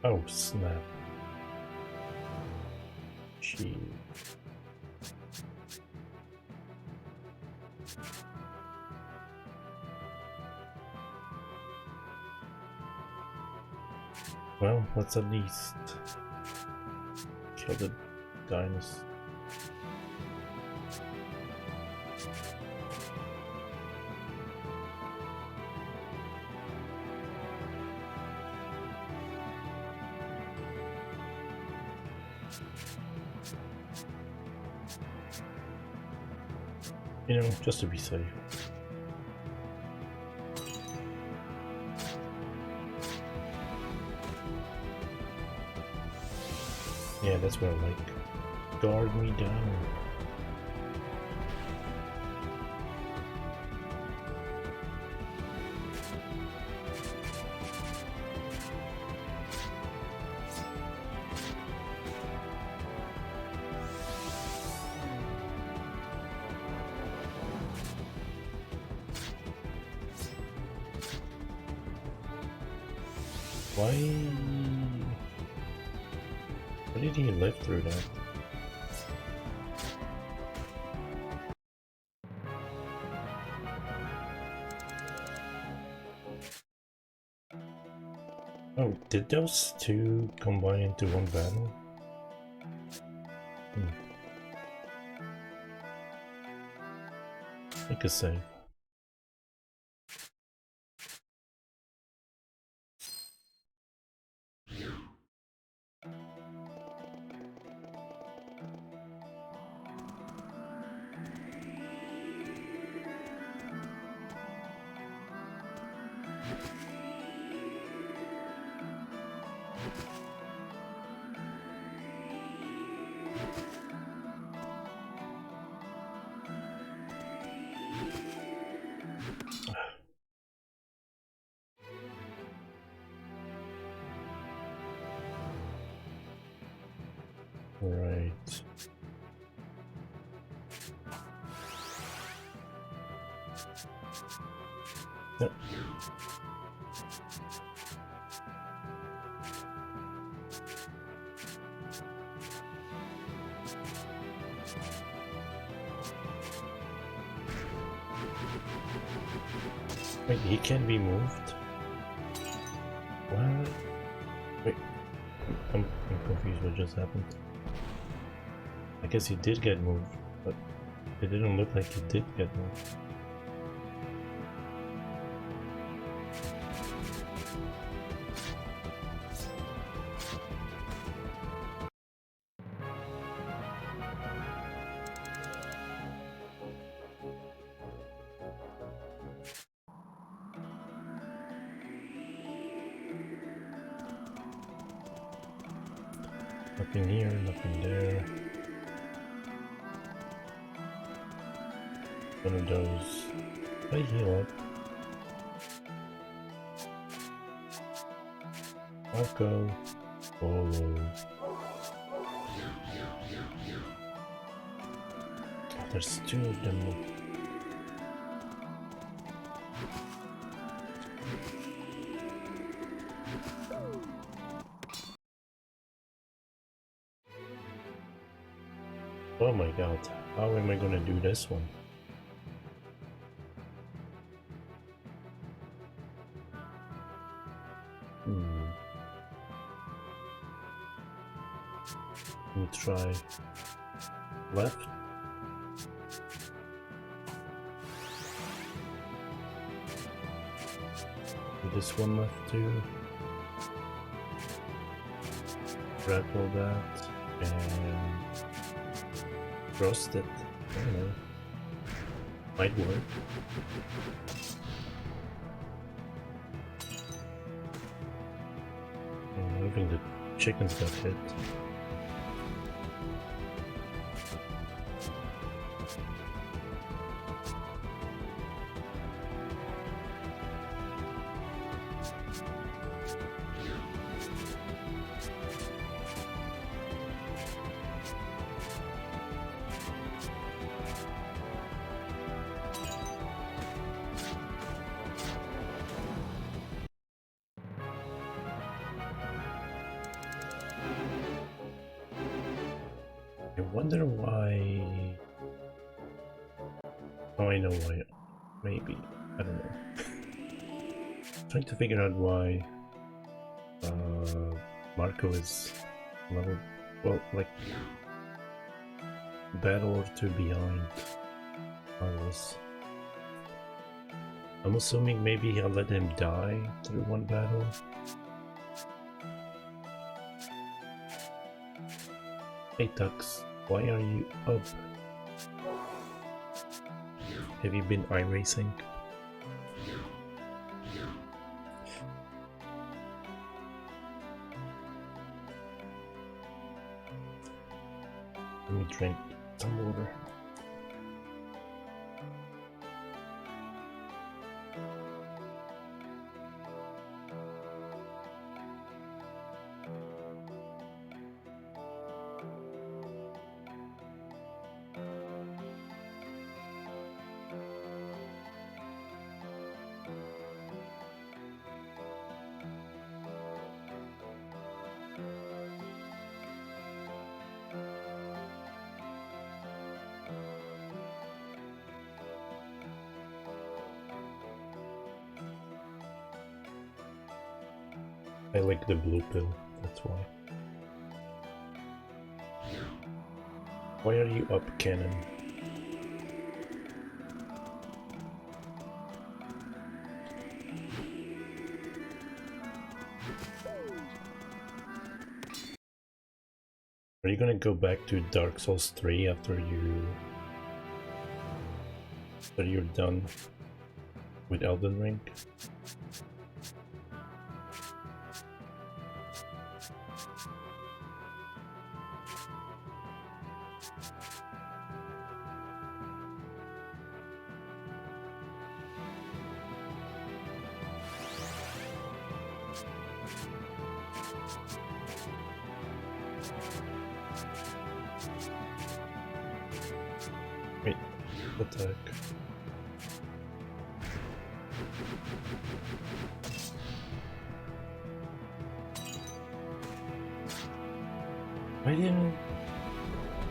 Oh snap. Gee. Well, let's at least kill the dinosaur. You know, just to be safe. Yeah, that's what I like. Guard me down. Why did he live through that? Oh, did those two combine into one battle? Make a save. Right. Yep. Wait, he can be moved? What? Wait, I'm confused what just happened. I guess he did get moved, but it didn't look like he did get moved. Nothing here, nothing there. One of those. I heal up. Marco. Polo. Oh, there's two of them. Oh my god, how am I gonna do this one? Hmm. Let me try left. This one left too. Rattle that and roast it. I don't know. Might work. I think the chickens got hit. I wonder why. Oh, I know why. Maybe. I don't know. Trying to figure out why Marco is level, well, like battle or two behind I was. I'm assuming maybe I let him die through one battle. Hey Tux, why are you up? Have you been iRacing? Let me drink some water. I like the blue pill, that's why. Why are you up, Cannon? Are you gonna go back to Dark Souls 3 after you're done with Elden Ring? Wait, attack.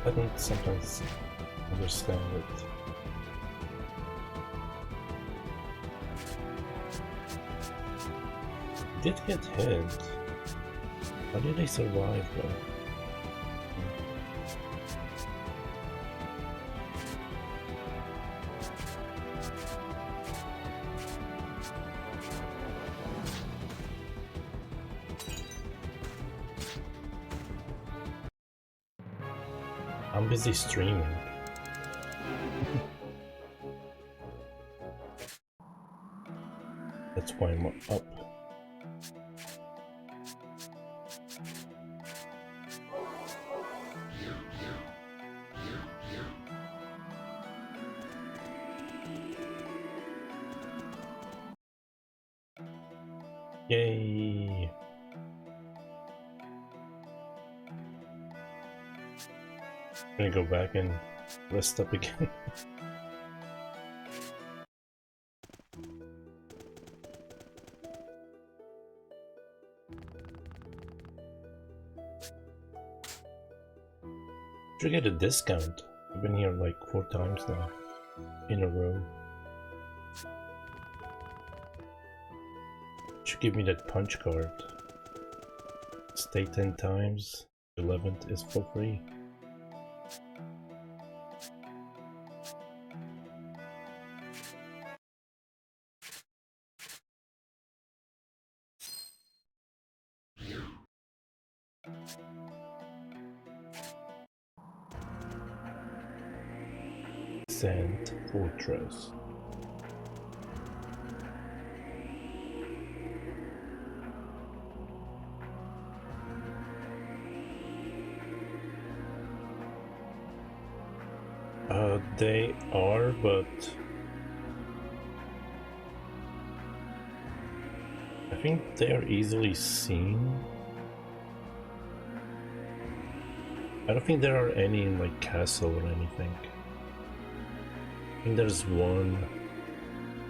I don't sometimes understand it. Did get hit. How did they survive though? I'm busy streaming. That's why I'm up. Yay! I'm gonna go back and rest up again. Should get a discount. I've been here like 4 times now in a row. Should give me that punch card. Stay 10 times. 11th is for free. Sand Fortress. They are, but I think they are easily seen. I don't think there are any in like castle or anything. I think there's one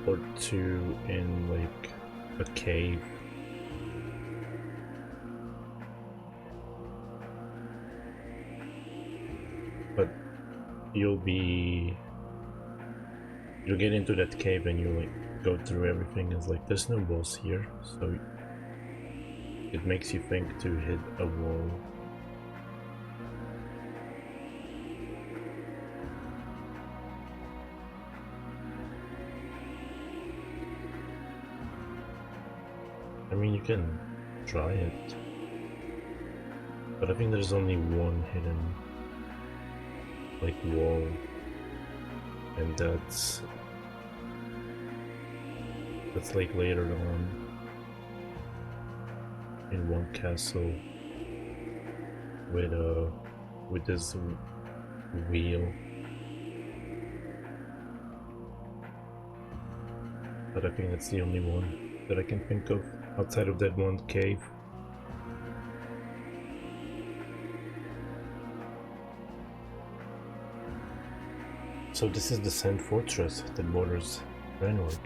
or two in like a cave. But you'll get into that cave and you like go through everything. It's like there's no boss here, so it makes you think to hit a wall. I mean, you can try it, but I think there's only one hidden like wall, and that's like later on in one castle with this wheel. But I think that's the only one that I can think of outside of that one cave. So this is the Sand Fortress that borders Granorg.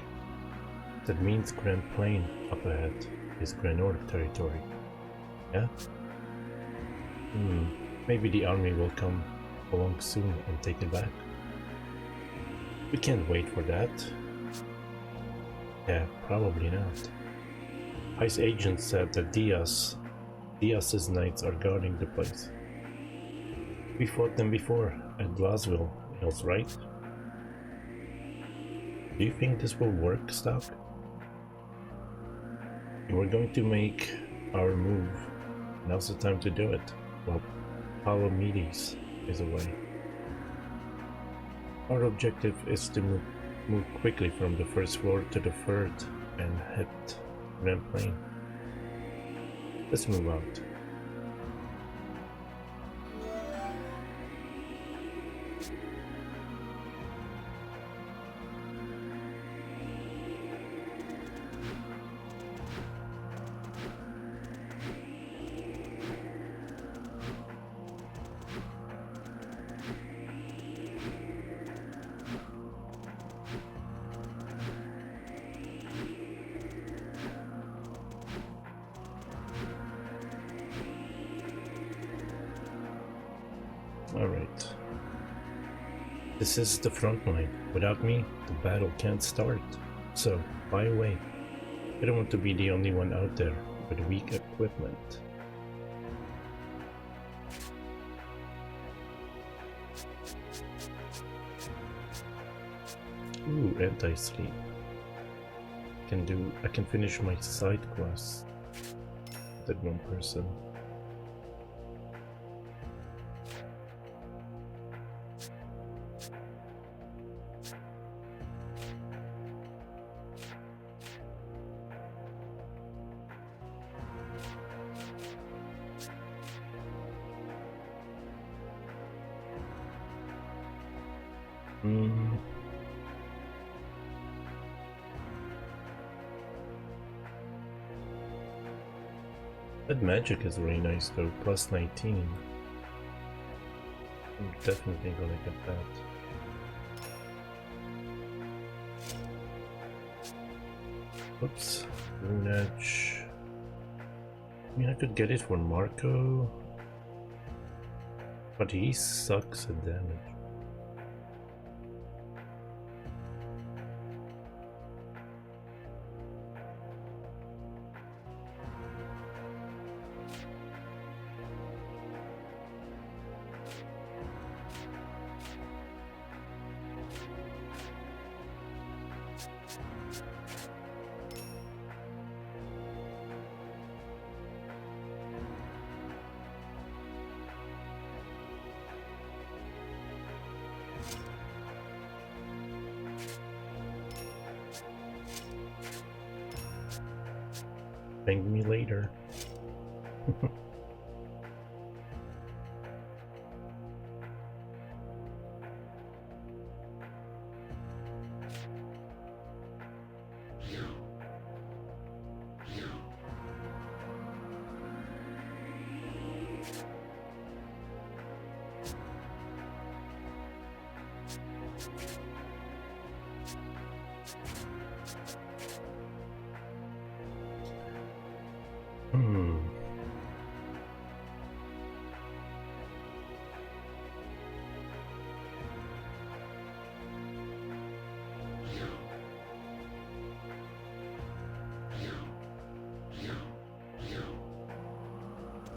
That means Grand Plain up ahead is Granorg territory. Yeah? Maybe the army will come along soon and take it back. We can't wait for that. Yeah, probably not. Ice agent said that Diaz's knights are guarding the place. We fought them before at Glasgow Hills, right? Do you think this will work, Stock? We're going to make our move. Now's the time to do it. Well, Palamedes is away. Our objective is to move quickly from the first floor to the third and hit Grand Plain. Let's move out. Alright. This is the front line. Without me, the battle can't start. So, fly away. I don't want to be the only one out there with weak equipment. Ooh, anti-sleep. I can finish my side quest with that one person. That magic is really nice though, plus 19. I'm definitely gonna get that. Oops, Rune Edge. I mean, I could get it for Marco, but he sucks at damage. Thank me later.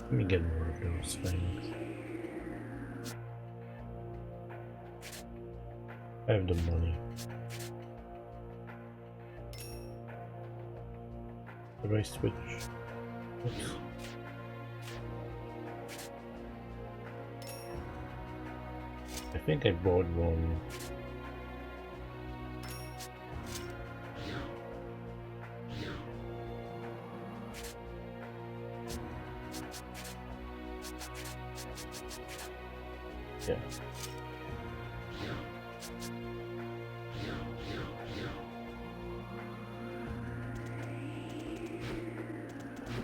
Let me get more of those things. I have the money. How do I switch? Oops. I think I bought one. Yeah.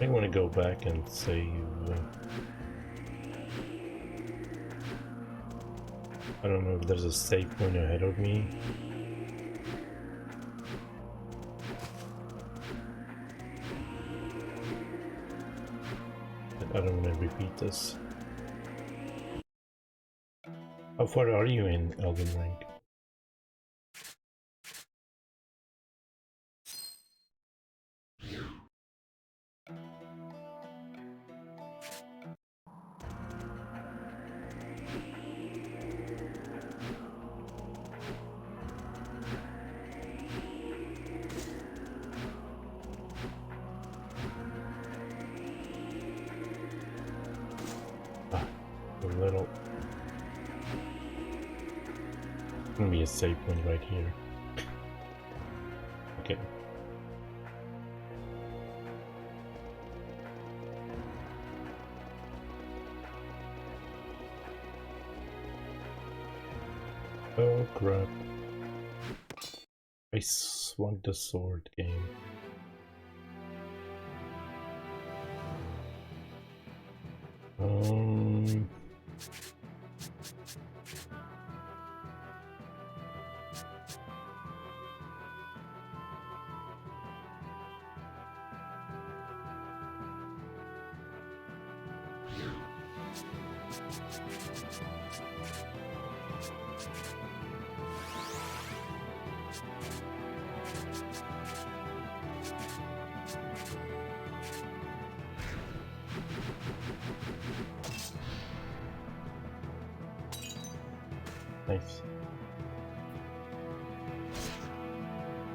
I want to go back and save. I don't know if there's a save point ahead of me. But I don't want to repeat this. How far are you in Elden Ring? A little. Gonna be a save point right here. Okay. Oh crap. I swung the sword game. Nice.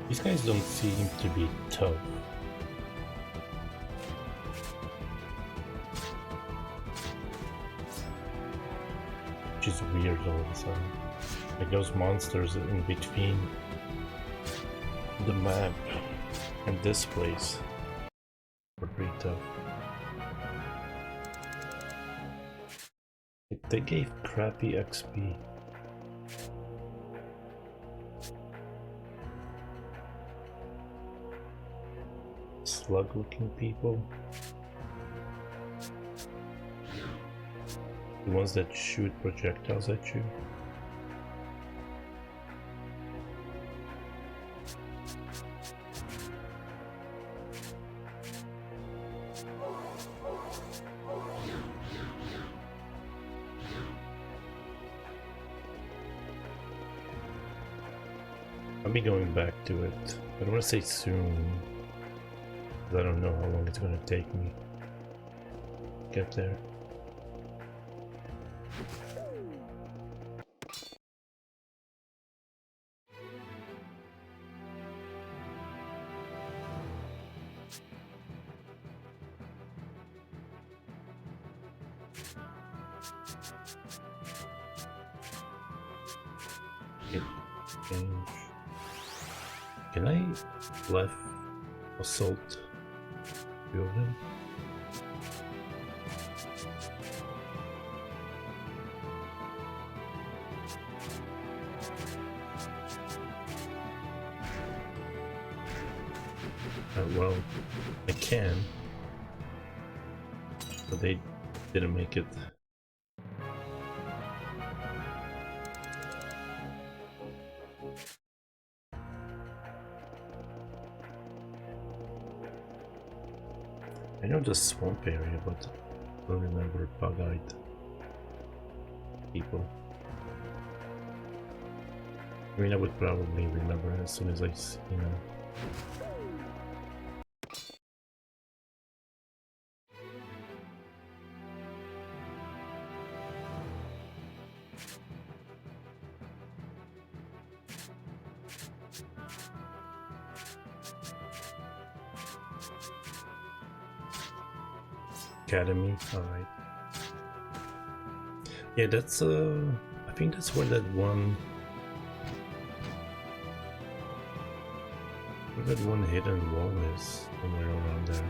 These guys don't seem to be tough. Which is weird all of a sudden. Like those monsters in between the map and this place are pretty tough. They gave crappy XP. Slug looking people. The ones that shoot projectiles at you. I'll be going back to it. I don't want to say soon. I don't know how long it's going to take me to get there. Change. Can I left assault few of them? Well, I can, but they didn't make it. I know the swamp area, but I don't remember bug-eyed people. I mean, I would probably remember as soon as I, you know. Academy, alright. Yeah, that's I think that's where that one hidden wall is, somewhere around there.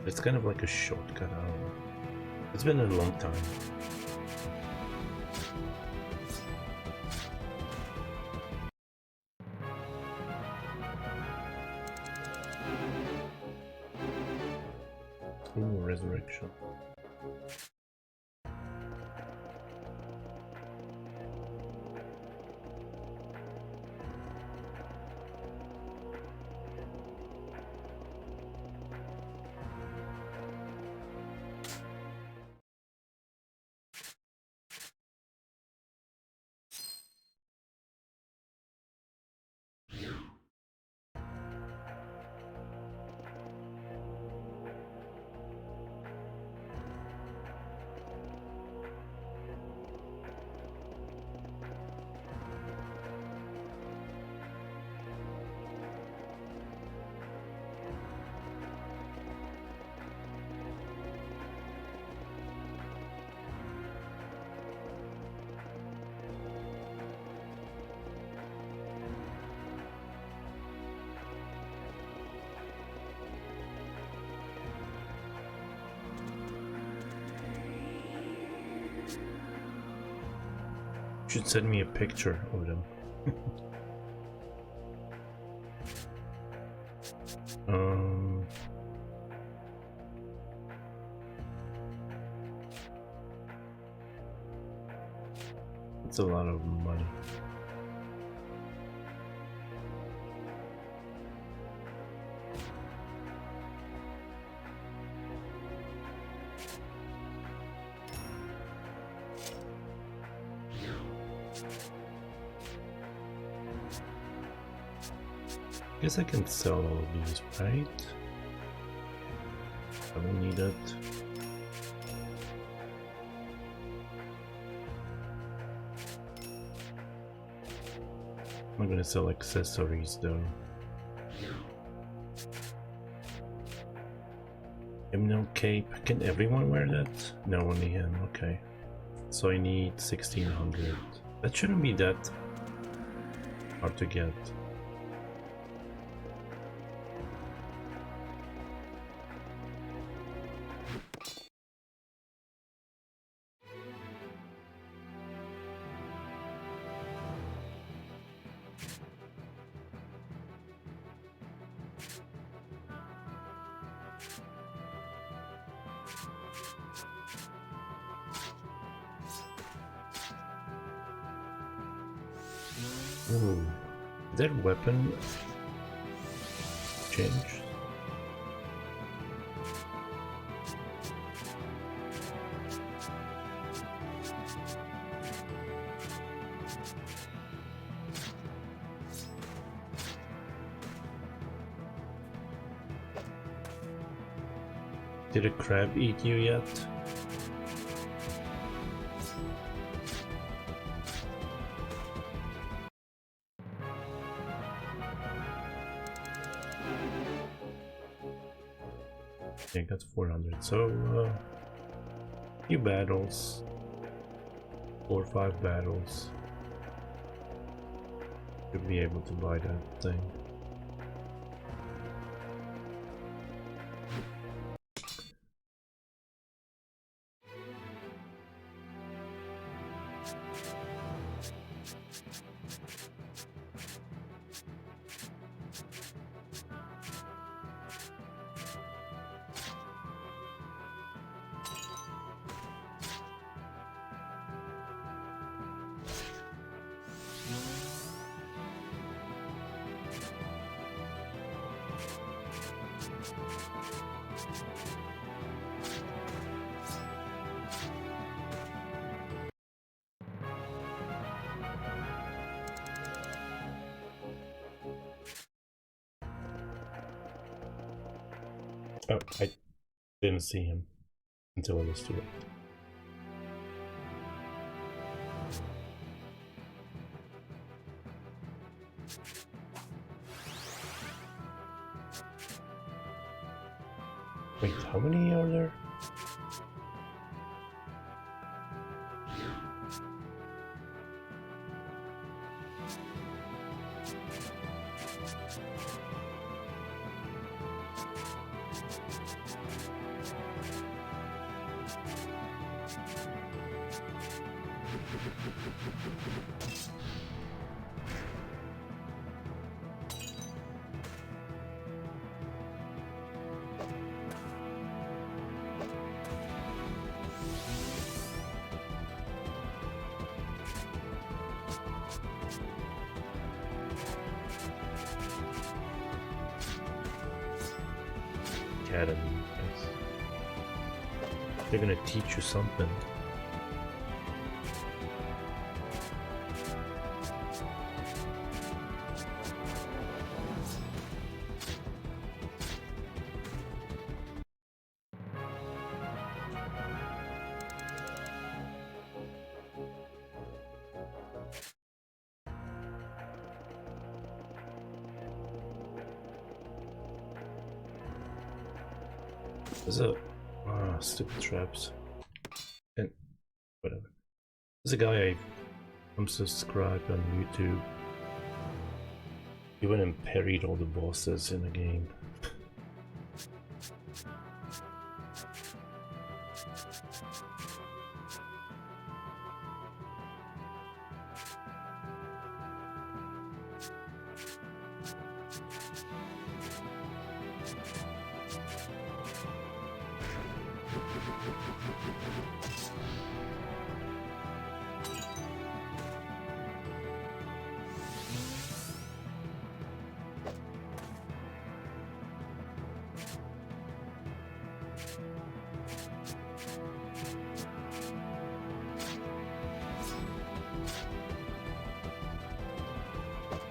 It's kind of like a shortcut, I don't know. It's been a long time. Ooh, resurrection. Should send me a picture of them. It's a lot of money. Guess I can sell all of these, right? I don't need it. I'm gonna sell accessories though. Hymnal cape. Can everyone wear that? No, only him. Okay. So I need 1600. That shouldn't be that hard to get. Ooh, that weapon changed? Did a crab eat you yet? Yeah, got 400. So, few battles, 4 or 5 battles. Should be able to buy that thing. Oh, I didn't see him until it was too late. Wait, how many are there? Academy, yes. They're gonna teach you something. There's a stupid traps and whatever. There's a guy I'm subscribed on YouTube. He went and parried all the bosses in the game.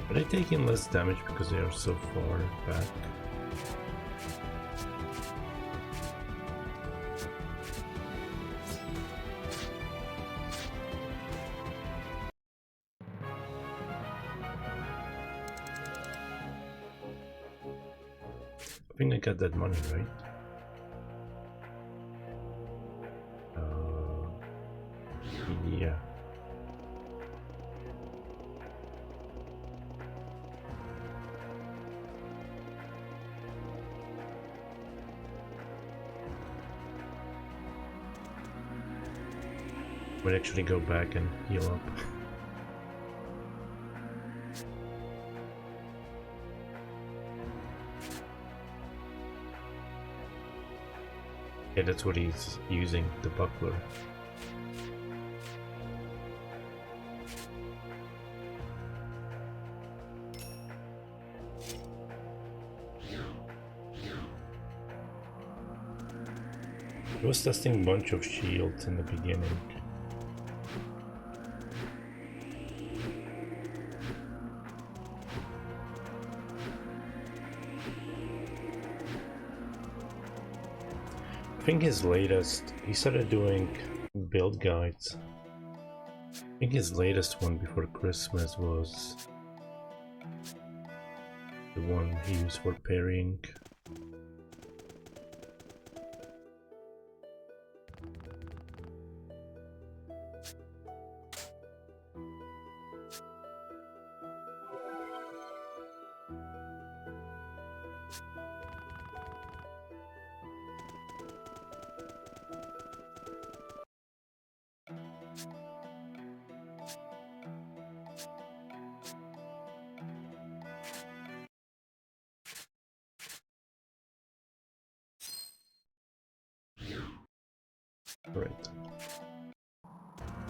Are they taking less damage because they are so far back? I think I got that money, right? Yeah. Would actually go back and heal up. Yeah, that's what he's using, the buckler. He was testing a bunch of shields in the beginning. I think his latest, he started doing build guides. I think his latest one before Christmas was the one he used for parrying. Alright.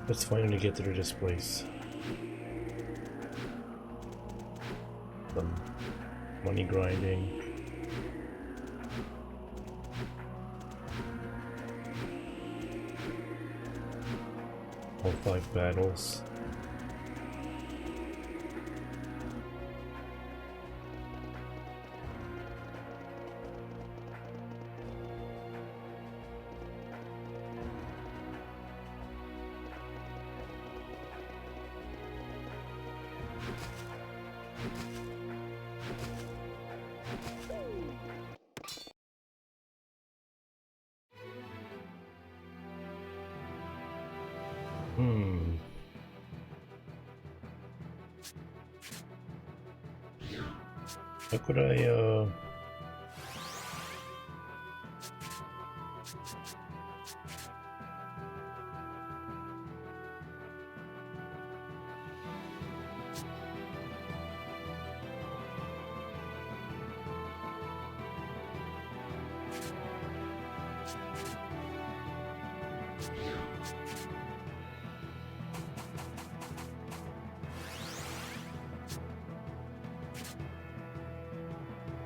Let's finally get through this place. Some money grinding. All 5 battles. How could I, oh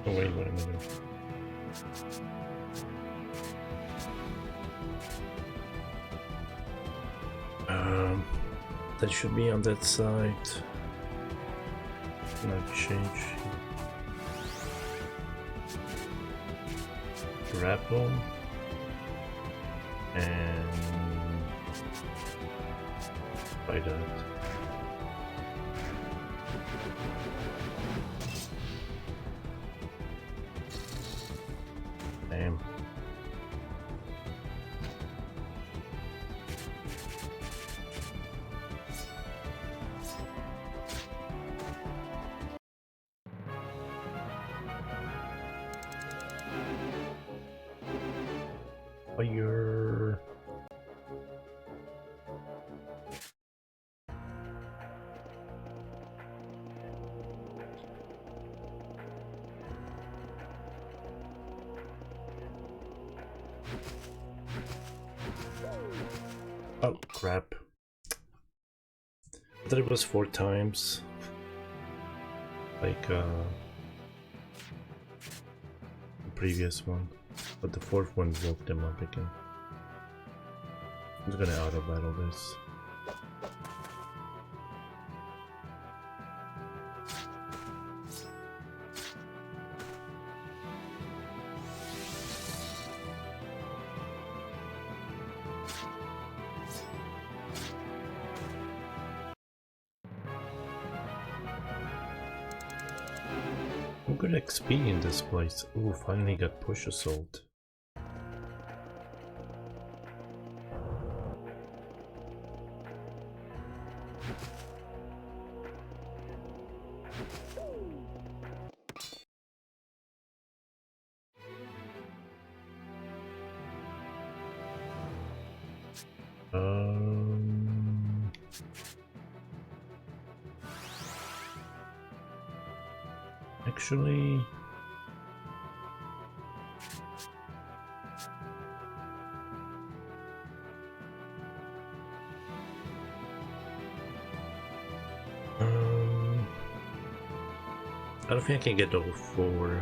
wait a minute. That should be on that side. Not change. Grapple. And try that. Damn. Fire. Oh crap. I thought it was 4 times. Like the previous one. But the 4th one woke them up again. I'm just gonna auto battle this. Good XP in this place. Ooh, finally got push assault. Actually, I don't think I can get over 4.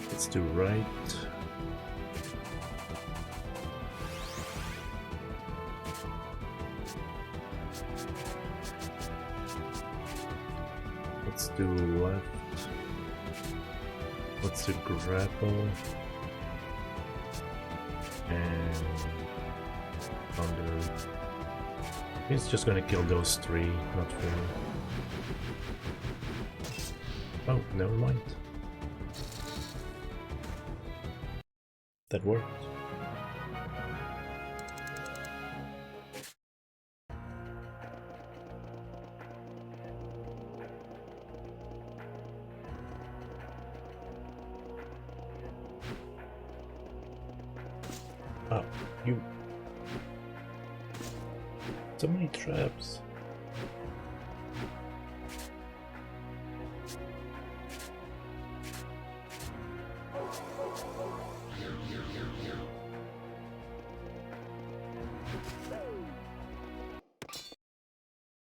Let's do right. Let's do left. Let's do grapple. And thunder. He's just gonna kill those 3, not 4. Oh, never mind. That worked. Ah, you So many traps.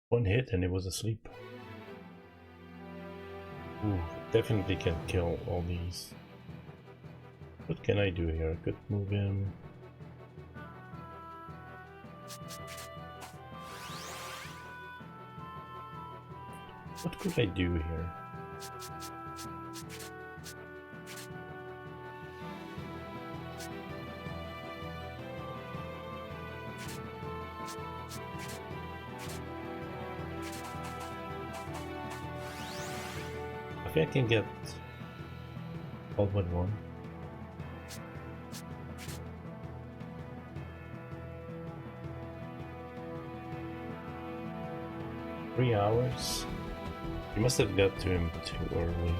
One hit and it was asleep. Ooh, definitely can kill all these. What can I do here? I could move him. What could I do here? I think I can get all but one. Three hours? You must have got to him too early.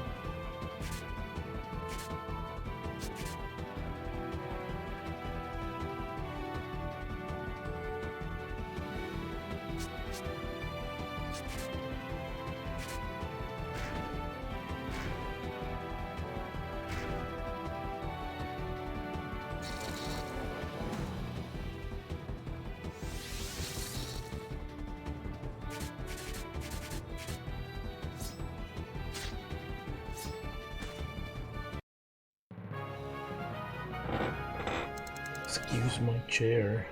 Excuse my chair.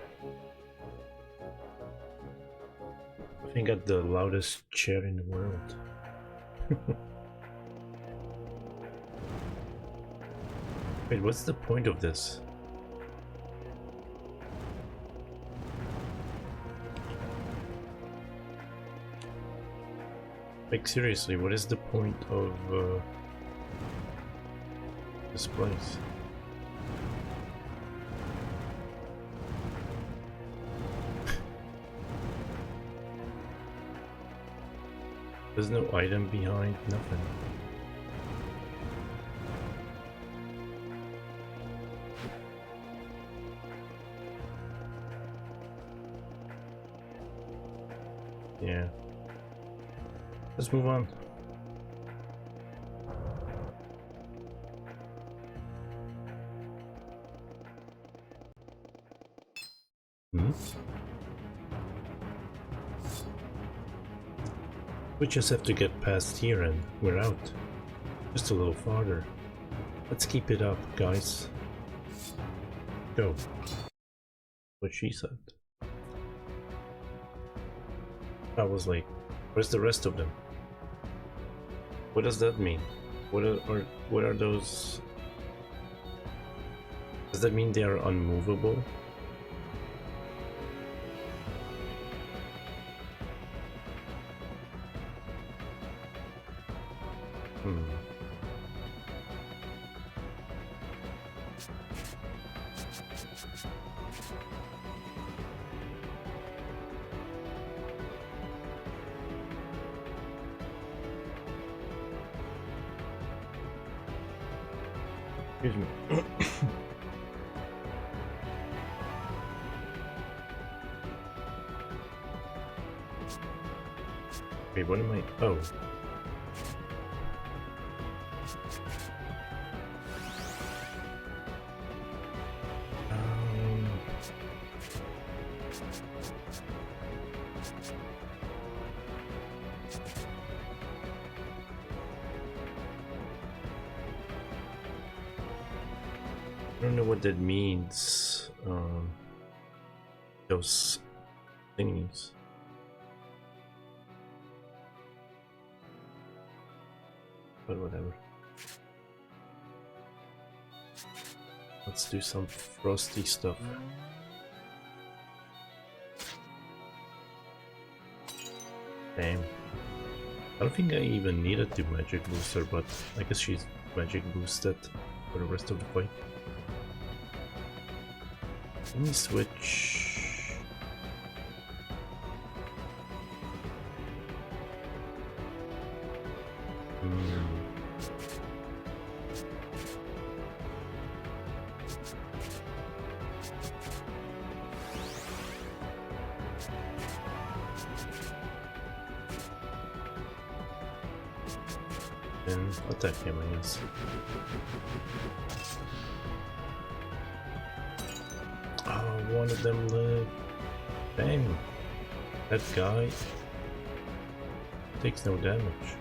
I think I got the loudest chair in the world. Wait, what's the point of this? Like seriously, what is the point of this place? There's no item behind, nothing. Yeah. Let's move on. We just have to get past here and we're out. Just a little farther. Let's keep it up, guys. Go. What she said. I was like, where's the rest of them? What does that mean? What are those? Does that mean they are unmovable? Excuse me. Wait, what am I? Oh. I don't know what that means. Those things. But whatever. Let's do some frosty stuff. Damn. I don't think I even needed to magic boost her, but I guess she's magic boosted for the rest of the fight. Let me switch. and attack him, I guess. Oh, one of them lived. Bang! That guy takes no damage.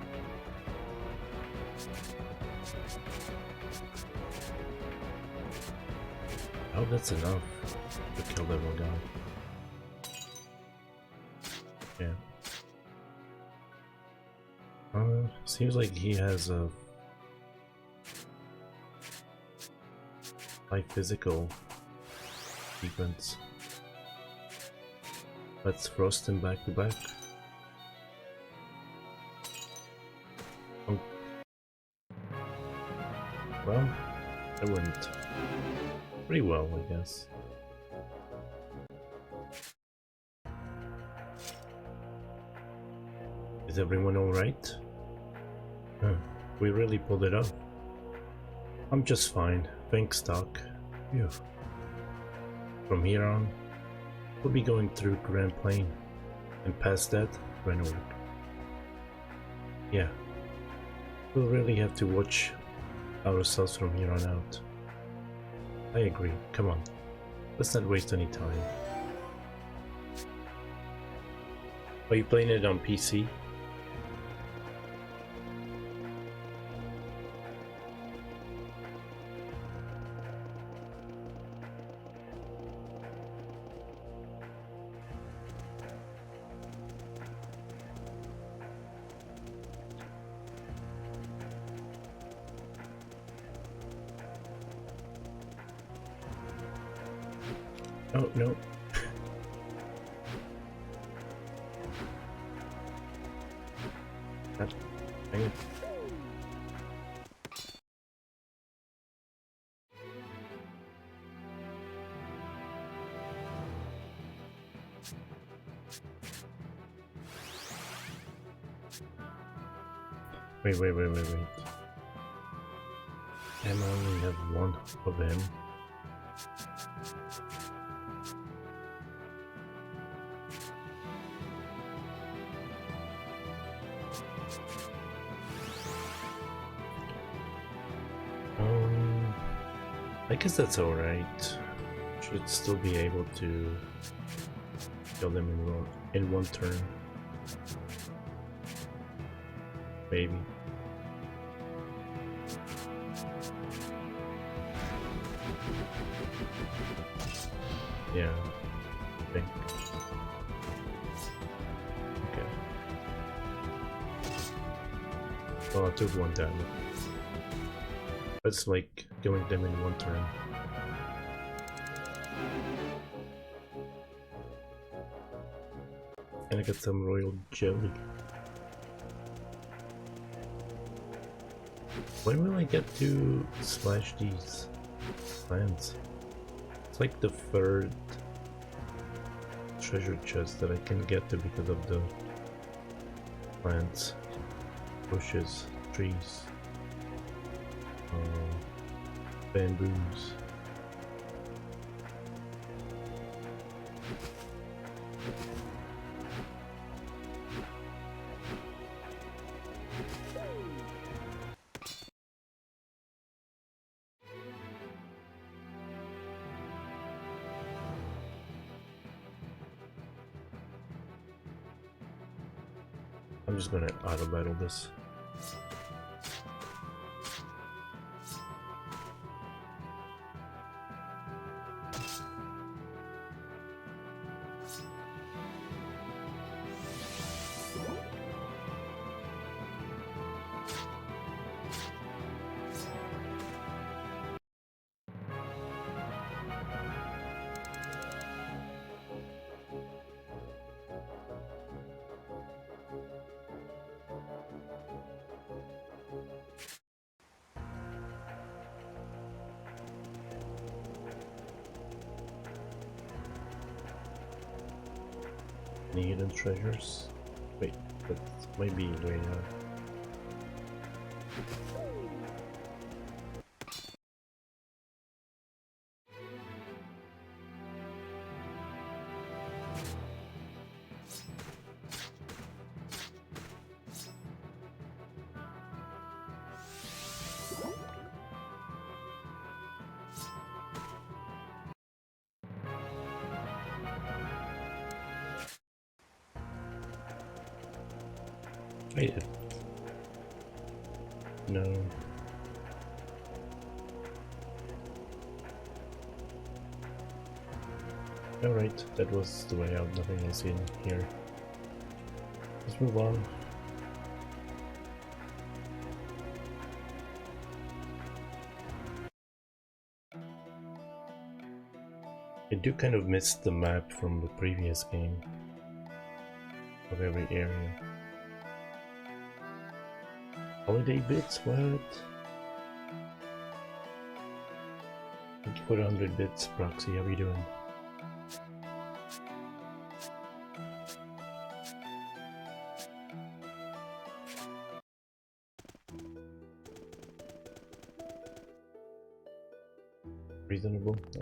Oh, that's enough to kill that one guy. Yeah. Seems like he has a high physical defense. Let's thrust him back to back. Oh. Well, it went pretty well, I guess. Is everyone alright? Huh. We really pulled it off. I'm just fine, thanks Doc. Phew. From here on, we'll be going through Grand Plain, and past that, Renwick. Yeah, we'll really have to watch ourselves from here on out. I agree, come on, let's not waste any time. Are you playing it on PC? Oh, no. God, dang it. Wait. I only have one of them. I guess that's alright. Should still be able to kill them in one turn. Maybe. Yeah, I think. Okay. Well, I took one damage. That's like killing them in one turn. And I got some royal jelly. When will I get to slash these plants? It's like the third treasure chest that I can get to because of the plants, bushes, trees, bamboos. I'm just gonna auto battle this. Any hidden treasures? Wait, that might be way out. Wait. No. Alright, that was the way out, nothing else in here. Let's move on. I do kind of miss the map from the previous game of every area. Holiday bits? What? Thank you for the 100 bits, Proxy. How are you doing? Reasonable? No.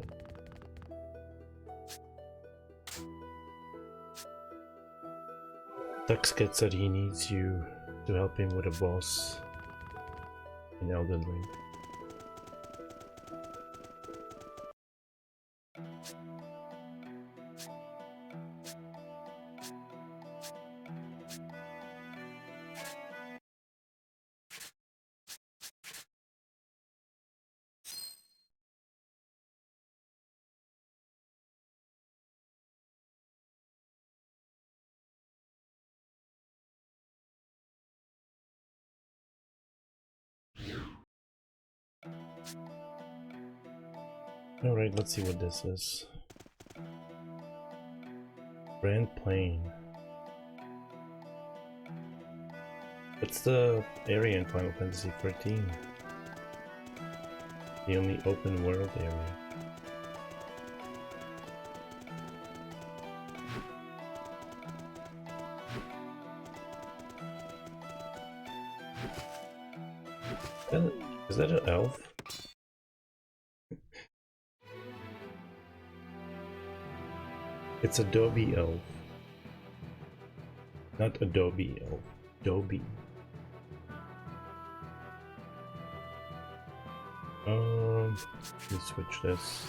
Tuxket said he needs you to help him with a boss in Elden Ring. Alright, let's see what this is. Grand Plain. What's the area in Final Fantasy XIII? The only open world area. Is that an elf? It's Adobe Elf. Not Adobe Elf. Adobe. Let me switch this.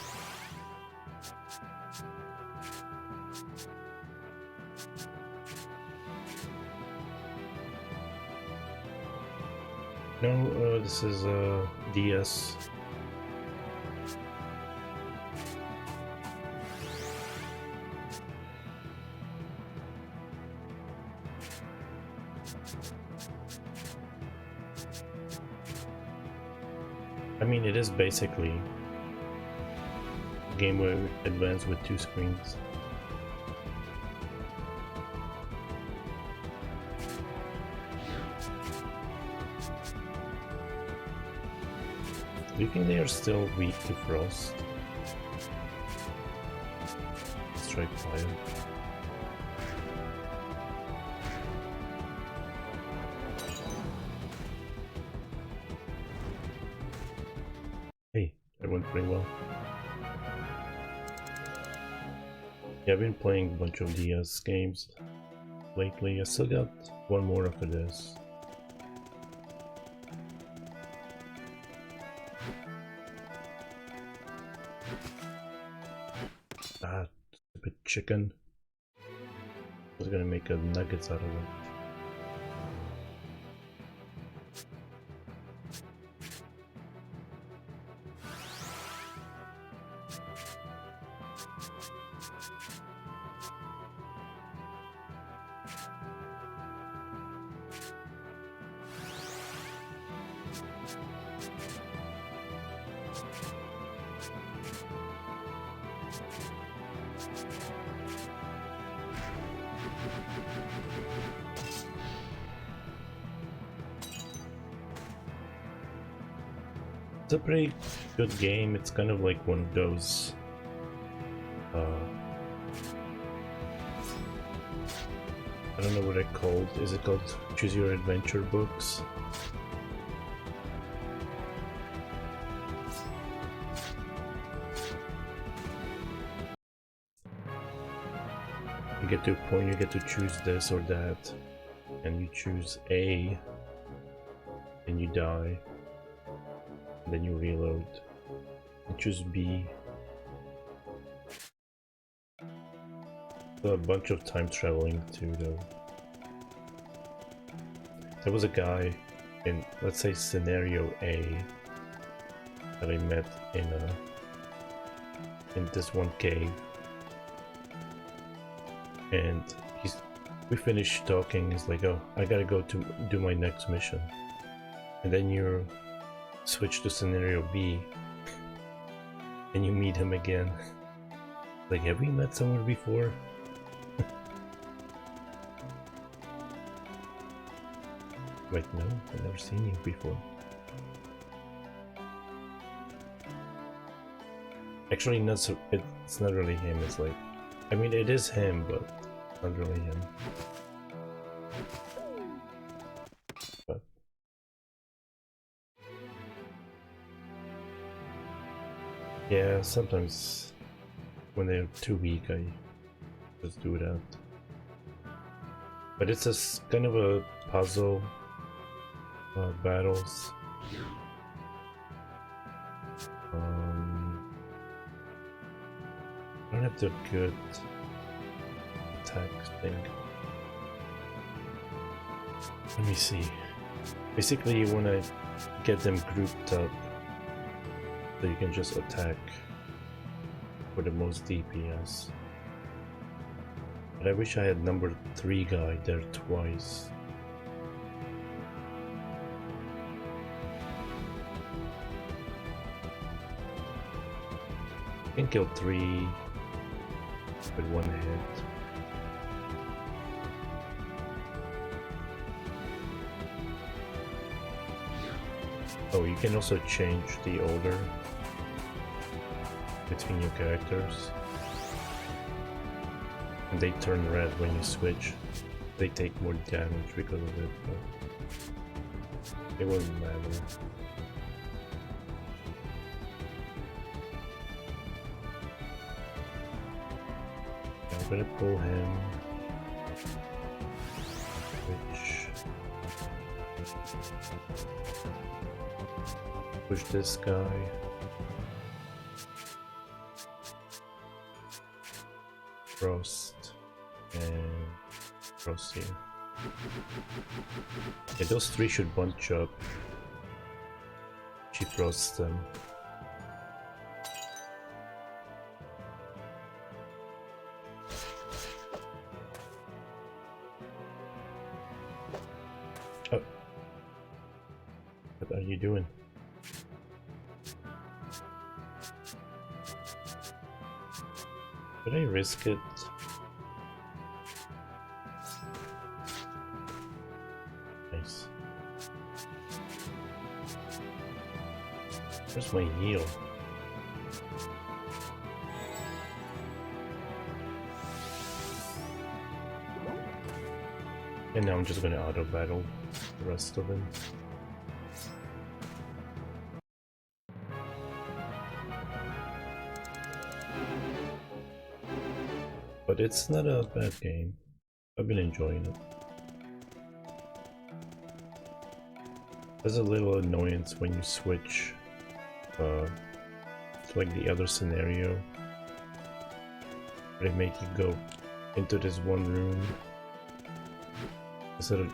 No, this is DS. I mean, it is basically Game Boy Advance with 2 screens. Do you think they are still weak to frost? Let's try fire. Hey, that went pretty well. Yeah, I've been playing a bunch of DS games lately. I still got one more after this. Ah, stupid chicken. I was gonna make a nuggets out of it. It's a pretty good game. It's kind of like one of those I don't know what it's called. Is it called Choose Your Adventure books? You get to a point, you get to choose this or that, and you choose A, and you die. Then you reload. You choose B. So a bunch of time traveling too, though. there was a guy in, let's say, scenario A that I met in this one cave, and we finished talking. He's like, "Oh, I gotta go to do my next mission," and then you switch to scenario B, and you meet him again. Like, have we met somewhere before? Wait, no, I've never seen you before. Actually, not so. It's not really him. It's like, I mean, it is him, but not really him. But yeah, sometimes when they're too weak, I just do that. But it's a kind of a puzzle battles. I don't have the good attack thing. Let me see. Basically, you want to get them grouped up so you can just attack for the most DPS. But I wish I had number 3 guy there twice. I can kill 3 with 1 hit. Oh, you can also change the order between your characters. And they turn red when you switch. They take more damage because of it, but it wouldn't matter. I'm gonna pull him. Push this guy. Frost and Frost here. Yeah, those 3 should bunch up. She frosts them. Oh. What are you doing? Should I risk it? Nice. Where's my heal? And now I'm just gonna auto battle the rest of them. But it's not a bad game. I've been enjoying it. There's a little annoyance when you switch to like the other scenario. They make you go into this one room instead of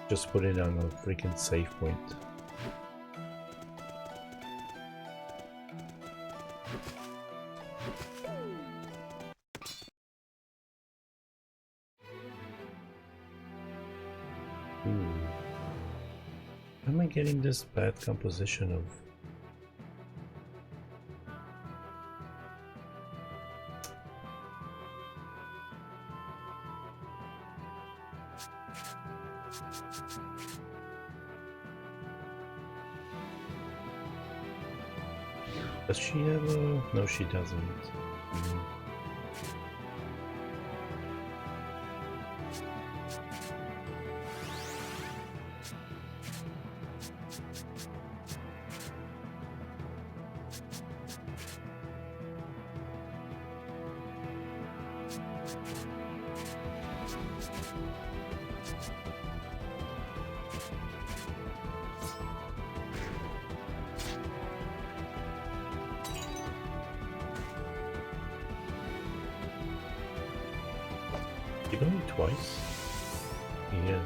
just putting it on a freaking save point. How am I getting this bad composition of? Does she have a... No, she doesn't. You got me twice? Yes.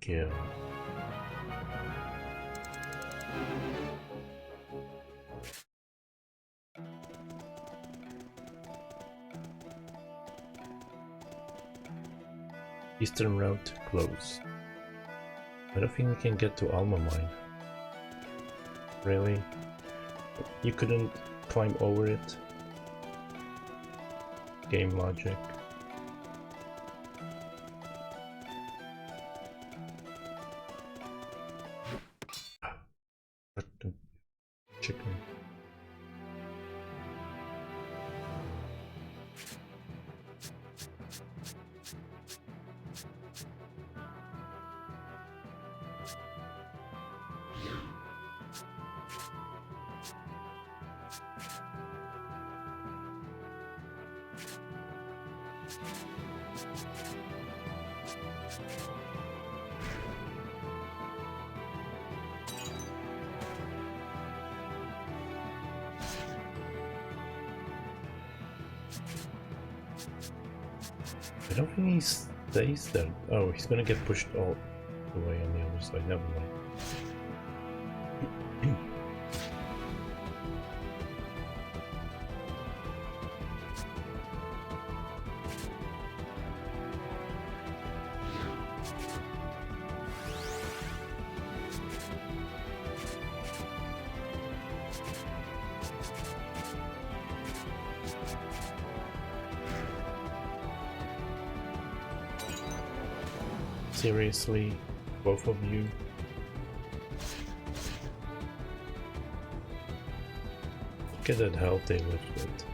Overkill. Eastern route closed. I don't think we can get to Alma Mine. Really? You couldn't climb over it? Game logic. What the chicken? I don't think he stays there. Oh, he's gonna get pushed all the way on the other side. Never mind. Seriously, both of you? Look at that health they live with.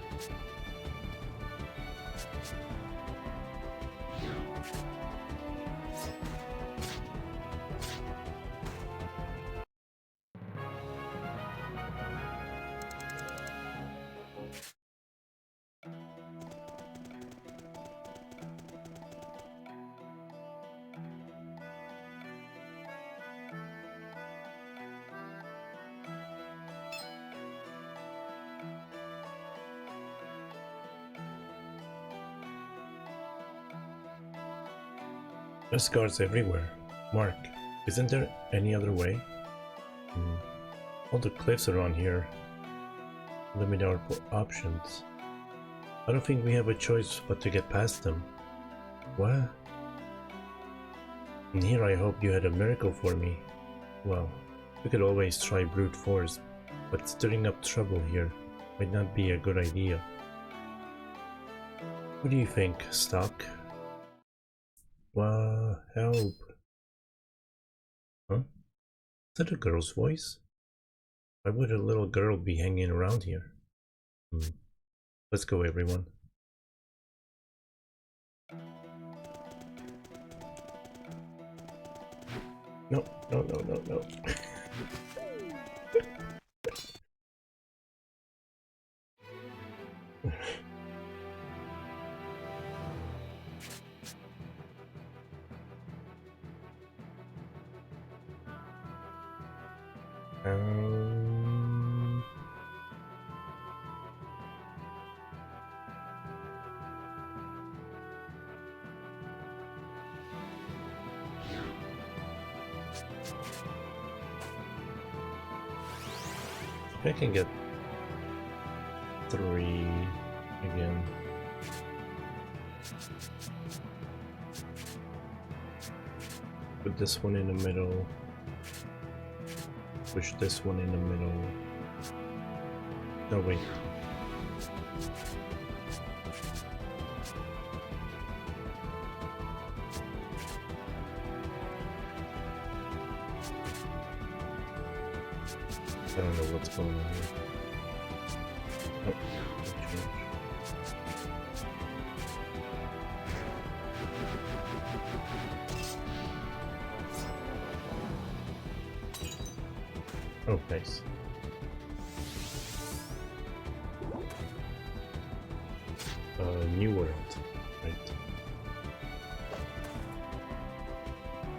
There's guards everywhere. Mark, isn't there any other way? All the cliffs around here limit our options. I don't think we have a choice but to get past them. What? And here I hope you had a miracle for me. Well, we could always try brute force, but stirring up trouble here might not be a good idea. What do you think, Stock? Help. Huh? Is that a girl's voice? Why would a little girl be hanging around here? Let's go, everyone. No. I can get 3 again. Put this one in the middle. Push this one in the middle. No, wait. I don't know what's going on here. Oh, oh, nice. New world, right?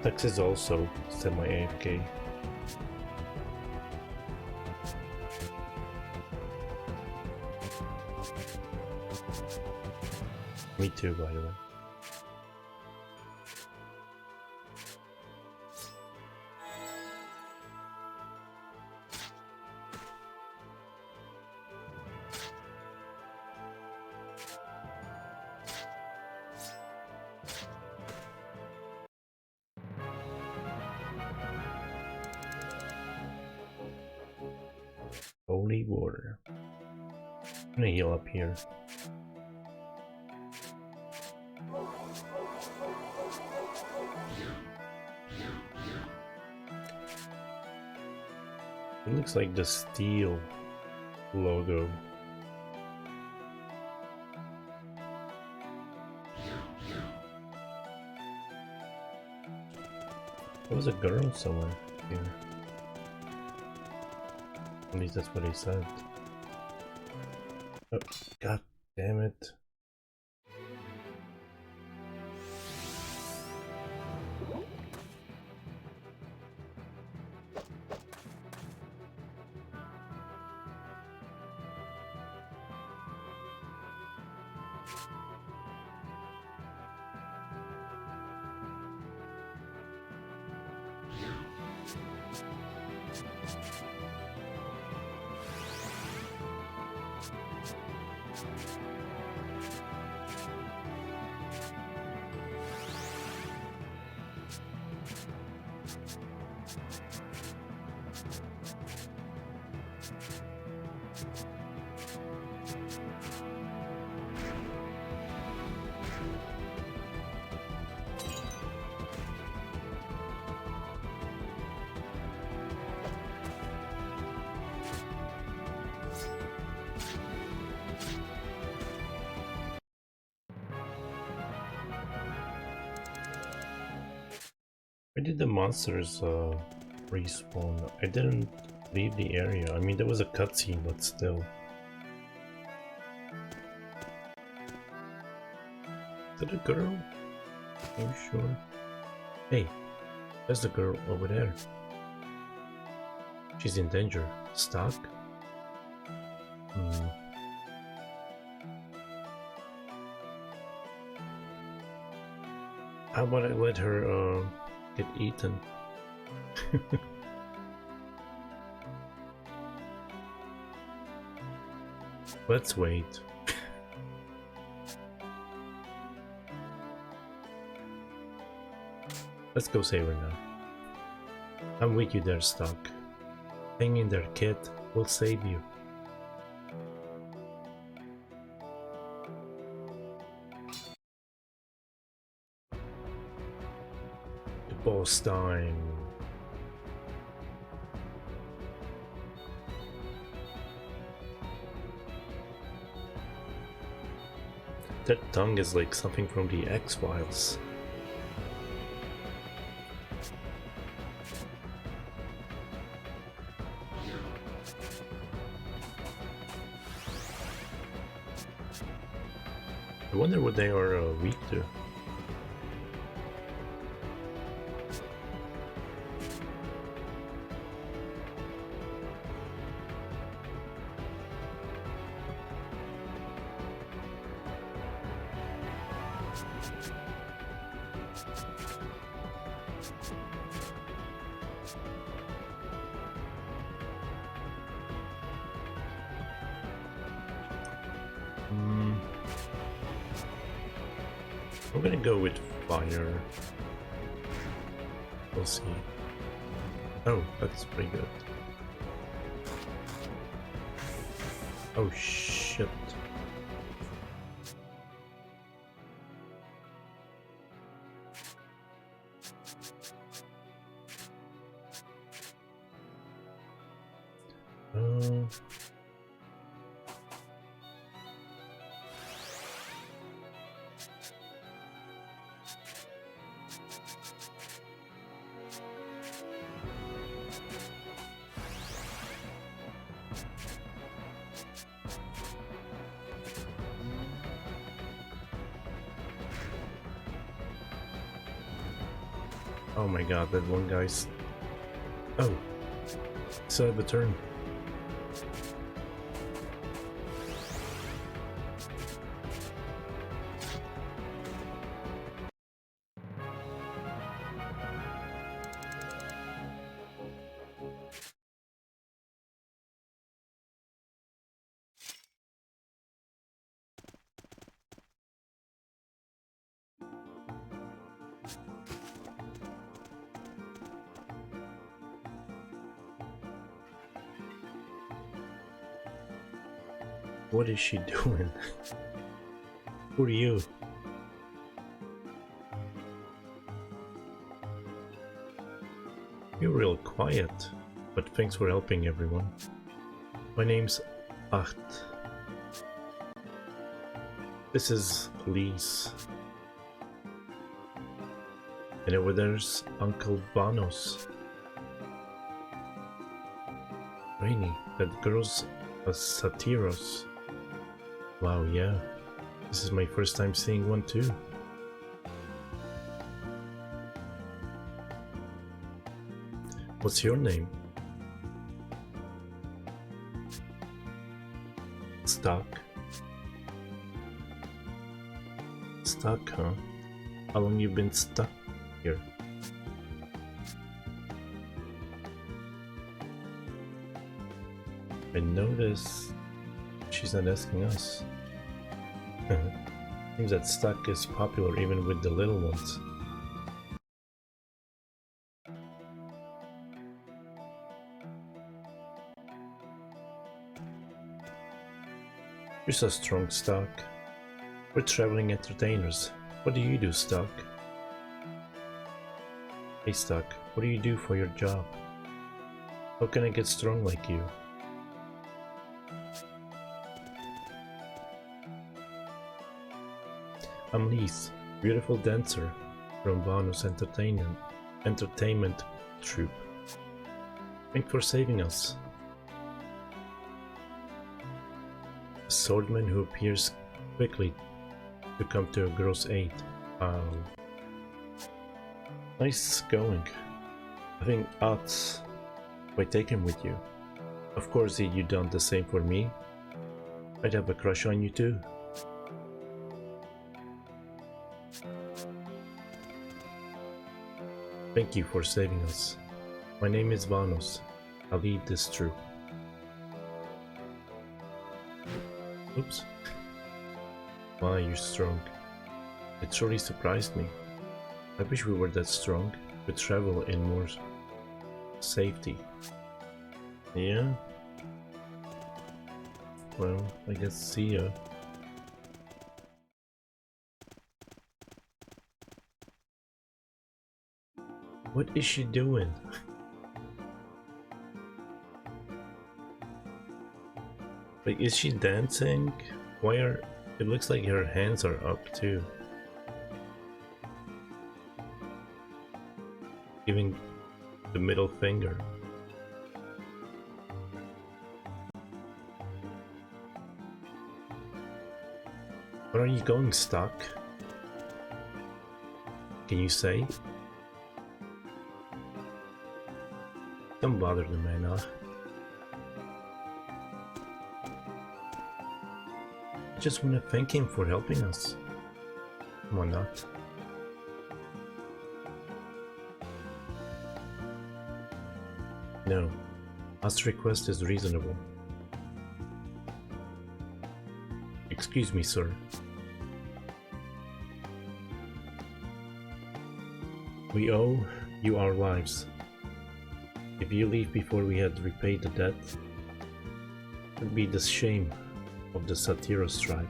Tex is also semi-AFK. Me too, by the way. Holy water. I'm gonna heal up here. It looks like the steel logo. There was a girl somewhere here. At least that's what he said. Oh, god damn it. Where did the monsters respawn? I didn't leave the area. I mean, there was a cutscene, but still. Is that a girl? Are you sure? Hey, there's the girl over there. She's in danger. Stuck? How about I let her get eaten? Let's wait. Let's go save her now. I'm with you there, Stuck. Hang in there, kid. We'll save you. The boss time. That tongue is like something from the X-Files. I wonder what they are weak to. I'm gonna go with fire. We'll see. Oh, that's pretty good. Oh shit. Oh my god, that one guy's... Oh! So I have a turn. What is she doing? Who are you? You're real quiet, but thanks for helping everyone. My name's Acht. This is Lise. And over there's Uncle Vanos. Rainy, that girl's a Satyros. Wow, yeah. This is my first time seeing one too. What's your name? Stuck. Stuck, huh? How long you been stuck here? I notice she's not asking us. Seems that stuck is popular even with the little ones. You're so strong, Stuck. We're traveling entertainers. What do you do, Stuck? Hey, Stuck, what do you do for your job? How can I get strong like you? I'm Lise, beautiful dancer from Vanus Entertainment Troupe. Thanks for saving us. A swordman who appears quickly to come to a girl's aid. Nice going. I think odds by taking with you. Of course, had you done the same for me, I'd have a crush on you too. Thank you for saving us. My name is Vanos. I lead this troop. Oops. Wow, you're strong. It truly surprised me. I wish we were that strong. Could travel in more safety. Yeah? Well, I guess see ya. What is she doing? Like, is she dancing? Why are... It looks like her hands are up too. Giving the middle finger. Where are you going, Stuck? Can you say? Don't bother the man, huh? I just want to thank him for helping us. Why not? No, Ask's request is reasonable. Excuse me, sir. We owe you our lives. If you leave before we had repaid the debt, it would be the shame of the Satyros tribe.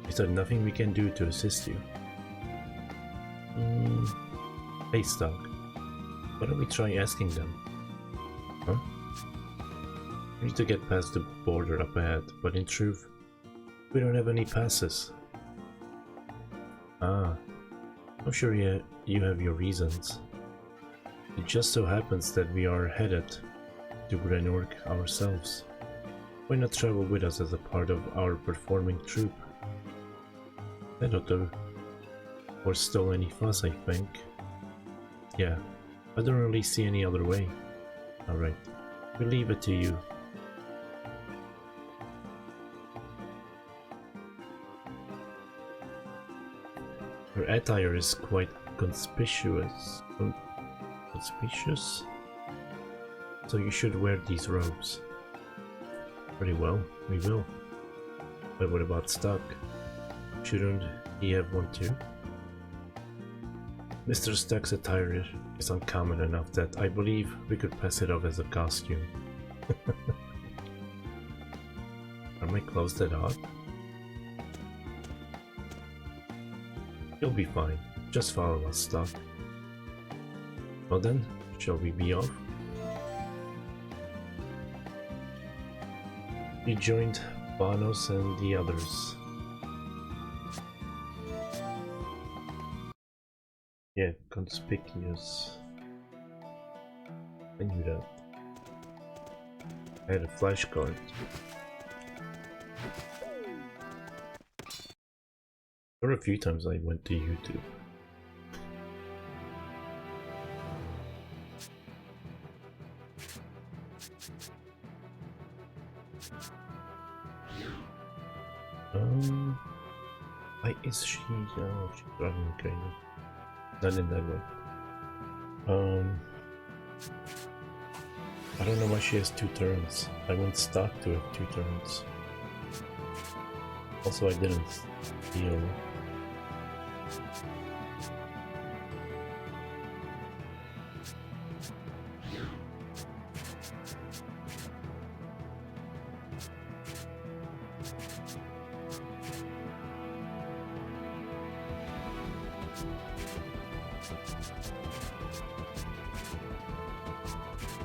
Is there nothing we can do to assist you? Hey, Stuck. Why don't we try asking them? Huh? We need to get past the border up ahead, but in truth, we don't have any passes. Ah, I'm sure you have your reasons. It just so happens that we are headed to Brenorg ourselves. Why not travel with us as a part of our performing troupe? That ought to forestall any fuss, I think. Yeah, I don't really see any other way. Alright, we leave it to you. Her attire is quite conspicuous. Conspicuous? So you should wear these robes. Very well, we will. But what about Stuck? Shouldn't he have one too? Mr. Stuck's attire is uncommon enough that I believe we could pass it off as a costume. I close that off? You'll be fine. Just follow us, stop. Well then, shall we be off? We joined Banos and the others. Yeah, conspicuous. I knew that. I had a flashcard. There were a few times I went to YouTube. Why is she? Oh, she's driving kind of. Not in that way. I don't know why she has 2 turns. I went stock to have 2 turns. Also, I didn't steal.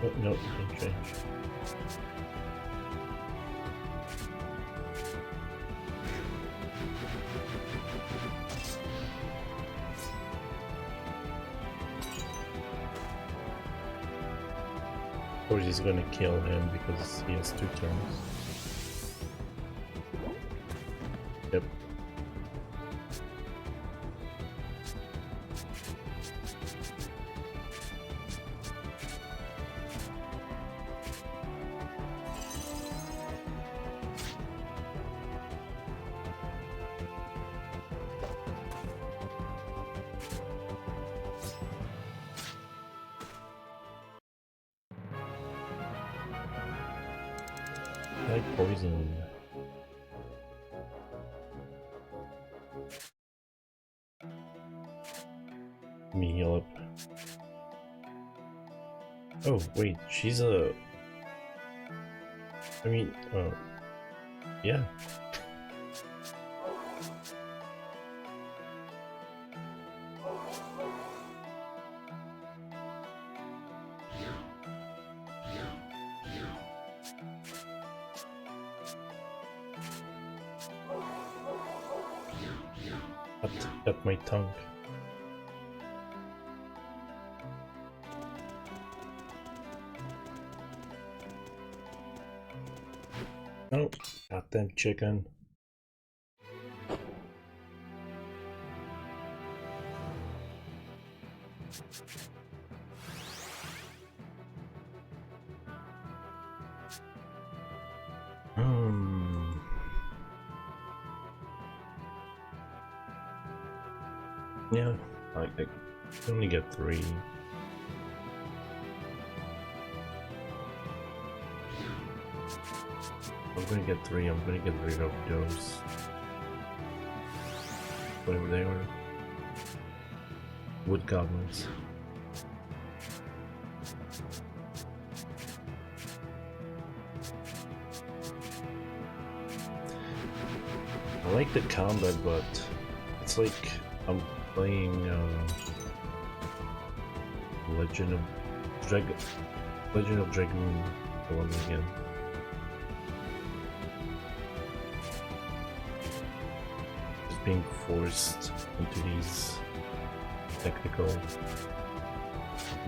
Oh, no, didn't change. Of course he's gonna kill him because he has 2 turns. Yep. Like poison. Me heal up. Oh wait, she's a. I mean, yeah. Cut my tongue. Oh, goddamn chicken. Yeah, I only get 3. I'm gonna get 3, I'm gonna get rid of those. Whatever they are. Wood goblins. I like the combat, but it's like I'm playing Legend of Dragoon all over again. Just being forced into these technical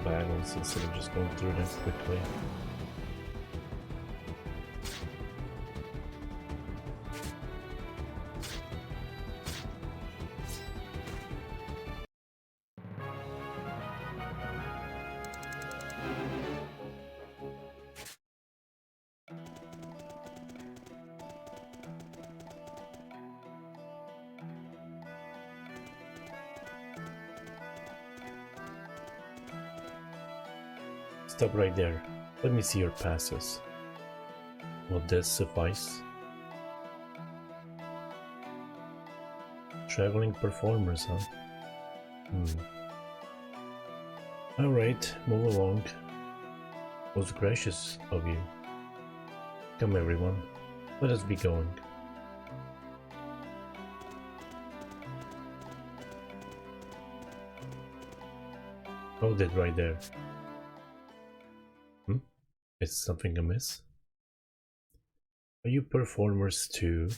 battles instead of just going through them quickly. Stop right there. Let me see your passes. Will this suffice? Traveling performers, huh? Alright, move along. Most gracious of you. Come everyone. Let us be going. Hold it right there. Is something amiss? Are you performers too?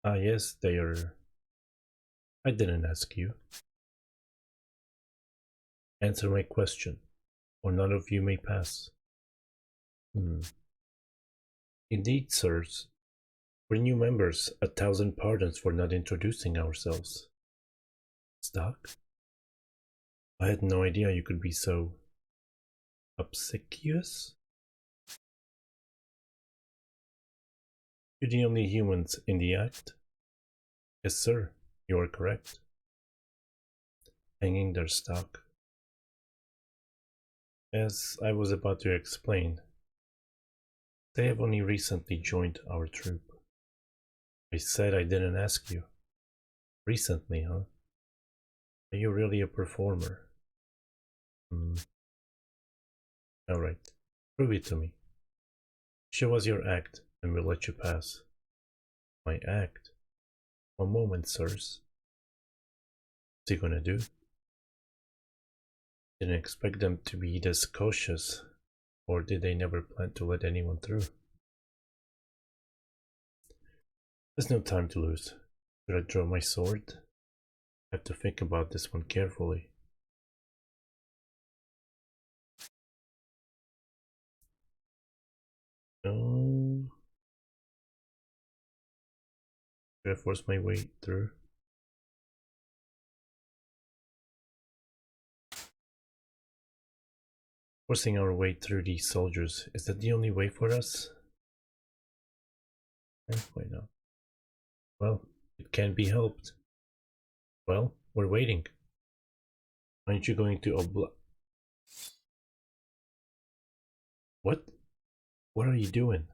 Ah yes, they are. I didn't ask you. Answer my question, or none of you may pass. Indeed, sirs. We're new members. 1,000 pardons for not introducing ourselves. Stock? I had no idea you could be so obsequious. You're the only humans in the act? Yes, sir. You are correct. Hanging their stock. As I was about to explain, they have only recently joined our troop. I said I didn't ask you. Recently, huh? Are you really a performer? Alright, prove it to me. Show us your act, and we'll let you pass. My act? One moment, sirs. What's he gonna do? Didn't expect them to be this cautious, or did they never plan to let anyone through? There's no time to lose. Should I draw my sword? I have to think about this one carefully. No. Should I force my way through? Forcing our way through these soldiers, is that the only way for us? Why not? Well, it can't be helped. Well, we're waiting. Aren't you going to What? What are you doing?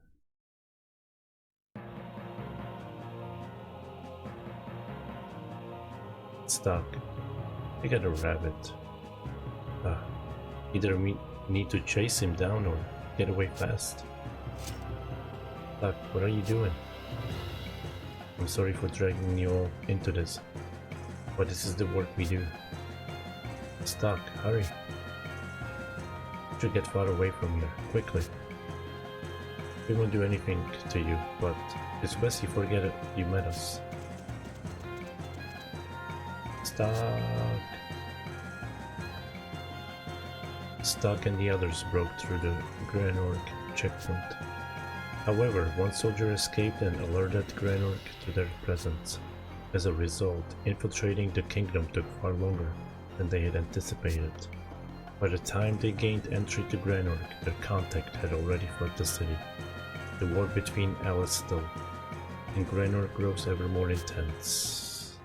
Stuck. I got a rabbit. Either we need to chase him down or get away fast. Stuck, what are you doing? I'm sorry for dragging you all into this, but this is the work we do. Stuck, hurry. We should get far away from here, quickly. We won't do anything to you, but it's best you forget it. You met us. Stuck and the others broke through the Granorg checkpoint. However, one soldier escaped and alerted Granorg to their presence. As a result, infiltrating the kingdom took far longer than they had anticipated. By the time they gained entry to Granorg, their contact had already fled the city. The war between Alistal and Granorg grows ever more intense.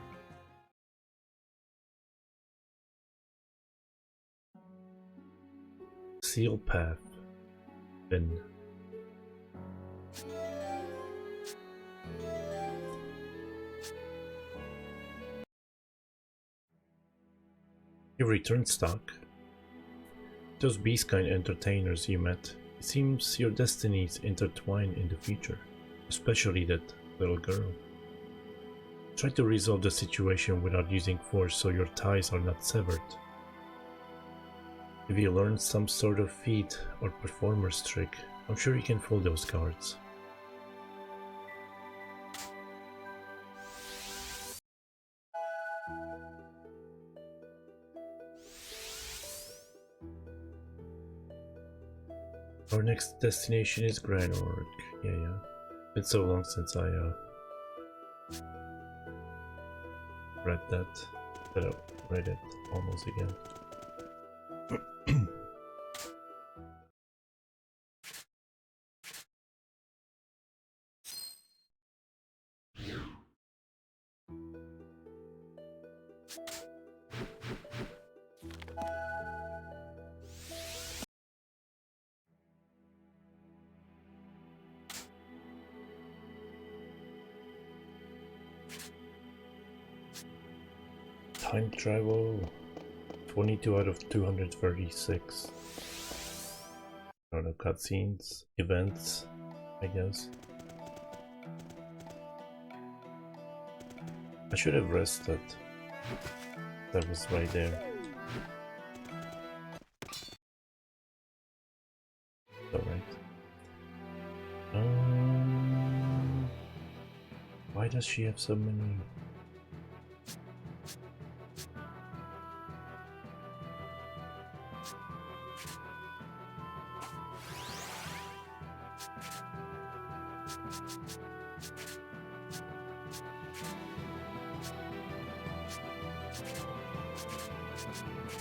Seal path. Then you returned, Stock. Those beast-kind entertainers you met, it seems your destinies intertwine in the future, especially that little girl. Try to resolve the situation without using force so your ties are not severed. If you learn some sort of feat or performer's trick, I'm sure you can fool those guards. Our next destination is Granorg. Yeah. Been so long since I read that I read it almost again. Time travel 22 out of 236. I don't know, cutscenes, events, I guess. I should have rested. That was right there. Alright. Why does she have so many?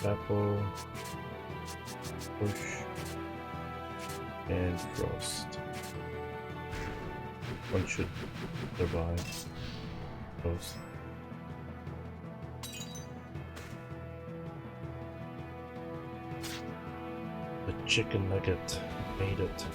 Apple, push, and frost. One should survive. Frost. The chicken nugget made it.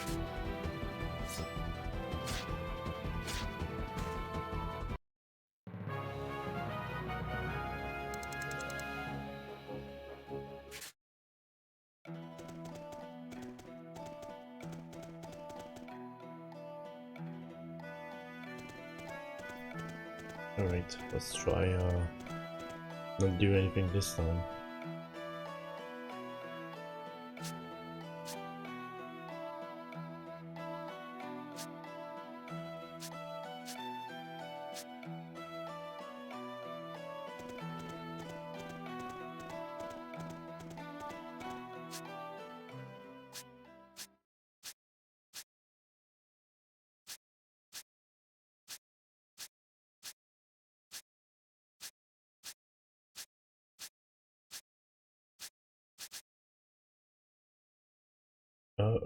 Alright, let's try not do anything this time.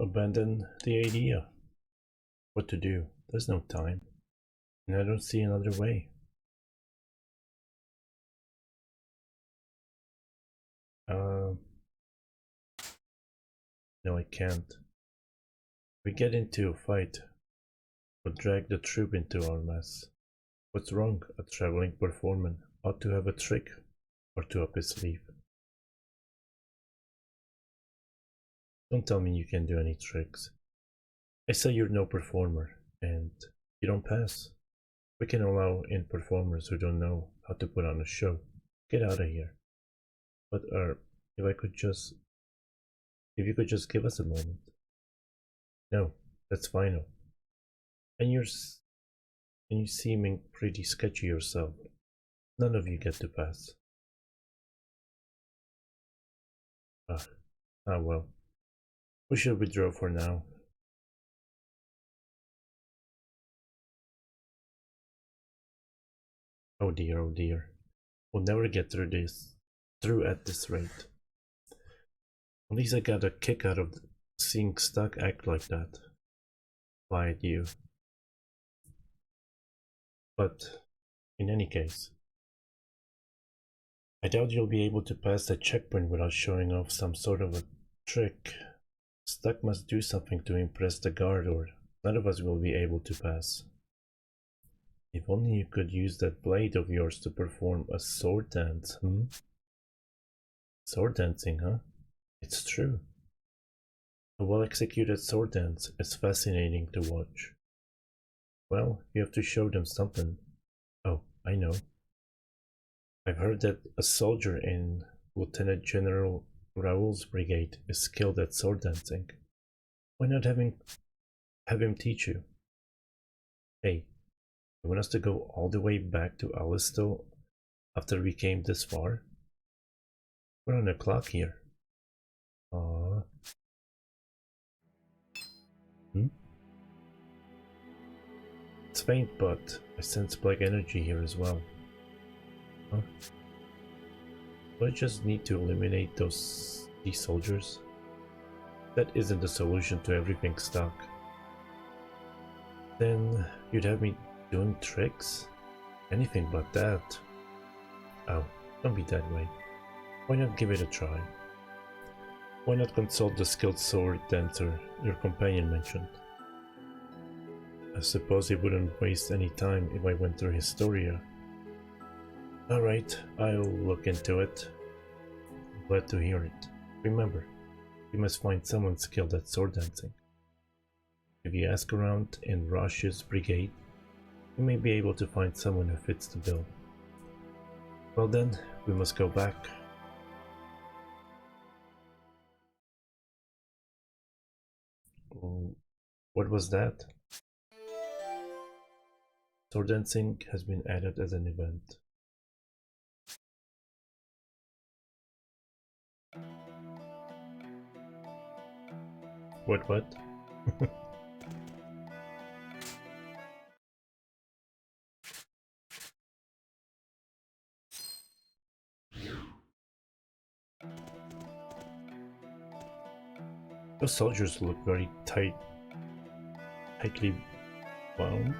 Abandon the idea. What to do? There's no time. And I don't see another way. No, I can't. We get into a fight, or drag the troop into our mess. What's wrong? A traveling performer ought to have a trick or two up his sleeve. Don't tell me you can do any tricks. I say you're no performer, and you don't pass. We can allow in performers who don't know how to put on a show. Get out of here. But if you could just give us a moment. No, that's final. And you're seeming pretty sketchy yourself. None of you get to pass. Well. We should withdraw for now. Oh dear, oh dear. We'll never get through at this rate. At least I got a kick out of seeing Stuck act like that. Quiet you. But, in any case, I doubt you'll be able to pass the checkpoint without showing off some sort of a trick. Stuck must do something to impress the guard, or none of us will be able to pass. If only you could use that blade of yours to perform a sword dance, Sword dancing, huh? It's true. A well-executed sword dance is fascinating to watch. Well, you have to show them something. Oh, I know. I've heard that a soldier in Lieutenant General Raoul's brigade is skilled at sword dancing. Why not have him teach you? Hey, you want us to go all the way back to Alisto after we came this far? We're on the clock here. Aww. It's faint, but I sense black energy here as well. Huh? Do I just need to eliminate these soldiers? That isn't the solution to everything Stuck. Then you'd have me doing tricks? Anything but that. Oh, don't be that way. Why not give it a try? Why not consult the skilled sword dancer your companion mentioned? I suppose he wouldn't waste any time if I went through Historia. Alright, I'll look into it. Glad to hear it. Remember, we must find someone skilled at sword dancing. If you ask around in Rash's brigade, you may be able to find someone who fits the bill. Well then, we must go back. Oh, what was that? Sword dancing has been added as an event. What? Those soldiers look very tightly bound.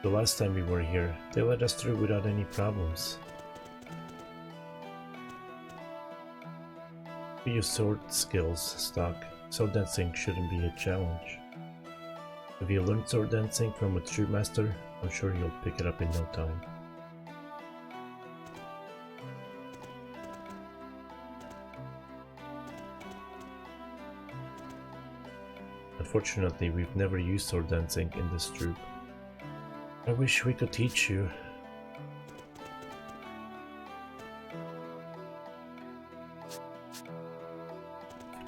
The last time we were here, they let us through without any problems. With your sword skills stock, sword dancing shouldn't be a challenge. If you learn sword dancing from a true master, I'm sure you'll pick it up in no time. Unfortunately, we've never used sword dancing in this troop. I wish we could teach you.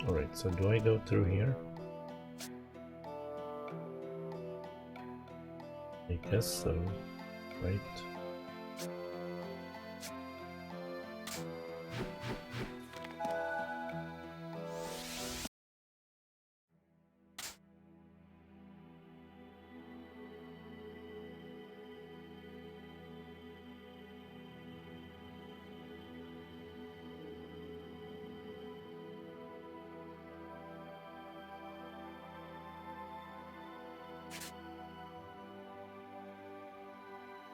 Alright, so do I go through here? I guess so, right?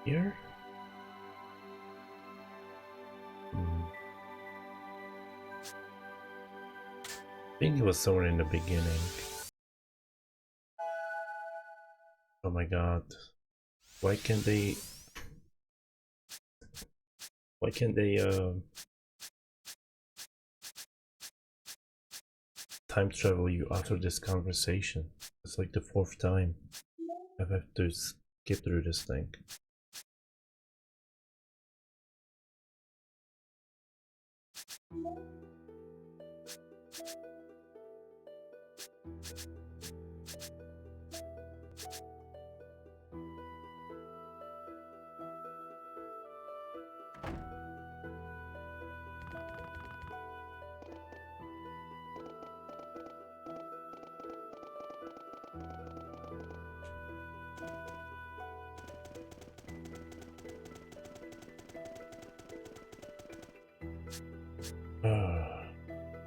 Here? I think it was somewhere in the beginning. Oh my god. Why can't they time travel you after this conversation? It's like the 4th time I've had to skip through this thing.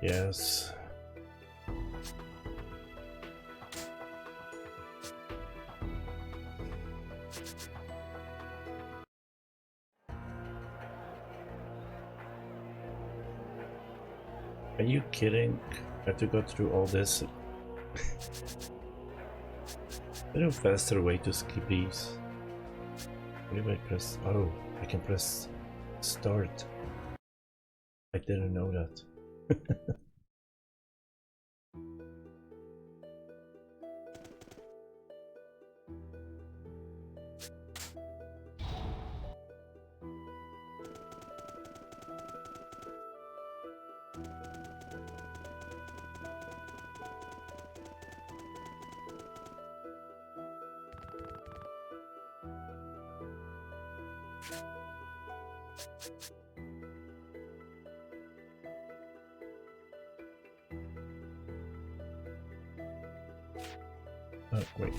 Yes. Are you kidding? I have to go through all this. Is there a faster way to skip these? What do I press? Oh, I can press start. I didn't know that. Oh, great.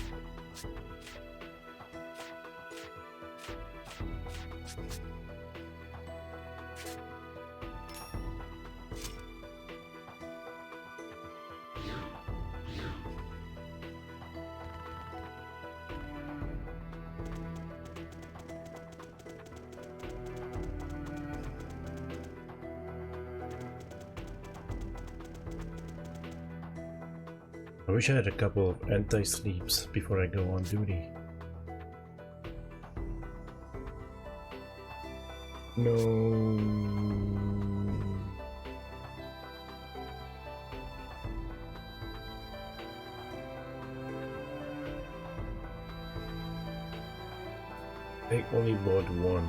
I wish I had a couple of anti-sleeps before I go on duty. No. I only bought one.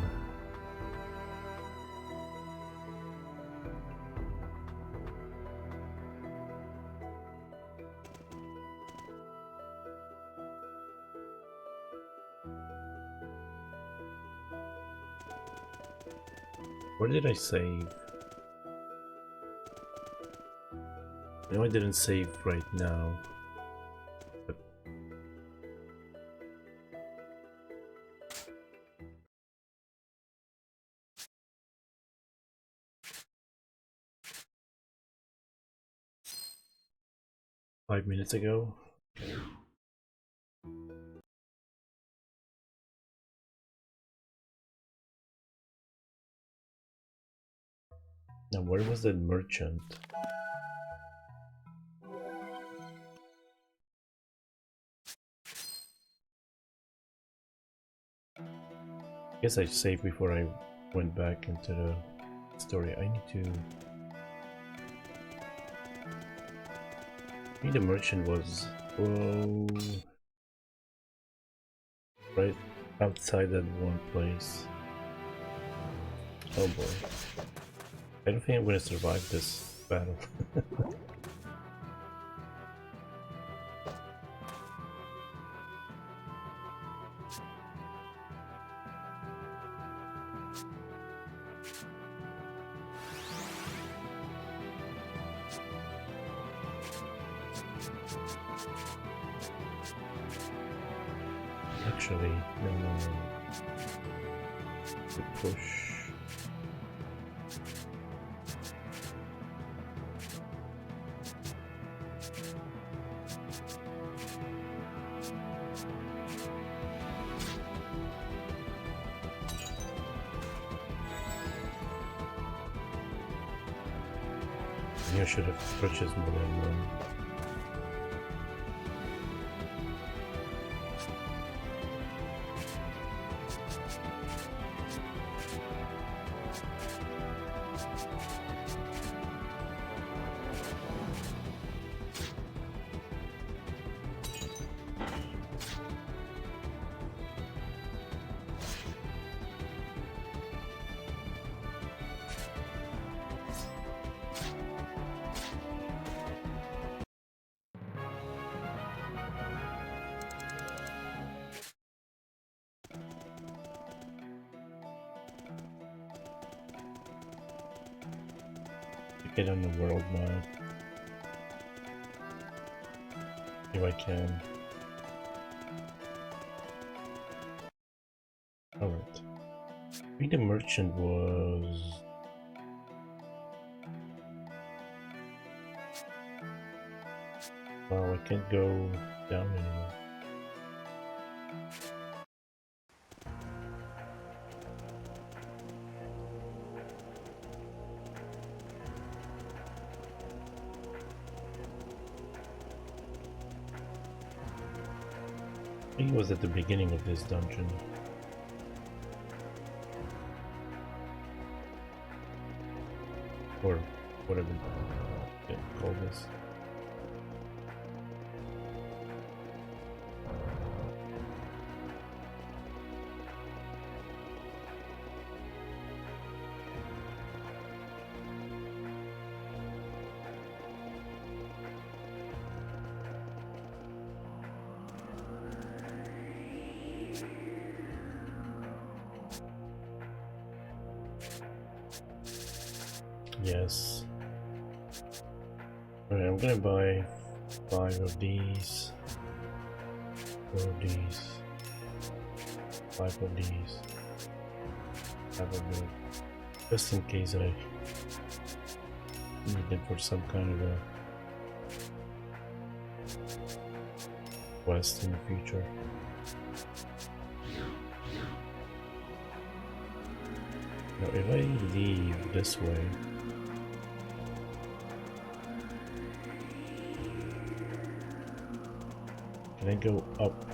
Where did I save? No, I didn't save right now. But 5 minutes ago. Now, where was that merchant? I guess I saved before I went back into the story. I think the merchant was right outside that one place. Oh boy. I don't think I'm gonna survive this battle. Actually, no. The push. You should have purchased more than one. Get on the world map. If I can. Alright. I think the merchant was... Wow, I can't go down anymore. I think it was at the beginning of this dungeon. Or whatever you call this. Yes. Alright, I'm gonna buy 5 of these, 4 of these, 5 of these, 5 of those, just in case I need them for some kind of a quest in the future. Now if I leave this way, can I go up?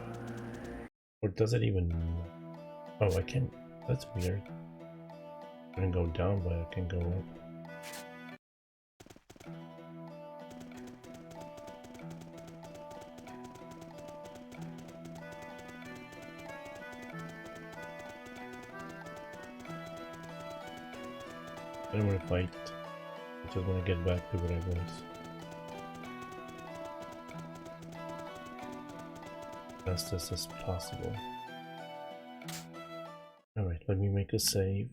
Or does it even... Oh, I can... That's weird. I can go down, but I can go up. I don't want to fight. I just want to get back to where I was. Fastest as possible. Alright, let me make a save.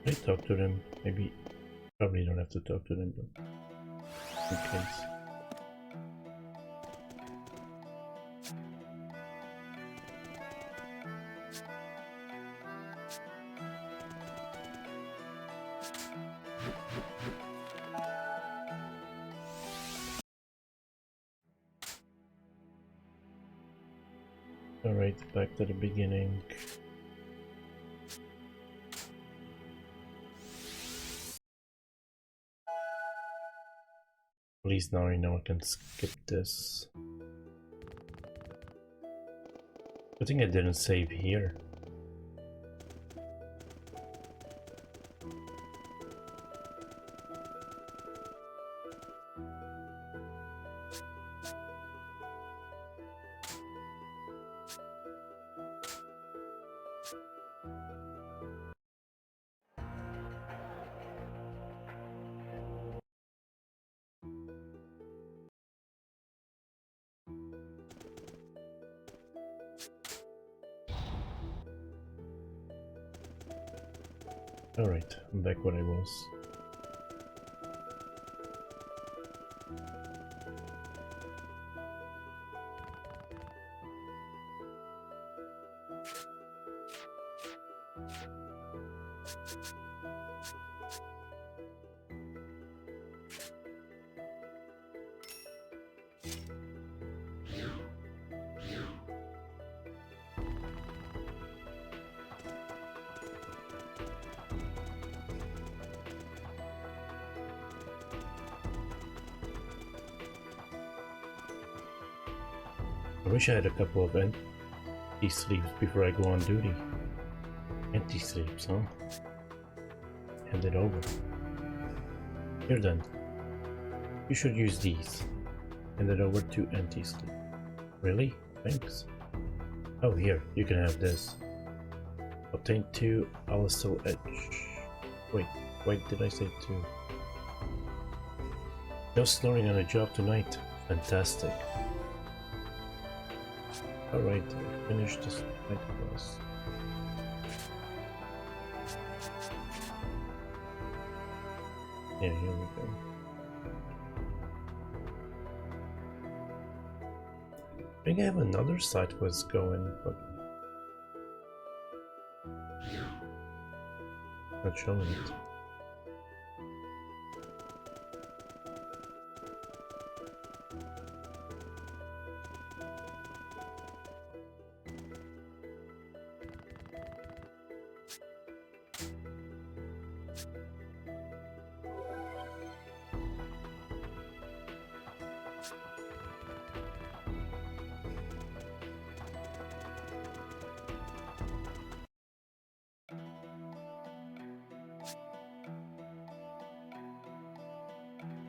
I talk to them, maybe. Probably don't have to talk to them, but in case. Alright, back to the beginning. At least now I know I can skip this. I think I didn't save here. Alright, I'm back where I was. I wish I had a couple of empty sleeves before I go on duty. Empty sleeves, huh? Hand it over. Here then. You should use these. Hand it over to empty sleeve. Really? Thanks. Oh, here, you can have this. Obtain 2 Alistal Edge. Wait, did I say 2? No snoring on a job tonight. Fantastic. Alright, finish this night class. Yeah, here we go. I think I have another side quest going, but not showing it.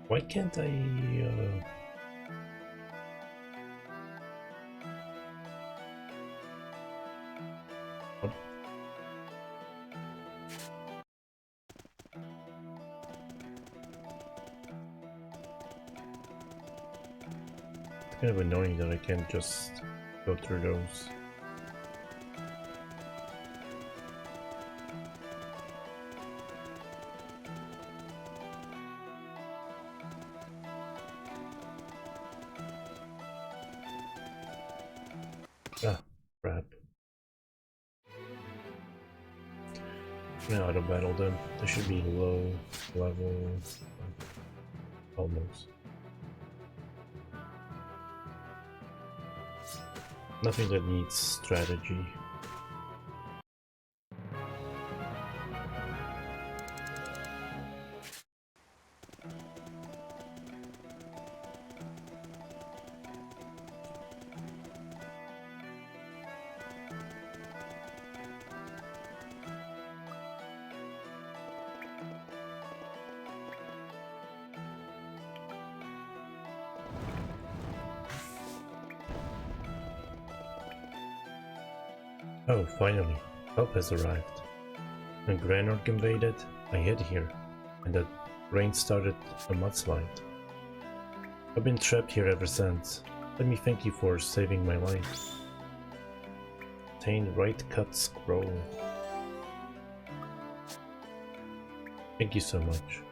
Why can't I, what? It's kind of annoying that I can't just go through those. Ah, crap. I'm gonna auto battle them. They should be low level. Almost. Nothing that needs strategy. Oh, finally, help has arrived. When Granorg invaded, I hid here, and the rain started a mudslide. I've been trapped here ever since. Let me thank you for saving my life. Obtain right cut scroll. Thank you so much.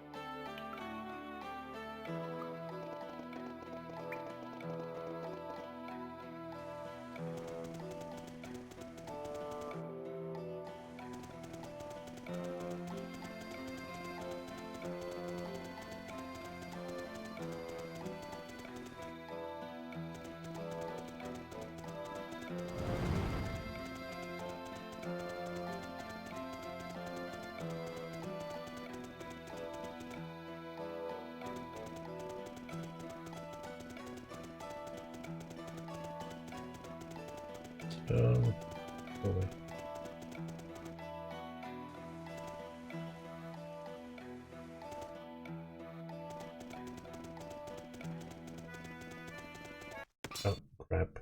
Oh wait. Oh crap.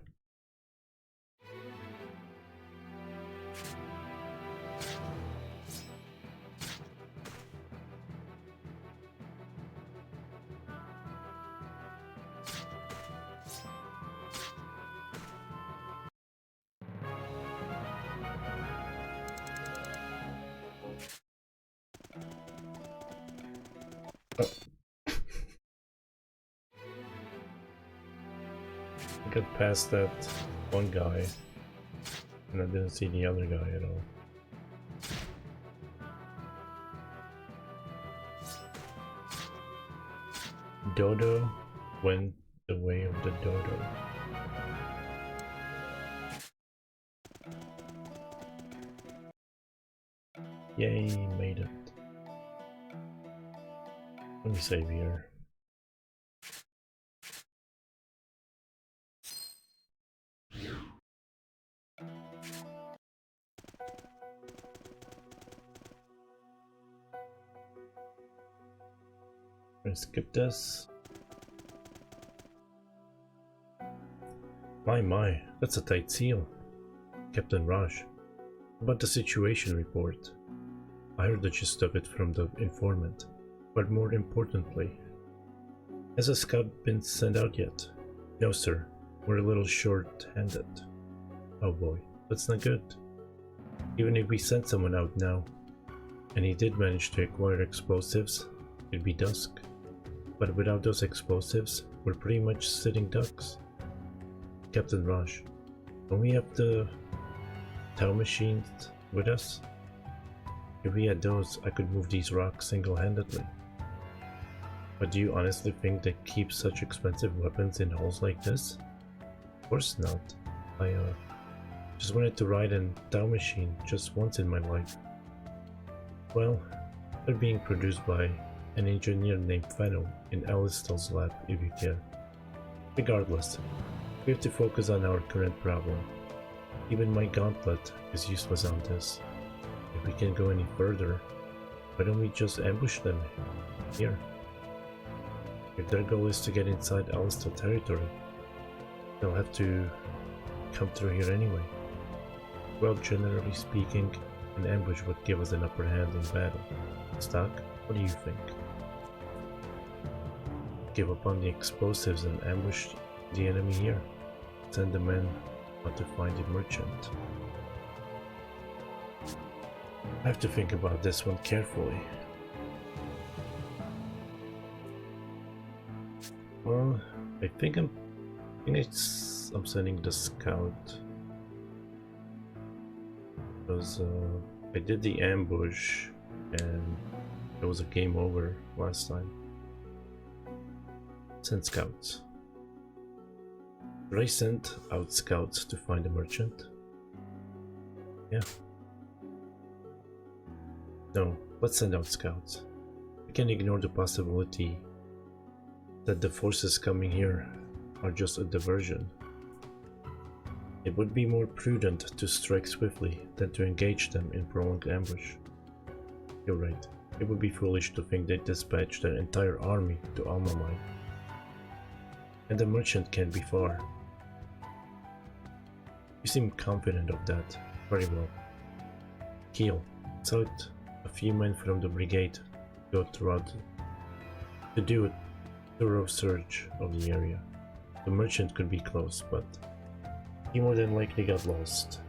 Oh. I got past that one guy and I didn't see the other guy at all. Dodo went the way of the dodo. Yay, made it. Let me save here. Let's skip this. My, that's a tight seal. Captain Raj, about the situation report. I heard the gist of it from the informant, but more importantly, has a scout been sent out yet? No sir, we're a little short-handed. Oh boy, that's not good. Even if we sent someone out now, and he did manage to acquire explosives, it'd be dusk. But without those explosives, we're pretty much sitting ducks. Captain Raj, don't we have the tow machines with us? If we had those, I could move these rocks single-handedly. But do you honestly think they keep such expensive weapons in holes like this? Of course not. I just wanted to ride a tow machine just once in my life. Well, they're being produced by an engineer named Fennel in Alistal's lab if you care. Regardless, we have to focus on our current problem. Even my gauntlet is useless on this. If we can't go any further, why don't we just ambush them here? If their goal is to get inside Alistal territory, they'll have to come through here anyway. Well, generally speaking, an ambush would give us an upper hand in battle. Stock, what do you think? Give up on the explosives and ambush the enemy here. Send the men out to find the merchant. I have to think about this one carefully. Well, I think I'm sending the scout because I did the ambush and it was a game over last time. Send scouts. Should I send out scouts to find a merchant? Yeah. No, let's send out scouts. We can ignore the possibility that the forces coming here are just a diversion. It would be more prudent to strike swiftly than to engage them in prolonged ambush. You're right, it would be foolish to think they dispatched their entire army to Alma Mine. And the merchant can't be far. You seem confident of that. Very well. Keel, select a few men from the brigade to go throughout to do a thorough search of the area. The merchant could be close, but he more than likely got lost.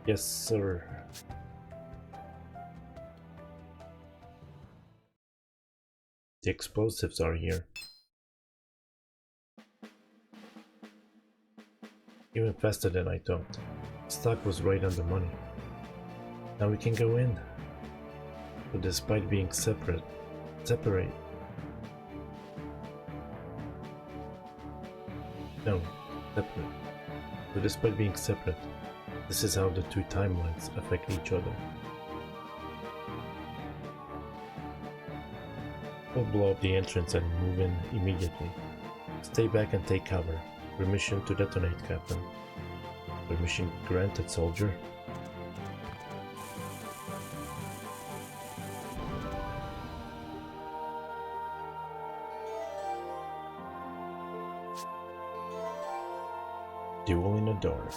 Yes, sir. The explosives are here. Even faster than I thought. Stock was right on the money. Now we can go in. But despite being separate. No, separate. But despite being separate, this is how the two timelines affect each other. We'll blow up the entrance and move in immediately. Stay back and take cover. Permission to detonate, Captain. Permission granted, soldier. Duel in the dark.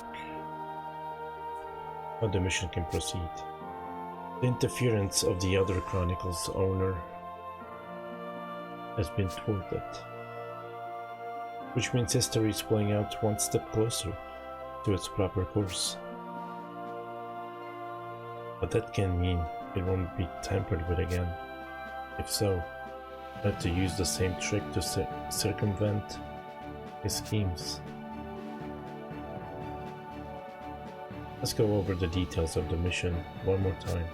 How the mission can proceed. The interference of the other Chronicles owner has been thwarted, which means history is playing out one step closer to its proper course. But that can mean it won't be tampered with again. If so, I have to use the same trick to circumvent his schemes. Let's go over the details of the mission one more time.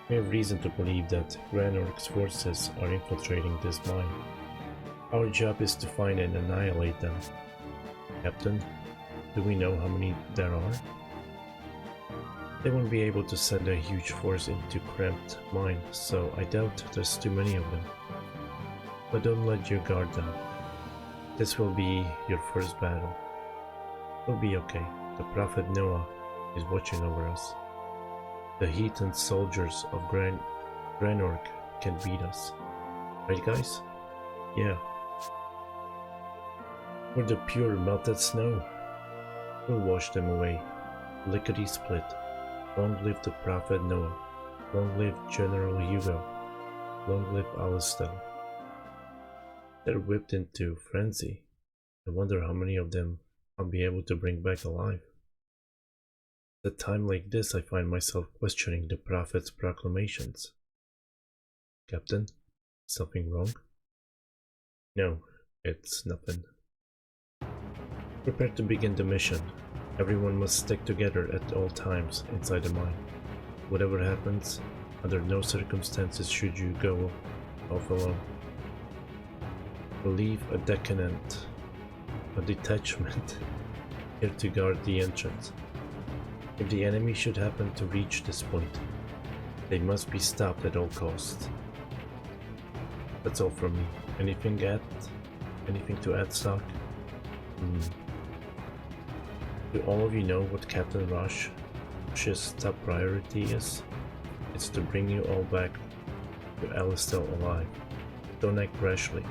We have reason to believe that Granork's forces are infiltrating this mine. Our job is to find and annihilate them. Captain, do we know how many there are? They won't be able to send a huge force into cramped mine, so I doubt there's too many of them. But don't let your guard down. This will be your first battle. We'll be okay. The Prophet Noah is watching over us. The heathen soldiers of Granork can beat us. Right, guys? Yeah. We're the pure melted snow. We'll wash them away. Lickety-split. Long live the Prophet Noah. Long live General Hugo. Long live Alistel. They're whipped into frenzy. I wonder how many of them I'll be able to bring back alive. At a time like this, I find myself questioning the Prophet's proclamations. Captain, something wrong? No, it's nothing. Prepare to begin the mission. Everyone must stick together at all times inside the mine. Whatever happens, under no circumstances should you go off alone. Leave a detachment here to guard the entrance. If the enemy should happen to reach this point, they must be stopped at all costs. That's all from me. Anything to add, Stock? Do all of you know what Captain Rush's top priority is? It's to bring you all back to Alistel alive. Don't act rashly.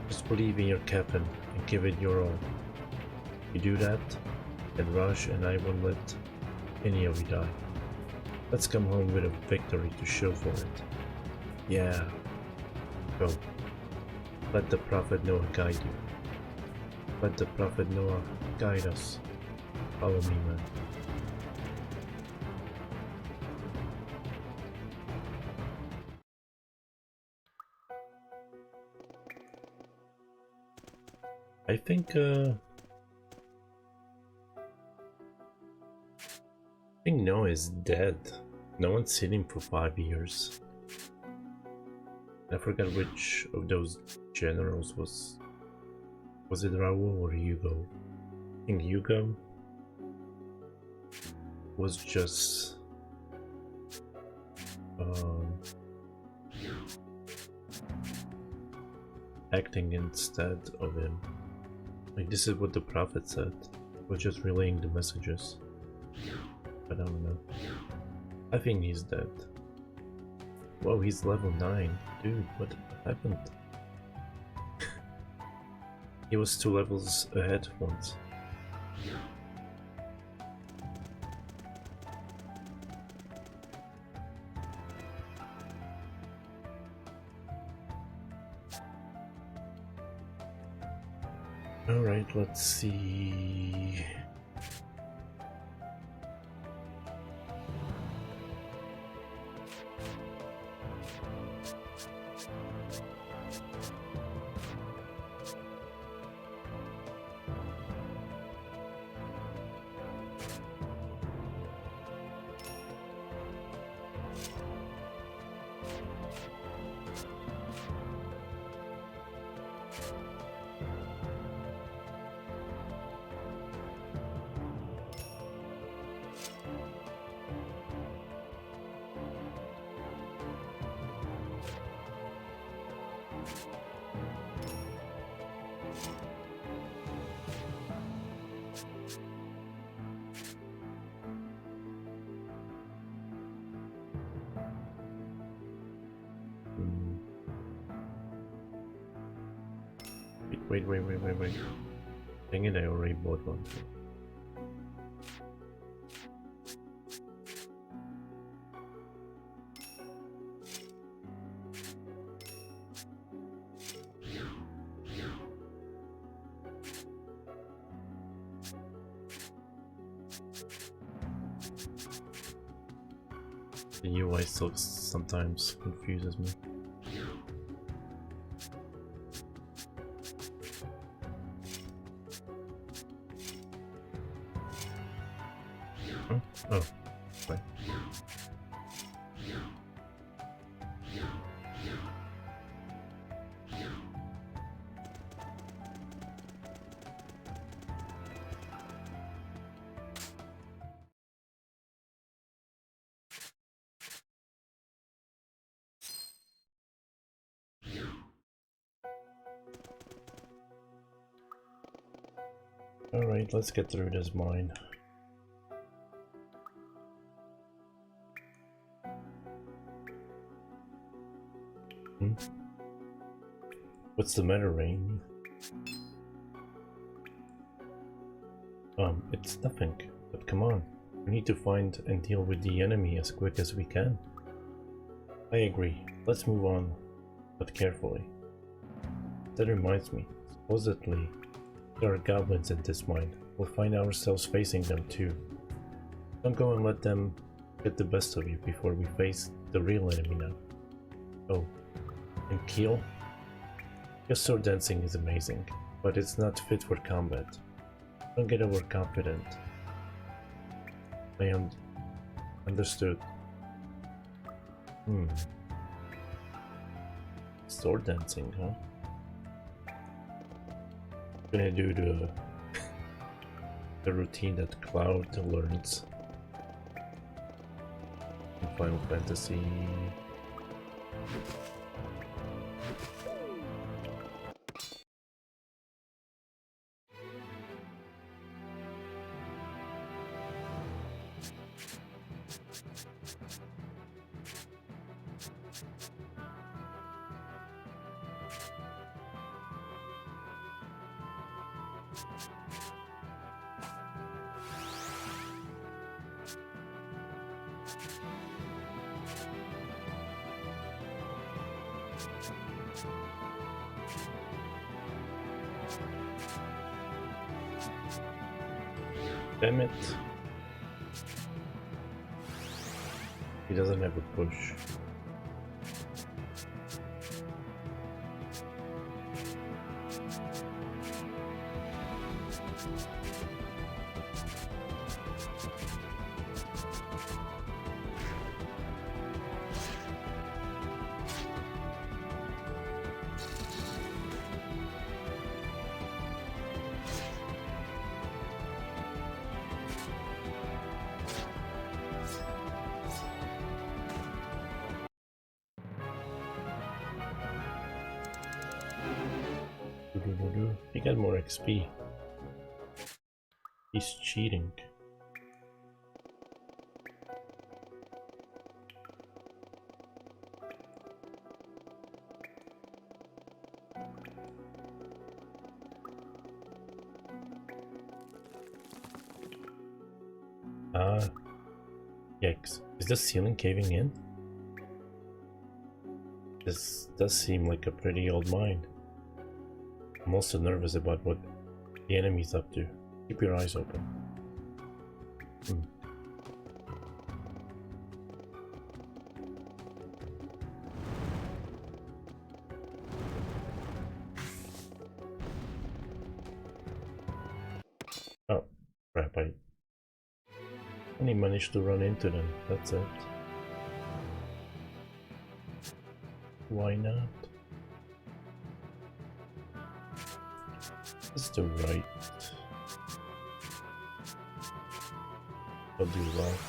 Just believe in your captain and give it your all. If you do that, then Rush and I won't let any of you die. Let's come home with a victory to show for it. Yeah. Go. Let the Prophet Noah guide you. Let the Prophet Noah guide us. Follow me, man. I think Noah is dead. No one's seen him for 5 years. I forgot which of those generals was it Raoul or Hugo? I think Hugo was just acting instead of him. Like, this is what the Prophet said. We're just relaying the messages. I don't know. I think he's dead. Whoa, he's level 9. Dude, what happened? He was 2 levels ahead once. Alright, let's see. Wait. Dang it, I already bought one. The UI still sometimes confuses me. Huh? Oh, right. Alright, let's get through this mine. What's the matter, Rain? It's nothing, but come on. We need to find and deal with the enemy as quick as we can. I agree. Let's move on, but carefully. That reminds me, supposedly there are goblins in this mine. We'll find ourselves facing them too. Don't go and let them get the best of you before we face the real enemy now. Oh, and Keel? Your sword dancing is amazing, but it's not fit for combat. Don't get overconfident. I understood. Sword dancing, huh? Gonna do the routine that Cloud learns in Final Fantasy. Damn it. He doesn't have a push. He got more XP. He's cheating. Ah, yikes. Is the ceiling caving in? This does seem like a pretty old mine. I'm also nervous about what the enemy's up to. Keep your eyes open. Oh, crap, I only managed to run into them, that's it. Why not? That's the right. I'll do left.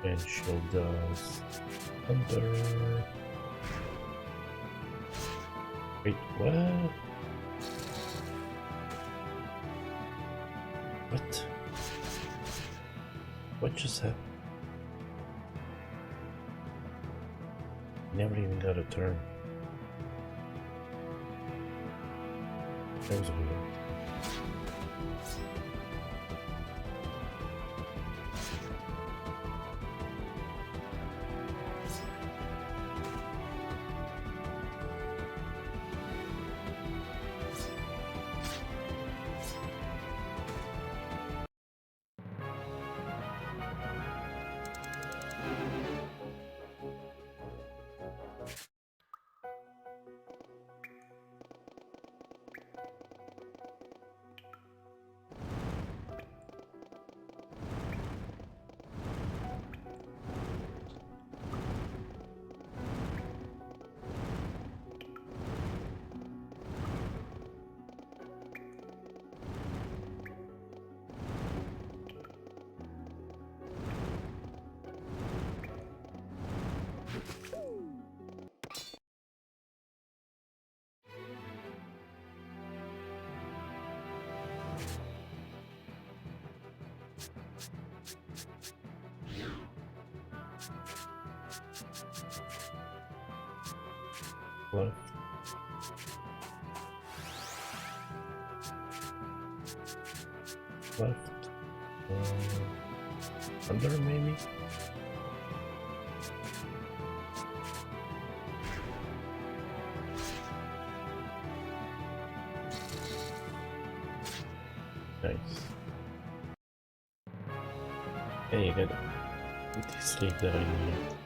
And she'll does under. Wait, what? What? What just happened? Never even got a turn. That was weird. Left. Left. Under maybe? Nice. Yeah, you get the sleep that I need.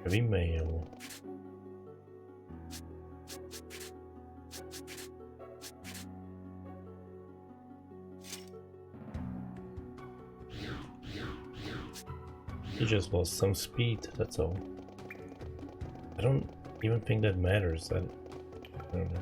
Heavy mail. He just lost some speed, that's all. I don't even think that matters. I don't know.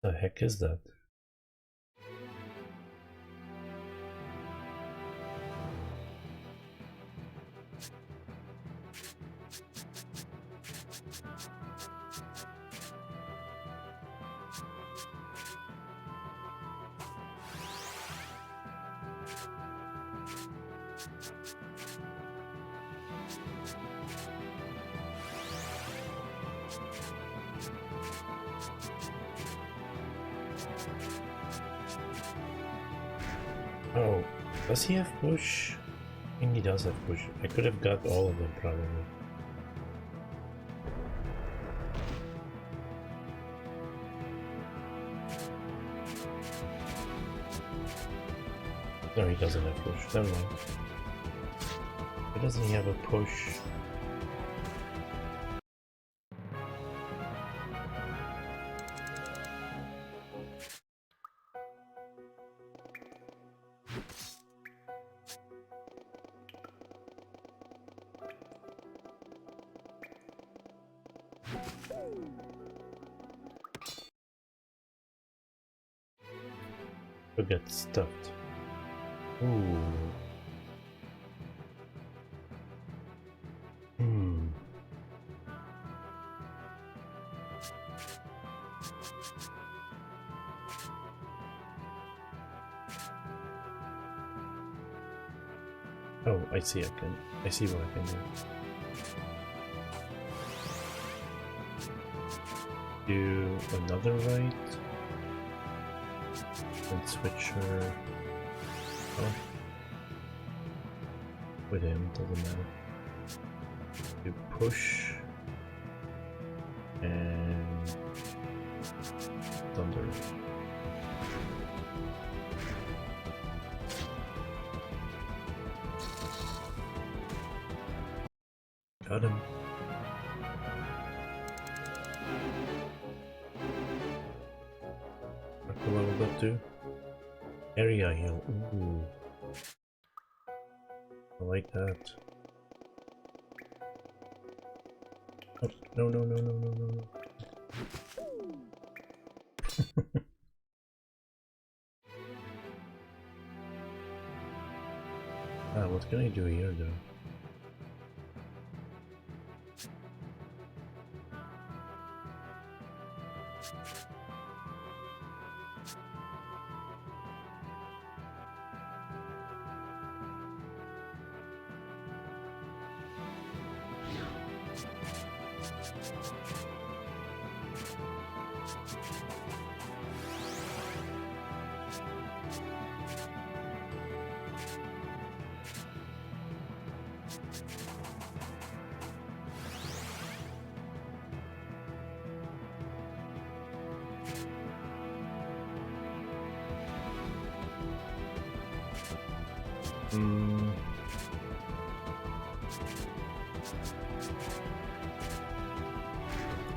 The heck is that? Oh, does he have push? I think he does have push. I could have got all of them probably. No, he doesn't have push. Never mind. Why doesn't he have a push? Who gets stuffed? Ooh. Hmm. Oh, I see. I see what I can do. Do another right and switch her off with him. Doesn't matter. Do push and thunder. Got him. Marco leveled up too. Area heal. Ooh. I like that. Oh, no, no, no, no, no, no, no. Ah, what can I do here though?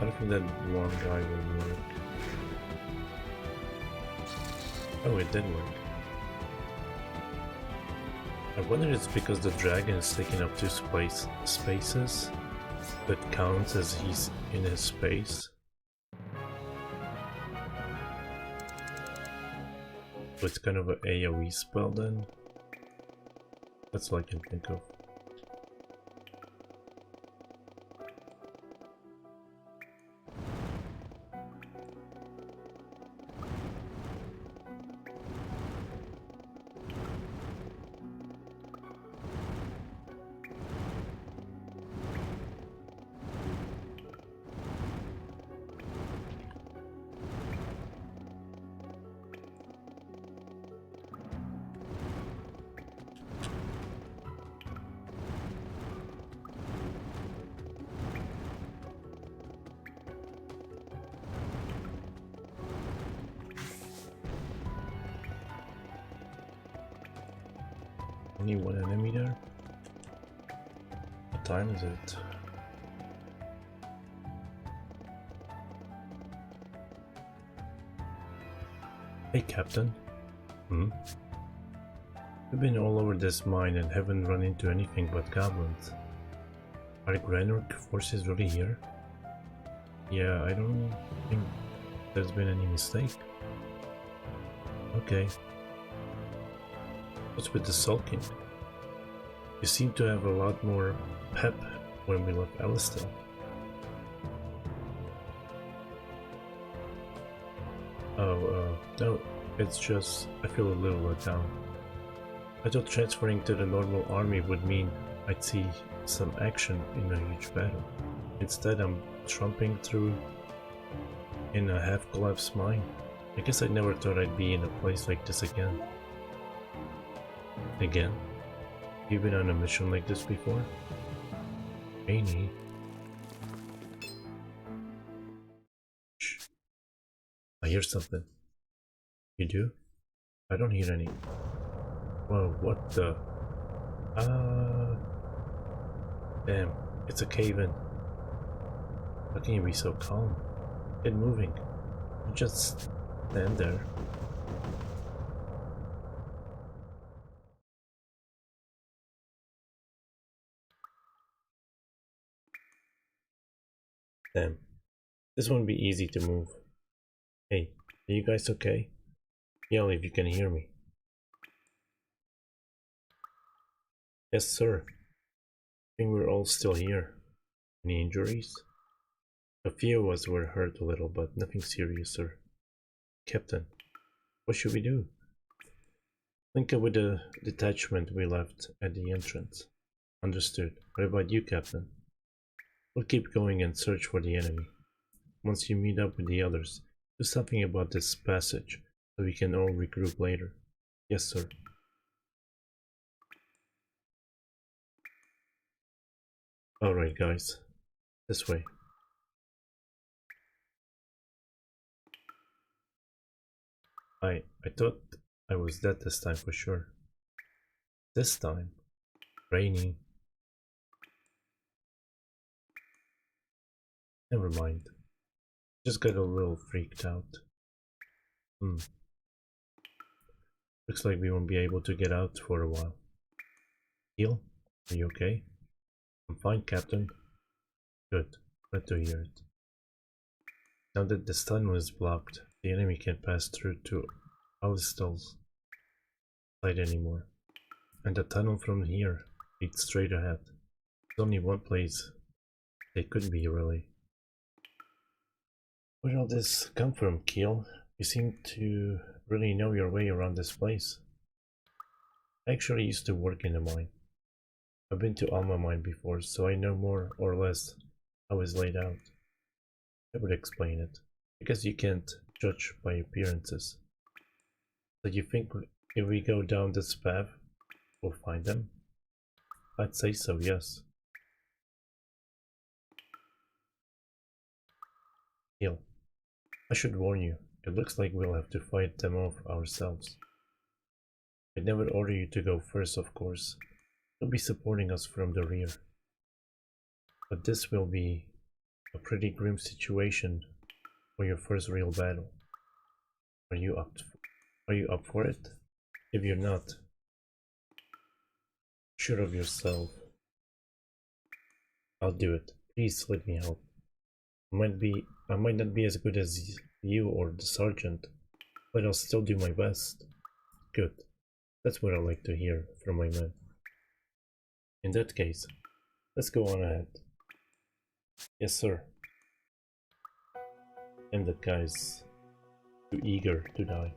I don't think that one guy will work. Oh, it did work. I wonder if it's because the dragon is taking up two spaces that counts as he's in his space. So it's kind of an AoE spell then. That's all I can think of. Only one enemy there? What time is it? Hey, Captain. Hmm? We've been all over this mine and haven't run into anything but goblins. Are the Granark forces really here? Yeah, I don't think there's been any mistake. Okay. What's with the sulking? You seem to have a lot more pep when we left Alistel. Oh, no, it's just I feel a little let down. I thought transferring to the normal army would mean I'd see some action in a huge battle. Instead, I'm trumping through in a half-collapsed mine. I guess I never thought I'd be in a place like this again. Again? You've been on a mission like this before? Rainy. Shh. I hear something. You do? I don't hear any. Whoa, what the? Damn, it's a cave-in. How can you be so calm? Get moving. You just stand there. Damn. This won't be easy to move. Hey, are you guys okay? Yell if you can hear me. Yes, sir. I think we're all still here. Any injuries? A few of us were hurt a little, but nothing serious, sir. Captain, what should we do? Link up with the detachment we left at the entrance. Understood. What about you, Captain? We'll keep going and search for the enemy. Once you meet up with the others, do something about this passage, so we can all regroup later. Yes, sir. Alright, guys. This way. I thought I was dead this time for sure. This time? Raining. Never mind. Just got a little freaked out. Looks like we won't be able to get out for a while. Heel, are you okay? I'm fine, Captain. Good. Glad to hear it. Now that the tunnel is blocked, the enemy can't pass through to Alistal's side anymore. And the tunnel from here leads straight ahead. There's only one place they could be, really. Where did all this come from, Keel? You seem to really know your way around this place. I actually used to work in a mine. I've been to Alma Mine before, so I know more or less how it's laid out. I would explain it. I guess you can't judge by appearances. So you think if we go down this path, we'll find them? I'd say so, yes. Heal. I should warn you, it looks like we'll have to fight them off ourselves. I'd never order you to go first, of course. You'll be supporting us from the rear. But this will be a pretty grim situation for your first real battle. Are you up for it? If you're not, sure of yourself. I'll do it. Please let me help. I might not be as good as you or the sergeant, but I'll still do my best. Good. That's what I like to hear from my men. In that case, let's go on ahead. Yes, sir. And that guy's too eager to die.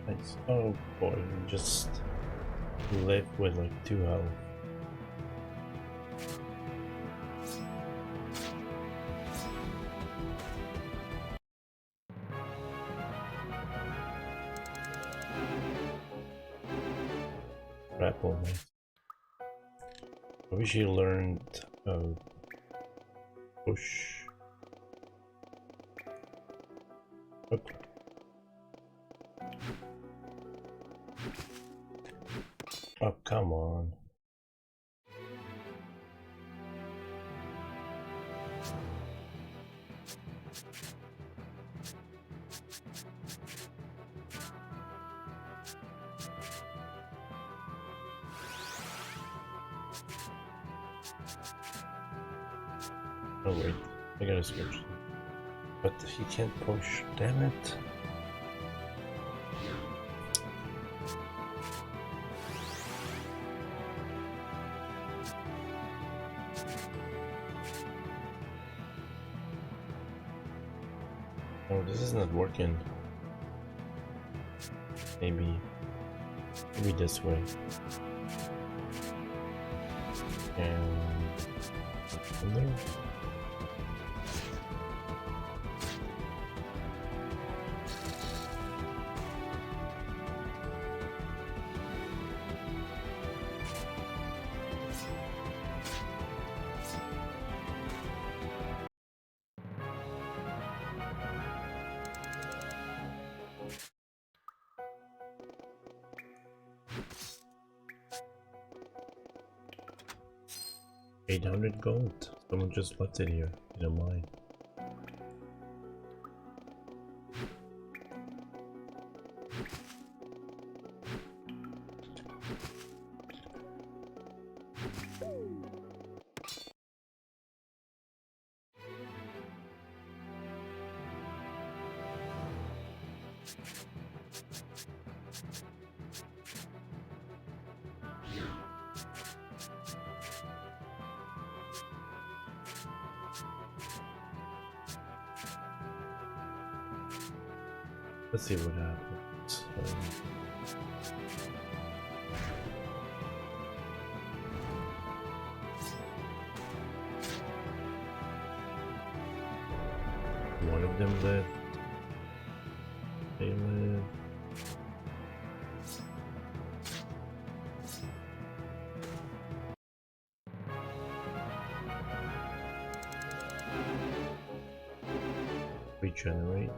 Nice. Oh boy, we just live with like 2 health. Grapple, man. I wish you learned push. Okay. Oh, come on. Oh wait, I gotta switch. But he can't push, damn it. Oh, this is not working. Maybe this way. And in there. $800 gold. Someone just left it here in a mine. Let's see what happens. One of them left. They live. Regenerate.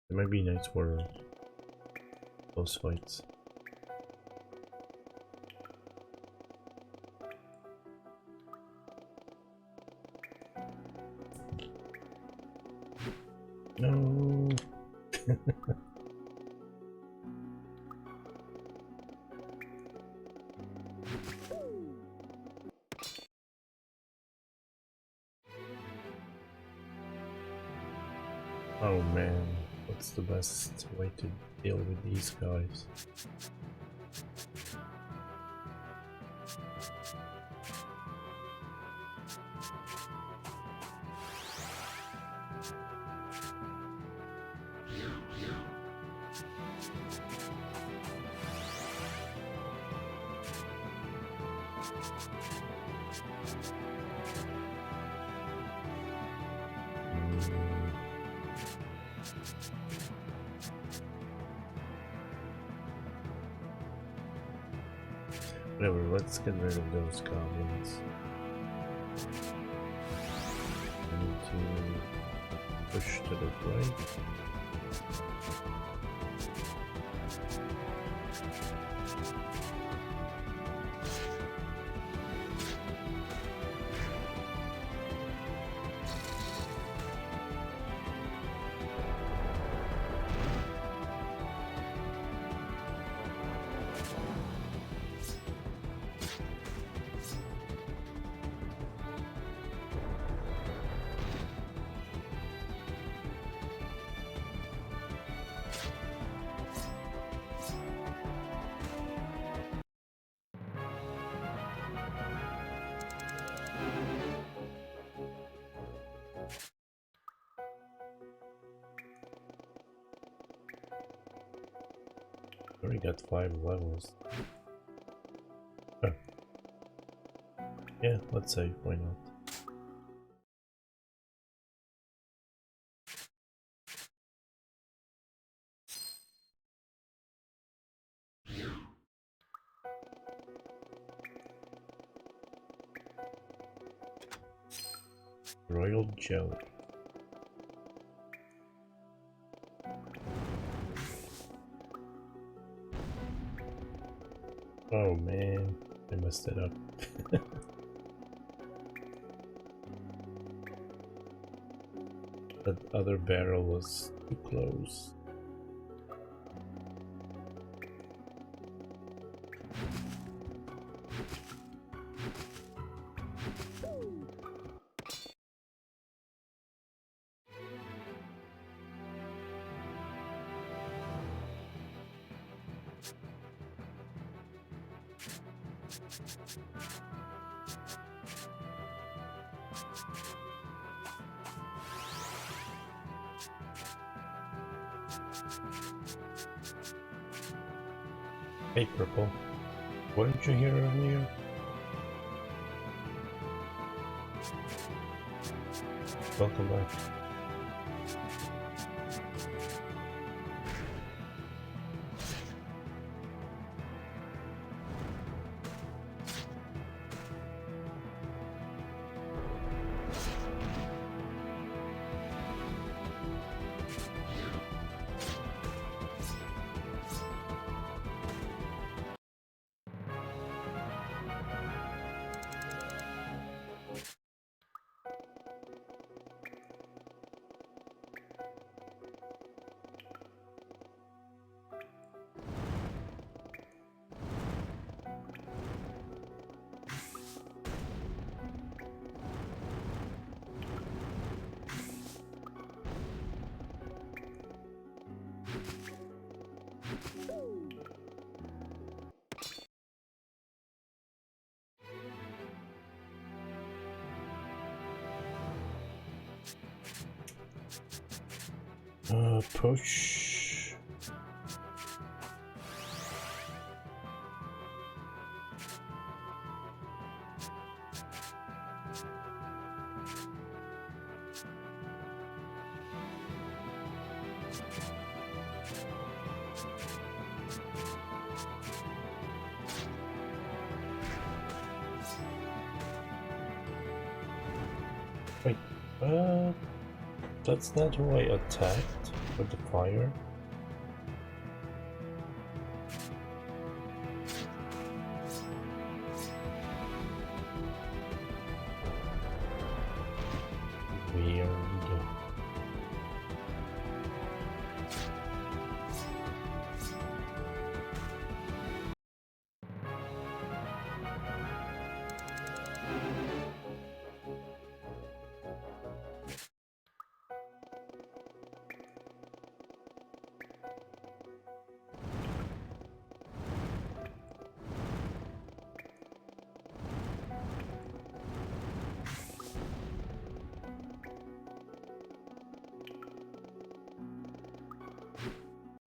There might be nights where close fights. No. Oh man, what's the best way to deal with these guys? Whatever, let's get rid of those goblins. I need to push to the right. Already got 5 levels. Oh. Yeah, let's say, why not? Royal jelly. Oh man, I messed it up. That other barrel was too close. Hey Purple, weren't you here earlier? Welcome back. Push. Wait, that's not who I attacked with the fire. Weird.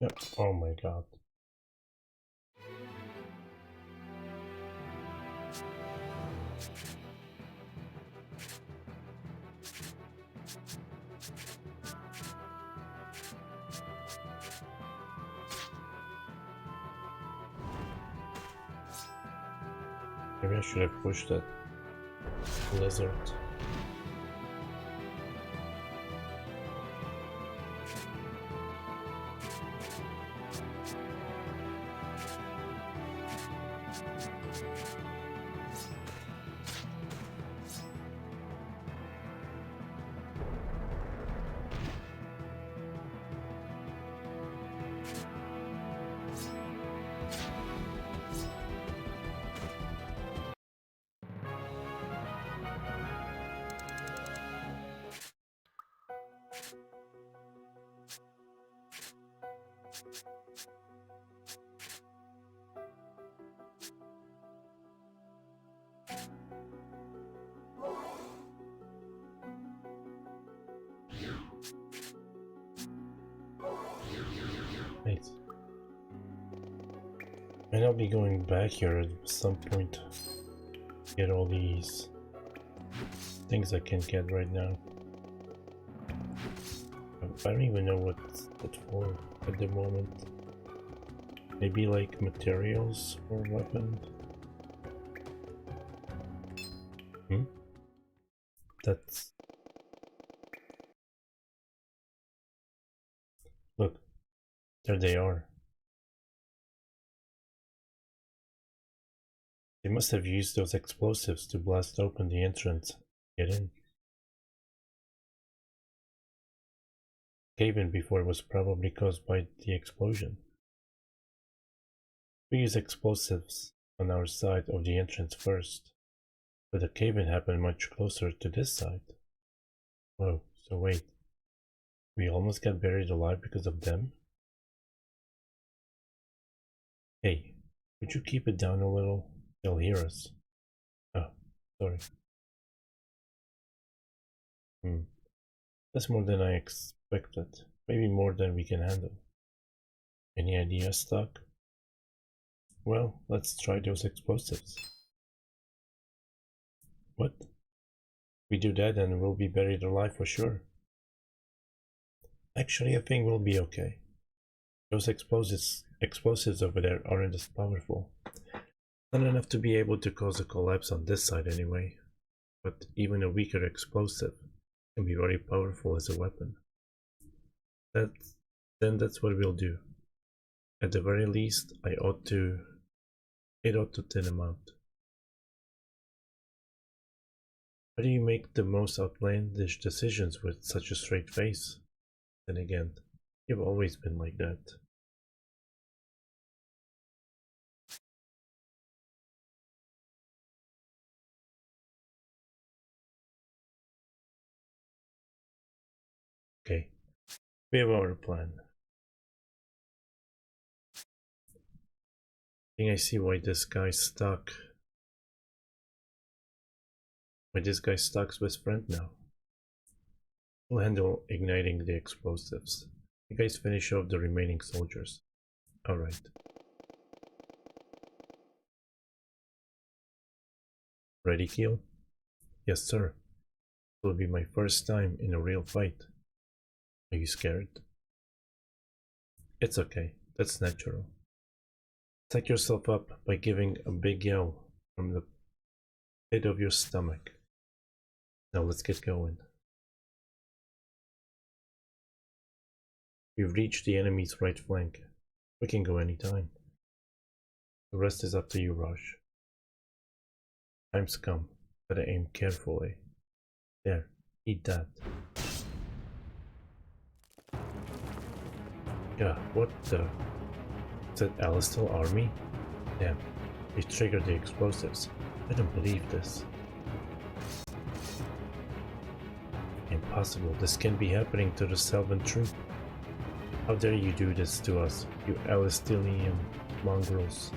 Yep. Oh my god. Maybe I should have pushed that lizard. Wait. Might not be going back here at some point. Get all these things I can get right now. I don't even know what's that for at the moment. Maybe like materials for weapon. That's... Look, there they are. They must have used those explosives to blast open the entrance. Get in. Cave-in before was probably caused by the explosion. We use explosives on our side of the entrance first, but the cave-in happened much closer to this side. Whoa, so wait. We almost got buried alive because of them? Hey, could you keep it down a little? They'll hear us. Oh, sorry. That's more than I expected. Maybe more than we can handle. Any ideas, Stock? Well, let's try those explosives. What? We do that and we'll be buried alive for sure. Actually, I think we'll be okay. Those explosives over there aren't as powerful. Not enough to be able to cause a collapse on this side anyway. But even a weaker explosive can be very powerful as a weapon. That's what we'll do. At the very least, it ought to thin him out. How do you make the most outlandish decisions with such a straight face? Then again, you've always been like that. Okay, we have our plan. I think I see why this guy's stuck. Why this guy's stuck's best friend now. We'll handle igniting the explosives. You guys finish off the remaining soldiers. Alright. Ready, Keel? Yes, sir. It will be my first time in a real fight. Are you scared? It's okay. That's natural. Psych yourself up by giving a big yell from the pit of your stomach. Now let's get going. We've reached the enemy's right flank. We can go anytime. The rest is up to you, Raj. Time's come. Gotta aim carefully. There, eat that. Yeah, what the? Is that Alistal army? Damn, they triggered the explosives. I don't believe this. Impossible, this can't be happening to the Selvan troop. How dare you do this to us, you Alistilian mongrels.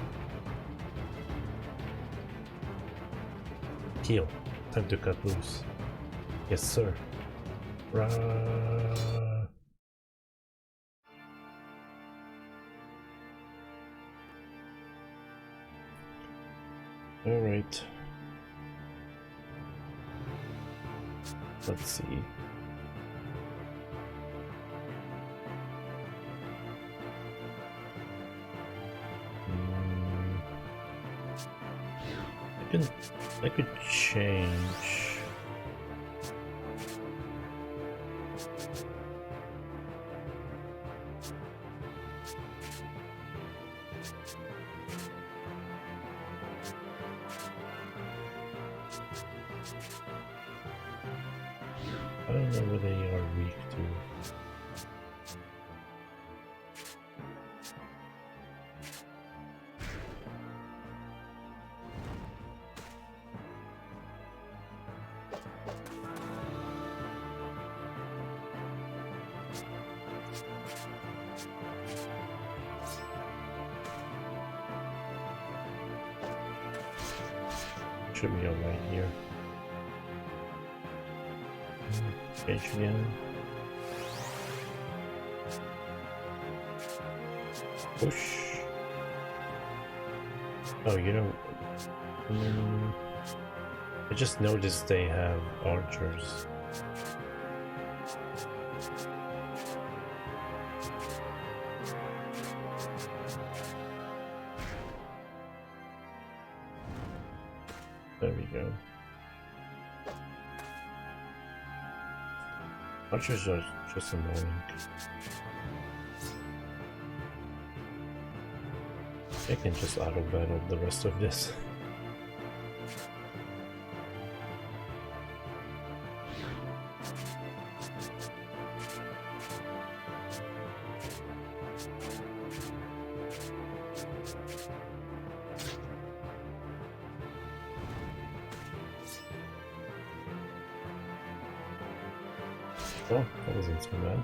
Keel, time to cut loose. Yes, sir. Rah. All right. Let's see. I could change. I don't know whether they are weak to. Should be alright here. Page again. Push. Oh, you know, I just noticed they have archers. There we go. Archers are just annoying. I can just auto battle the rest of this. Oh, that wasn't so bad.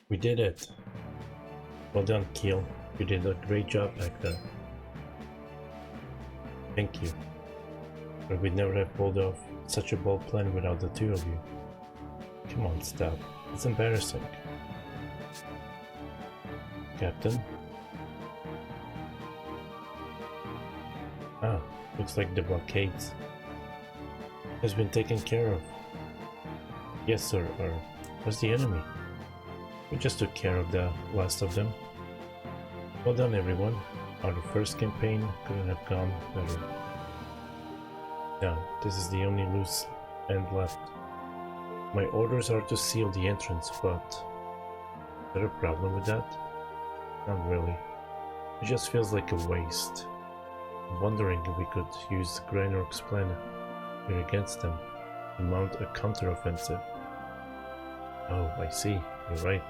We did it. Well done, Keel. You did a great job back there. Thank you. But we'd never have pulled off such a bold plan without the two of you. Come on, stop. It's embarrassing. Captain? Ah, looks like the blockades has been taken care of. Yes, sir. Where's the enemy? We just took care of the last of them. Well done, everyone. Our first campaign couldn't have gone better. Now, this is the only loose end left. My orders are to seal the entrance, but is there a problem with that? Not really. It just feels like a waste. I'm wondering if we could use Granork's plan here against them to mount a counter-offensive. Oh, I see. You're right.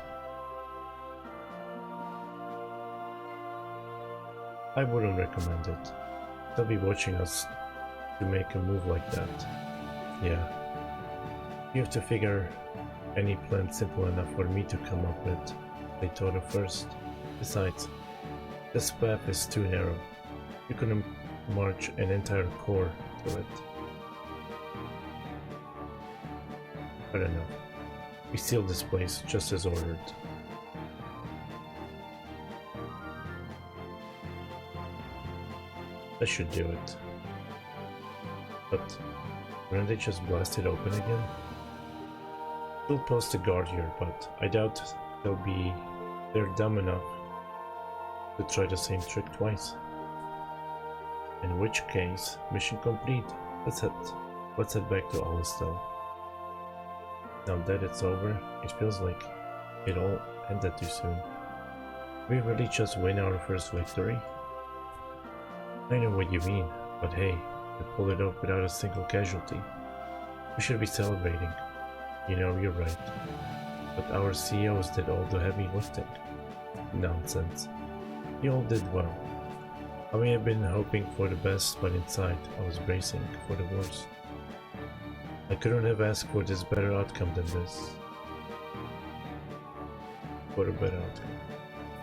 I wouldn't recommend it. They'll be watching us to make a move like that. Yeah. You have to figure any plan simple enough for me to come up with, they thought of first. Besides, this path is too narrow. You couldn't march an entire corps through it. I don't know. We sealed this place just as ordered. That should do it. But weren't they just blasted open again? We'll post a guard here, but I doubt they're dumb enough to try the same trick twice. In which case, mission complete. Let's head back to Alistel. Now that it's over, it feels like it all ended too soon. We really just win our first victory? I know what you mean, but hey, we pulled it off without a single casualty. We should be celebrating. You know, you're right. But our CEOs did all the heavy lifting. Nonsense. You all did well. I may have been hoping for the best, but inside I was bracing for the worst. I couldn't have asked for this better outcome than this. What a better outcome.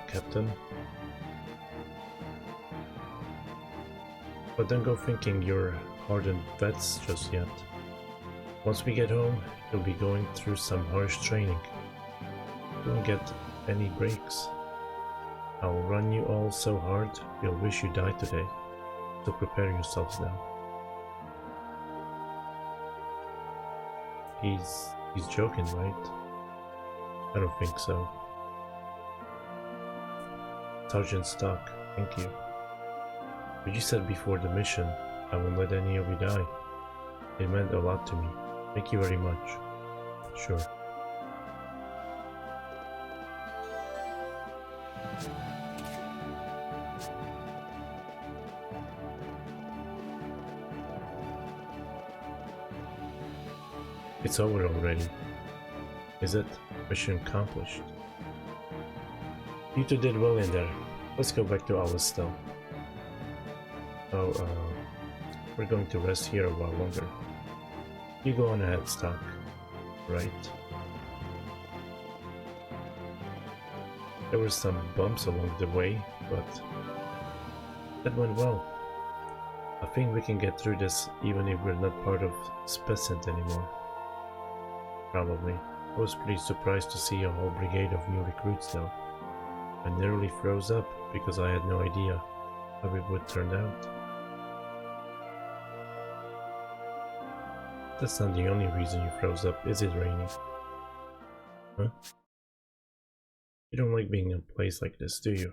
Captain? But don't go thinking you're hardened vets just yet. Once we get home, you'll be going through some harsh training. You won't get any breaks. I'll run you all so hard, you'll wish you died today. So prepare yourselves now. He's joking, right? I don't think so. Sergeant Stock, thank you. But you said before the mission, I won't let any of you die. It meant a lot to me. Thank you very much. Sure. It's over already. Is it? Mission accomplished. You two did well in there. Let's go back to Alistel. Oh, we're going to rest here a while longer. You go on ahead, Stock. Right. There were some bumps along the way, but that went well. I think we can get through this even if we're not part of Specent anymore. Probably. I was pretty surprised to see a whole brigade of new recruits though. I nearly froze up because I had no idea how it would turn out. That's not the only reason you froze up, is it, Rainy? Huh? You don't like being in a place like this, do you?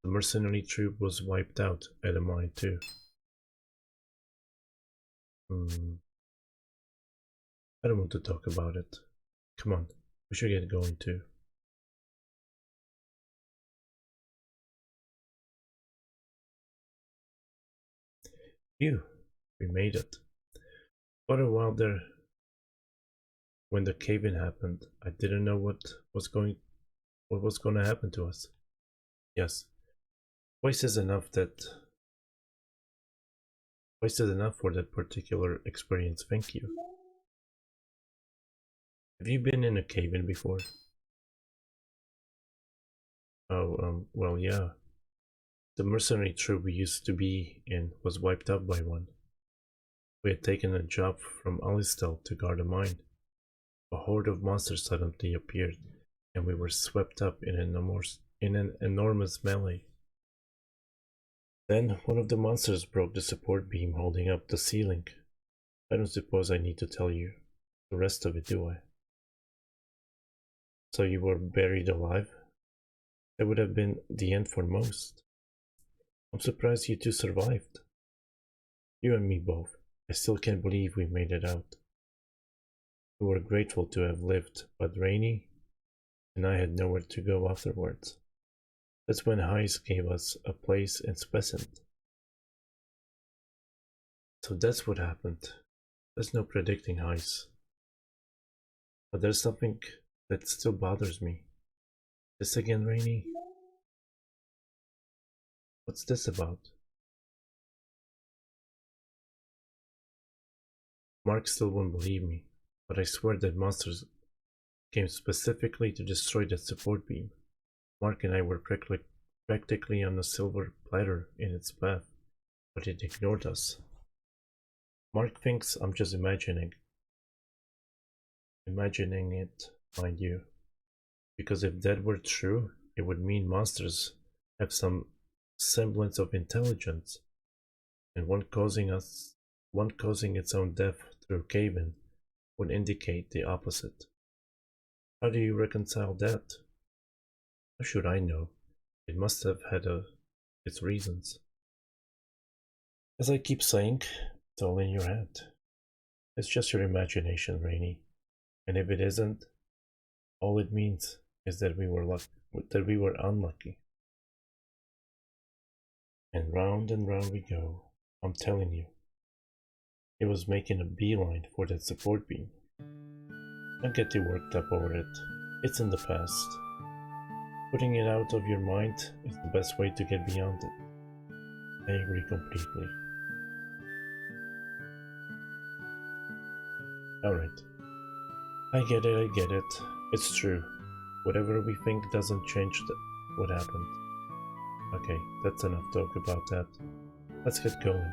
The mercenary troop was wiped out at a mine too. I don't want to talk about it. Come on, we should get going too. Phew, we made it. What a while there. When the cave-in happened, I didn't know what was going to happen to us. Yes, twice is enough for that particular experience. Thank you. Have you been in a cave-in before? Oh, well, yeah. The mercenary troop we used to be in was wiped out by one. We had taken a job from Alistel to guard a mine. A horde of monsters suddenly appeared, and we were swept up in an enormous melee. Then one of the monsters broke the support beam holding up the ceiling. I don't suppose I need to tell you the rest of it, do I? So you were buried alive? That would have been the end for most. I'm surprised you two survived. You and me both. I still can't believe we made it out. We were grateful to have lived, but Rainy and I had nowhere to go afterwards. That's when Heis gave us a place in Spessant. So that's what happened. There's no predicting Heis. But there's something that still bothers me. This again, Rainy? What's this about? Mark still won't believe me, but I swear that monsters came specifically to destroy that support beam. Mark and I were practically on a silver platter in its path, but it ignored us. Mark thinks I'm just imagining it, mind you, because if that were true, it would mean monsters have some semblance of intelligence, and one causing its own death through cave-in would indicate the opposite. How do you reconcile that? How should I know? It must have had its reasons. As I keep saying, it's all in your head. It's just your imagination, Rainy. And if it isn't, all it means is that we were unlucky. And round we go. I'm telling you. It was making a beeline for that support beam. Don't get too worked up over it. It's in the past. Putting it out of your mind is the best way to get beyond it. I agree completely. Alright. I get it. It's true. Whatever we think doesn't change what happened. Okay, that's enough talk about that. Let's get going.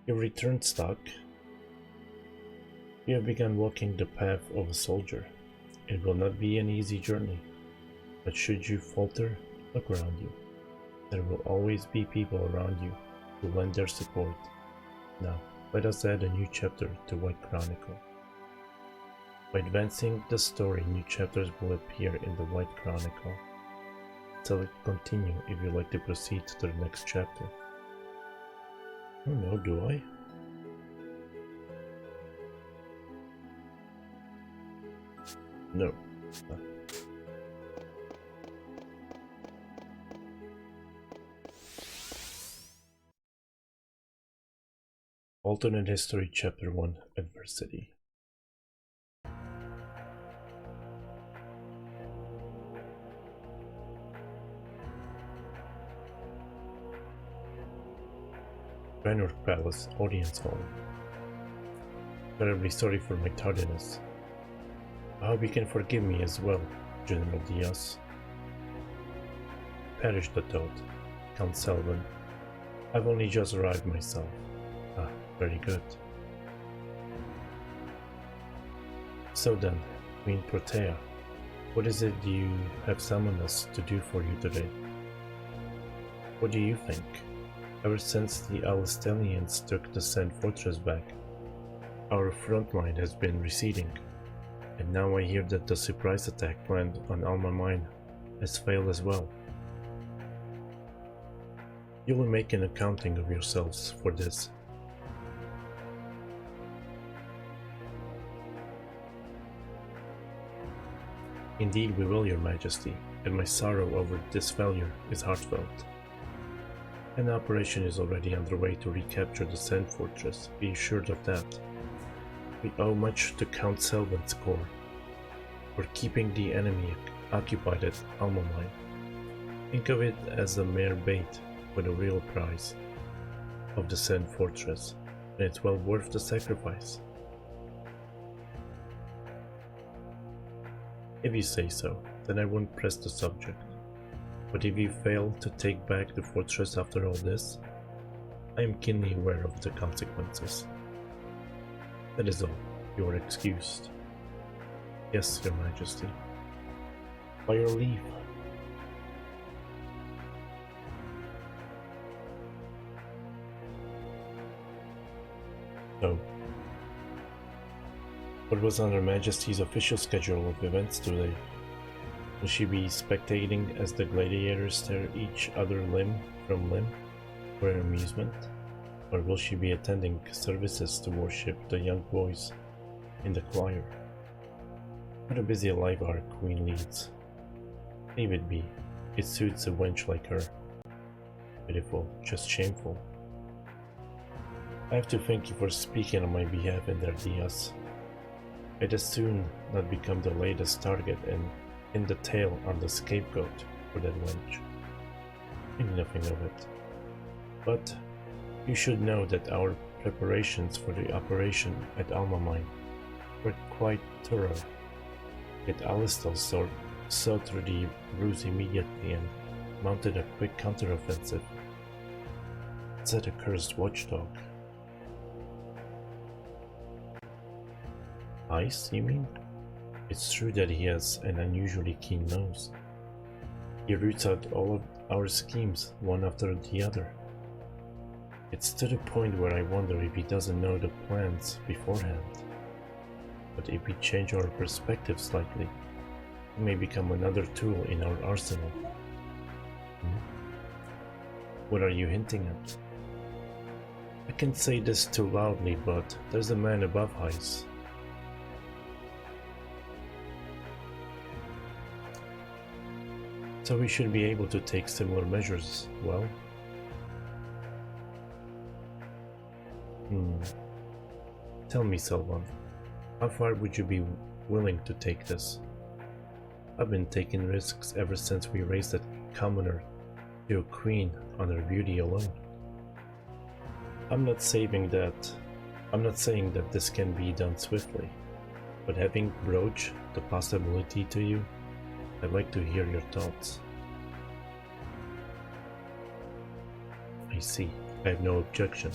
You returned stock. You have begun walking the path of a soldier. It will not be an easy journey, but should you falter, look around you. There will always be people around you who lend their support. Now, let us add a new chapter to White Chronicle. By advancing the story, new chapters will appear in the White Chronicle. Select Continue if you'd like to proceed to the next chapter. Oh no, do I? No. Alternate History Chapter 1 Adversity. Ranor Palace Audience Hall. Terribly sorry for my tardiness. I hope you can forgive me as well, General Diaz. Perish the thought, Count Selvan. I've only just arrived myself. Ah, very good. So then, Queen Protea, what is it you have summoned us to do for you today? What do you think? Ever since the Alistelians took the Sand Fortress back, our front line has been receding, and now I hear that the surprise attack planned on Alma Mine has failed as well. You will make an accounting of yourselves for this. Indeed we will, Your Majesty, and my sorrow over this failure is heartfelt. An operation is already underway to recapture the Sand Fortress, be assured of that. We owe much to Count Selvan's corps for keeping the enemy occupied at Alma Mine. Think of it as a mere bait for the real prize of the Sand Fortress, and it's well worth the sacrifice. If you say so, then I won't press the subject. But if you fail to take back the fortress after all this, I am keenly aware of the consequences. That is all. You are excused. Yes, Your Majesty. By your leave. So, what was on Her Majesty's official schedule of events today? Will she be spectating as the gladiators tear each other limb from limb for her amusement? Or will she be attending services to worship the young boys in the choir? What a busy life our queen leads. Leave it be. It suits a wench like her. Pitiful, just shameful. I have to thank you for speaking on my behalf in their dias. I'd as soon not become the latest target and in the tail on the scapegoat for that wench. Think nothing of it. But you should know that our preparations for the operation at Alma Mine were quite thorough. Yet Alistal saw through the ruse immediately and mounted a quick counteroffensive. It's that accursed watchdog. Eyes, you mean? It's true that he has an unusually keen nose. He roots out all of our schemes, one after the other. It's to the point where I wonder if he doesn't know the plans beforehand. But if we change our perspective slightly, he may become another tool in our arsenal. What are you hinting at? I can't say this too loudly, but there's a man above Heis. So we should be able to take similar measures, well? Tell me, Selvan, how far would you be willing to take this? I've been taking risks ever since we raised that commoner to a queen on her beauty alone. I'm not saying that this can be done swiftly, but having broached the possibility to you, I'd like to hear your thoughts. I see. I have no objection.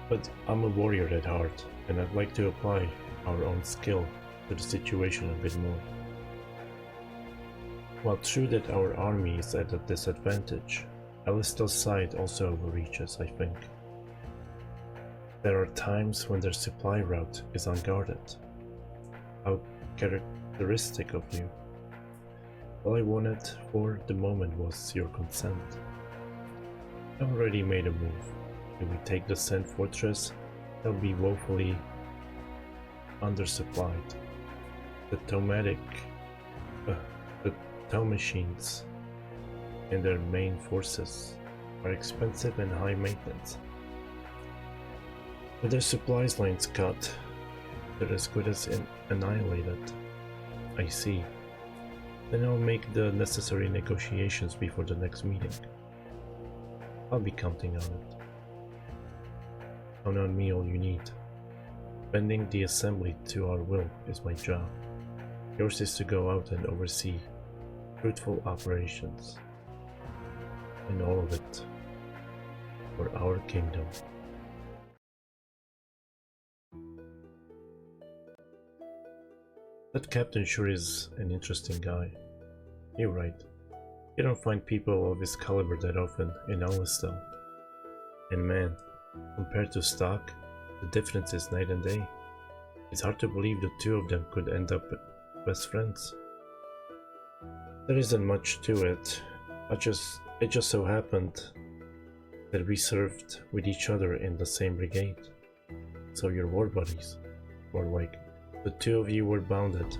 But I'm a warrior at heart, and I'd like to apply our own skill to the situation a bit more. While true that our army is at a disadvantage, Alistal's side also overreaches, I think. There are times when their supply route is unguarded. How characteristic of you. All I wanted for the moment was your consent. I've already made a move. If we take the Sand Fortress, they'll be woefully undersupplied. The tow machines and their main forces are expensive and high maintenance. With their supplies lines cut, they're as good as annihilated. I see. Then I'll make the necessary negotiations before the next meeting. I'll be counting on it. Count on me all you need. Bending the assembly to our will is my job. Yours is to go out and oversee fruitful operations. And all of it for our kingdom. That captain sure is an interesting guy. You're right. You don't find people of his caliber that often in Alistal. And man, compared to Stock, the difference is night and day. It's hard to believe the two of them could end up best friends. There isn't much to it. It just so happened that we served with each other in the same brigade. So you're war buddies. More like, the two of you were bounded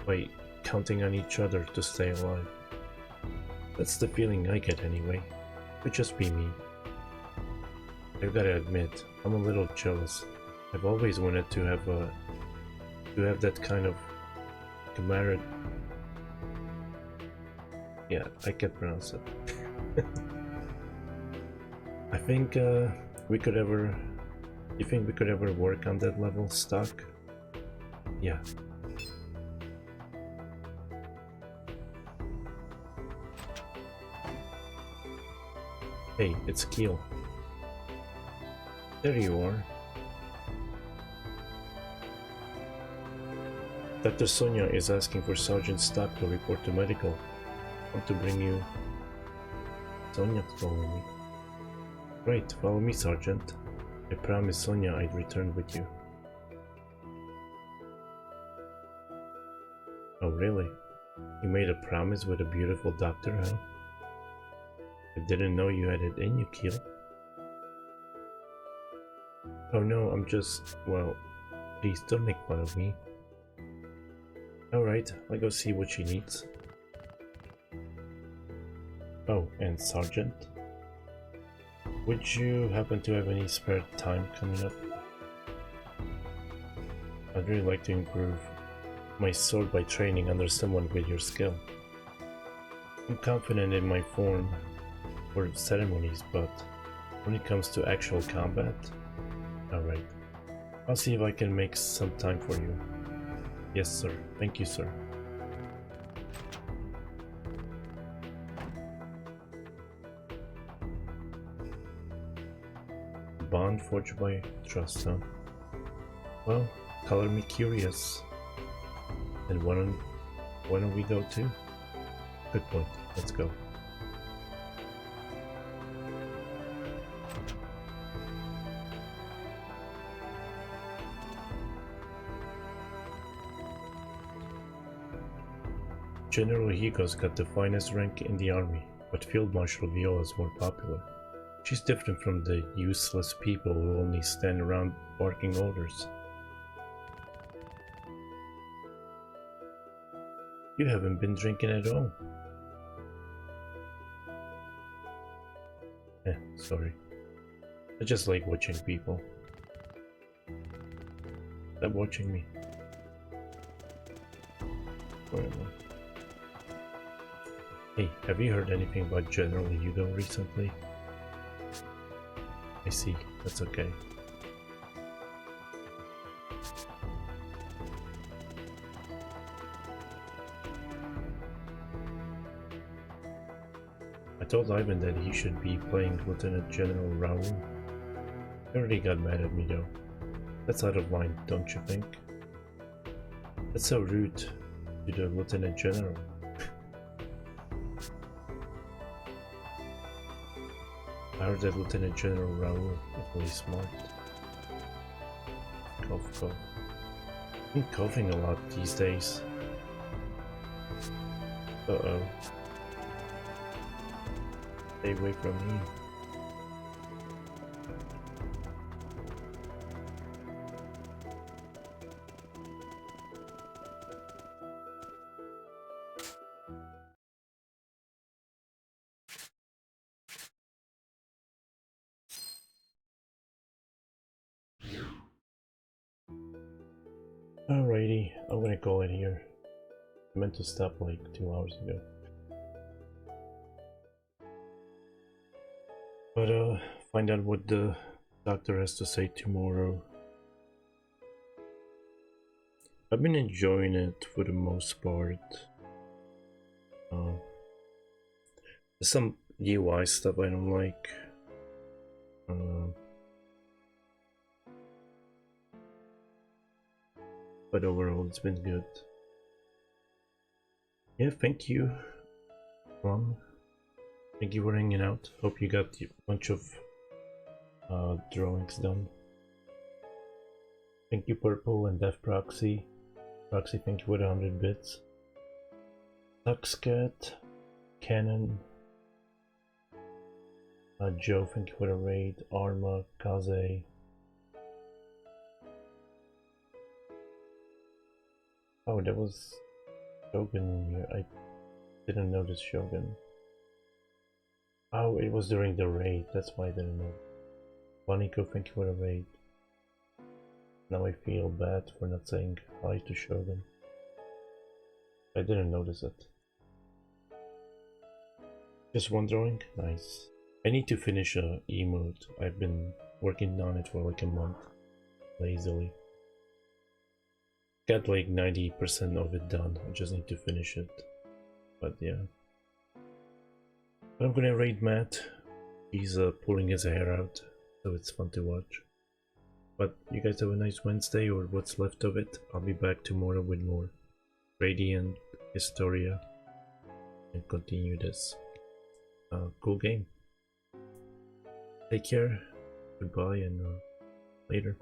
by counting on each other to stay alive. That's the feeling I get anyway. Could just be me. I've gotta admit, I'm a little jealous. I've always wanted to have that kind of camaraderie. Yeah, I can't pronounce it. I think we could ever. You think we could ever work on that level, Stock? Yeah. Hey, it's Keel. There you are. Dr. Sonia is asking for Sergeant Stock to report to medical. I want to bring you... Sonia told me. Great, follow me, Sergeant. I promised Sonia I'd return with you. Oh, really? You made a promise with a beautiful doctor, huh? I didn't know you had it in you, Keel. Oh no, I'm just... well, please don't make fun of me. Alright, I'll go see what she needs. Oh, and Sergeant? Would you happen to have any spare time coming up? I'd really like to improve my sword by training under someone with your skill. I'm confident in my form for ceremonies, but when it comes to actual combat... Alright, I'll see if I can make some time for you. Yes, sir. Thank you, sir. Bond forged by trust, huh? Well, color me curious. And when do we go to? Good point. Let's go. General Higo's got the finest rank in the army, but Field Marshal Viola's more popular. She's different from the useless people who only stand around barking orders. You haven't been drinking at all. Sorry. I just like watching people. Stop watching me. Whatever. Hey, have you heard anything about General Hugo recently? I see, that's okay. I told Ivan that he should be playing Lieutenant General Raoul. He already got mad at me though. That's out of line, don't you think? That's so rude to the Lieutenant General. I heard that Lieutenant General Raoul is really smart. Cough, cough. I'm coughing a lot these days. Uh-oh. Stay away from me. Alrighty, I'm gonna call it here. I meant to stop like 2 hours ago. But find out what the doctor has to say tomorrow. I've been enjoying it for the most part. There's some UI stuff I don't like. But overall it's been good. Yeah, thank you, Plum. Thank you for hanging out. Hope you got a bunch of drawings done. Thank you, Purple and Death Proxy. Proxy, thank you for the 100 bits. Tuxcat, Cannon, Joe, thank you for the raid. Arma, Kaze. Oh, there was Shogun in here. I didn't notice Shogun. Oh, it was during the raid. That's why I didn't know. Waniko, thank you for the raid. Now I feel bad for not saying hi to Shogun. I didn't notice it. Just one drawing? Nice. I need to finish a emote. I've been working on it for like a month. Lazily. Got like 90% of it done. I just need to finish it. But yeah. But I'm gonna raid Matt. He's pulling his hair out, so it's fun to watch. But you guys have a nice Wednesday, or what's left of it. I'll be back tomorrow with more Radiant Historia and continue this cool game. Take care, goodbye, and later.